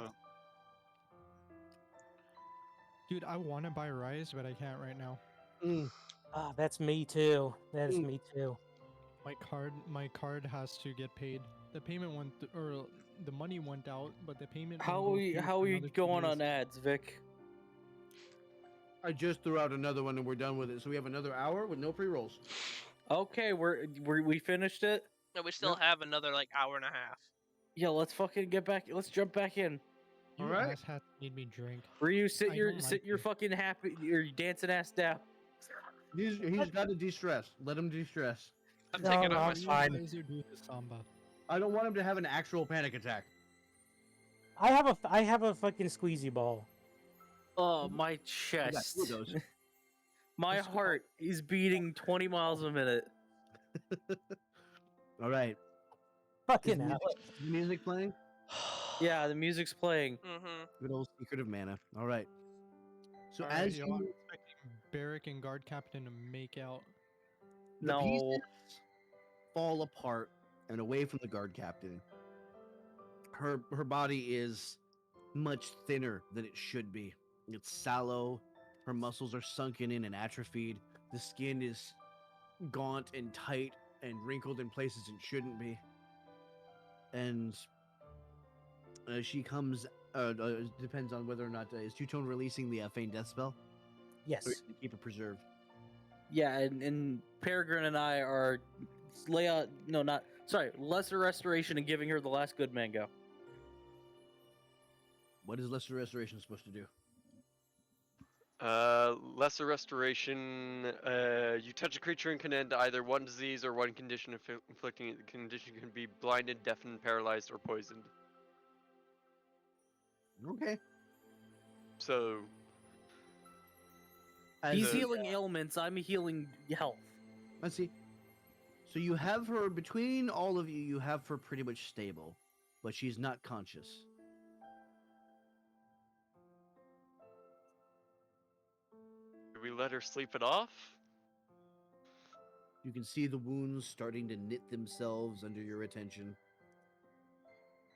Dude, I want to buy Rise, but I can't right now. Ah, that's me too. That is me too. My card has to get paid. The payment went, or the money went out, but the payment. How won't go we through how for we another 2 going days. on ads, Vic? I just threw out another one and we're done with it. So we have another hour with no pre-rolls. Okay, we finished it. No, we still have another like hour and a half. Yeah, let's fucking get back. Let's jump back in. You Alright. asshats made me drink. Ryu, sit I your don't sit like your you. fucking happy your dancing ass down. He's got to de-stress. Let him de-stress. I'm No, taking no, off my it's sweater. fine. What does you do to Samba? I don't want him to have an actual panic attack. I have a fucking squeezy ball. Oh, my We got chest. two of those. My Let's go. heart is beating 20 miles a minute. All right. Fucking music, Alex. is music playing? Yeah, the music's playing. Mm-hmm. Good old Secret of Mana. All right. So Alright, as yo, you, I'm expecting Barrack and guard captain to make out. the No. pieces fall apart and away from the guard captain, her body is much thinner than it should be. It's sallow. Her muscles are sunken in and atrophied. The skin is gaunt and tight and wrinkled in places it shouldn't be. And she comes. Depends on whether or not is Two-Tone releasing the Feign Death spell. Or Yes. to keep it preserved. Yeah, and Peregrine and I are lesser restoration and giving her the last good mango. What is Lesser Restoration supposed to do? Lesser restoration. You touch a creature and can end either one disease or one condition. Inflicting the condition can be blinded, deafened, paralyzed, or poisoned. Okay. So He's As- healing ailments. I'm healing health. Let's see. So you have her between all of you. You have her pretty much stable, but she's not conscious. do we let her sleep it off? You can see the wounds starting to knit themselves under your attention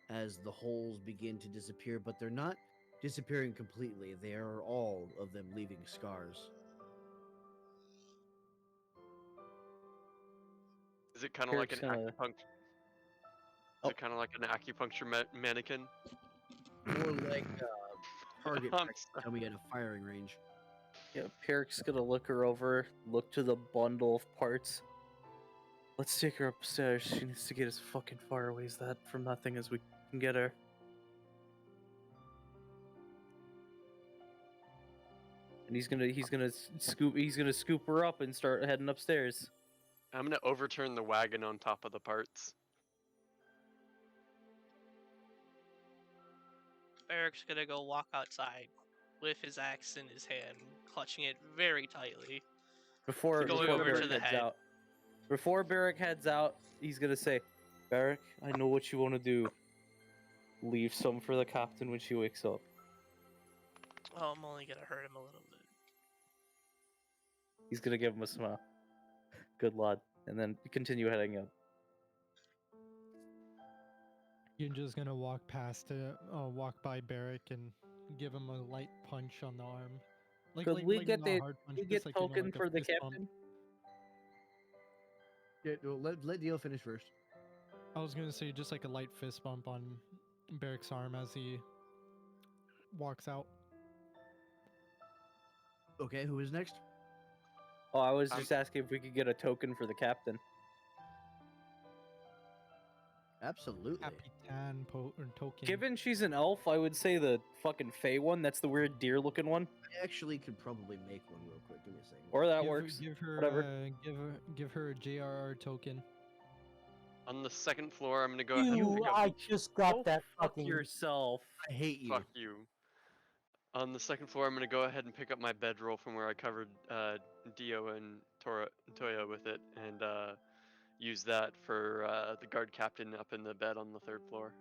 as the holes begin to disappear, but they're not disappearing completely. They are all of them leaving scars. Is it kind of like an Eric's gonna- acupuncture? Is it kind of like an acupuncture mannequin? More like target I'm practice coming at a firing range. Yeah, Peric's gonna look her over, look to the bundle of parts. Let's take her upstairs. She needs to get as fucking far away as that from that thing as we can get her. And he's gonna scoop her up and start heading upstairs. I'm gonna overturn the wagon on top of the parts. Eric's gonna go walk outside with his axe in his hand, clutching it very tightly. Before Going over Barrack to the heads head. out. Before Barrack heads out, he's gonna say, Barrack, I know what you want to do. Leave some for the captain when she wakes up. Oh, I'm only gonna hurt him a little bit. He's gonna give him a smile. Good lad. And then continue heading up. Ginja's gonna walk walk by Barrack and give him a light punch on the arm. Could we get not a the- hard punch, We just get like, you know, token like a for the fist bump. captain. Yeah, well, let Dio finish first. I was gonna say just like a light fist bump on Barrack's arm as he walks out. Okay, who is next? Oh, I was I'm- just asking if we could get a token for the captain. Absolutely. Capitan token. Given she's an elf, I would say the fucking Fey one. That's the weird deer-looking one. I actually could probably make one real quick. Give me a second. Or that Give her- works. Give her, Whatever. give her a JRR token. On the second floor, I'm gonna go ahead and You, pick up. I just got Go that fuck fucking. yourself. I hate you. Fuck you. On the second floor, I'm gonna go ahead and pick up my bedroll from where I covered Dio and Toya with it, and use that for the guard captain up in the bed on the third floor.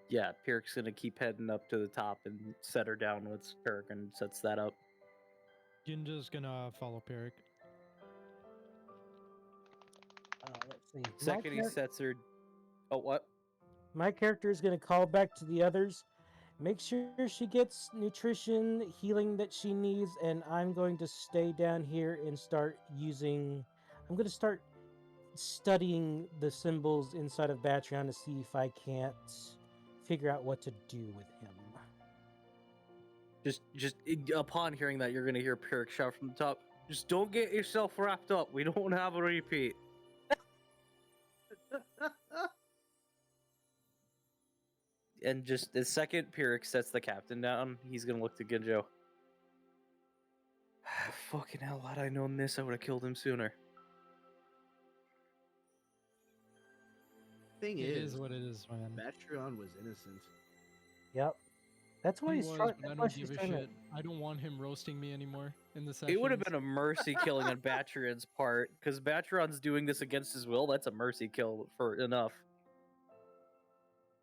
Yeah, Peric's gonna keep heading up to the top and set her down once Peregrine sets that up. Ginja's gonna follow Peric. Let's see. Second he sets her. Oh, what? My character is going to call back to the others, make sure she gets nutrition, healing that she needs, and I'm going to stay down here and start using. I'm going to start studying the symbols inside of Batreon to see if I can't figure out what to do with him. Just upon hearing that, you're gonna hear Peric shout from the top. Just don't get yourself wrapped up. We don't have a repeat. And just the second Peric sets the captain down, he's gonna look to Ginjo. Fucking hell, had I known this, I would have killed him sooner. Thing It is, is what it is, man. Batreon was innocent. Yep. That's why He he's was, trying. but I That's why don't she's give a trying to. shit. I don't want him roasting me anymore in the session. It would have been a mercy killing on Batreon's part, because Batreon's doing this against his will. That's a mercy kill for enough.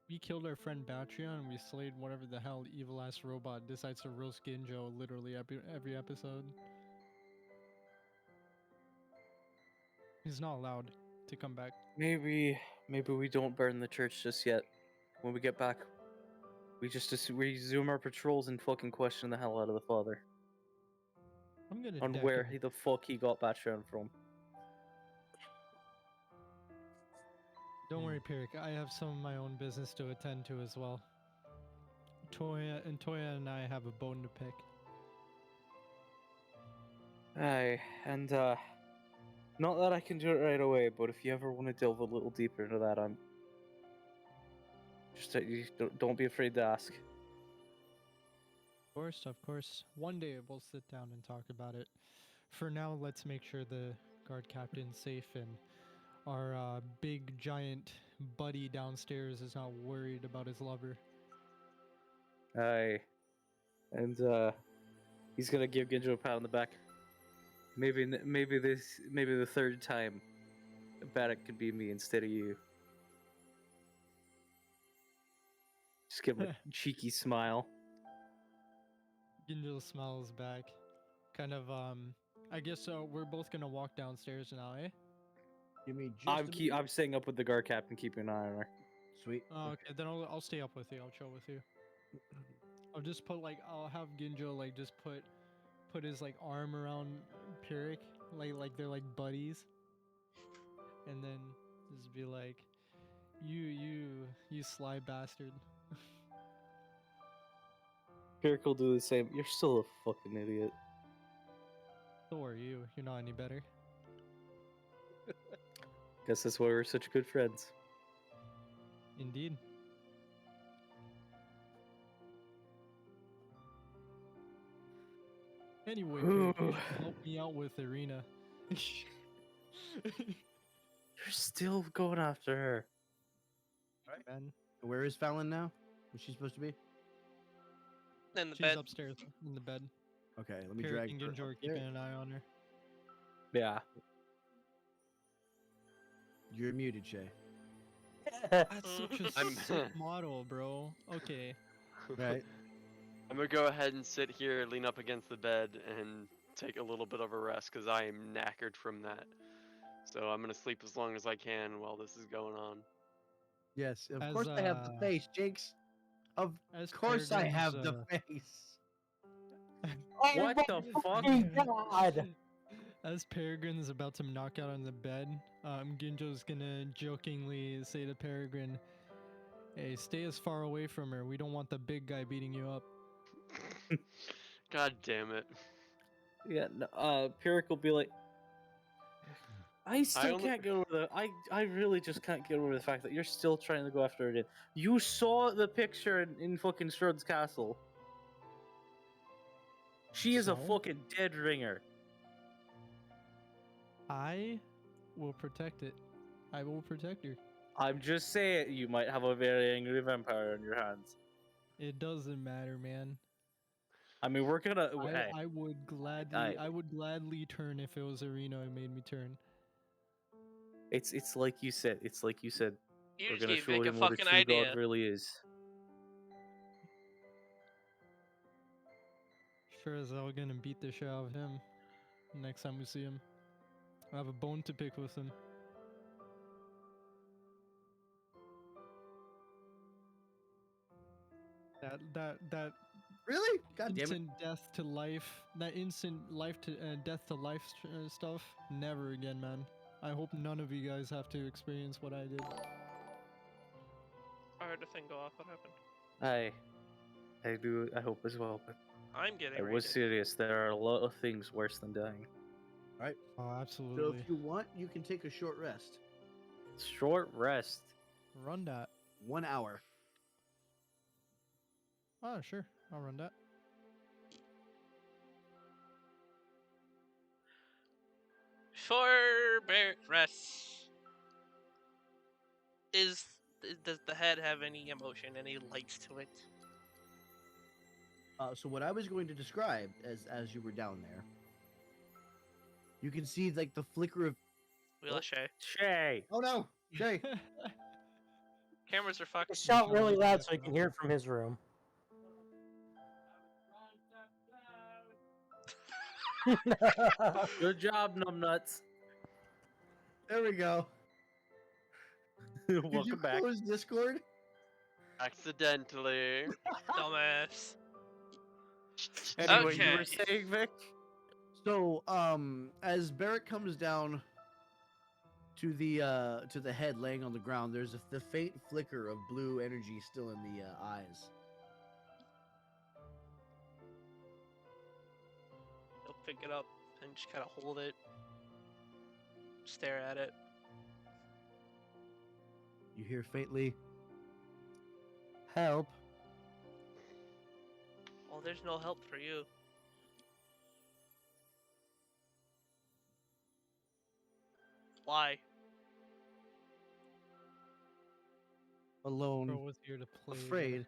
We killed our friend Batria and we slayed whatever the hell evil ass robot decides to roast Ginjo literally every episode. He's not allowed to come back. Maybe we don't burn the church just yet. When we get back, we just resume our patrols and fucking question the hell out of the father I'm gonna on deck where him. the fuck he got Batran from. Don't worry, Pirik. I have some of my own business to attend to as well. Toya and I have a bone to pick. Aye, and not that I can do it right away, but if you ever want to delve a little deeper into that, I'm just you don't be afraid to ask. Of course. One day we'll sit down and talk about it. For now, let's make sure the guard captain's safe and our big giant buddy downstairs is not worried about his lover. Aye, and he's gonna give Ginjo a pat on the back. Maybe the third time, Bandit could be me instead of you. Just give him a cheeky smile. Ginjo smiles back. Kind of, I guess we're both gonna walk downstairs now, eh? Give me just I'm staying up with the guard captain, keeping an eye on her. Sweet. Oh, okay, then I'll stay up with you. I'll chill with you. I'll just put I'll have Ginjo just put his arm around Pirik, like they're like buddies, and then just be like, you sly bastard. Pirik will do the same. You're still a fucking idiot. So are you. You're not any better. Guess that's why we're such good friends. Indeed. Anyway, Pirik, you should help me out with Arena. You're still going after her. Right. Man, Where is Fallon now? Where's she supposed to be? In the she's bed. upstairs in the bed. Okay, let me Pirik drag and her Ginjo are up there. keeping an eye on her. Yeah. You're muted, Shay. That's such a I'm- sick model, bro. Okay. Right. I'm gonna go ahead and sit here, lean up against the bed, and take a little bit of a rest because I am knackered from that. So I'm gonna sleep as long as I can while this is going on. Yes, of As, course I have the face, Jinx. Of As course I have Peregrine's, the face. What the fuck? God! As Peregrine is about to knock out on the bed, Ginjo's gonna jokingly say to Peregrine, "Hey, stay as far away from her. We don't want the big guy beating you up." God damn it. Yeah, no, Pirik will be like, I still only- can't get over the. I really just can't get over the fact that you're still trying to go after her again. You saw the picture in fucking Strahd's castle. She is a So? fucking dead ringer. I will protect it. I will protect her. I'm just saying, you might have a very angry vampire on your hands. It doesn't matter, man. I mean, we're gonna. Hey, I would gladly I- I would gladly turn if it was Arena who made me turn. it's like you said. It's like you said. You We're just gonna gave show Vic a him what a fucking true idea. god really is. Sure as hell gonna beat the shit out of him next time we see him. I have a bone to pick with him. That Really? God damn it. instant death to life, that instant life to death to life stuff, never again, man. I hope none of you guys have to experience what I did. I heard the thing go off. What happened? I do. I hope as well. But I'm getting I ready. was serious. There are a lot of things worse than dying. Right. Oh, So absolutely. if you want, you can take a short rest. Short rest. Run that. 1 hour. Oh, sure. I'll run that. For bear rest. Does the head have any emotion, any lights to it? So what I was going to describe as you were down there, you can see like the flicker of. Wheel of Shay. Shay. Oh no, Jay! Cameras are fucked. Shout really Michelle, loud so he yeah. can hear it from his room. Good job, numbnuts. There we go. Did you Welcome back. close Discord? Accidentally. Dumbass. Anyway, you were Okay. saying, Vic? So, as Barrett comes down to the head laying on the ground, there's the faint flicker of blue energy still in the eyes. He'll pick it up and just kind of hold it, stare at it. You hear faintly, "Help!" Well, there's no help for you. Why? Alone, Crow was here to play. afraid.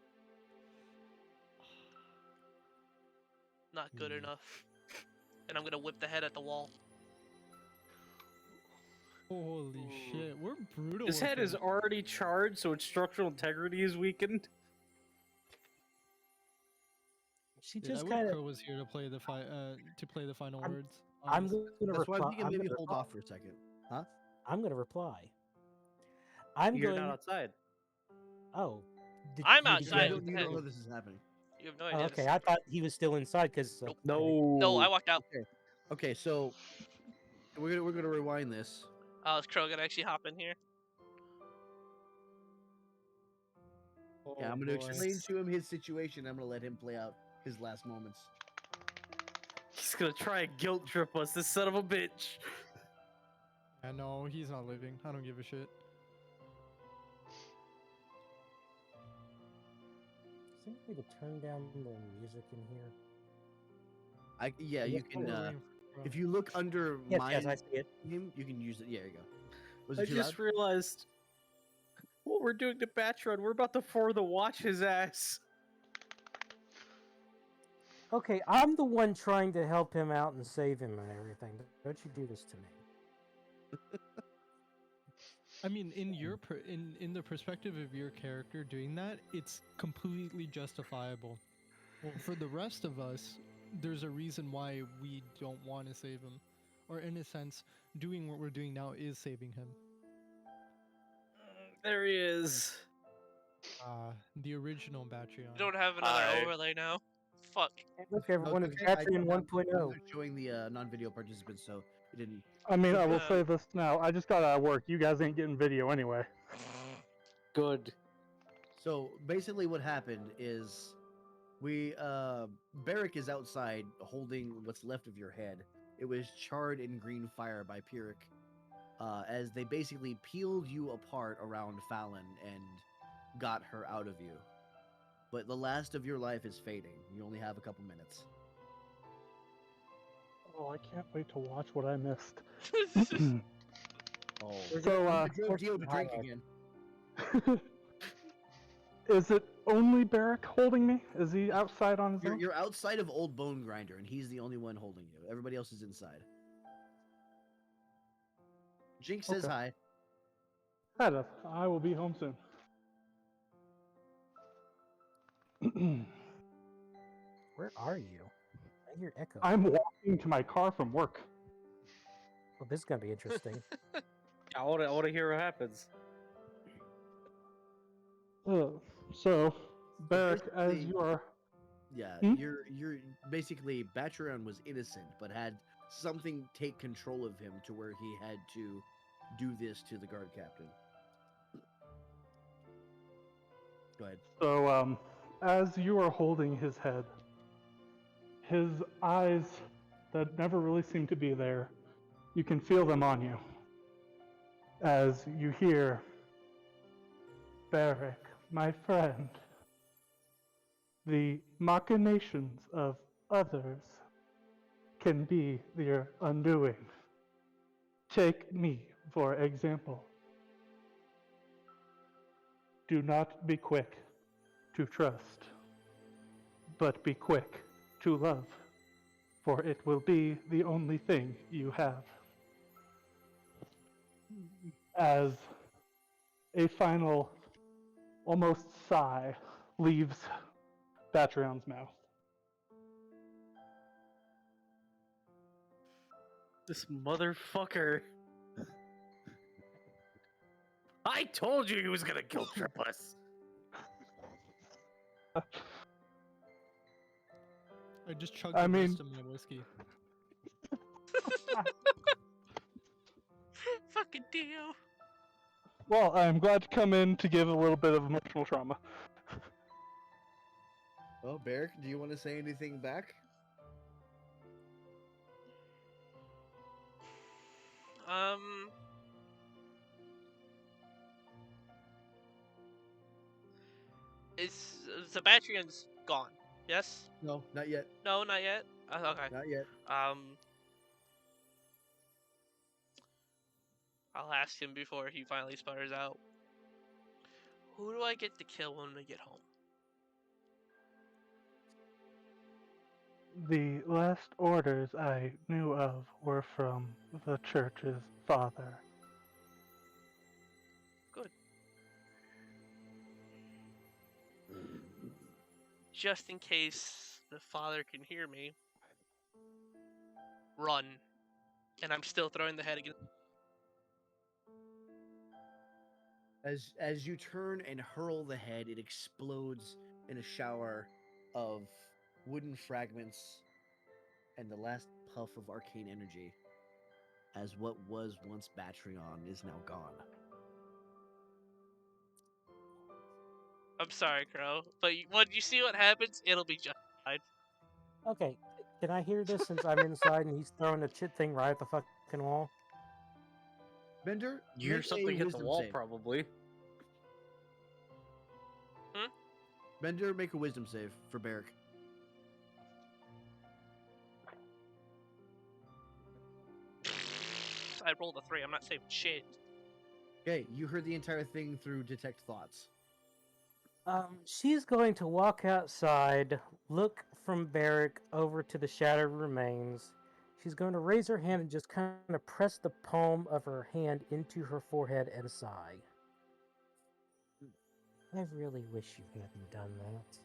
Not good enough. And I'm gonna whip the head at the wall. Holy shit, we're brutal. His with head is him. already charged, so its structural integrity is weakened. She Dude, I just wish kind of. Crow was here to play the final I'm- words. I'm honestly. gonna That's why reply. I'm thinking I'm maybe gonna hold reply. off for a second. Huh? I'm gonna reply. I'm You're going. not outside. Oh. I'm you- outside You with don't, the you don't head. know this is happening. You have no Oh, idea. okay, I thought he was still inside because. Nope. No. No, I walked out. Okay, so we're gonna rewind this. Is Crow gonna actually hop in here? Yeah, Oh, I'm gonna boy. explain to him his situation. I'm gonna let him play out his last moments. He's gonna try and guilt trip us, this son of a bitch. I know he's not living. I don't give a shit. Is there a way to turn down the music in here? Yeah, Yes, you can. We're waiting for Crow. If you look under Yes, mine, yes, I see it. him, you can use it. Yeah, there you go. Was I it too just loud? realized what we're doing to Batron. We're about to for the watch his ass. Okay, I'm the one trying to help him out and save him and everything. Don't you do this to me? I mean, in your in the perspective of your character doing that, it's completely justifiable. Well, for the rest of us, there's a reason why we don't want to save him, or in a sense, doing what we're doing now is saving him. There he is. The original Batreon. You don't have another Hi. overlay now. Fuck. Look, everyone is Okay, Batman I'm 1.0. showing the non-video participants, so it didn't. I mean, I will Yeah. say this now. I just got out of work. You guys ain't getting video anyway. Good. So basically, what happened is Barrick is outside holding what's left of your head. It was charred in green fire by Pyrrhic, as they basically peeled you apart around Fallon and got her out of you. But the last of your life is fading. You only have a couple minutes. Oh, I can't wait to watch what I missed. Oh, So, I drove Dio to drink again. is it only Barrick holding me? Is he outside on his own? You're outside of Old Bone Grinder, and he's the only one holding you. Everybody else is inside. Jinx says Okay. hi. Had I will be home soon. Where are you? I hear echo. I'm walking to my car from work. Well, this is gonna be interesting. I want to hear what happens. So, Barrick, as basically- you are. Yeah, Hmm? you're basically Batcheron was innocent, but had something take control of him to where he had to do this to the guard captain. Go ahead. So, as you are holding his head, his eyes that never really seem to be there, you can feel them on you. As you hear, Barrick, my friend, the machinations of others can be their undoing. Take me, for example. Do not be quick to trust, but be quick to love, for it will be the only thing you have. As a final almost sigh leaves Batrion's mouth. This motherfucker. I told you he was gonna kill Triplus. I just chugged I the mean- rest of my whiskey. Fucking Dio. Well, I'm glad to come in to give a little bit of emotional trauma. Well, Barrick, do you want to say anything back? Is Sebastian's gone? Yes? No, not yet. No, not yet. Okay. Not yet. I'll ask him before he finally sputters out. Who do I get to kill when we get home? The last orders I knew of were from the church's father. Just in case the father can hear me, run. And I'm still throwing the head against. As you turn and hurl the head, it explodes in a shower of wooden fragments and the last puff of arcane energy, as what was once Batrion is now gone. I'm sorry, Crow, but when you see what happens, it'll be justified. Okay, can I hear this since I'm inside and he's throwing a chit thing right at the fucking wall? Bender, You hear make a something hit the wisdom wall, save. probably. Bender, make a wisdom save for Barrick. I rolled a 3. I'm not saving shit. Okay, you heard the entire thing through detect thoughts. She's going to walk outside, look from Barrick over to the shattered remains. She's going to raise her hand and just kind of press the palm of her hand into her forehead and sigh. I really wish you hadn't done that.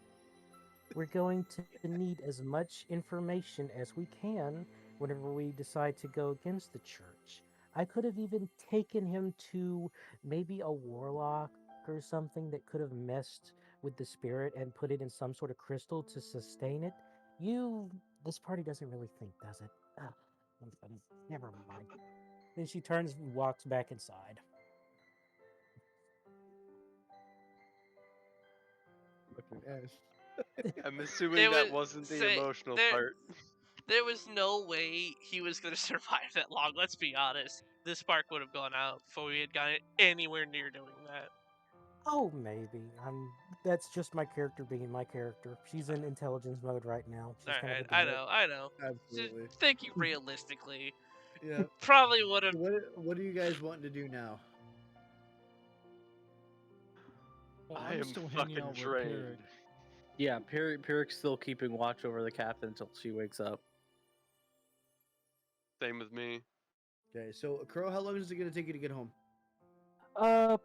We're going to need as much information as we can whenever we decide to go against the church. I could have even taken him to maybe a warlock or something that could have messed with the spirit and put it in some sort of crystal to sustain it. This party doesn't really think, does it? Never mind. Then she turns and walks back inside. I'm assuming There that was- wasn't the say- emotional there- part. There was no way he was gonna survive that long, let's be honest. This spark would have gone out before we had gotten anywhere near doing that. Oh, maybe. That's just my character being my character. She's in intelligence mode right now. She's kind of Alright, a dick. I know. Absolutely. Just thinking realistically. Yeah. Probably would have. What do you guys want to do now? Well, I I'm am still hanging fucking out with drained. Peric. Yeah, Peric's still keeping watch over the captain until she wakes up. Same with me. Okay, so Crow, how long is it going to take you to get home?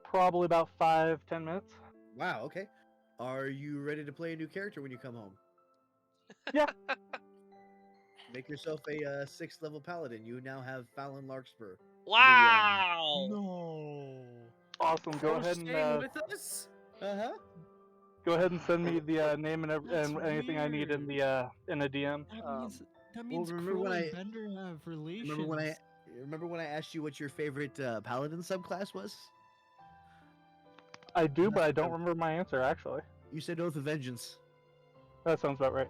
Probably about 5-10 minutes. Wow, okay. Are you ready to play a new character when you come home? Yeah. Make yourself a 6th level paladin. You now have Fallon Larkspur. Wow! No. Awesome. Go Crow's ahead and staying with us? Uh-huh. go ahead and send me the name and That's anything I need in weird. the in a DM. That means remember Crow when and I- Bender have relations. Remember when I asked you what your favorite paladin subclass was? I do, but I don't remember my answer actually. You said Oath of Vengeance. That sounds about right.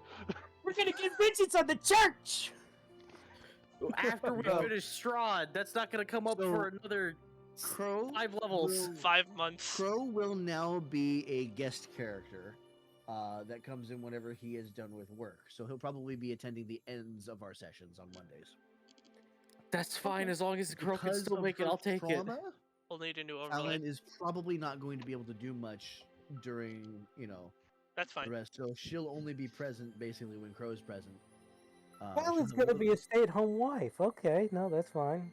We're gonna get vengeance on the church! After we Well, finish Strahd, that's not gonna come up so- for another Crow 5 levels. will- 5 months. Crow will now be a guest character that comes in whenever he is done with work. So he'll probably be attending the ends of our sessions on Mondays. That's fine as long as the Crow can Because still of make it. her I'll take it. trauma, We'll need a new overlay. Fallon is probably not going to be able to do much during, That's the fine. rest. So she'll only be present basically when Crow's present. Fallon's she's gonna little- be a stay-at-home wife. Okay, no, that's fine.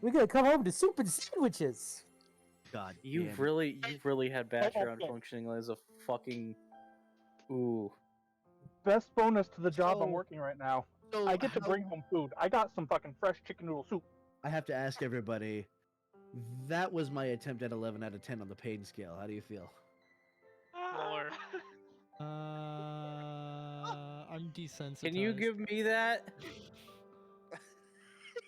We're gonna come home to soup and sandwiches. God, You've damn. really had background Okay. functioning as a fucking. Ooh. Best bonus to the job I'm So- working right now. So I get to bring home food. I got some fucking fresh chicken noodle soup. I have to ask everybody. That was my attempt at 11 out of 10 on the pain scale. How do you feel? More. I'm desensitized. Can you give me that?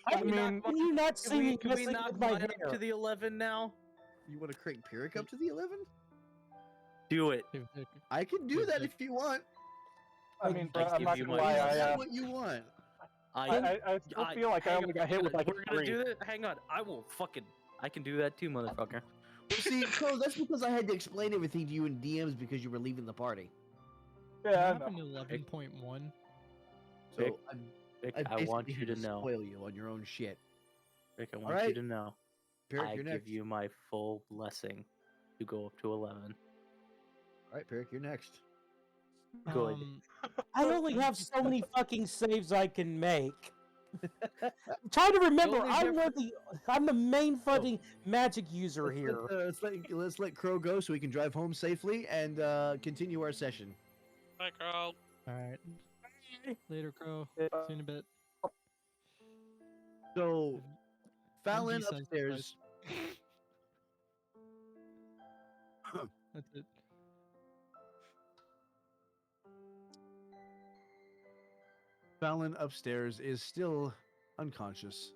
I mean, Can you not see me Can we messing knock with my mine up hair? to the 11 now? You want to crank Pyrrhic up to the 11? Do it. Hey, Vic, I can do that if you want. I mean, I bro, I'm give not you gonna my lie. Is that I what you want? still feel like I hang only on, got hit with like we're a gonna 3. do that. Hang on, I will fucking. I can do that too, motherfucker. Well, see, Crow, that's because I had to explain everything to you in DMs because you were leaving the party. I Yeah, I have know. an 11.1. So Vic, I'm, Vic, I I want basically you had to know. spoil you on your own shit. Vic, I want Alright. you to know. Pyrrhic, I you're give next. you my full blessing to go up to 11. All right, Pyrrhic, you're next. Good. I only have so many fucking saves I can make. I'm trying to remember, only I'm the main fucking magic user Let's here. let's let Crow go so we can drive home safely and continue our session. Bye, girl. Alright. Later, Crow. See you in a bit. So, I'm Fallon desensitized. upstairs. That's it. Fallon upstairs is still unconscious.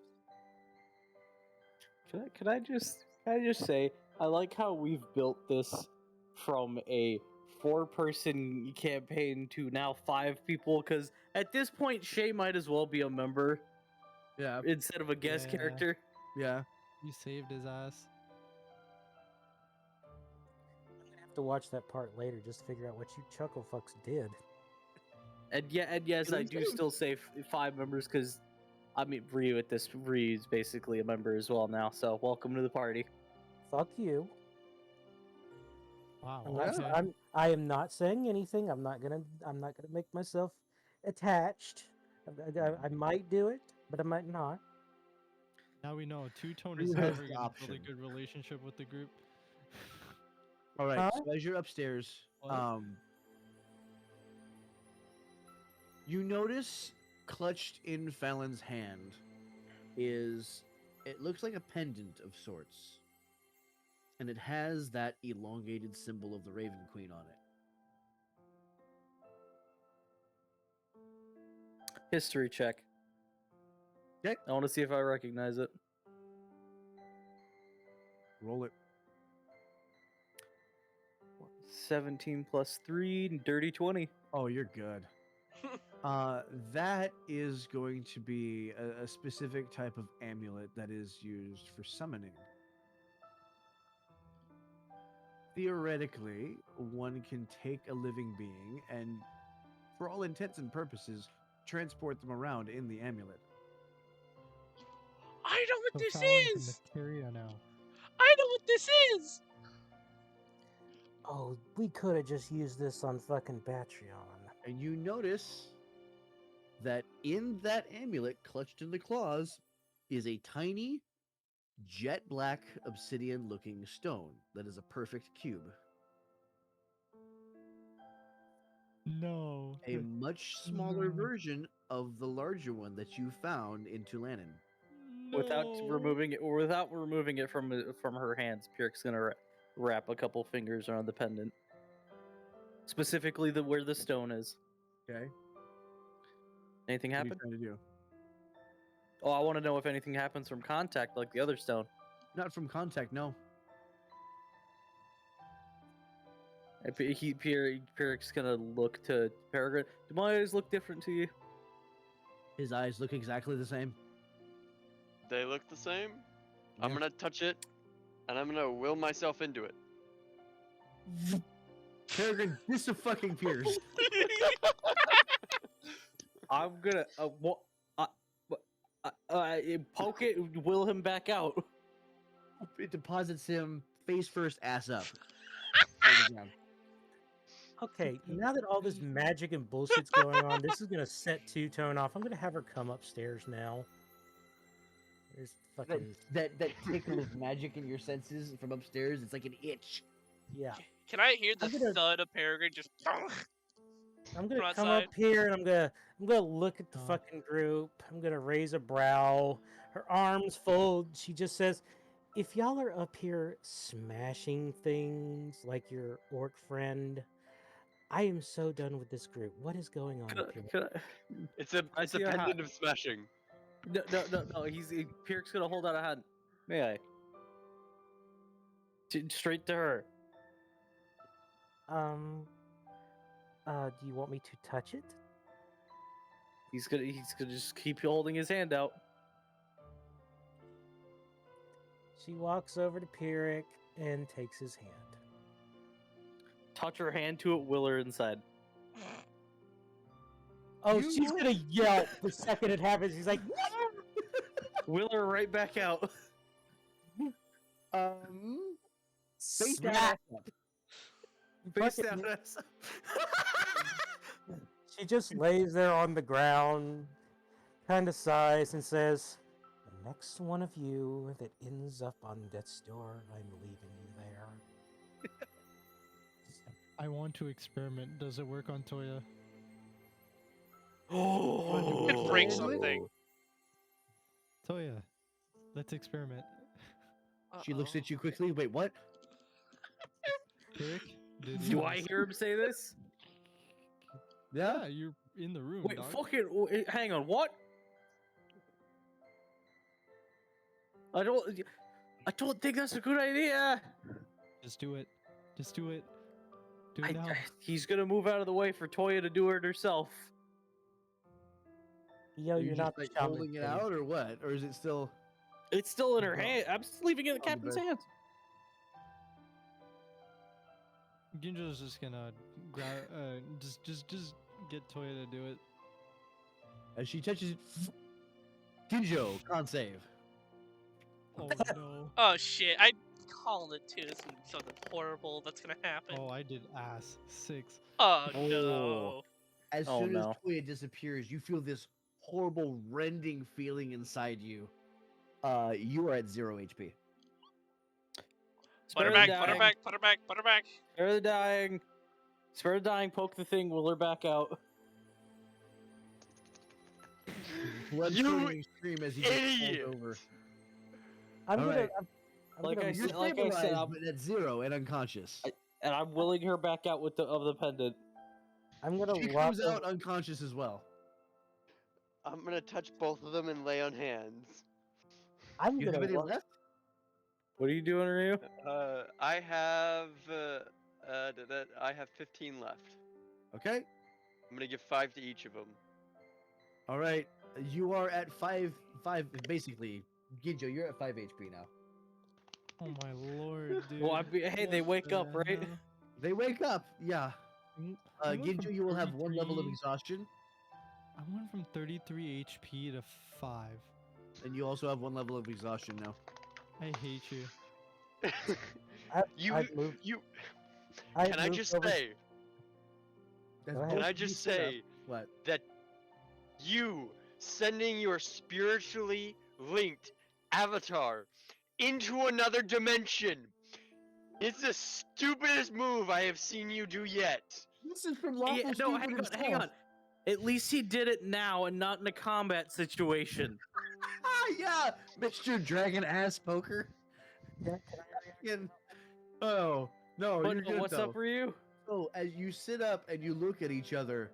Can I just say I like how we've built this from a 4-person campaign to now 5 people, because at this point Shay might as well be a member Yeah, instead of a guest Yeah. character. yeah. You saved his ass. I have to watch that part later just to figure out what you chuckle fucks did. And yes, I do still say 5 members because I mean Ryu's basically a member as well now. So welcome to the party. Fuck you. Wow. I'm not, I am not saying anything. I'm not gonna make myself attached. I might do it, but I might not. Now we know Two-Tone Ryu is has never the gonna build a option. good relationship with the group. All right. Huh? So as you're upstairs, What? you notice clutched in Fallon's hand is it looks like a pendant of sorts, and it has that elongated symbol of the Raven Queen on it. History check. Okay. I want to see if I recognize it. Roll it. 17 plus 3, dirty 20. Oh, you're good. That is going to be a specific type of amulet that is used for summoning. Theoretically, one can take a living being and, for all intents and purposes, transport them around in the amulet. I know what So this Fallon's is. a materia now. I know what this is. Oh, we could have just used this on fucking Patreon. And you notice that in that amulet, clutched in the claws, is a tiny, jet black, obsidian looking stone that is a perfect cube. No. A much smaller No. version of the larger one that you found in Tulanin. Without No. removing it from her hands, Pyrrhic's gonna wrap a couple fingers around the pendant, specifically where the stone is. Okay. Anything What are you happen? trying to do? Oh, I want to know if anything happens from contact, like the other stone. Not from contact, no. Pyrrhic's gonna look to Peregrine. Do my eyes look different to you? His eyes look exactly the same. They look the same. I'm Yeah. gonna touch it, and I'm gonna will myself into it. Peregrine fucking Pierce. I'm gonna poke it, will him back out. It deposits him face first, ass up. On the ground. Okay, now that all this magic and bullshit's going on, this is gonna set Two-Tone off. I'm gonna have her come upstairs now. There's fucking that tickle of magic in your senses from upstairs. It's like an itch. yeah. Can I hear the I'm gonna- thud of Peregrine just I'm gonna from come outside? up here and I'm gonna look at the Oh. fucking group. I'm gonna raise a brow. Her arms fold. She just says, "If y'all are up here smashing things like your orc friend, I am so done with this group. What is going on up here?" It's a I it's a see a hat. pendant of smashing. No. Pirk's gonna hold out a hand. May I? Straight to her. Do you want me to touch it? He's gonna just keep holding his hand out. She walks over to Pyric and takes his hand. Touch her hand to it, will her inside. Oh, she's gonna yelp the second it happens. She's like, Will her right back out. Face down, Smack! ass up. Face Fucking- down. She just lays there on the ground, kind of sighs, and says, "The next one of you that ends up on death's door, I'm leaving you there." I want to experiment. Does it work on Toya? Oh, Could break something. Toya, let's experiment. She looks at you quickly. Wait, what? Eric, Do I hear him say this? Yeah, you're in the room. Wait, dog. fucking hang on. What? I don't think that's a good idea. Just do it. Just do it. Do it now. He's gonna move out of the way for Toya to do it herself. Yo, Are you're you not just, like, the shaman, holding it please. out, or what? Or is it still? It's still in her Oh. hand. I'm just leaving it in the On the captain's bed. hands. Ginjo's just gonna grab, just get Toya to do it. As she touches it, Ginjo, con save. Oh no. Oh shit! I called it too. This is something horrible that's gonna happen. Oh, I did ass. 6. Oh Oh. no! As Oh, soon no. as Toya disappears, you feel this horrible rending feeling inside you. You are at 0 HP. Put her Spare back! the Put her dying. back! Put her back! Put her back! Spare the dying. Spare the dying. Poke the thing. Will her back out. Blood You curdling scream as he gets idiot! pulled over. I'm All gonna. right. I'm Like gonna. I You're said- like I said, stabilized, I'm- but at 0 and unconscious. And I'm willing her back out with the pendant. I'm gonna She walk comes over. out unconscious as well. I'm gonna touch both of them and lay on hands. I'm You have gonna. any Walk, left? What are you doing, Ryu? I have I have 15 left. Okay. I'm gonna give 5 to each of them. All right. You are at 5. Basically, Ginjo, you're at 5 HP now. Oh my lord, dude. Well, hey, they What wake up, the right? hell? They wake up. Yeah. I went Ginjo, from you will have 1 level of 33 exhaustion, I went from 33 HP to 5. and you also have 1 level of exhaustion now. I hate you. you I've moved. you I've can I moved just over- say That's Go ahead. can both I of you just set up. say What? that you sending your spiritually linked avatar into another dimension is the stupidest move I have seen you do yet. This is from Yeah, Lawful no, Stupid hang on, himself. hang on. At least he did it now and not in a combat situation. Ah, yeah, Mr. Dragon Ass Poker. Fucking- Oh no, But you're good what's though. up for you? So as you sit up and you look at each other,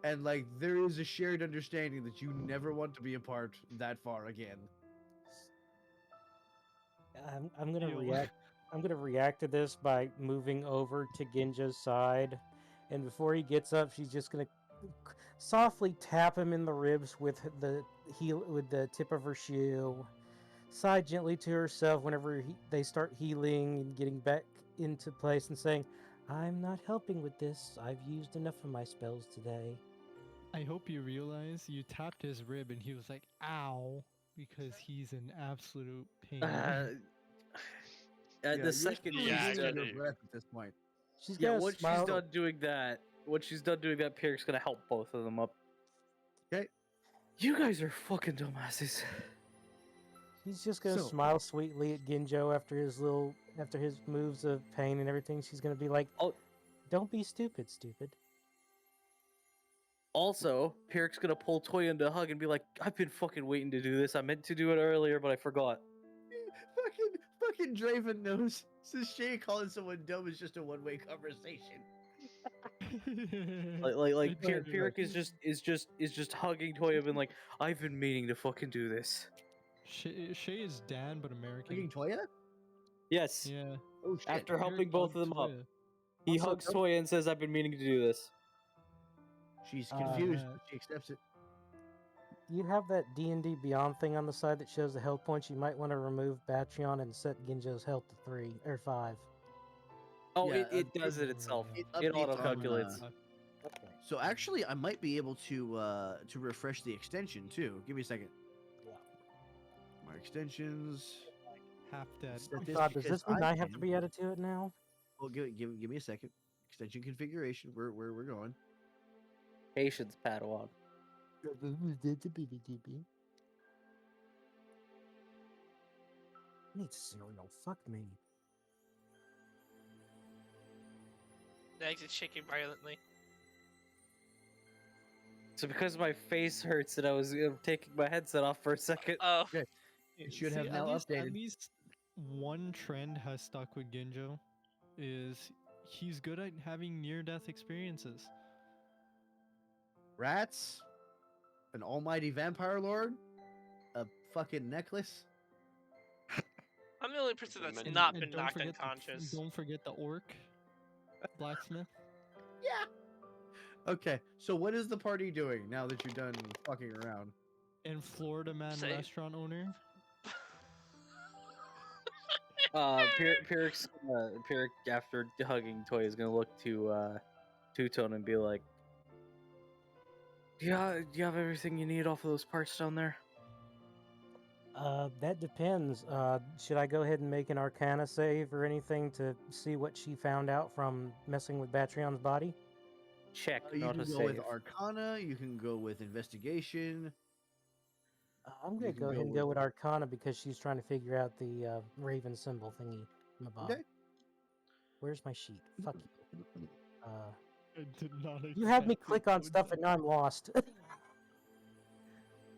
and like there is a shared understanding that you never want to be apart that far again. I'm gonna Ew. react. I'm gonna react to this by moving over to Ginja's side, and before he gets up, she's just gonna softly tap him in the ribs with the tip of her shoe. Sigh gently to herself whenever they start healing and getting back into place, and saying, "I'm not helping with this. I've used enough of my spells today." I hope you realize you tapped his rib and he was like, ow, because he's in absolute pain. Yeah, The you're second still she's Yeah, losing done, your dude. breath at this point. She's yeah, gonna once smile. she's done doing that, Pierre's gonna help both of them up. Okay. You guys are fucking dumbasses. She's just gonna So- smile sweetly at Ginjo after his moves of pain and everything. She's gonna be like, Oh. "Don't be stupid, stupid." Also, Pierre's gonna pull Toya into a hug and be like, "I've been fucking waiting to do this. I meant to do it earlier, but I forgot." fucking Draven knows. Since Shay calling someone dumb is just a one-way conversation. Like It's pretty Pierre much- is just hugging Toya, and like, "I've been meaning to fucking do this." Shay is Dan, but American. Fucking Toya? Yes. Yeah. Oh shit. After helping Eric both of hugged them up, Toya. he Also, hugs don't- Toya and says, "I've been meaning to do this." She's Uh, confused, yeah. but she accepts it. You have that D&D Beyond thing on the side that shows the health points. You might want to remove Batreon and set Ginjo's health to 3 or 5. Oh, Yeah, it does it itself. it It updates auto on, calculates. Okay. So actually, I might be able to refresh the extension too. Give me a second. Yeah. My extensions. Half dead. Set this God, does because this mean I have to can- be added to it now? Well, give me a second. Extension configuration. Where we're going. Patience, Padawan. I need cereal. Fuck me. Legs is shaking violently. So because my face hurts and I was taking my headset off for a second. Oh, It should have now At updated. least one trend has stuck with Ginjo, is he's good at having near-death experiences. Rats, an almighty vampire lord, a fucking necklace. I'm the only person that's And- not And been don't knocked forget unconscious. Don't forget the orc blacksmith. Yeah. Okay, so what is the party doing now that you're done fucking around? And Florida man Say- restaurant owner. Pierre after hugging Toya is gonna look to Two-Tone and be like, do you have everything you need off of those parts down there? That depends. Should I go ahead and make an Arcana save or anything to see what she found out from messing with Batreon's body? Check, You not can a go save. with Arcana. You can go with Investigation. I'm You gonna can go ahead go and go with- with Arcana because she's trying to figure out the Raven symbol thingy. Okay. Where's my sheet? Fuck you. I did not You had me expect click it on would stuff be- and now I'm lost.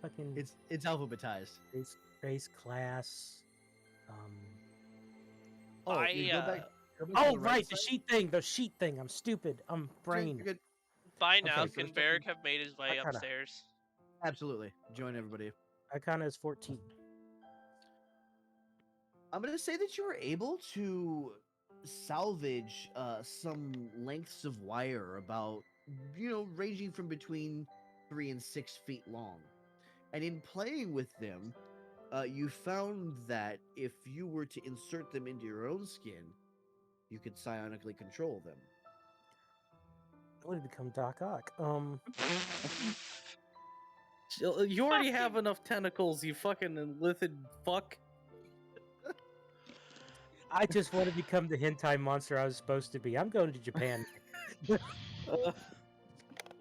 Fucking It's alphabetized. race class. Oh, I, you go back. Go back to Oh the right, the side. sheet thing. I'm stupid. I'm Okay, brain. you're good. By now, Okay, can first Barrick have made his way Arcana. upstairs? Absolutely. Join everybody. Arcana is 14. I'm gonna say that you were able to salvage some lengths of wire about ranging from between 3 and 6 feet long, and in playing with them, you found that if you were to insert them into your own skin, you could psionically control them. I would have become Doc Ock. You already have enough tentacles, you fucking lithid fuck. I just want to become the hentai monster I was supposed to be. I'm going to Japan.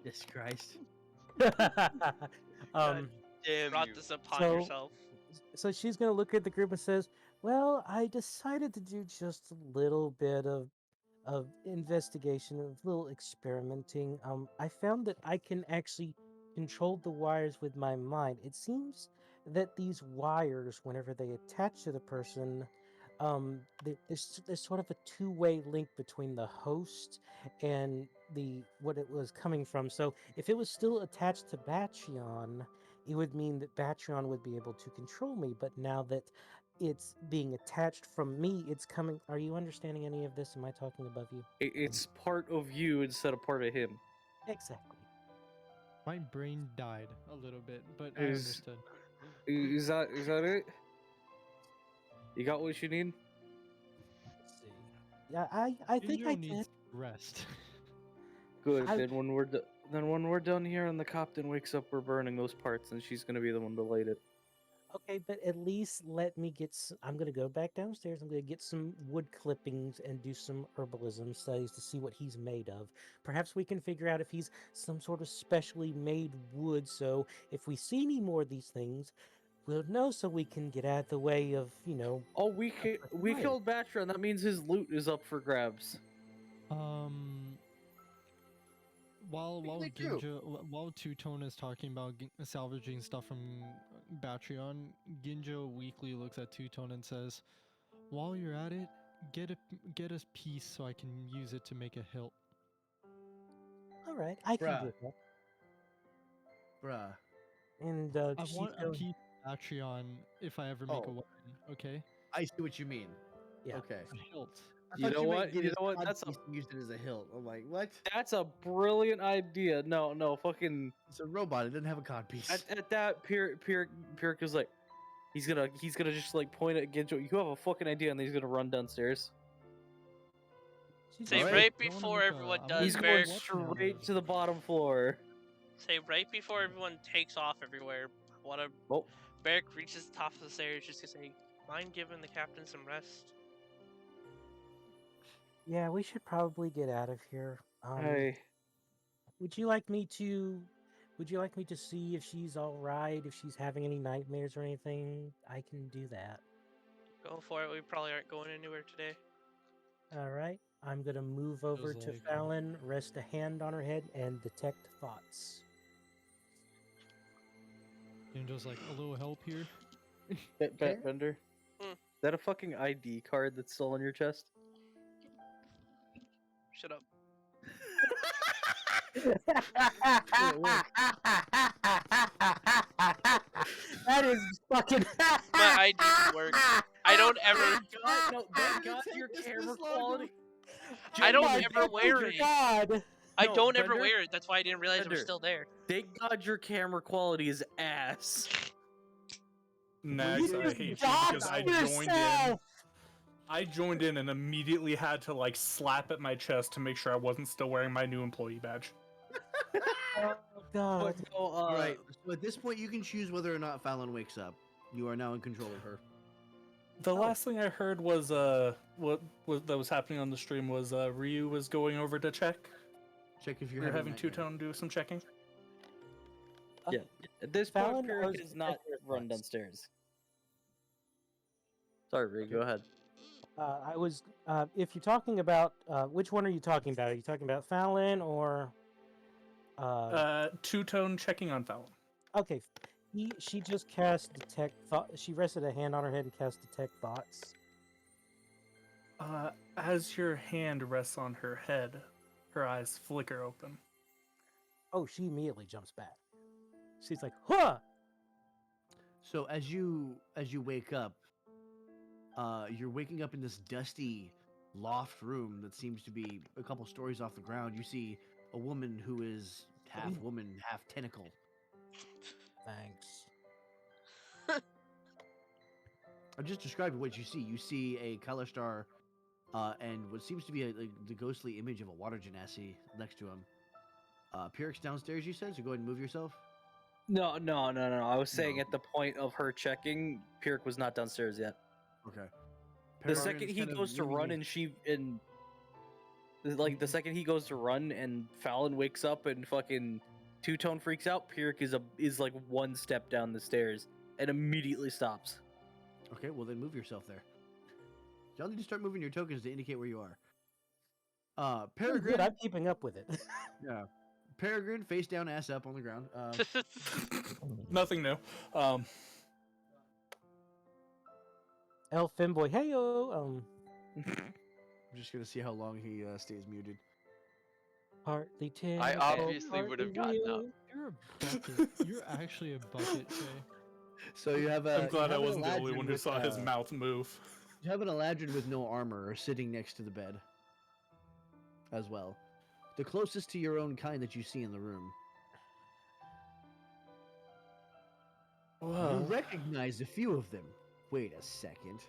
Yes, Christ. Damn Brought you. this upon So- yourself. So she's gonna look at the group and says, "Well, I decided to do just a little bit of investigation, a little experimenting. I found that I can actually control the wires with my mind. It seems that these wires, whenever they attach to the person, there's sort of a two-way link between the host and the what it was coming from. So if it was still attached to Batreon, it would mean that Batreon would be able to control me. But now that it's being attached from me, it's coming. Are you understanding any of this? Am I talking above you? It's part of you instead of part of him. Exactly. My brain died a little bit, but I Is- understood. Is that it? You got what you need? Let's see. Yeah, I think Ginjo I needs did. rest. Good. I- Then when we're done here and the captain wakes up, we're burning those parts, and she's gonna be the one to light it. Okay, but at least let me get. I'm gonna go back downstairs. I'm gonna get some wood clippings and do some herbalism studies to see what he's made of. Perhaps we can figure out if he's some sort of specially made wood. So if we see any more of these things, we'll know so we can get out of the way of, Oh, we Right. killed Batron. That means his loot is up for grabs. While Technically true. While Two Tone is talking about salvaging stuff from Batreon, Ginjo weakly looks at Two Tone and says, "While you're at it, get a piece so I can use it to make a hilt." All right, I can Bruh. do that. Bruh. And I she's want a going, piece of Batreon if I ever make a Oh. weapon. Okay, I see what you mean. Yeah. Okay. a hilt. I You thought know you meant what? get You his know what? cod That's a piece and use it as a hilt. I'm like, what? that's a brilliant idea. No, fucking It's a robot. It doesn't have a cod piece. at that Pierre was like, he's gonna just like point at Ginjo. You have a fucking idea, and he's gonna run downstairs. she's Say Alright. right I wanna before make everyone I wanna does, He's make a going Barrack. weapon out of straight it. to the bottom floor. Say right before everyone takes off everywhere. I want to. Oh, Barrack reaches the top of the stairs just to say, "Mind giving the captain some rest?" Yeah, we should probably get out of here. hey, Would you like me to? Would you like me to see if she's all right? If she's having any nightmares or anything, I can do that. Go for it. We probably aren't going anywhere today. All right. I'm gonna move over to like- Fallon, rest a hand on her head, and detect thoughts. Ginjo's like, "A little help here." Bender. Hmm. Is that a fucking ID card that's still on your chest? Shut up. That is fucking. My ID can work. I don't ever. Thank God your camera quality. I don't My ever wear it. God. I No, don't ever Bender? wear it. That's why I didn't realize it was Bender. still there. Thank God your camera quality is ass. Next, You I just hate you doxed because I joined in. yourself! I joined in and immediately had to like slap at my chest to make sure I wasn't still wearing my new employee badge. Oh God. But no, All right. So at this point, you can choose whether or not Fallon wakes up. You are now in control of her. The last thing I heard was what that was happening on the stream was Ryu was going over to check. Check if We you're were having Two nightmares. Tone do some checking. Yeah. At this Fallon, point, I Pierre was is not detecting run thoughts. downstairs. Sorry, Ree, go ahead. I was. If you're talking about, which one are you talking about? Are you talking about Fallon or? Two Tone checking on Fallon. Okay. She just cast detect thought. She rested a hand on her head and cast detect thoughts. As your hand rests on her head, her eyes flicker open. Oh, she immediately jumps back. She's like, "Huh!" So as you wake up, you're waking up in this dusty loft room that seems to be a couple stories off the ground. You see a woman who is half woman, half tentacle. Thanks. I'm just describing what you see. You see a color star, and what seems to be the ghostly image of a water genasi next to him. Pyrrhix downstairs, you said, so go ahead and move yourself. No. I was saying No. at the point of her checking, Pierre was not downstairs yet. Okay. The second he goes to run the second he goes to run and Fallon wakes up and fucking Two Tone freaks out, Pierre is like one step down the stairs and immediately stops. Okay, well then move yourself there. Y'all need to start moving your tokens to indicate where you are. Pretty good. Peregrine. I'm keeping up with it. Yeah. Peregrine, face down, ass up on the ground. Nothing new. Elf Femboy, heyo. I'm just gonna see how long he stays muted. Partly tin. I obviously would have gotten up. You're a bucket. You're actually a bucket, Shay. So you have a. I'm glad you I have an wasn't the only Eladrin one who with, saw his mouth move. You have an Eladrin with no armor sitting next to the bed. As well. The closest to your own kind that you see in the room. You recognize a few of them. Wait a second.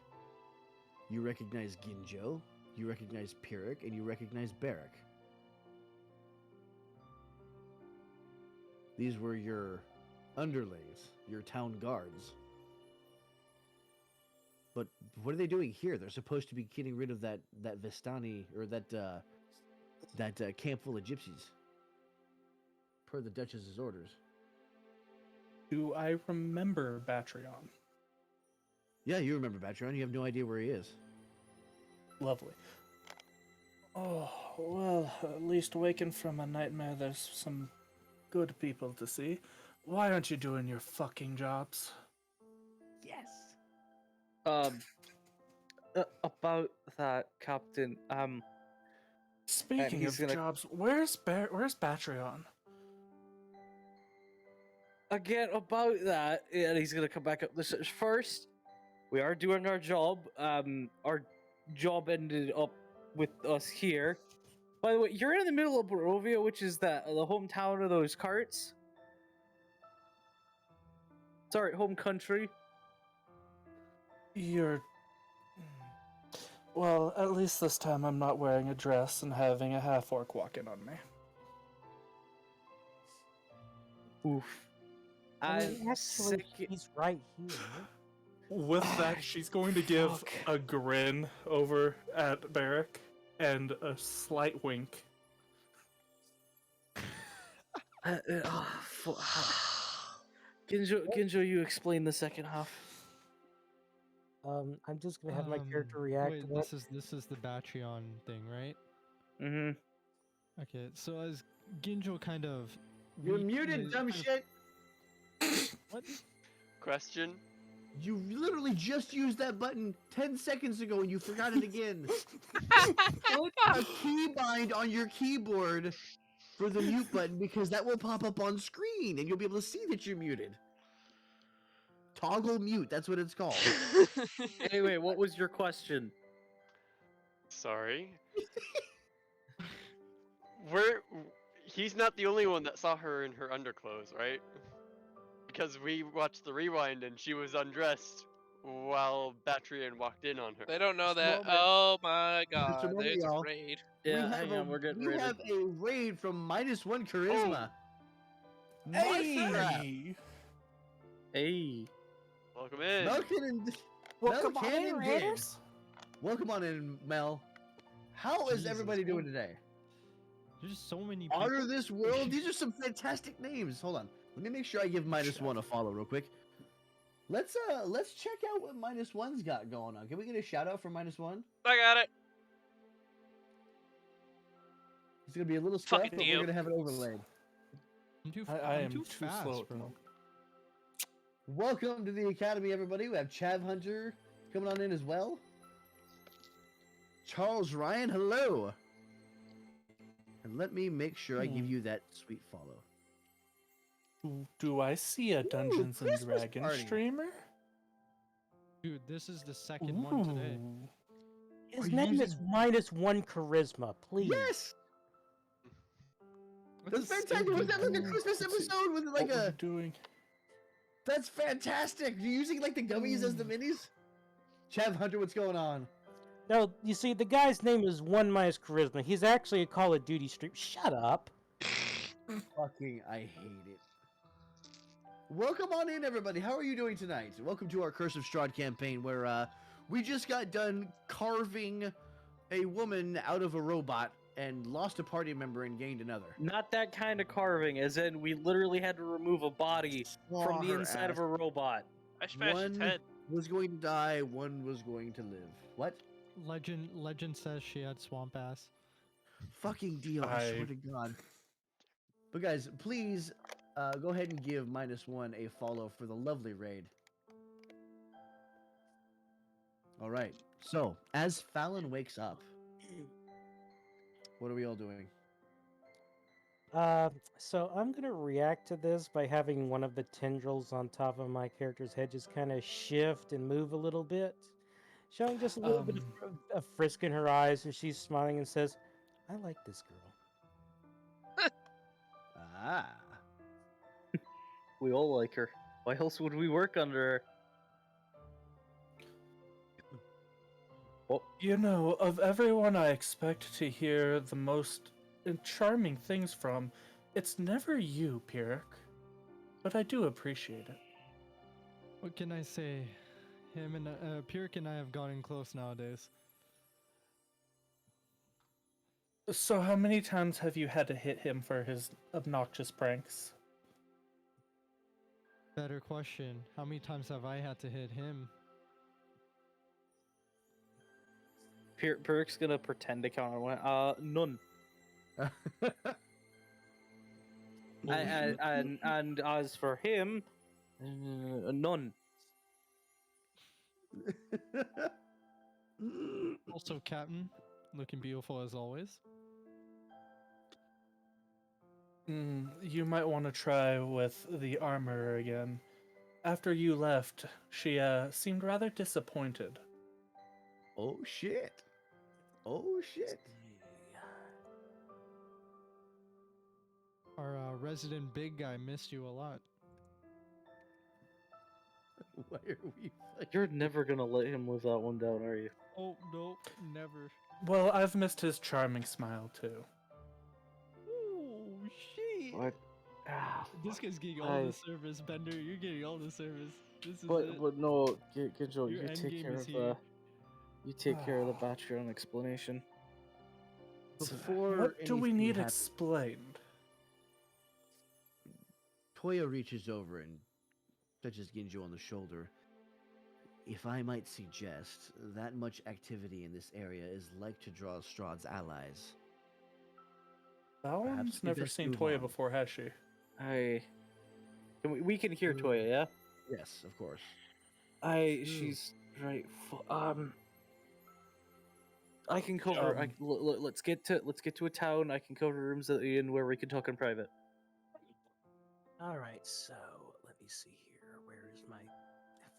You recognize Ginjo, you recognize Pyrrhic, and you recognize Barrack. These were your underlings, your town guards. But what are they doing here? They're supposed to be getting rid of that Vistani, or that camp full of gypsies. Per the Duchess's orders. Do I remember Batreon? Yeah, you remember Batron. You have no idea where he is. Lovely. Oh, well, at least waking from a nightmare, there's some good people to see. Why aren't you doing your fucking jobs? Yes. About that, Captain. Speaking he's of gonna- jobs, where's Batreon? Again, about that, and he's gonna come back up the stairs. First, we are doing our job. Our job ended up with us here. By the way, you're in the middle of Barovia, which is the hometown of those carts. Sorry, home country. You're. Well, at least this time I'm not wearing a dress and having a half-orc walk in on me. Oof. I mean, actually, Second- he's right here. With that, she's going to give Fuck. a grin over at Barrack and a slight wink. Ginjo, you explain the second half. I'm just gonna have my character react Wait, to that. this is the Batreon thing, right? Mm-hmm. Okay, so as Ginjo kind of You're weak- muted, dumb kind of- shit. What? Question? You literally just used that button 10 seconds ago and you forgot it again. Put a keybind on your keyboard for the mute button because that will pop up on screen and you'll be able to see that you're muted. Toggle mute, that's what it's called. Anyway, what was your question? Sorry. We're he's not the only one that saw her in her underclothes, right? Because we watched the rewind and she was undressed while Batreon walked in on her. They don't know Just a that. moment. Oh my god, moment, there's a y'all. raid. Yeah, hang on, we're getting we raided. have a raid from -1 charisma. Hey! Hey. Welcome in. Melkin and Welcome Melkin on in, and Raiders. James. Welcome on in, Mel. How is Jesus, everybody doing what- today? There's so many people. Honor this world. These are some fantastic names. Hold on. Let me make sure I give -1 a follow real quick. Let's check out what -1's got going on. Can we get a shout out for -1? I got it. It's gonna be a little stuff, Fucking but Dio. we're gonna have it overlaid. I I'm am too too fast, slow, bro. Welcome to the Academy, everybody. We have Chav Hunter coming on in as well. Charles Ryan, hello. And let me make sure I give you that sweet follow. Do I see a Dungeons and Christmas Dragons party. streamer? Dude, this is the second one today. Ooh. His Are you name is using- -1 charisma, please. Yes, What's that's a fantastic. Was that like a Ooh, Christmas let's see. episode? Was it like What we're a? doing? That's fantastic. You're using like the gummies as the minis. Chav Hunter, what's going on? No, you see, the guy's name is 1 charisma. He's actually a Call of Duty stream. Shut up. Fucking, I hate it. Welcome on in, everybody. How are you doing tonight? Welcome to our Curse of Strahd campaign, where we just got done carving a woman out of a robot and lost a party member and gained another. Not that kind of carving, as in we literally had to remove a body from the Her inside of ass. a robot. I smashed its One head. was going to die, one was going to live. What? Legend says she had swamp ass. Fucking deal, I swear I- to God. But guys, please go ahead and give -1 a follow for the lovely raid. All right. So, as Fallon wakes up, what are we all doing? So I'm gonna react to this by having one of the tendrils on top of my character's head just kind of shift and move a little bit, showing just a little bit of frisk in her eyes, and she's smiling and says, "I like this girl." Ah. We all like her. Why else would we work under her? You know, of everyone I expect to hear the most charming things from, it's never you, Pyrrhic. But I do appreciate it. What can I say? Him and Pyrrhic and I have gotten close nowadays. So how many times have you had to hit him for his obnoxious pranks? Better question. How many times have I had to hit him? Perk's gonna pretend to count on one. None. And as for him, none. Also, Captain, looking beautiful as always. You might want to try with the armor again. After you left, she seemed rather disappointed. Oh shit. Oh shit. Our resident big guy missed you a lot. Why are we fighting? You're never gonna let him live that one down, are you? Oh, no, never. Well, I've missed his charming smile too. Oh, shit. What? Ah, This guy's getting all the service, Bender. You're getting all the service. This is it. but no, Ginjo, Your you end take game care is of here. you take care of the Patreon explanation. Before What do we anything need happens, explained? Toya reaches over and touches Ginjo on the shoulder. If I might suggest, that much activity in this area is like to draw Strahd's allies. That Perhaps one's we never best seen move Toya on. before, has she? We can hear Toya, yeah? Yes, of course. She's right. I can cover. Let's get to a town. I can cover rooms at the inn where we can talk in private. All right, so let me see here.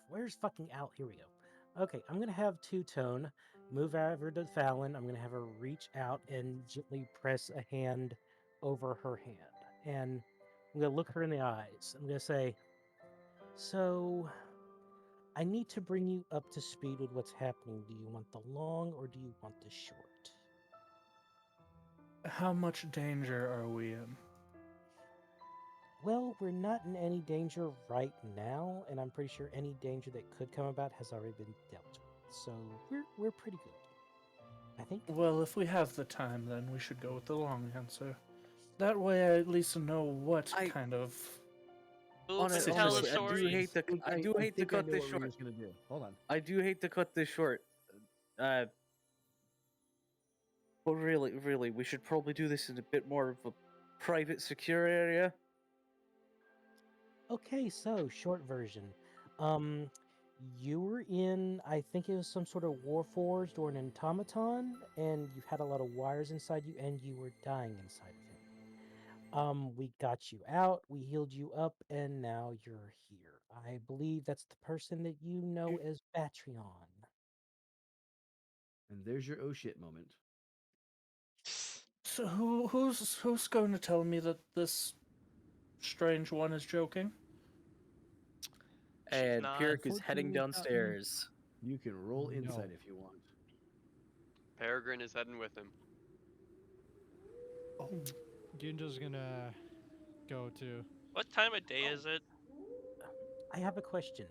Where's fucking Al? Here we go. Okay, I'm gonna have Two-Tone move over to Fallon. I'm gonna have her reach out and gently press a hand over her hand, and I'm gonna look her in the eyes. I'm gonna say, "So, I need to bring you up to speed with what's happening. Do you want the long or do you want the short?" How much danger are we in? Well, we're not in any danger right now, and I'm pretty sure any danger that could come about has already been dealt with. So we're pretty good, I think. Well, if we have the time, then we should go with the long answer. That way, I at least know what kind of. Who can Honestly, tell the I do story? hate to cut this short. Gonna do. Hold on. I do hate to cut this short. But really, we should probably do this in a bit more of a private, secure area. Okay, so short version. You were in, I think it was some sort of warforged or an automaton, and you had a lot of wires inside you, and you were dying inside of it. We got you out, we healed you up, and now you're here. I believe that's the person that you know as Batreon. And there's your oh shit moment. So who's going to tell me that this strange one is joking? And not. Pirk is heading Unfortunately, downstairs. You can roll insight No. if you want. Peregrine is heading with him. Oh, Ginjo's gonna go too. What time of day is it? I have a question.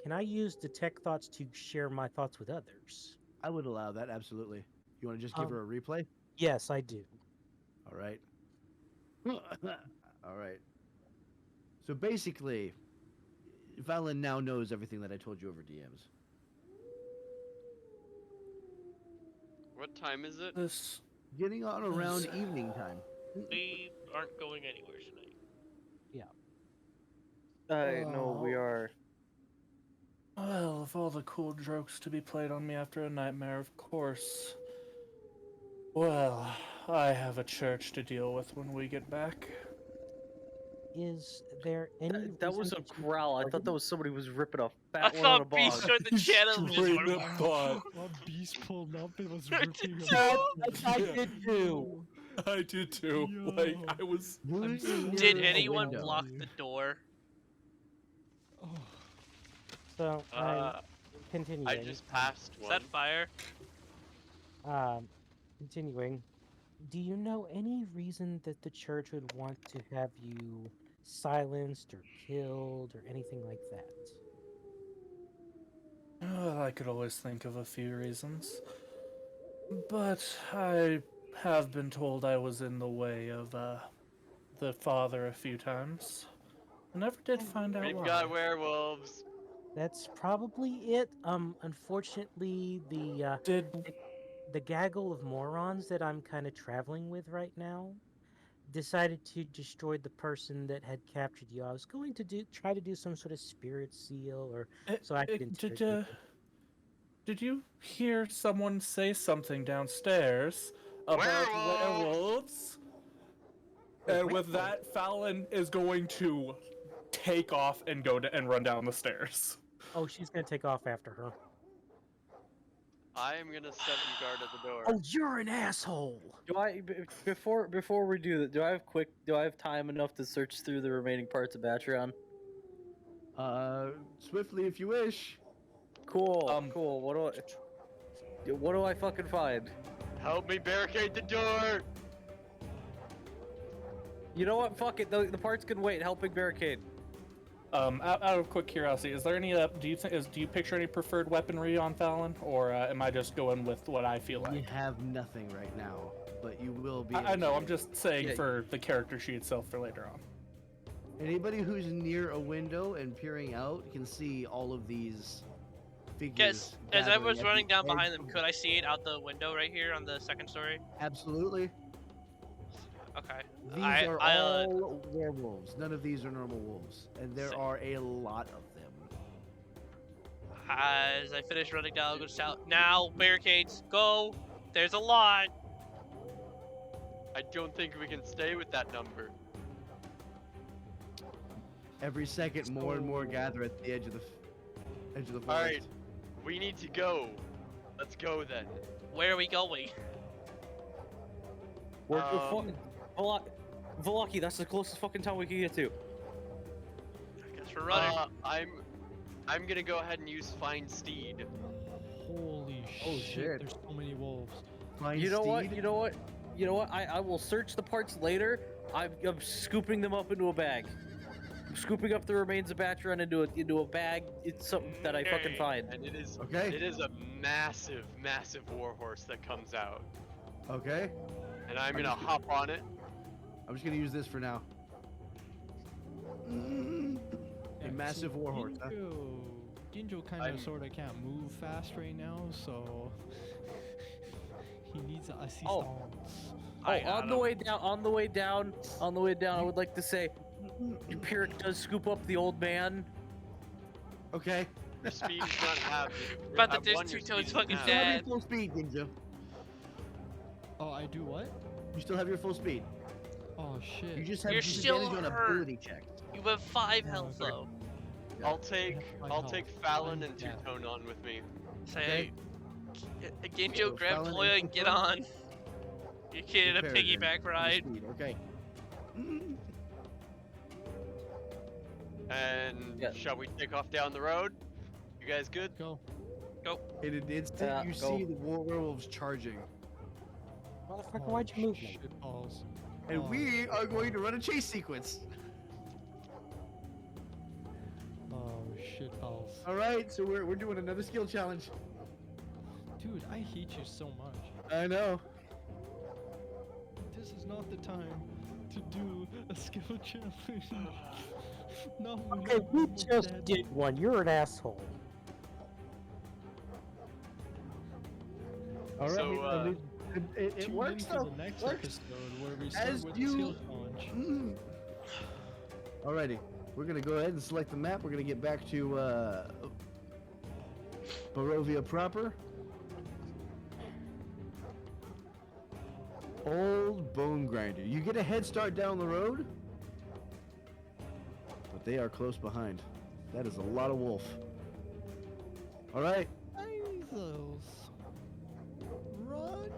Can I use detect thoughts to share my thoughts with others? I would allow that, absolutely. You want to just give her a replay? Yes, I do. All right. All right. So basically, Valen now knows everything that I told you over DMs. What time is it? this. Getting on around evening time. We aren't going anywhere tonight. No, we are. Well, of all the cool jokes to be played on me after a nightmare, of course. Well, I have a church to deal with when we get back. Is there any That was reason a that you growl. I thought target- that was somebody was ripping a I fat one on a thought bog. Beast joined the channel and just Straight went, up bot. While Beast pulled up, it was I ripping did him too. apart. I did too. I did too. Like, I was. Moving so Did nearer a anyone window. block the door? Oh, So I'm continuing. I just passed Is one. that fire? Continuing. Do you know any reason that the church would want to have you silenced or killed or anything like that? Well, I could always think of a few reasons. But I have been told I was in the way of the father a few times. Never did find out We've why. got werewolves. That's probably it. Unfortunately, Did the gaggle of morons that I'm kind of traveling with right now decided to destroy the person that had captured you. I was going to try to do some sort of spirit seal, or so I could interrogate them. did you hear someone say something downstairs about werewolves? And with that, Fallon is going to take off and and run down the stairs. Oh, she's gonna take off after her. I am gonna set and guard at the door. Oh, you're an asshole. Do I before we do that? Do I have time enough to search through the remaining parts of Batreon? Swiftly if you wish. Cool. Cool. What do I fucking find? Help me barricade the door. You know what? Fuck it. The parts can wait. Helping barricade. Out of quick curiosity, is there any? Do you picture any preferred weaponry on Fallon, or am I just going with what I feel You like? have nothing right now, but you will be. I able know. to. I'm just saying Yeah. for the character sheet itself for later on. Anybody who's near a window and peering out can see all of these figures. Guess, as I gathering was at running the down edge behind them, of- could I see it out the window right here on the second story? Absolutely. Okay. These are all werewolves. None of these are normal wolves, and there are a lot of them. As I finish running down, I'll go shout, now, barricades, go! There's a lot! I don't think we can stay with that number. Every second, more and more gather at the edge of the forest. All right, we need to go. Let's go then. Where are we going? We're Velaki, that's the closest fucking town we can get to. I guess we're running. I'm gonna go ahead and use Find Steed. Holy Oh, shit, shit. there's so many wolves. Find You know what? Steed? You know what? You know what? I will search the parts later. I'm scooping them up into a bag. I'm scooping up the remains of Batron into a bag. It's something that I fucking find. And it is Okay. a massive, massive warhorse that comes out. Okay. And I'm gonna hop on it. I'm just gonna use this for now. A massive warhorse. Huh? Ginjo kind I'm- of sort of can't move fast right now, so he needs assistance. I got On the way down, I would like to say, Pyrrhic does scoop up the old man. Okay. Your speed is not half. About to I've ditch won your Two-Toes speed fucking half. You still have Dad. your full speed, Ninja. Oh, I do what? You still have your full speed. Oh shit. You just have You're still disadvantage on hurt. ability checks. You have 5 Yeah, health okay. though. I'll take my I'll health. take Fallon I'm and dead. Two-Tone on with me. Say, Ginjo, So grab Fallon Toya and and get Two-Tone? on. You're getting a Peregrine, piggyback full ride. speed, okay. And Yeah. shall we take off down the road? You guys good? Go. In an instant, Yeah, you go. see the werewolves charging. Motherfucker, Oh, why'd you move me? shit balls. And Oh, we are going to run a chase sequence. Oh shit balls. Alright, so we're doing another skill challenge. Dude, I hate you so much. I know. This is not the time to do a skill challenge. No. Okay, no, we no, just Dad. did one. You're an asshole. Alright, So, it Tune works into though. the next Works. episode where we start As with you- the skill challenge. Alrighty, we're gonna go ahead and select the map. We're gonna get back to Barovia proper. Old Bone Grinder. You get a head start down the road, but they are close behind. That is a lot of wolf. Alright, Jesus. Run!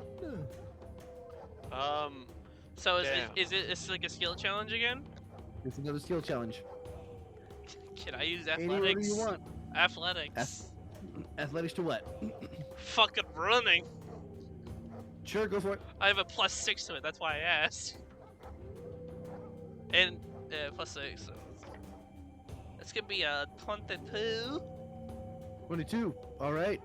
So Damn. it's like a skill challenge again? it's another skill challenge. Can I use Any order athletics? you want. Athletics. Athletics to what? Fucking running. Sure, go for it. I have a +6 to it. That's why I asked. And +6. So it's gonna be a 22. 22. Alright.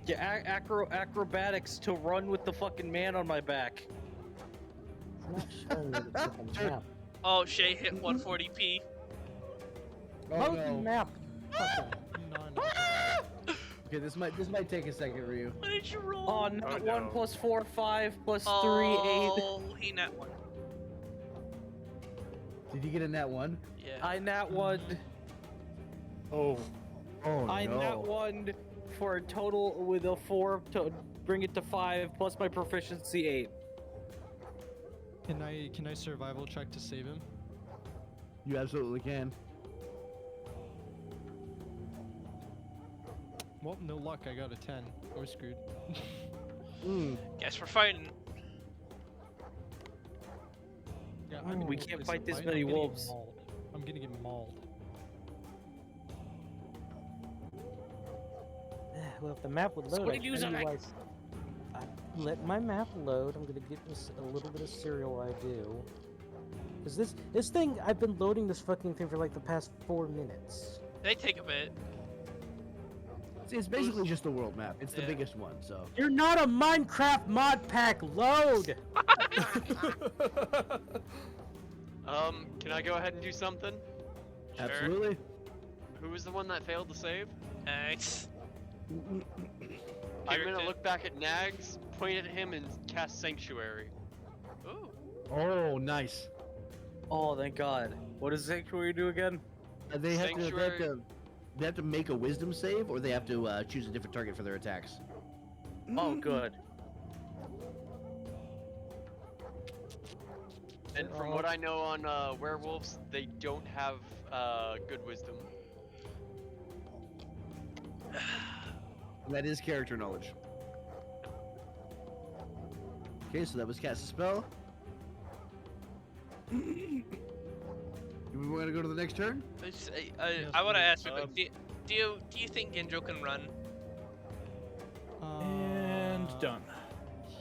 Yeah, acrobatics to run with the fucking man on my back. It's not showing that it's on the Sure. map. Oh, Shay hit 140p. Oh Load the no. map. Fucking No. Okay, this might take a second, Ryu. What did you roll? Oh, not Oh, 1 no. plus 4, 5 plus 3, 8. Oh, he nat 1. Did you get a nat 1? Yeah. I nat 1. Oh. Oh I no. nat 1 for a total with a 4 to bring it to 5 plus my proficiency 8. Can I survival check to save him? You absolutely can. Well, no luck. I got a 10. We're screwed. Guess we're fighting. Yeah, I mean, we gonna can't this fight this fight, many I'm gonna get wolves. mauled. I'm gonna get mauled. Well, if the map would load, Squid I'd use tell you it. why let my map load. I'm gonna get this a little bit of cereal. I do. Because this thing, I've been loading this fucking thing for like the past 4 minutes. They take a bit. It's basically just the world map. It's the Yeah. biggest one, so. You're not a Minecraft mod pack. Load. Can I go ahead and do something? Sure. Absolutely. Who was the one that failed to save? Thanks. I'm Peregrine. gonna look back at Nags, point at him, and cast Sanctuary. Ooh. Oh, nice. Oh, thank God. What does Sanctuary do again? They have to. Sanctuary- They have to make a wisdom save, or they have to choose a different target for their attacks. Oh, good. And from what I know on werewolves, they don't have good wisdom. That is character knowledge. Okay, so that was cast a spell. Do we want to go to the next turn? I want to ask you, Um, do you think Ginjo can run? And done.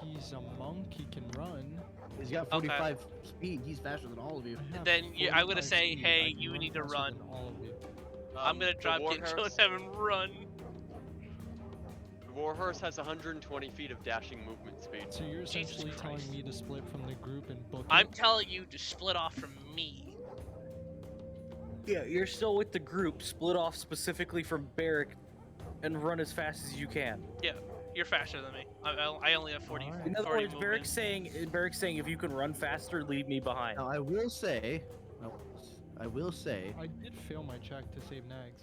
He's a monk. He can run. He's got Okay. 45 speed. He's faster than all of you. I have Then I'm gonna 45 say, speed. hey, I can you run need to faster run. than all of you. I'm gonna The drop Ginjo and Warhorse- have him run. The Warhorse has 120 feet of dashing movement speed. So you're Jesus essentially telling Christ. me to split from the group and book I'm it? telling you to split off from me. Yeah, you're still with the group, split off specifically from Barrack, and run as fast as you can. You're faster than me. I only have 40. Alright. In other 40 words, movement. Barrack's saying if you can run faster, leave me behind. Now, I will say, I did fail my check to save Nags.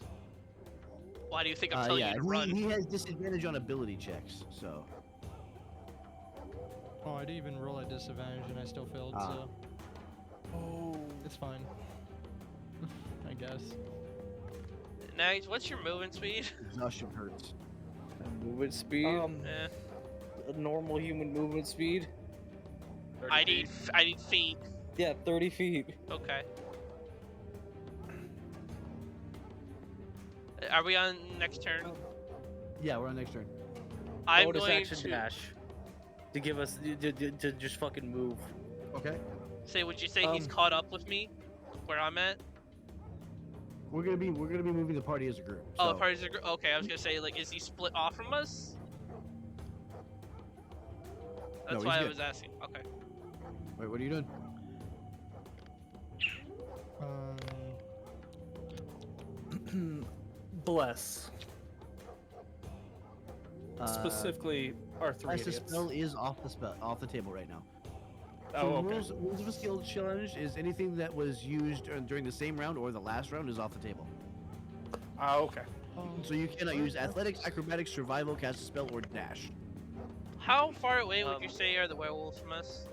Why do you think I'm telling yeah, you to run? he has disadvantage on ability checks, so. Oh, I didn't even roll at disadvantage and I still failed, Ah. so Oh. it's fine. I guess. Nags, what's your movement speed? Exhaustion hurts. Movement speed? Eh, A normal human movement speed? 30 I feet. need feet. Yeah, 30 feet. Okay. Are we on next turn? Yeah, we're on next turn. I'm Bonus going action to dash. To give us, to just fucking move. Okay. say. Would you say he's Um, caught up with me, where I'm at? We're gonna be moving the party as a group. Oh, so- the party's a group. Okay, I was gonna say, like, is he split off from us? That's he's why I good. was asking. Okay. Wait, what are you doing? Bless. Specifically, our three Bless the idiots. spell is off the table right now. Oh, So okay. rules of a skill challenge is anything that was used during the same round or the last round is off the table. Okay. So you cannot use athletics, acrobatics, survival, cast a spell, or dash. How far away would you say are the werewolves from us?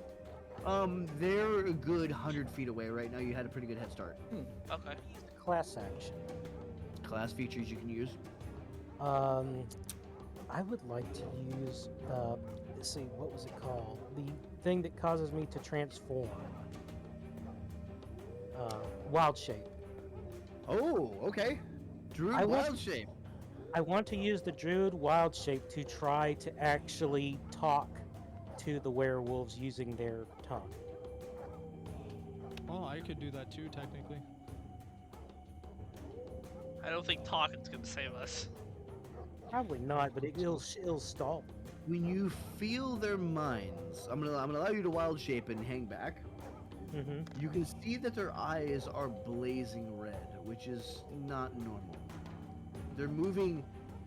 They're a good 100 feet away right now. You had a pretty good head start. Okay. Class action. Class features you can use. I would like to use, let's see, what was it called? The thing that causes me to transform. Wild shape. Oh, okay. Druid I want- wild shape. I want to use the druid wild shape to try to actually talk to the werewolves using their tongue. Oh, I could do that too, technically. I don't think talking's gonna save us. Probably not, but it'll stall. When you feel their minds, I'm gonna allow you to wild shape and hang back. Mm-hmm. You can see that their eyes are blazing red, which is not normal. They're moving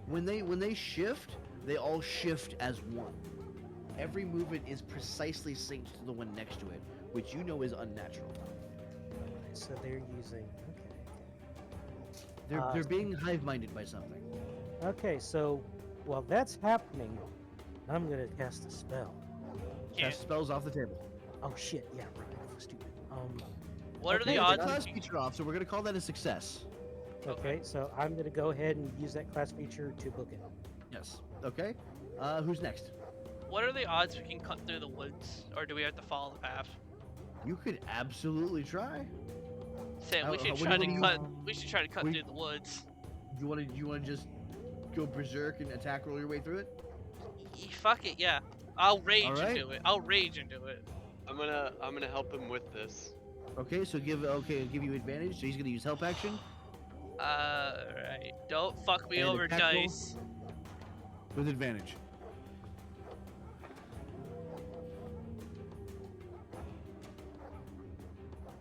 when they shift, they all shift as one. Every movement is precisely synced to the one next to it, which you know is unnatural. So they're using. They're being hive-minded by something. Okay, so while that's happening, I'm gonna cast a spell. Can't. Cast spells off the table. Oh shit! Yeah, right. I was stupid. What are Okay, the it's a odds? class feature off, so we're gonna call that a success. Okay, so I'm gonna go ahead and use that class feature to book it. Yes. Okay. Who's next? What are the odds we can cut through the woods, or do we have to follow the path? You could absolutely try. Say we should what try do to you- cut. We should try to cut we- through the woods. You want to just go berserk and attack roll your way through it? Fuck it, yeah. I'll rage Alright. into it. I'll rage into it. I'm gonna help him with this. Okay, so give you advantage. So he's gonna use help action Right. Don't fuck me And over, attack roll? dice. with advantage.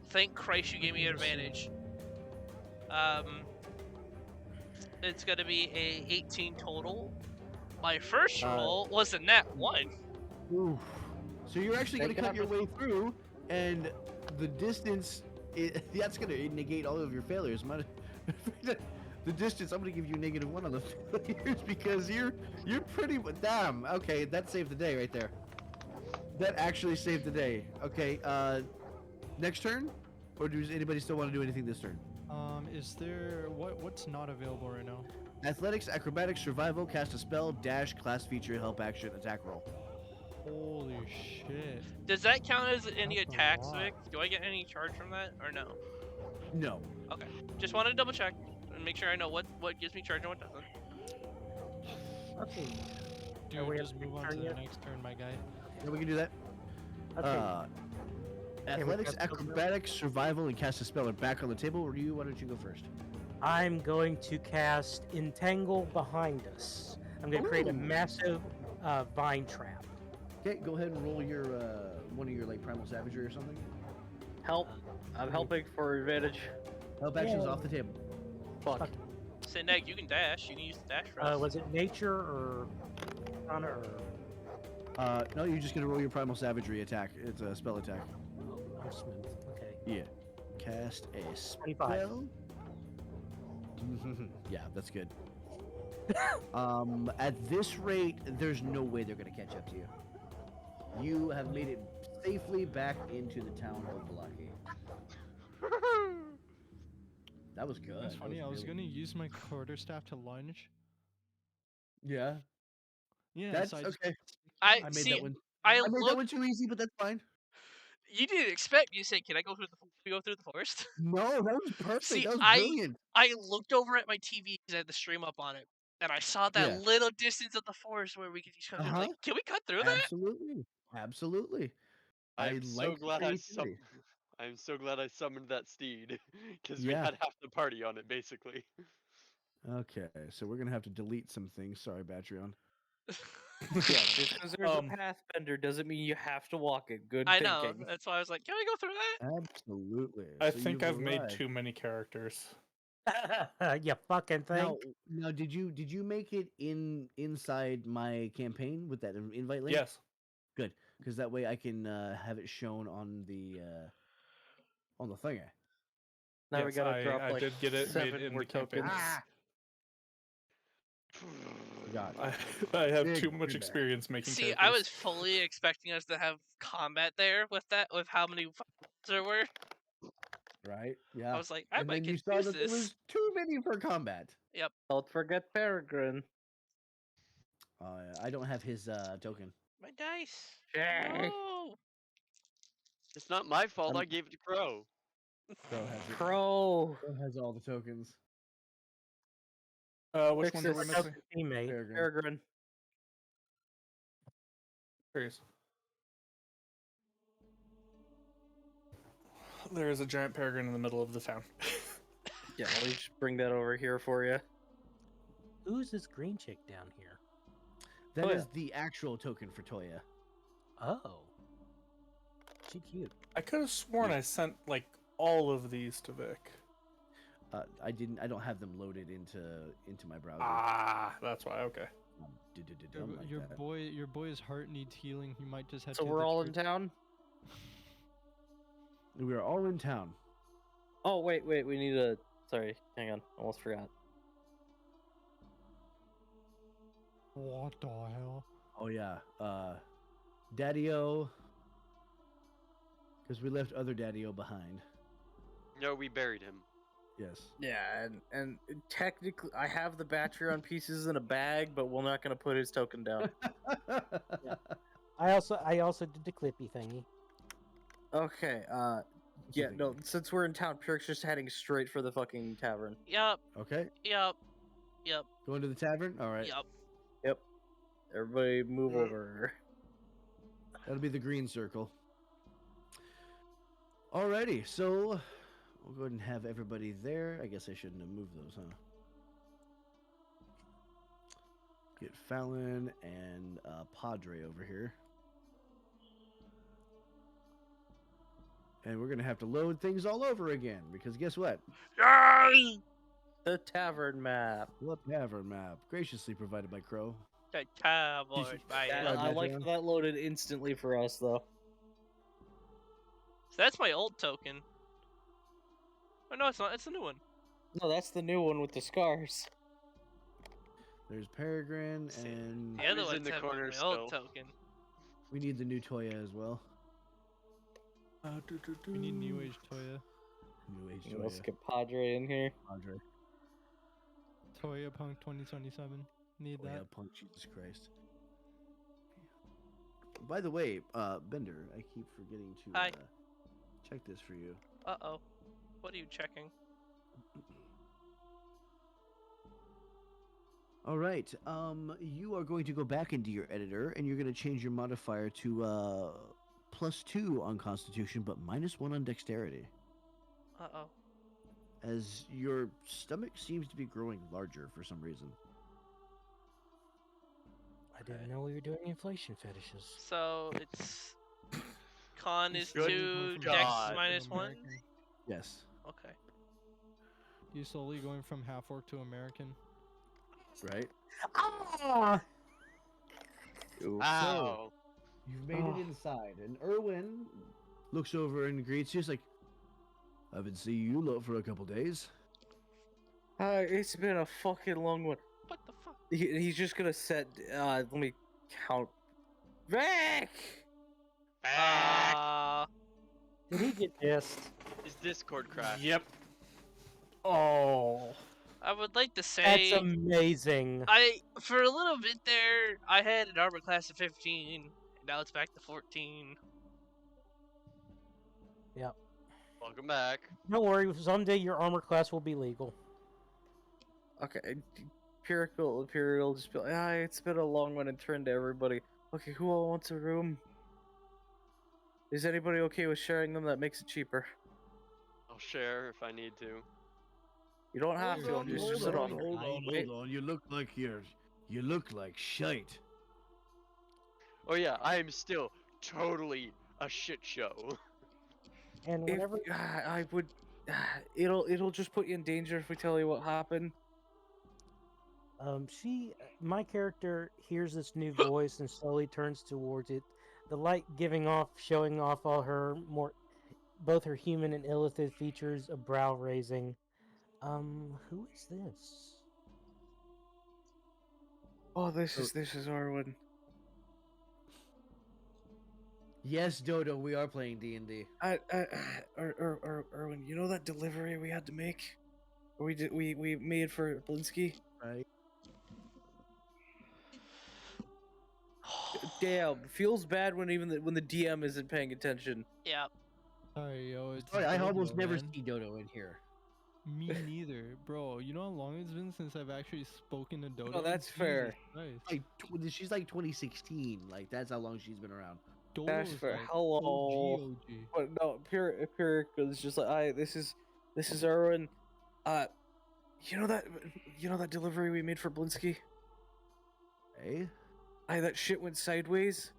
Thank Christ you gave me advantage. It's gonna be a 18 total. My first roll was a nat 1. Oof. So you're actually gonna That can cut your way through, and the distance that's gonna negate all of your failures. The distance, I'm gonna give you -1 on the failures because you're pretty. Damn. Okay, that saved the day right there. That actually saved the day. Okay. Next turn, or does anybody still want to do anything this turn? Is there what's not available right now? Athletics, acrobatics, survival, cast a spell, dash, class feature, help action, attack roll. Holy shit! Does that count as any That's a attacks, lot. Vic? Do I get any charge from that, or no? No. Okay. Just wanted to double check and make sure I know what gives me charge and what doesn't. Okay. Dude, we just have to move on turn to the yet? next turn, my guy. Yeah, we can do that. Okay. Athletics, cast spells now? acrobatics, survival, and cast a spell are back on the table. Or why don't you go first? I'm going to cast Entangle behind us. I'm going to create a Ooh. massive vine trap. Okay, go ahead and roll your one of your like primal savagery or something. Help. I'm helping for advantage. Help action's Yeah. off the table. Fuck. Say, Neg, you can dash. You can use the dash for us. Was it nature or honor or No, you're just gonna roll your primal savagery attack. It's a spell attack. I'm smooth? Okay. Yeah. Cast a 25. spell. Yeah, that's good. At this rate, there's no way they're gonna catch up to you. You have made it safely back into the town of Valaki. That was good. That's That funny. I was really gonna good. use my quarterstaff to lunge. Yeah, Yeah, that's so I just- okay. I I made see. that one. I I made that looked. one too easy, but that's fine. You didn't expect me to say, "Can I go through the forest?" No, that was perfect. See, that was I- brilliant. I looked over at my TV because I had the stream up on it, and I saw that Yeah. little distance of the forest where we could just cut through. I was Uh-huh. like, can we cut through that? Absolutely, absolutely. I'm I so like glad creativity. I'm so glad I summoned that steed because we Yeah. had half the party on it basically. Okay, so we're gonna have to delete some things. Sorry, Batreon. Yeah, just because there's Um, a pathbender doesn't mean you have to walk it. Good I know. thinking. That's why I was like, can we go through that? Absolutely. I So think you've I've made arrived. too many characters. You fucking Now, think? now, did you make it inside my campaign with that invite link? Yes. Good, because that way I can have it shown on the thingy. Now we Yes, gotta drop I like did get it made 7 in more the campaign. tokens. Ah! Forgot. I have Big too much feedback. experience making See, characters. I was fully expecting us to have combat there with how many there were. Right? Yeah. I was like, I and might then you saw confuse that there this. was too many for combat. Don't forget Peregrine. I don't have his token. My dice. Yay. No. It's not my fault. I'm- I gave it to Crow. Crow has it. Crow. Crow has all the tokens. Which Fix ones are we this. missing? Teammate. Peregrine. Peregrine. Curious. There is a giant peregrine in the middle of the town. Yeah, let me just bring that over here for you. Who's this green chick down here? That Toya. is the actual token for Toya. Oh. she cute. I could have sworn I sent like all of these to Vic. I didn't. I don't have them loaded into my browser. Ah, that's why. Okay. Like Your that. boy's heart needs healing. He might just have So to. we're all in town? We are all in town. Oh, wait, we need a... Sorry, hang on. Almost forgot. What the hell? Oh yeah, Daddy-O, because we left other Daddy-O behind. No, we buried him. Yes. Yeah, and technically, I have the Batreon pieces in a bag, but we're not going to put his token down. I also did the Clippy thingy. Okay, yeah, no, since we're in town, Pirk's just heading straight for the fucking tavern. Yup. Okay. Yup. Yup. Going to the tavern. All right. Yup. Yep. Everybody move over. That'll be the green circle. Alrighty, so we'll go ahead and have everybody there. I guess I shouldn't have moved those, huh? Get Fallon and Padre over here. And we're going to have to load things all over again, because guess what? Yay! The tavern map. What tavern map? Graciously provided by Crow. The tavern, Yeah, man. I like how that loaded instantly for us, though. So that's my old token. Oh no, it's not. It's a new one. No, that's the new one with the scars. There's Peregrine, See, and the other Who's in one's the having corner my old still? token. we need the new Toya as well. We need New Age Toya. New Age Let's Toya. get Padre in here. Padre. Toya Punk 2027. Need Oh, yeah, that. punk, Jesus Christ. By the way, Bender, I keep forgetting to Hi. check this for you. Uh-oh. What are you checking? All right, you are going to go back into your editor, and you're going to change your modifier to +2 on Constitution, but -1 on Dexterity, Uh-oh. as your stomach seems to be growing larger for some reason. I didn't know we were doing inflation fetishes. So it's con is Good 2, Dex God. -1. American. Yes, Okay. You slowly going from half orc to American. right? Ah! Ow. You've made it inside, and Erwin looks over and greets you. He's like, I haven't seen you lot for a couple days. It's been a fucking long one. What the fuck? He's just gonna set. Let me count. Vic! Did he get pissed? His Discord crashed. Yep. Oh, I would like to that's say amazing. for a little bit there I had an armor class of 15, and now it's back to 14. Yep. Welcome back. Don't worry, someday your armor class will be legal. Okay, Imperial just be like, it's been a long one, and turn to everybody. Okay, who all wants a room? Is anybody okay with sharing them? That makes it cheaper. I'll share if I need to. You don't have to. I'm just sit on. Wait. Hold on. You look like shite. Oh yeah, I am still totally a shit show. And If, whenever I would. It'll just put you in danger if we tell you what happened. my character hears this new voice and slowly turns towards it, the light giving off, showing off all her both her human and illithid features, a brow raising. Who is this? Oh, this is Arwen. Yes, Dodo, we are playing D&D. Erwin, you know that delivery we had to make? We made for Blinsky? Right. Damn, feels bad when when the DM isn't paying attention. Yeah. Sorry, yo. It's Sorry, I almost Dodo, never man. see Dodo in here. Me neither, bro. You know how long it's been since I've actually spoken to Dodo? No, that's Jesus fair. Christ. She's like 2016. Like, that's how long she's been around. That's Dodo's fair. like Hello. OG. But no, Empiric is just like, this is Erwin. You know that delivery we made for Blinsky? Hey? That shit went sideways.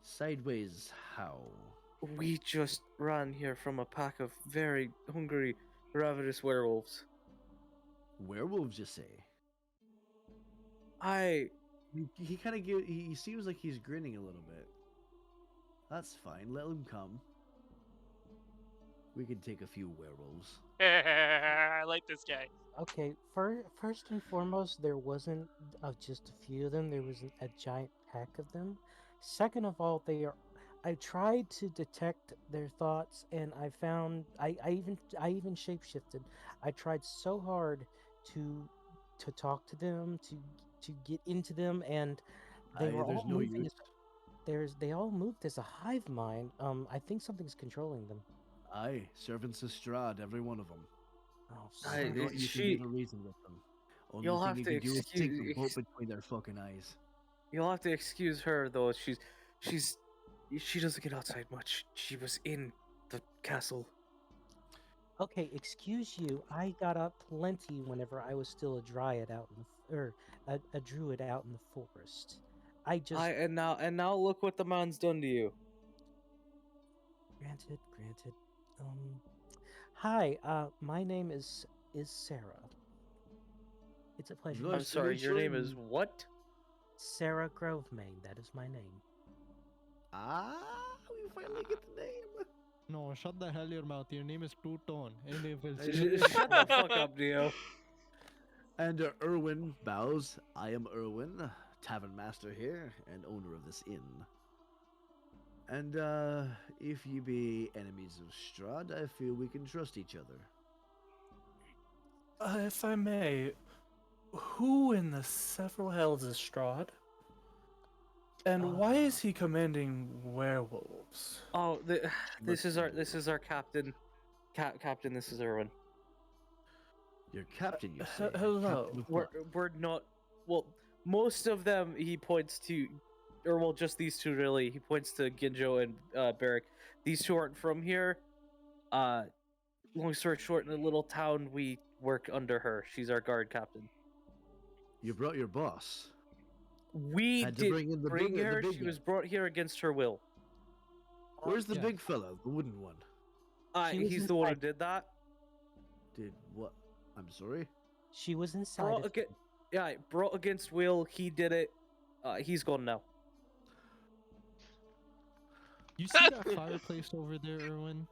Sideways how? We just ran here from a pack of very hungry, ravenous werewolves. Werewolves, you say? I He kind of he seems like he's grinning a little bit. That's fine. Let him come. We can take a few werewolves. I like this guy. Okay, first and foremost, there wasn't just a few of them. There was a giant pack of them. Second of all, I tried to detect their thoughts, and I found I even shapeshifted. I tried so hard to talk to them, to get into them, and they were There's all no moving. use. They all moved as a hive mind. I think something's controlling them. Aye, servants of Strahd, every one of them. Oh, I- You know what? You can never reason with them. Only You'll thing have you to can do is stick the excuse- bolt between their fucking eyes. You'll have to excuse her though. She doesn't get outside much. She was in the castle. Okay, excuse you. I got up plenty whenever I was still a dryad out in or a druid out in the forest. I just And now look what the man's done to you. granted. Hi, my name is Sarah. It's a pleasure. Nice I'm to sorry, meet your name you. is what? Sarah Grovemain, that is my name. Ah, we finally get the name. No, shut the hell your mouth. Your name is Pluton. And if it's Shut the fuck up, Dio. And Erwin bows. I am Erwin, tavern master here and owner of this inn. And if you be enemies of Strahd, I feel we can trust each other. If I may, who in the several hells is Strahd? And why is he commanding werewolves? Oh, this is our captain. Captain, this is Erwin. Your captain, you say? Hello. Captain of We're what? not. Well, most of them he points to, or well, just these two really. He points to Ginjo and Barrack. These two aren't from here. Long story short, in a little town, we work under her. She's our guard captain. You brought your boss. We Had to did bring in the bring big- the her. big She guy. was brought here against her will. Where's the Yeah. big fella, the wooden one? She was He's the one who inside. did that. Did what? I'm sorry. She was inside. Brought brought against will. He did it. He's gone now. You see that fireplace over there, Erwin?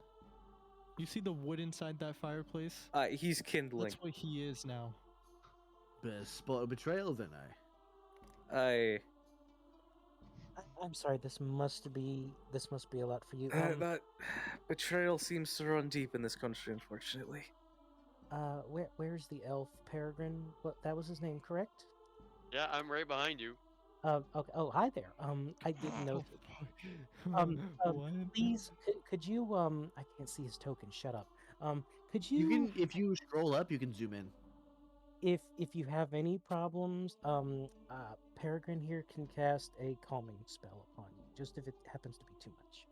You see the wood inside that fireplace? He's kindling. That's what he is now. Spot of betrayal, then I. I'm sorry. This must be a lot for you. That betrayal seems to run deep in this country, unfortunately. Where's the elf Peregrine? What, that was his name, correct? Yeah, I'm right behind you. Okay. Oh, hi there. I didn't know. What? Please, could you I can't see his token. Shut up. Could You can, if you scroll up, you can zoom in. if you have any problems, Peregrine here can cast a calming spell upon you, just if it happens to be too much.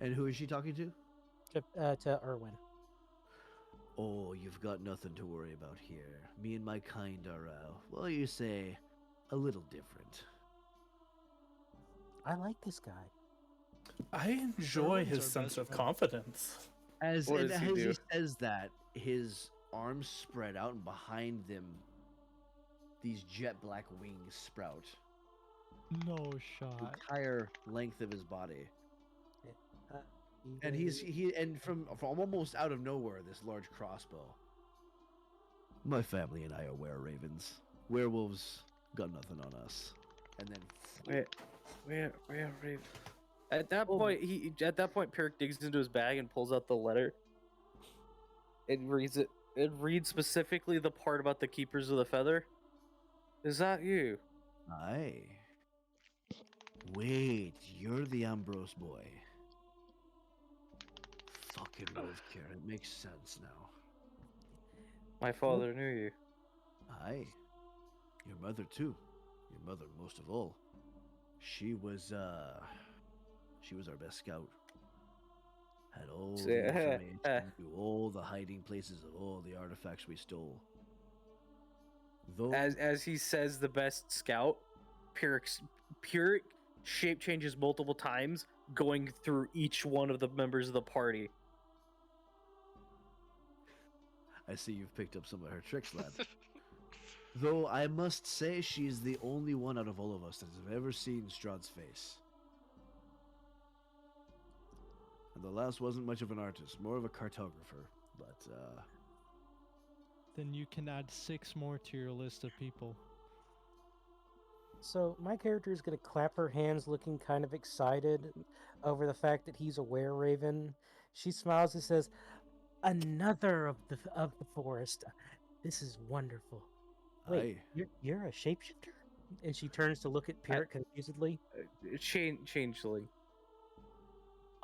And who is she talking to? To Erwin. Oh, you've got nothing to worry about here. Me and my kind are, well, you say, a little different. I like this guy. I enjoy Erwin's his our sense best of friend. confidence. As What and does he as do? he says that, his arms spread out, and behind them, these jet black wings sprout. No The shot. entire length of his body. Uh, And from almost out of nowhere, this large crossbow. My family and I are were-ravens. Werewolves got nothing on us. And then Where Raven? At that point, Peric digs into his bag and pulls out the letter. It reads it. It reads specifically the part about the keepers of the feather. Is that you? aye. Wait, you're the Ambrose boy. Fucking Wolfcare, it makes sense now. My father knew you. Aye. Your mother too. Your mother most of all. She was our best scout. Had all So, the information, knew all the hiding places of all the artifacts we stole. Though As he says, the best scout. Peric's Pyrrhic shape changes multiple times, going through each one of the members of the party. I see you've picked up some of her tricks, lad. Though I must say she's the only one out of all of us that has ever seen Strahd's face. And the last wasn't much of an artist, more of a cartographer. But, Then you can add 6 more to your list of people. So my character is going to clap her hands, looking kind of excited over the fact that he's a were-raven. She smiles and says, "Another of the forest. This is wonderful. Wait, aye. you're a shapeshifter?" And she turns to look at Pyrrhic confusedly. Changeling.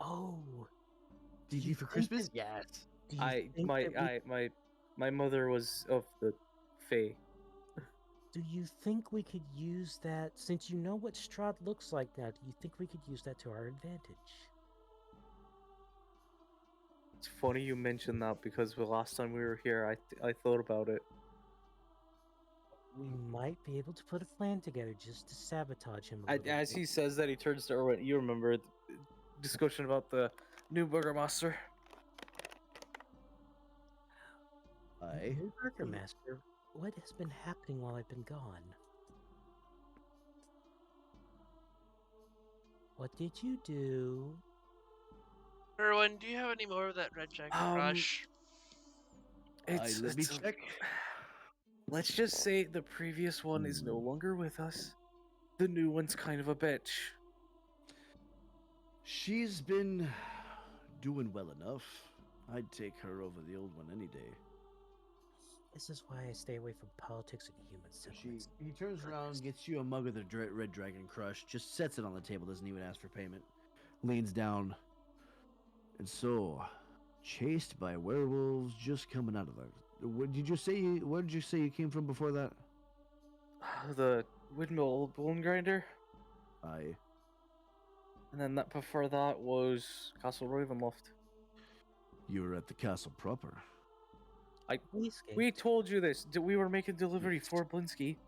Oh, DD for Christmas? Yes. do you think that we- My mother was of the Fae. Do you think we could use that, since you know what Strahd looks like now, do you think we could use that to our advantage? It's funny you mentioned that because the last time we were here, I thought about it. We might be able to put a plan together just to sabotage him a little As bit. he says that, he turns to Erwin. You remember the discussion about the new Burgermaster? Aye. New Burgermaster, what has been happening while I've been gone? What did you do? Erwin, do you have any more of that red jacket crush? Let me check. Let's just say the previous one is no longer with us. The new one's kind of a bitch. She's been doing well enough. I'd take her over the old one any day. This is why I stay away from politics and human settlements. He turns around, gets you a mug of the Red Dragon Crush, just sets it on the table, doesn't even ask for payment. Leans down. And so, chased by werewolves just coming out of the... Where did you say you came from before that? The Windmill Bone Grinder. Aye. And then that before that was Castle Ravenloft. You were at the castle proper. We told you this. We were making delivery for Blinsky.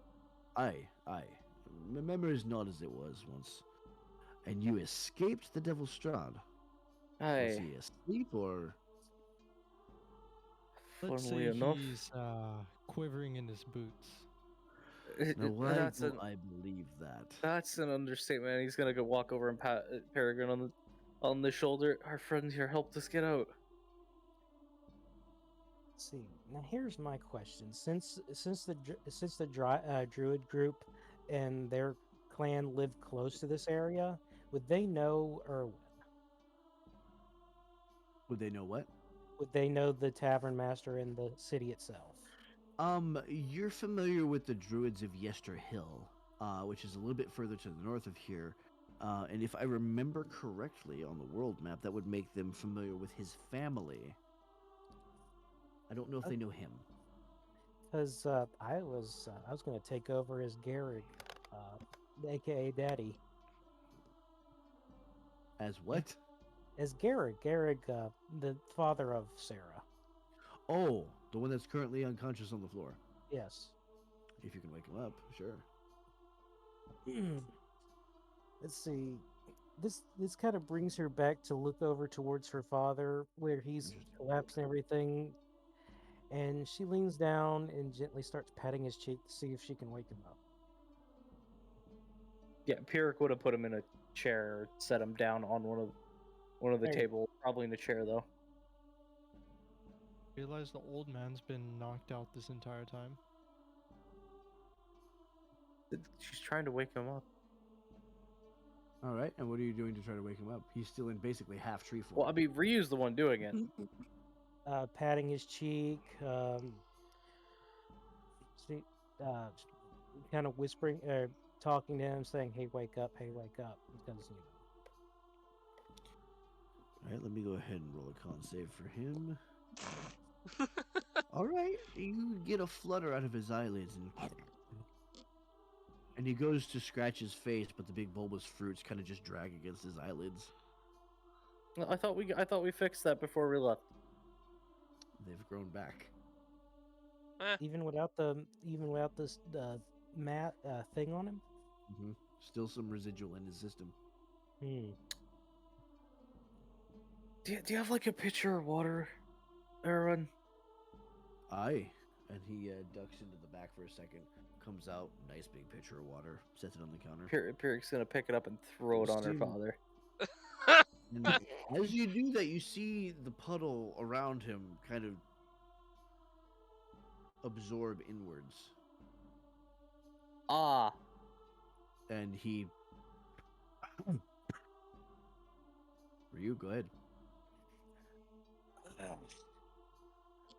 Aye. My memory is not as it was once. And you escaped the Devil's Strahd. Aye. Was he asleep or... Let's Funnily say enough. he's quivering in his boots. Now, why That's do I believe that? That's an understatement. He's gonna go walk over and pat Peregrine on the shoulder. Our friend here helped us get out. Let's see, now here's my question: since the druid group and their clan live close to this area, would they know Erwin? Would they know what? Would they know the tavern master in the city itself? You're familiar with the Druids of Yester Hill, which is a little bit further to the north of here. And if I remember correctly on the world map, that would make them familiar with his family. I don't know if they know him. Because I was going to take over as Garrig, aka Daddy. As what? As Garrig, the father of Sarah. Oh, the one that's currently unconscious on the floor. Yes. If you can wake him up, sure. Let's see. This kind of brings her back to look over towards her father, where he's collapsed and everything. And she leans down and gently starts patting his cheek to see if she can wake him up. Yeah, Pyrrhic would have put him in a chair or set him down on one of the tables, probably in a chair though. Realize the old man's been knocked out this entire time. She's trying to wake him up. All right, and what are you doing to try to wake him up? He's still in basically half tree form. Well, I mean, Ryu's the one doing it. Patting his cheek, kind of whispering, talking to him, saying, hey, wake up, because, All right, let me go ahead and roll a con save for him. All right, you get a flutter out of his eyelids, and he goes to scratch his face, but the big bulbous fruits kind of just drag against his eyelids. I thought we fixed that before we left. They've grown back. even without this mat thing on him. Still some residual in his system. Hmm. Do you have like a pitcher of water, Aaron? Aye. And he ducks into the back for a second, comes out, nice big pitcher of water, sets it on the counter. Pyrrhic's gonna pick it up and throw it on her See- father. And as you do that, you see the puddle around him kind of absorb inwards. Ah, And he... Ryu, go ahead.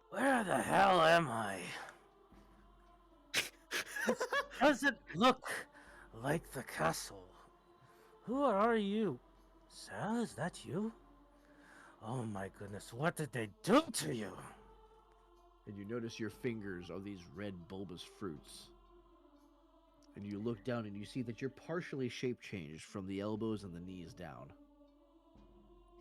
Where the hell am I? Doesn't look like the castle. Who are you? Sal, is that you? Oh my goodness, what did they do to you? And you notice your fingers are these red bulbous fruits. And you look down and you see that you're partially shape changed from the elbows and the knees down.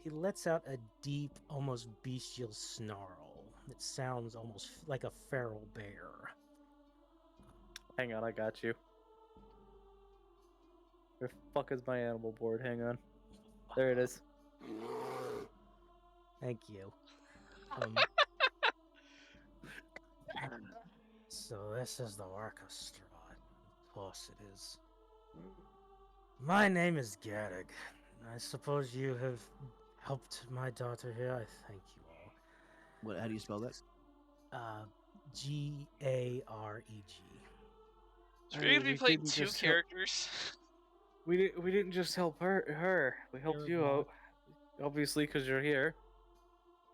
He lets out a deep, almost bestial snarl. It sounds almost like a feral bear. hang on, I got you. Where the fuck is my animal board? Hang on. There it is. Thank you. So this is the work of Strahd. Of course it is. My name is Garrig. I suppose you have helped my daughter here. I thank you all. How do you spell that? Gareg. So we're gonna be we playing didn't two just characters. We didn't just help her. We helped you out. Obviously, because you're here.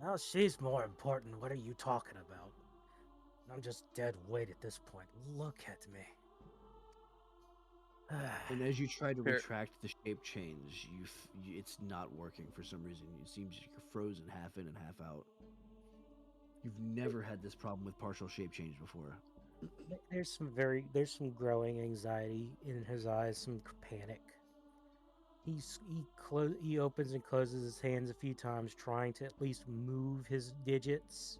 Well, she's more important. What are you talking about? I'm just dead weight at this point. Look at me. And as you try to Here. retract the shape change, it's not working for some reason. It seems you're frozen half in and half out. You've never had this problem with partial shape change before. There's some growing anxiety in his eyes, some panic. He opens and closes his hands a few times, trying to at least move his digits.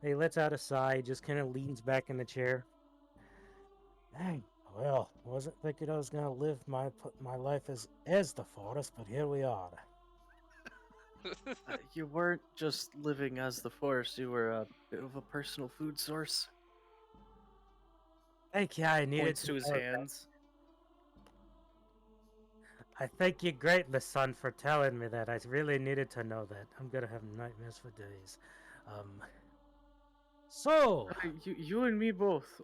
He lets out a sigh, just kind of leans back in the chair. Dang, well, wasn't thinking I was gonna live my life as the forest, but here we are. You weren't just living as the forest. You were a bit of a personal food source. Thank you. I needed Points to his know that. hands. I thank you greatly, son, for telling me that. I really needed to know that. I'm gonna have nightmares for days. So, You and me both.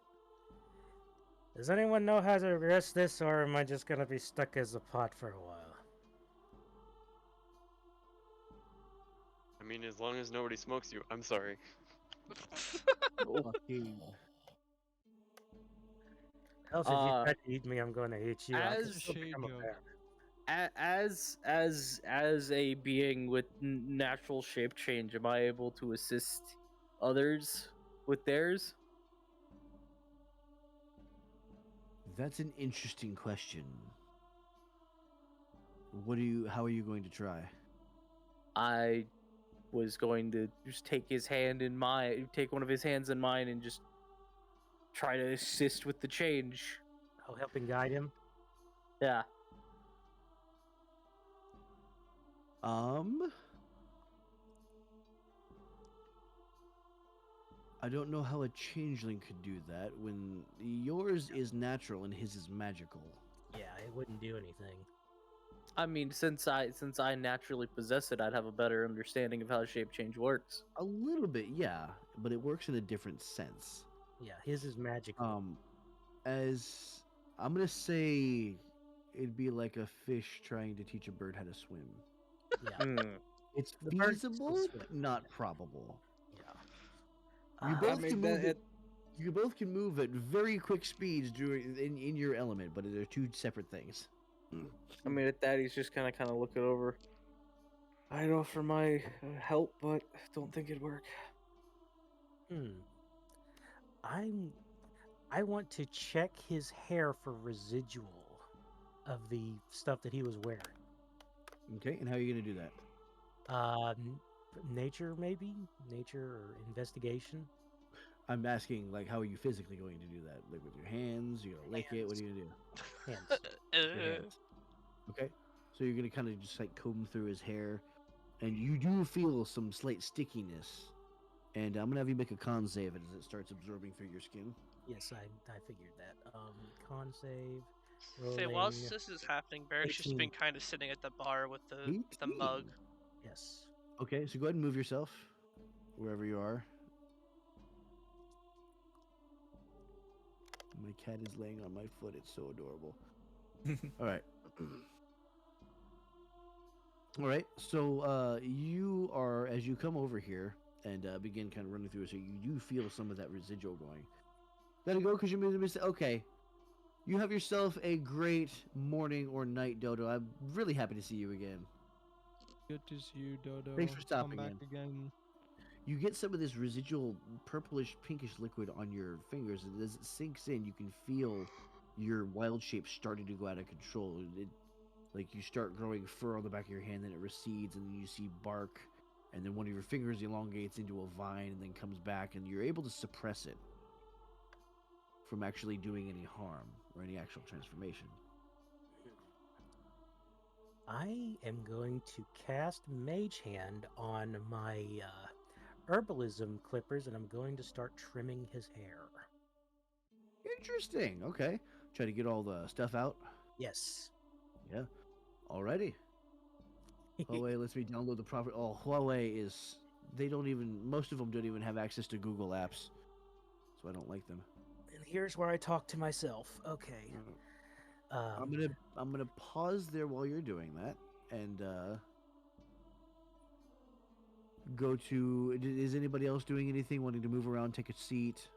does anyone know how to address this, or am I just gonna be stuck as a pot for a while? I mean, as long as nobody smokes you, I'm sorry. Fucking... Else, if you try to eat me, I'm gonna eat you. I can as still shade become a joke. bear. As a being with natural shape change, am I able to assist others with theirs? That's an interesting question. How are you going to try? I was going to just take one of his hands in mine, and just try to assist with the change. I'll help and guide him. Yeah. I don't know how a changeling could do that when yours is natural and his is magical. Yeah, it wouldn't do anything. I mean, since I naturally possess it, I'd have a better understanding of how shape change works. A little bit, yeah, but it works in a different sense. Yeah, his is magical. As I'm gonna say, it'd be like a fish trying to teach a bird how to swim. Yeah, It's The bird can still feasible, swim. not probable. yeah. You Uh, both can move You both can move at very quick speeds in your element, but they're two separate things. I mean, at that, he's just kind of looking over. I'd offer my help, but don't think it'd work. I want to check his hair for residual of the stuff that he was wearing. Okay, and how are you gonna do that? Nature maybe? Nature or investigation? I'm asking, like, how are you physically going to do that? Like with your hands? You gonna lick it? What are you gonna do? Hands. Your hands. Okay. So you're gonna kind of just like comb through his hair, and you do feel some slight stickiness. And I'm gonna have you make a con save as it starts absorbing through your skin. Yes, I figured that. Con save, Say, whilst rolling this is happening, Barrick's just 18. been kind of sitting at the bar with the 18. mug. Yes. Okay, so go ahead and move yourself wherever you are. My cat is laying on my foot. It's so adorable. All right. All right. So you are, as you come over here and begin kind of running through it, so you do feel some of that residual going. Gotta go because you made a mistake. Okay. You have yourself a great morning or night, Dodo. I'm really happy to see you again. Good to see you, Dodo. Thanks for stopping Come back in. again. You get some of this residual purplish pinkish liquid on your fingers, and as it sinks in, you can feel your wild shape starting to go out of control. Like you start growing fur on the back of your hand, then it recedes, and then you see bark, and then one of your fingers elongates into a vine and then comes back, and you're able to suppress it from actually doing any harm or any actual transformation. I am going to cast Mage Hand on my herbalism clippers, and I'm going to start trimming his hair. Interesting. Okay. Try to get all the stuff out. Yes. Yeah. Alrighty. Huawei lets me download the proper. Oh, Huawei is. They don't even. Most of them don't even have access to Google Apps, so I don't like them. And here's where I talk to myself. Okay. I'm gonna pause there while you're doing that, and go to. Is anybody else doing anything? Wanting to move around, take a seat?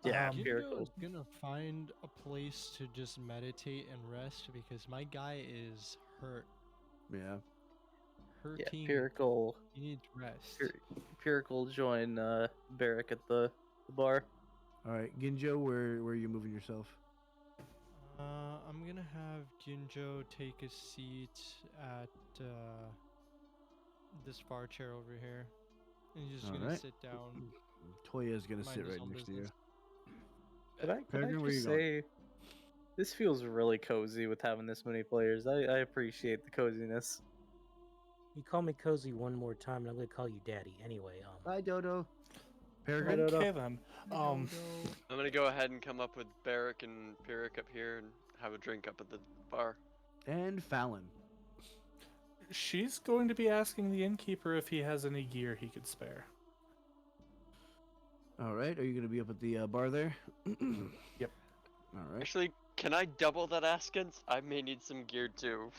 Yeah, Ginjo is gonna find a place to just meditate and rest because my guy is hurt. Yeah. Hurting. Pyrrhic He needs rest. will join Barrick at the bar. All right, Ginjo, where are you moving yourself? I'm gonna have Ginjo take a seat at this bar chair over here. And he's just gonna sit down. Toya is gonna mind sit his right own next to you. business. Could I Peregrine, where just you going? say, this feels really cozy with having this many players. I appreciate the coziness. You call me Cozy one more time, and I'm going to call you Daddy anyway. Bye, Dodo. Peregrine. Okay then. I'm gonna go ahead and come up with Barrick and Pyrrhic up here and have a drink up at the bar. And Fallon. She's going to be asking the innkeeper if he has any gear he could spare. All right, are you gonna be up at the bar there? Yep. All right. Actually, can I double that askance? I may need some gear too.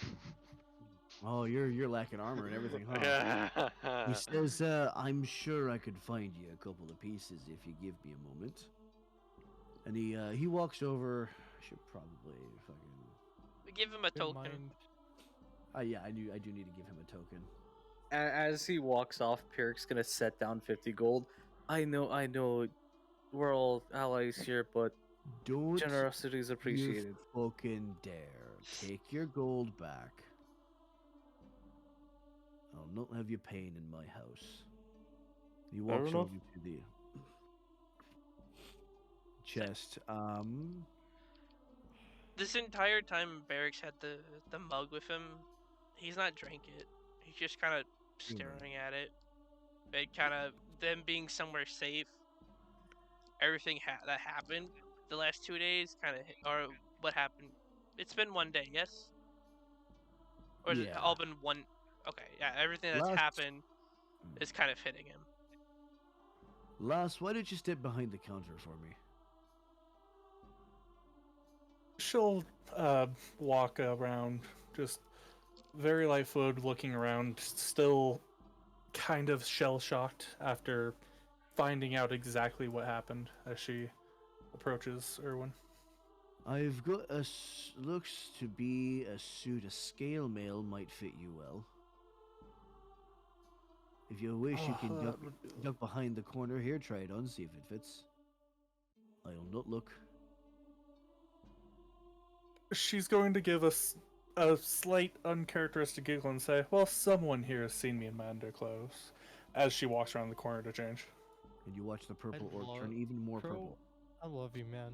Oh, you're lacking armor and everything, huh? He says, I'm sure I could find you a couple of pieces if you give me a moment. And he walks over. I should probably fucking. We give him a token. Yeah, I do need to give him a token. As he walks off, Pyrrhic's gonna set down 50 gold. I know, we're all allies here, but Don't generosity is appreciated. You fucking dare. Take your gold back. I'll not have you paying in my house. He walks over to the chest. This entire time Barracks had the mug with him, he's not drank it. He's just kind of staring at it. It kind of them being somewhere safe. Everything that happened the last 2 days, or what happened. It's been 1 day, yes. Or has it all been one? Okay, yeah. Everything that's happened is kind of hitting him. Lass, why don't you step behind the counter for me? She'll walk around, just very light-footed, looking around, still kind of shell-shocked after finding out exactly what happened as she approaches Erwin. I've got looks to be a suit. A scale mail might fit you well. If you wish, you can duck behind the corner here. Try it on, see if it fits. I'll not look. She's going to give us a slight uncharacteristic giggle and say, well, someone here has seen me in my underclothes, as she walks around the corner to change. And you watch the purple orc turn even more purple. I love you, man.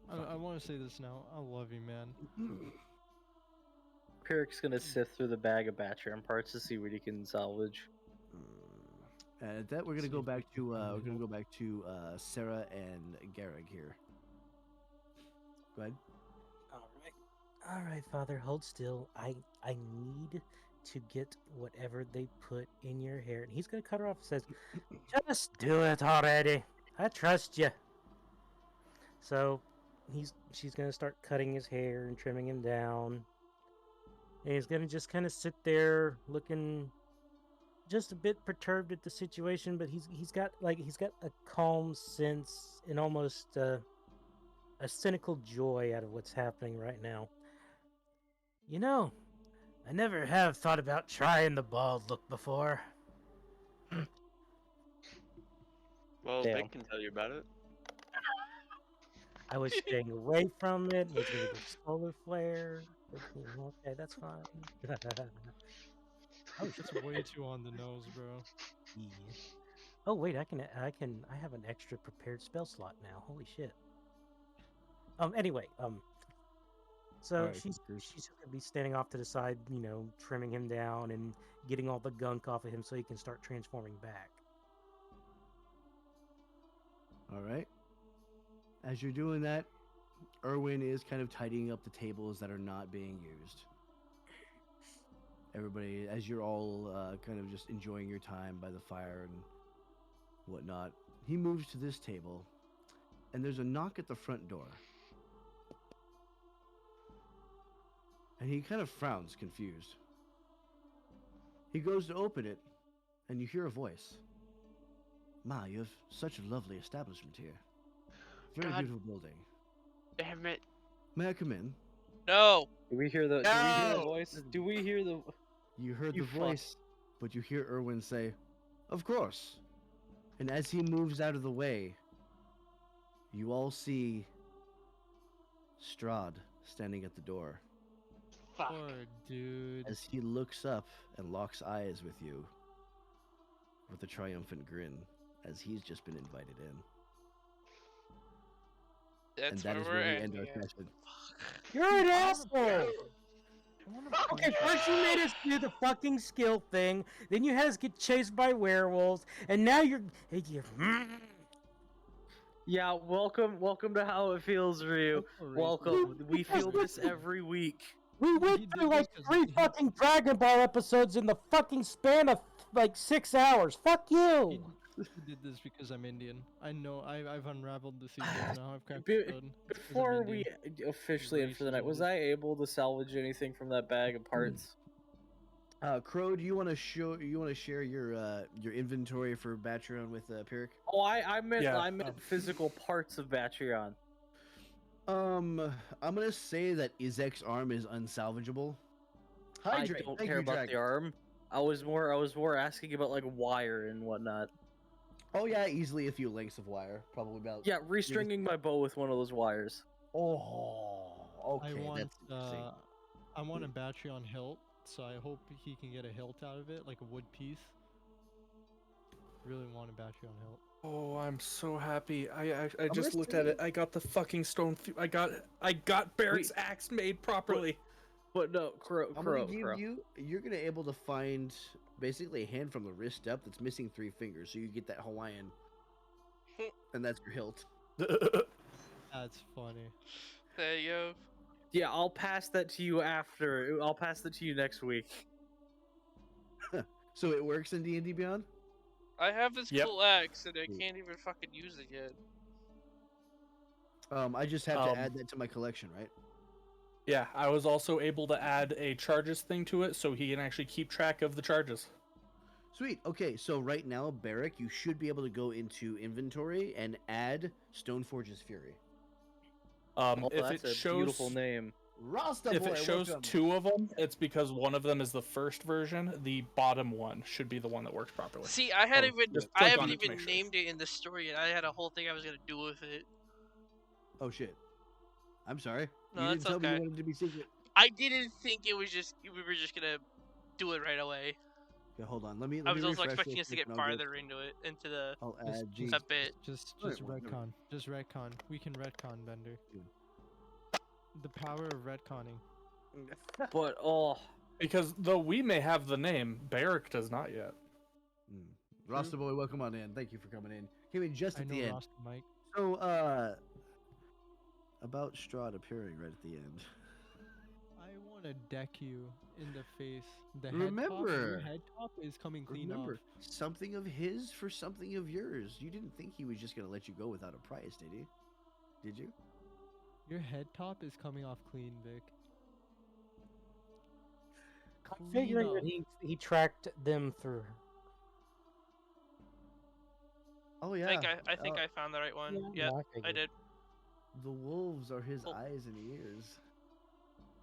I want to say this now. I love you, man. Pyrrhic's gonna sift through the bag of Batreon parts to see what he can salvage. At that, we're gonna See go if back we to can find we're gonna help. go back to Sarah and Garrick here. Go ahead. All right, Father, hold still. I need to get whatever they put in your hair. And he's gonna cut her off and says, "Just do it already. I trust you." So she's gonna start cutting his hair and trimming him down. And he's gonna just kind of sit there looking just a bit perturbed at the situation, but he's got a calm sense and almost a cynical joy out of what's happening right now. You know, I never have thought about trying the bald look before. Well, Damn. Vic can tell you about it. I was staying away from it. Was gonna get a solar flare. But, okay, that's fine. Oh shit. That's way too on the nose, bro. Yeah. Oh wait, I have an extra prepared spell slot now. Holy shit. Anyway, so All right, she's sisters. gonna be standing off to the side, trimming him down and getting all the gunk off of him so he can start transforming back. All right. As you're doing that, Erwin is kind of tidying up the tables that are not being used. Everybody, as you're all kind of just enjoying your time by the fire and whatnot, he moves to this table, and there's a knock at the front door. And he kind of frowns, confused. He goes to open it, and you hear a voice. Ma, you have such a lovely establishment here. Very God. beautiful building. Damn it. May I come in? No. Do we hear the? Do we hear the No! voice? Do we hear the? You heard You the fuck. voice, but you hear Erwin say, "Of course." And as he moves out of the way, you all see Strahd standing at the door. Fuck. Poor dude. As he looks up and locks eyes with you with a triumphant grin, as he's just been invited in. That's And that where is we're where we end our ending it. session. You're an asshole! I wanna Okay, punch first you made us do the fucking skill thing, then you had us get chased by werewolves, and now you're. Yeah, welcome to How It Feels, Ryu. That's so racist. Welcome. We feel this every week. We He went did through this like 'cause 3 he- fucking Dragon Ball episodes in the fucking span of like 6 hours. Fuck you! He did this because I'm Indian. I know. I've unraveled the secrets now. I've cracked Be- the code. It's 'cause I'm Before we Indian. officially end for the night, was Racism. I able to salvage anything from that bag of parts? Crow, do you want to share your inventory for Batreon with Pyrrhic? Oh, I meant Yeah, I meant physical parts of Batreon. I'm gonna say that Izek's arm is unsalvageable. Hydrate. I don't Thank care you, about Dragon. the arm. I was more asking about like wire and whatnot. Oh yeah, easily a few lengths of wire, probably about. Yeah, restringing my bow with one of those wires. Oh, okay, I want that's interesting. I want a battery on hilt, so I hope he can get a hilt out of it, like a wood piece. Really want a battery on hilt. Oh, I'm so happy. I gonna just looked at say- it. I got the fucking stone. I got Barrett's axe made properly. But no, Crow. I'm gonna give you. You're gonna able to find basically a hand from the wrist up that's missing 3 fingers, so you get that Hawaiian, and that's your hilt. That's funny. There you go. Yeah, I'll pass that to you after. I'll pass that to you next week. So it works in D&D Beyond. I have this Yep. cool axe and I Sweet. can't even fucking use it yet. I just have to Um, add that to my collection, right? Yeah, I was also able to add a charges thing to it, so he can actually keep track of the charges. Sweet. Okay, so right now, Barrick, you should be able to go into inventory and add Stoneforge's Fury. Oh, If that's it a shows beautiful name. Rasta if boy, it shows welcome. 2 of them, it's because one of them is the first version. The bottom one should be the one that works properly. See, I hadn't even just I click haven't on it to even make sure. named it in the story yet. I had a whole thing I was gonna do with it. Oh shit. I'm sorry. No, you didn't that's tell me okay. you wanted it to be secret. I didn't think it was just we were just gonna do it right away. Okay, hold on. Let me. I was also refresh expecting real us to quick get and I'll farther into it, into the I'll Just, add G. just, a bit. just Alright, well, never- retcon. Just retcon. We can retcon, Bender. The power of retconning. But Because though we may have the name, Barrack does not yet. Rasta boy, welcome on in. Thank you for coming in. Came in just I at know the end. Rasta Mike. So, about Strahd appearing right at the end. I want to deck you in the face. Your Remember- head top is coming clean Remember, off. something of his for something of yours. You didn't think he was just gonna let you go without a price, did he? Did you? Your head top is coming off clean, Vic. I'm figuring Clean that off. he tracked them through. Oh yeah. I think I found the right one. Yeah, Yep, I I figured. did. The wolves are his Oh. eyes and ears.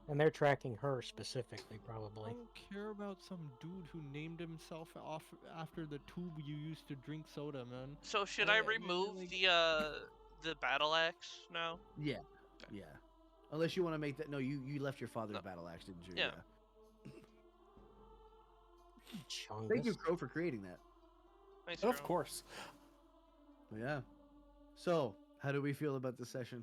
And they're tracking her specifically, I probably. don't care about some dude who named himself off after the tube you used to drink soda, man. So should I I mean, remove like- the battle axe now? Yeah. Yeah. Unless you want to make that. No, you left your father's battle axe, didn't you? Yeah. Chungus. Thank you, Crow, for creating that. Nice Of throw. course. Yeah. So, how do we feel about this session?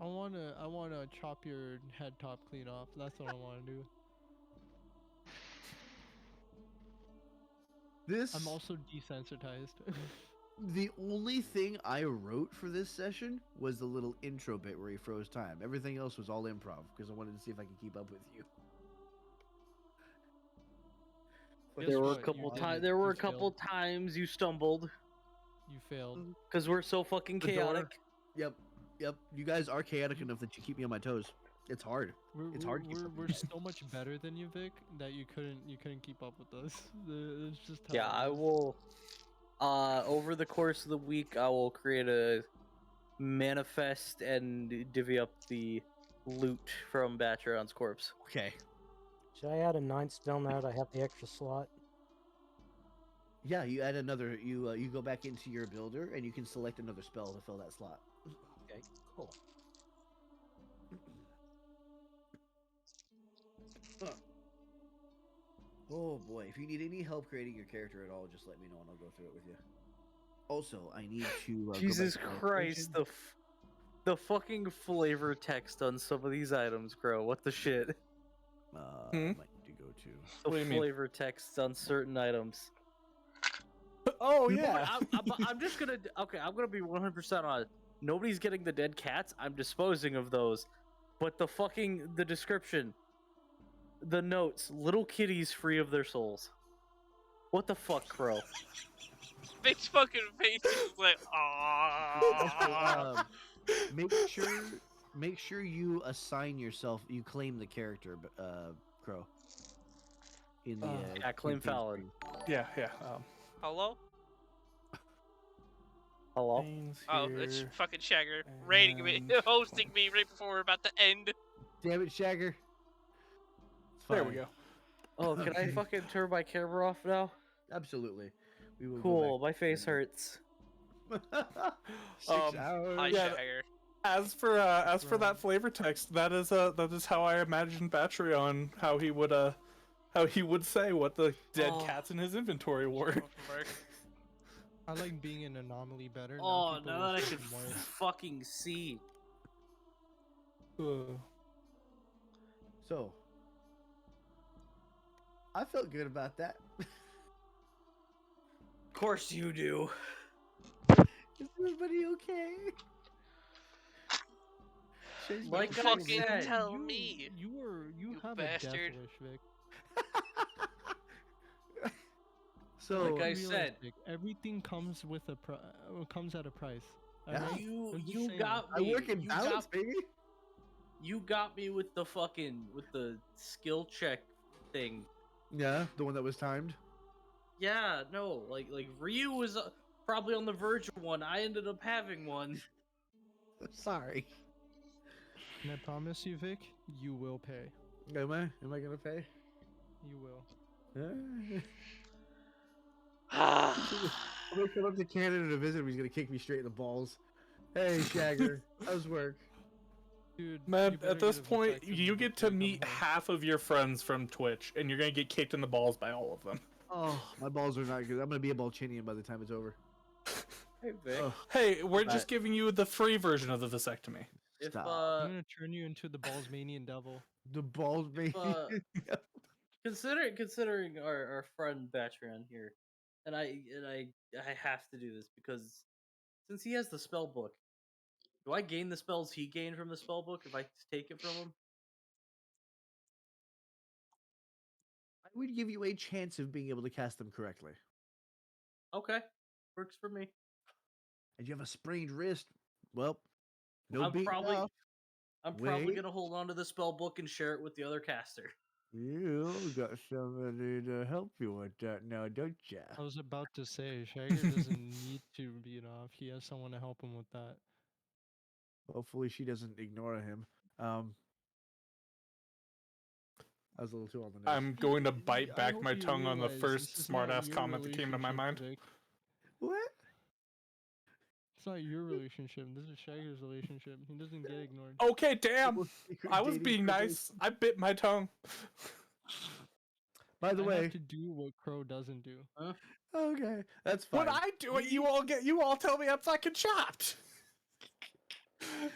I wanna chop your head top clean off. That's what I wanna do. This. I'm also desensitized. The only thing I wrote for this session was the little intro bit where he froze time. Everything else was all improv because I wanted to see if I could keep up with you. Guess there were a what? You couple did times. it. There were You a couple failed. times you stumbled You failed. because we're so fucking The door. chaotic. Yep. You guys are chaotic enough that you keep me on my toes. It's hard. It's hard to keep up We're with you. so much better than you, Vic, that you couldn't keep up with us. It's just how Yeah, it I is. will. Over the course of the week, I will create a manifest and divvy up the loot from Batron's corpse. Okay. Should I add a 9th spell now that I have the extra slot? Yeah, you add another. You go back into your builder and you can select another spell to fill that slot. Okay, cool. Huh. Oh boy, if you need any help creating your character at all, just let me know and I'll go through it with you. Also, I need to. Go back Jesus to my Christ, location. the fucking flavor text on some of these items, Crow. What the shit? I Hmm? might need to go to. The What do you mean? flavor texts on certain items. Oh You know yeah. what, I'm just gonna. Okay, I'm gonna be 100% on it. Nobody's getting the dead cats. I'm disposing of those. But the description, the notes, little kitties free of their souls. What the fuck, Crow? Vic's fucking face is like, Also, ah. make sure you assign yourself. You claim the character, Crow. In the Yeah, claim campaign Fallon. screen. Yeah. Hello? Hello? Things Oh, it's here. fucking Shagger rating me, and- hosting me right before we're about to end. Damn it, Shagger. It's There we fine. go. Oh, can I Okay. fucking turn my camera off now? Absolutely. We will Cool, go my face hurts. back. 6 hours. Hi, Yeah, Shagger. As for that flavor text, that is how I imagine Batreon, how he would say what the dead Oh. cats in his inventory were. Welcome back. I like being an anomaly better. Oh, people now that I will can fucking work. fucking see. So, I felt good about that. Of course you do. Is everybody okay? Shay's Like not I okay. Fucking said, tell you, me. You You have a death bastard. wish, Vic. So, Like I Be said- realistic. Everything comes with comes at a price. Yeah. alright? You I'm just you saying. got I me. work in you balance, got, baby. you got me with the skill check thing. Yeah, the one that was timed. Yeah, no, like Ryu was probably on the verge of one. I ended up having one. Sorry. And I promise you, Vic, you will pay. Am I gonna pay? You will. I'm gonna come up to Canada to visit him. He's gonna kick me straight in the balls. Hey, Shagger, how's work? Dude, Man, you better at this get a point, vasectomy you get to before you meet come home. half of your friends from Twitch, and you're gonna get kicked in the balls by all of them. Oh, my balls are not good. I'm gonna be a Balchinian by the time it's over. Hey Vic, Ugh, Hey, we're But- just giving you the free version of the vasectomy. if stop. I'm gonna turn you into the Ballsmanian devil. The balls, baby. considering our friend Batran here, and I have to do this because since he has the spell book, do I gain the spells he gained from the spell book if I take it from him? I would give you a chance of being able to cast them correctly. Okay, works for me. And you have a sprained wrist. Well, no I'm beating probably off. I'm probably Wait. gonna hold on to the spell book and share it with the other caster. You got somebody to help you with that now, don't ya? I was about to say, Shagger doesn't need to beat off. He has someone to help him with that. Hopefully she doesn't ignore him. I was a little too on the nose. I'm going to bite I back hope my you tongue on the realize first this is not smartass your comment that came to my mind. relationship, Vic. What? It's not your relationship. This is Shagger's relationship. He doesn't get ignored. Okay, damn. Almost secret I was dating being privilege. nice. I bit my tongue. By the I way, have to do what Crow doesn't do. okay, that's fine. When I do it, you all tell me I'm fucking chopped.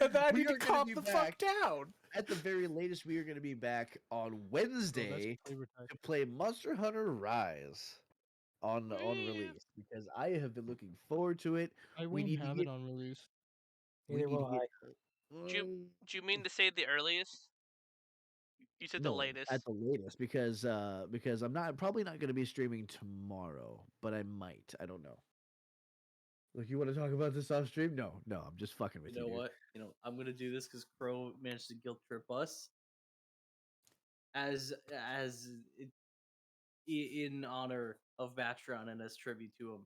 And then I We need to are gonna calm be the back. fuck down. At the very latest, we are going to be back on Oh, Wednesday that's flavor text. to play Monster Hunter Rise on release because I have been looking forward to it. I We won't need to have get. it on release. We Neither need to will get. I. Do you mean to say the earliest? You said the No, latest. at the latest because I'm probably not going to be streaming tomorrow, but I might. I don't know. Look, you want to talk about this off stream? No, I'm just fucking with You you. know Dude. what? I'm gonna do this because Crow managed to guilt trip us. As in honor of Batron and as tribute to him,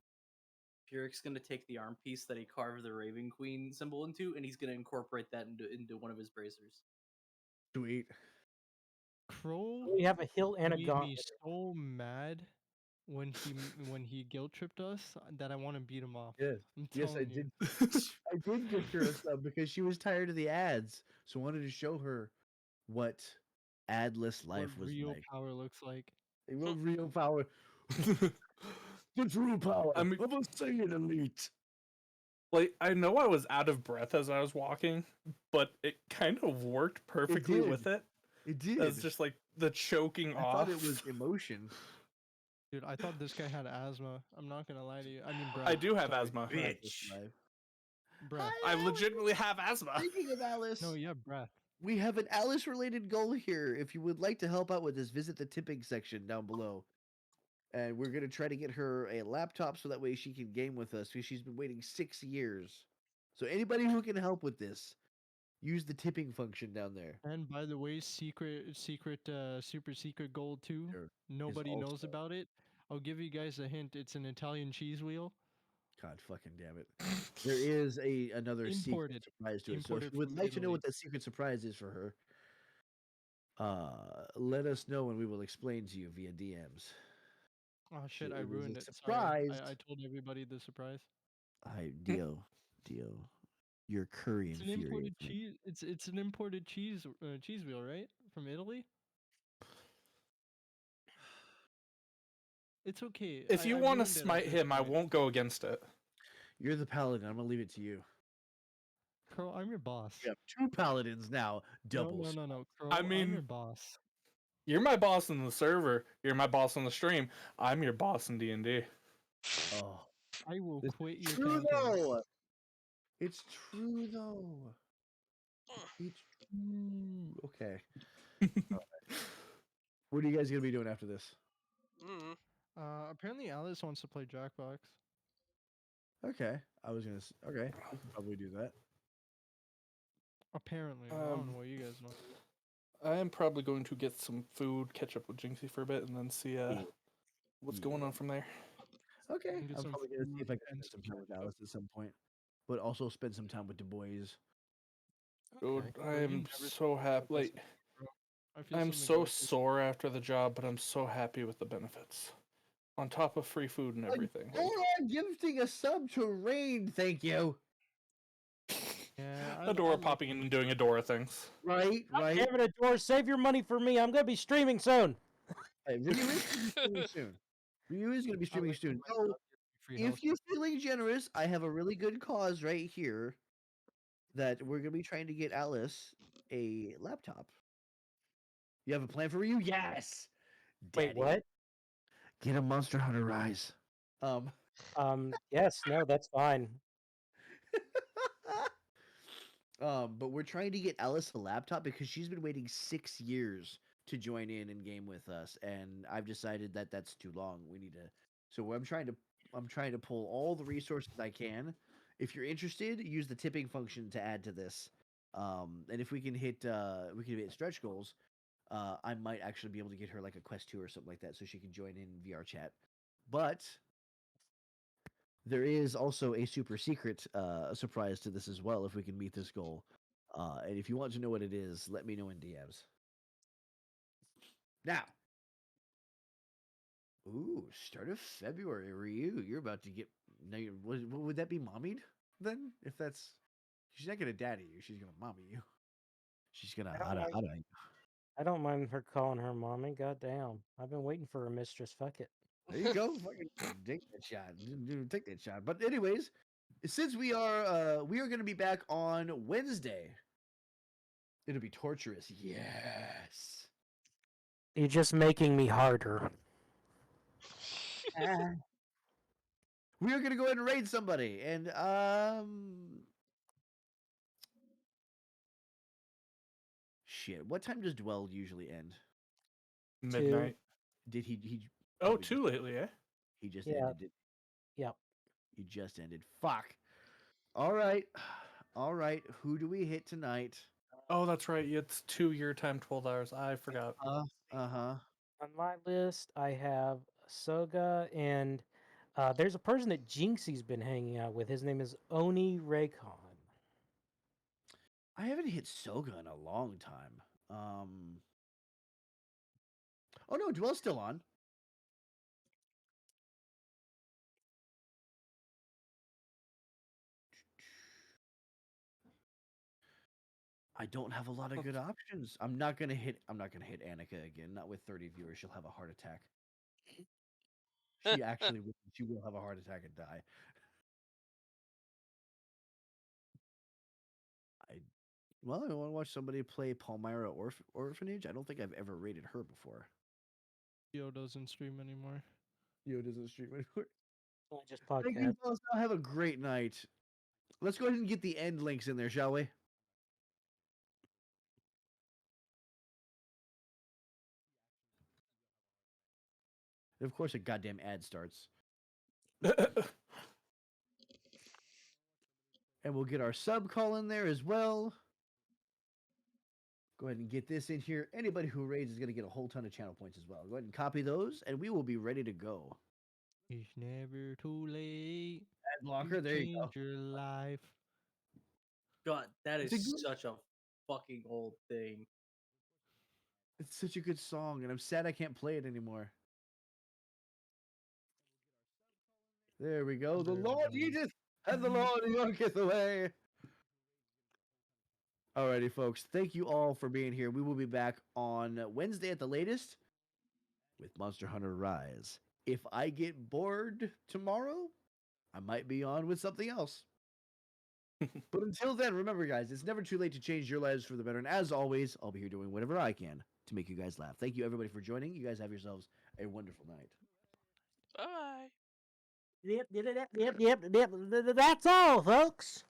Pyrrhic's gonna take the arm piece that he carved the Raven Queen symbol into, and he's gonna incorporate that into one of his bracers. Sweet. Crow We have a hilt and a made me gauntlet. so mad when he guilt tripped us that I want to beat him off. Yes. I'm Yes, I telling you. did. I did gift her a sub because she was tired of the ads, so I wanted to show her what adless What life was real like. power looks like. What real power? The true power I mean- of a Saiyan elite. Like, I know I was out of breath as I was walking, but it kind of worked perfectly did. with it. It did. It's just like the choking I off. thought it was emotion. Dude, I thought this guy had asthma. I'm not gonna lie to you. I mean, breath. I do have Sorry. asthma. Bitch. Breath. I legitimately have asthma. Speaking of Alice, No, yeah, breath. we have an Alice-related goal here. If you would like to help out with this, visit the tipping section down below. And we're gonna try to get her a laptop so that way she can game with us because she's been waiting 6 years. So anybody who can help with this, use the tipping function down there. And by the way, super secret gold too. Sure. Nobody knows also- about it. I'll give you guys a hint. It's an Italian cheese wheel. God fucking damn it. There is another secret Imported. surprise to it. So if Imported you would from like to know Italy. what that secret surprise is for her, let us know and we will explain to you via DMs. Oh shit! it I was a ruined it. Sorry. surprise. I told everybody the surprise. Dio, your curry It's an imported infuriates me. cheese. It's an imported cheese wheel, right? From Italy. It's okay. If you I want to ruined it at smite this him, I point. won't go against it. You're the paladin. I'm gonna leave it to you. Crow, I'm your boss. We have 2 paladins now. Double. No. Crow, I I'm mean- your boss. You're my boss on the server. You're my boss on the stream. I'm your boss in D&D. Oh, I will this quit is your true campaign. though. It's true though. It's true. Okay. Alright. What are you guys gonna be doing after this? Mm. Apparently Alice wants to play Jackbox. Okay, I was gonna. Okay, we can probably do that. Apparently, I don't know what you guys know. I am probably going to get some food, catch up with Jinxie for a bit, and then see what's going on from there. Okay, Get I'm some probably gonna see if I food can and spend some some time with ketchup. Alice at some point, but also spend some time with the boys. Dude, Okay. I Well, you am never so happy. Like, I feel I'm some so neglected. sore after the job, but I'm so happy with the benefits. On top of free food and everything. You're gifting a sub to Rain, thank you. Yeah, Adora like popping in and doing Adora things. Right, right. Damn it, Adore, save your money for me. I'm gonna be streaming soon. Hey, Ryu is going to be streaming soon. Ryu is going to be streaming soon. So, free if health. you're feeling generous, I have a really good cause right here that we're going to be trying to get Alice a laptop. You have a plan for Ryu? Yes. Wait, Daddy. what? Get a Monster Hunter Rise. Yes, no, that's fine. But we're trying to get Alice a laptop because she's been waiting 6 years to join in game with us, and I've decided that that's too long. We need to. So I'm trying to pull all the resources I can. If you're interested, use the tipping function to add to this. And if we can hit stretch goals, I might actually be able to get her like a Quest 2 or something like that, so she can join in VR chat. But there is also a super secret surprise to this as well if we can meet this goal. And if you want to know what it is, let me know in DMs. Now, start of February, Ryu. You're about to get. Now, would that be mommied then? If that's, she's not gonna daddy you. She's gonna mommy you. She's gonna I don't mind her calling her mommy. Goddamn, I've been waiting for a mistress. Fuck it. There you go. Fucking take that shot. Take that shot. But anyways, since we are going to be back on Wednesday, it'll be torturous. Yes. You're just making me harder. We are going to go ahead and raid somebody, and shit. What time does Dwell usually end? Midnight. Did he? Oh, too lately, eh? He just Yeah. ended. Yep. He just ended. Fuck. All right. All right. Who do we hit tonight? Oh, that's right. It's 2 year time, 12 hours. I forgot. Uh-huh. On my list, I have Soga, and there's a person that Jinxie's been hanging out with. His name is Oni Raycon. I haven't hit Soga in a long time. Oh no, Dwell's still on. I don't have a lot of good options. I'm not gonna hit Annika again. Not with 30 viewers. She'll have a heart attack. She actually will. She will have a heart attack and die. I want to watch somebody play Palmyra Orphanage. I don't think I've ever rated her before. Yo doesn't stream anymore. Yo doesn't stream anymore. I just Thank you, podcast. boss. Now have a great night. Let's go ahead and get the end links in there, shall we? Of course, a goddamn ad starts. And we'll get our sub call in there as well. Go ahead and get this in here. Anybody who raids is going to get a whole ton of channel points as well. Go ahead and copy those, and we will be ready to go. It's never too late. Ad blocker, there you go. Change your life. God, that It's a is good- such a fucking old thing. It's such a good song, and I'm sad I can't play it anymore. There we go. The Lord eateth, and the Lord worketh away. Alrighty, folks. Thank you all for being here. We will be back on Wednesday at the latest with Monster Hunter Rise. If I get bored tomorrow, I might be on with something else. But until then, remember, guys, it's never too late to change your lives for the better. And as always, I'll be here doing whatever I can to make you guys laugh. Thank you, everybody, for joining. You guys have yourselves a wonderful night. Bye. Yep. That's all, folks.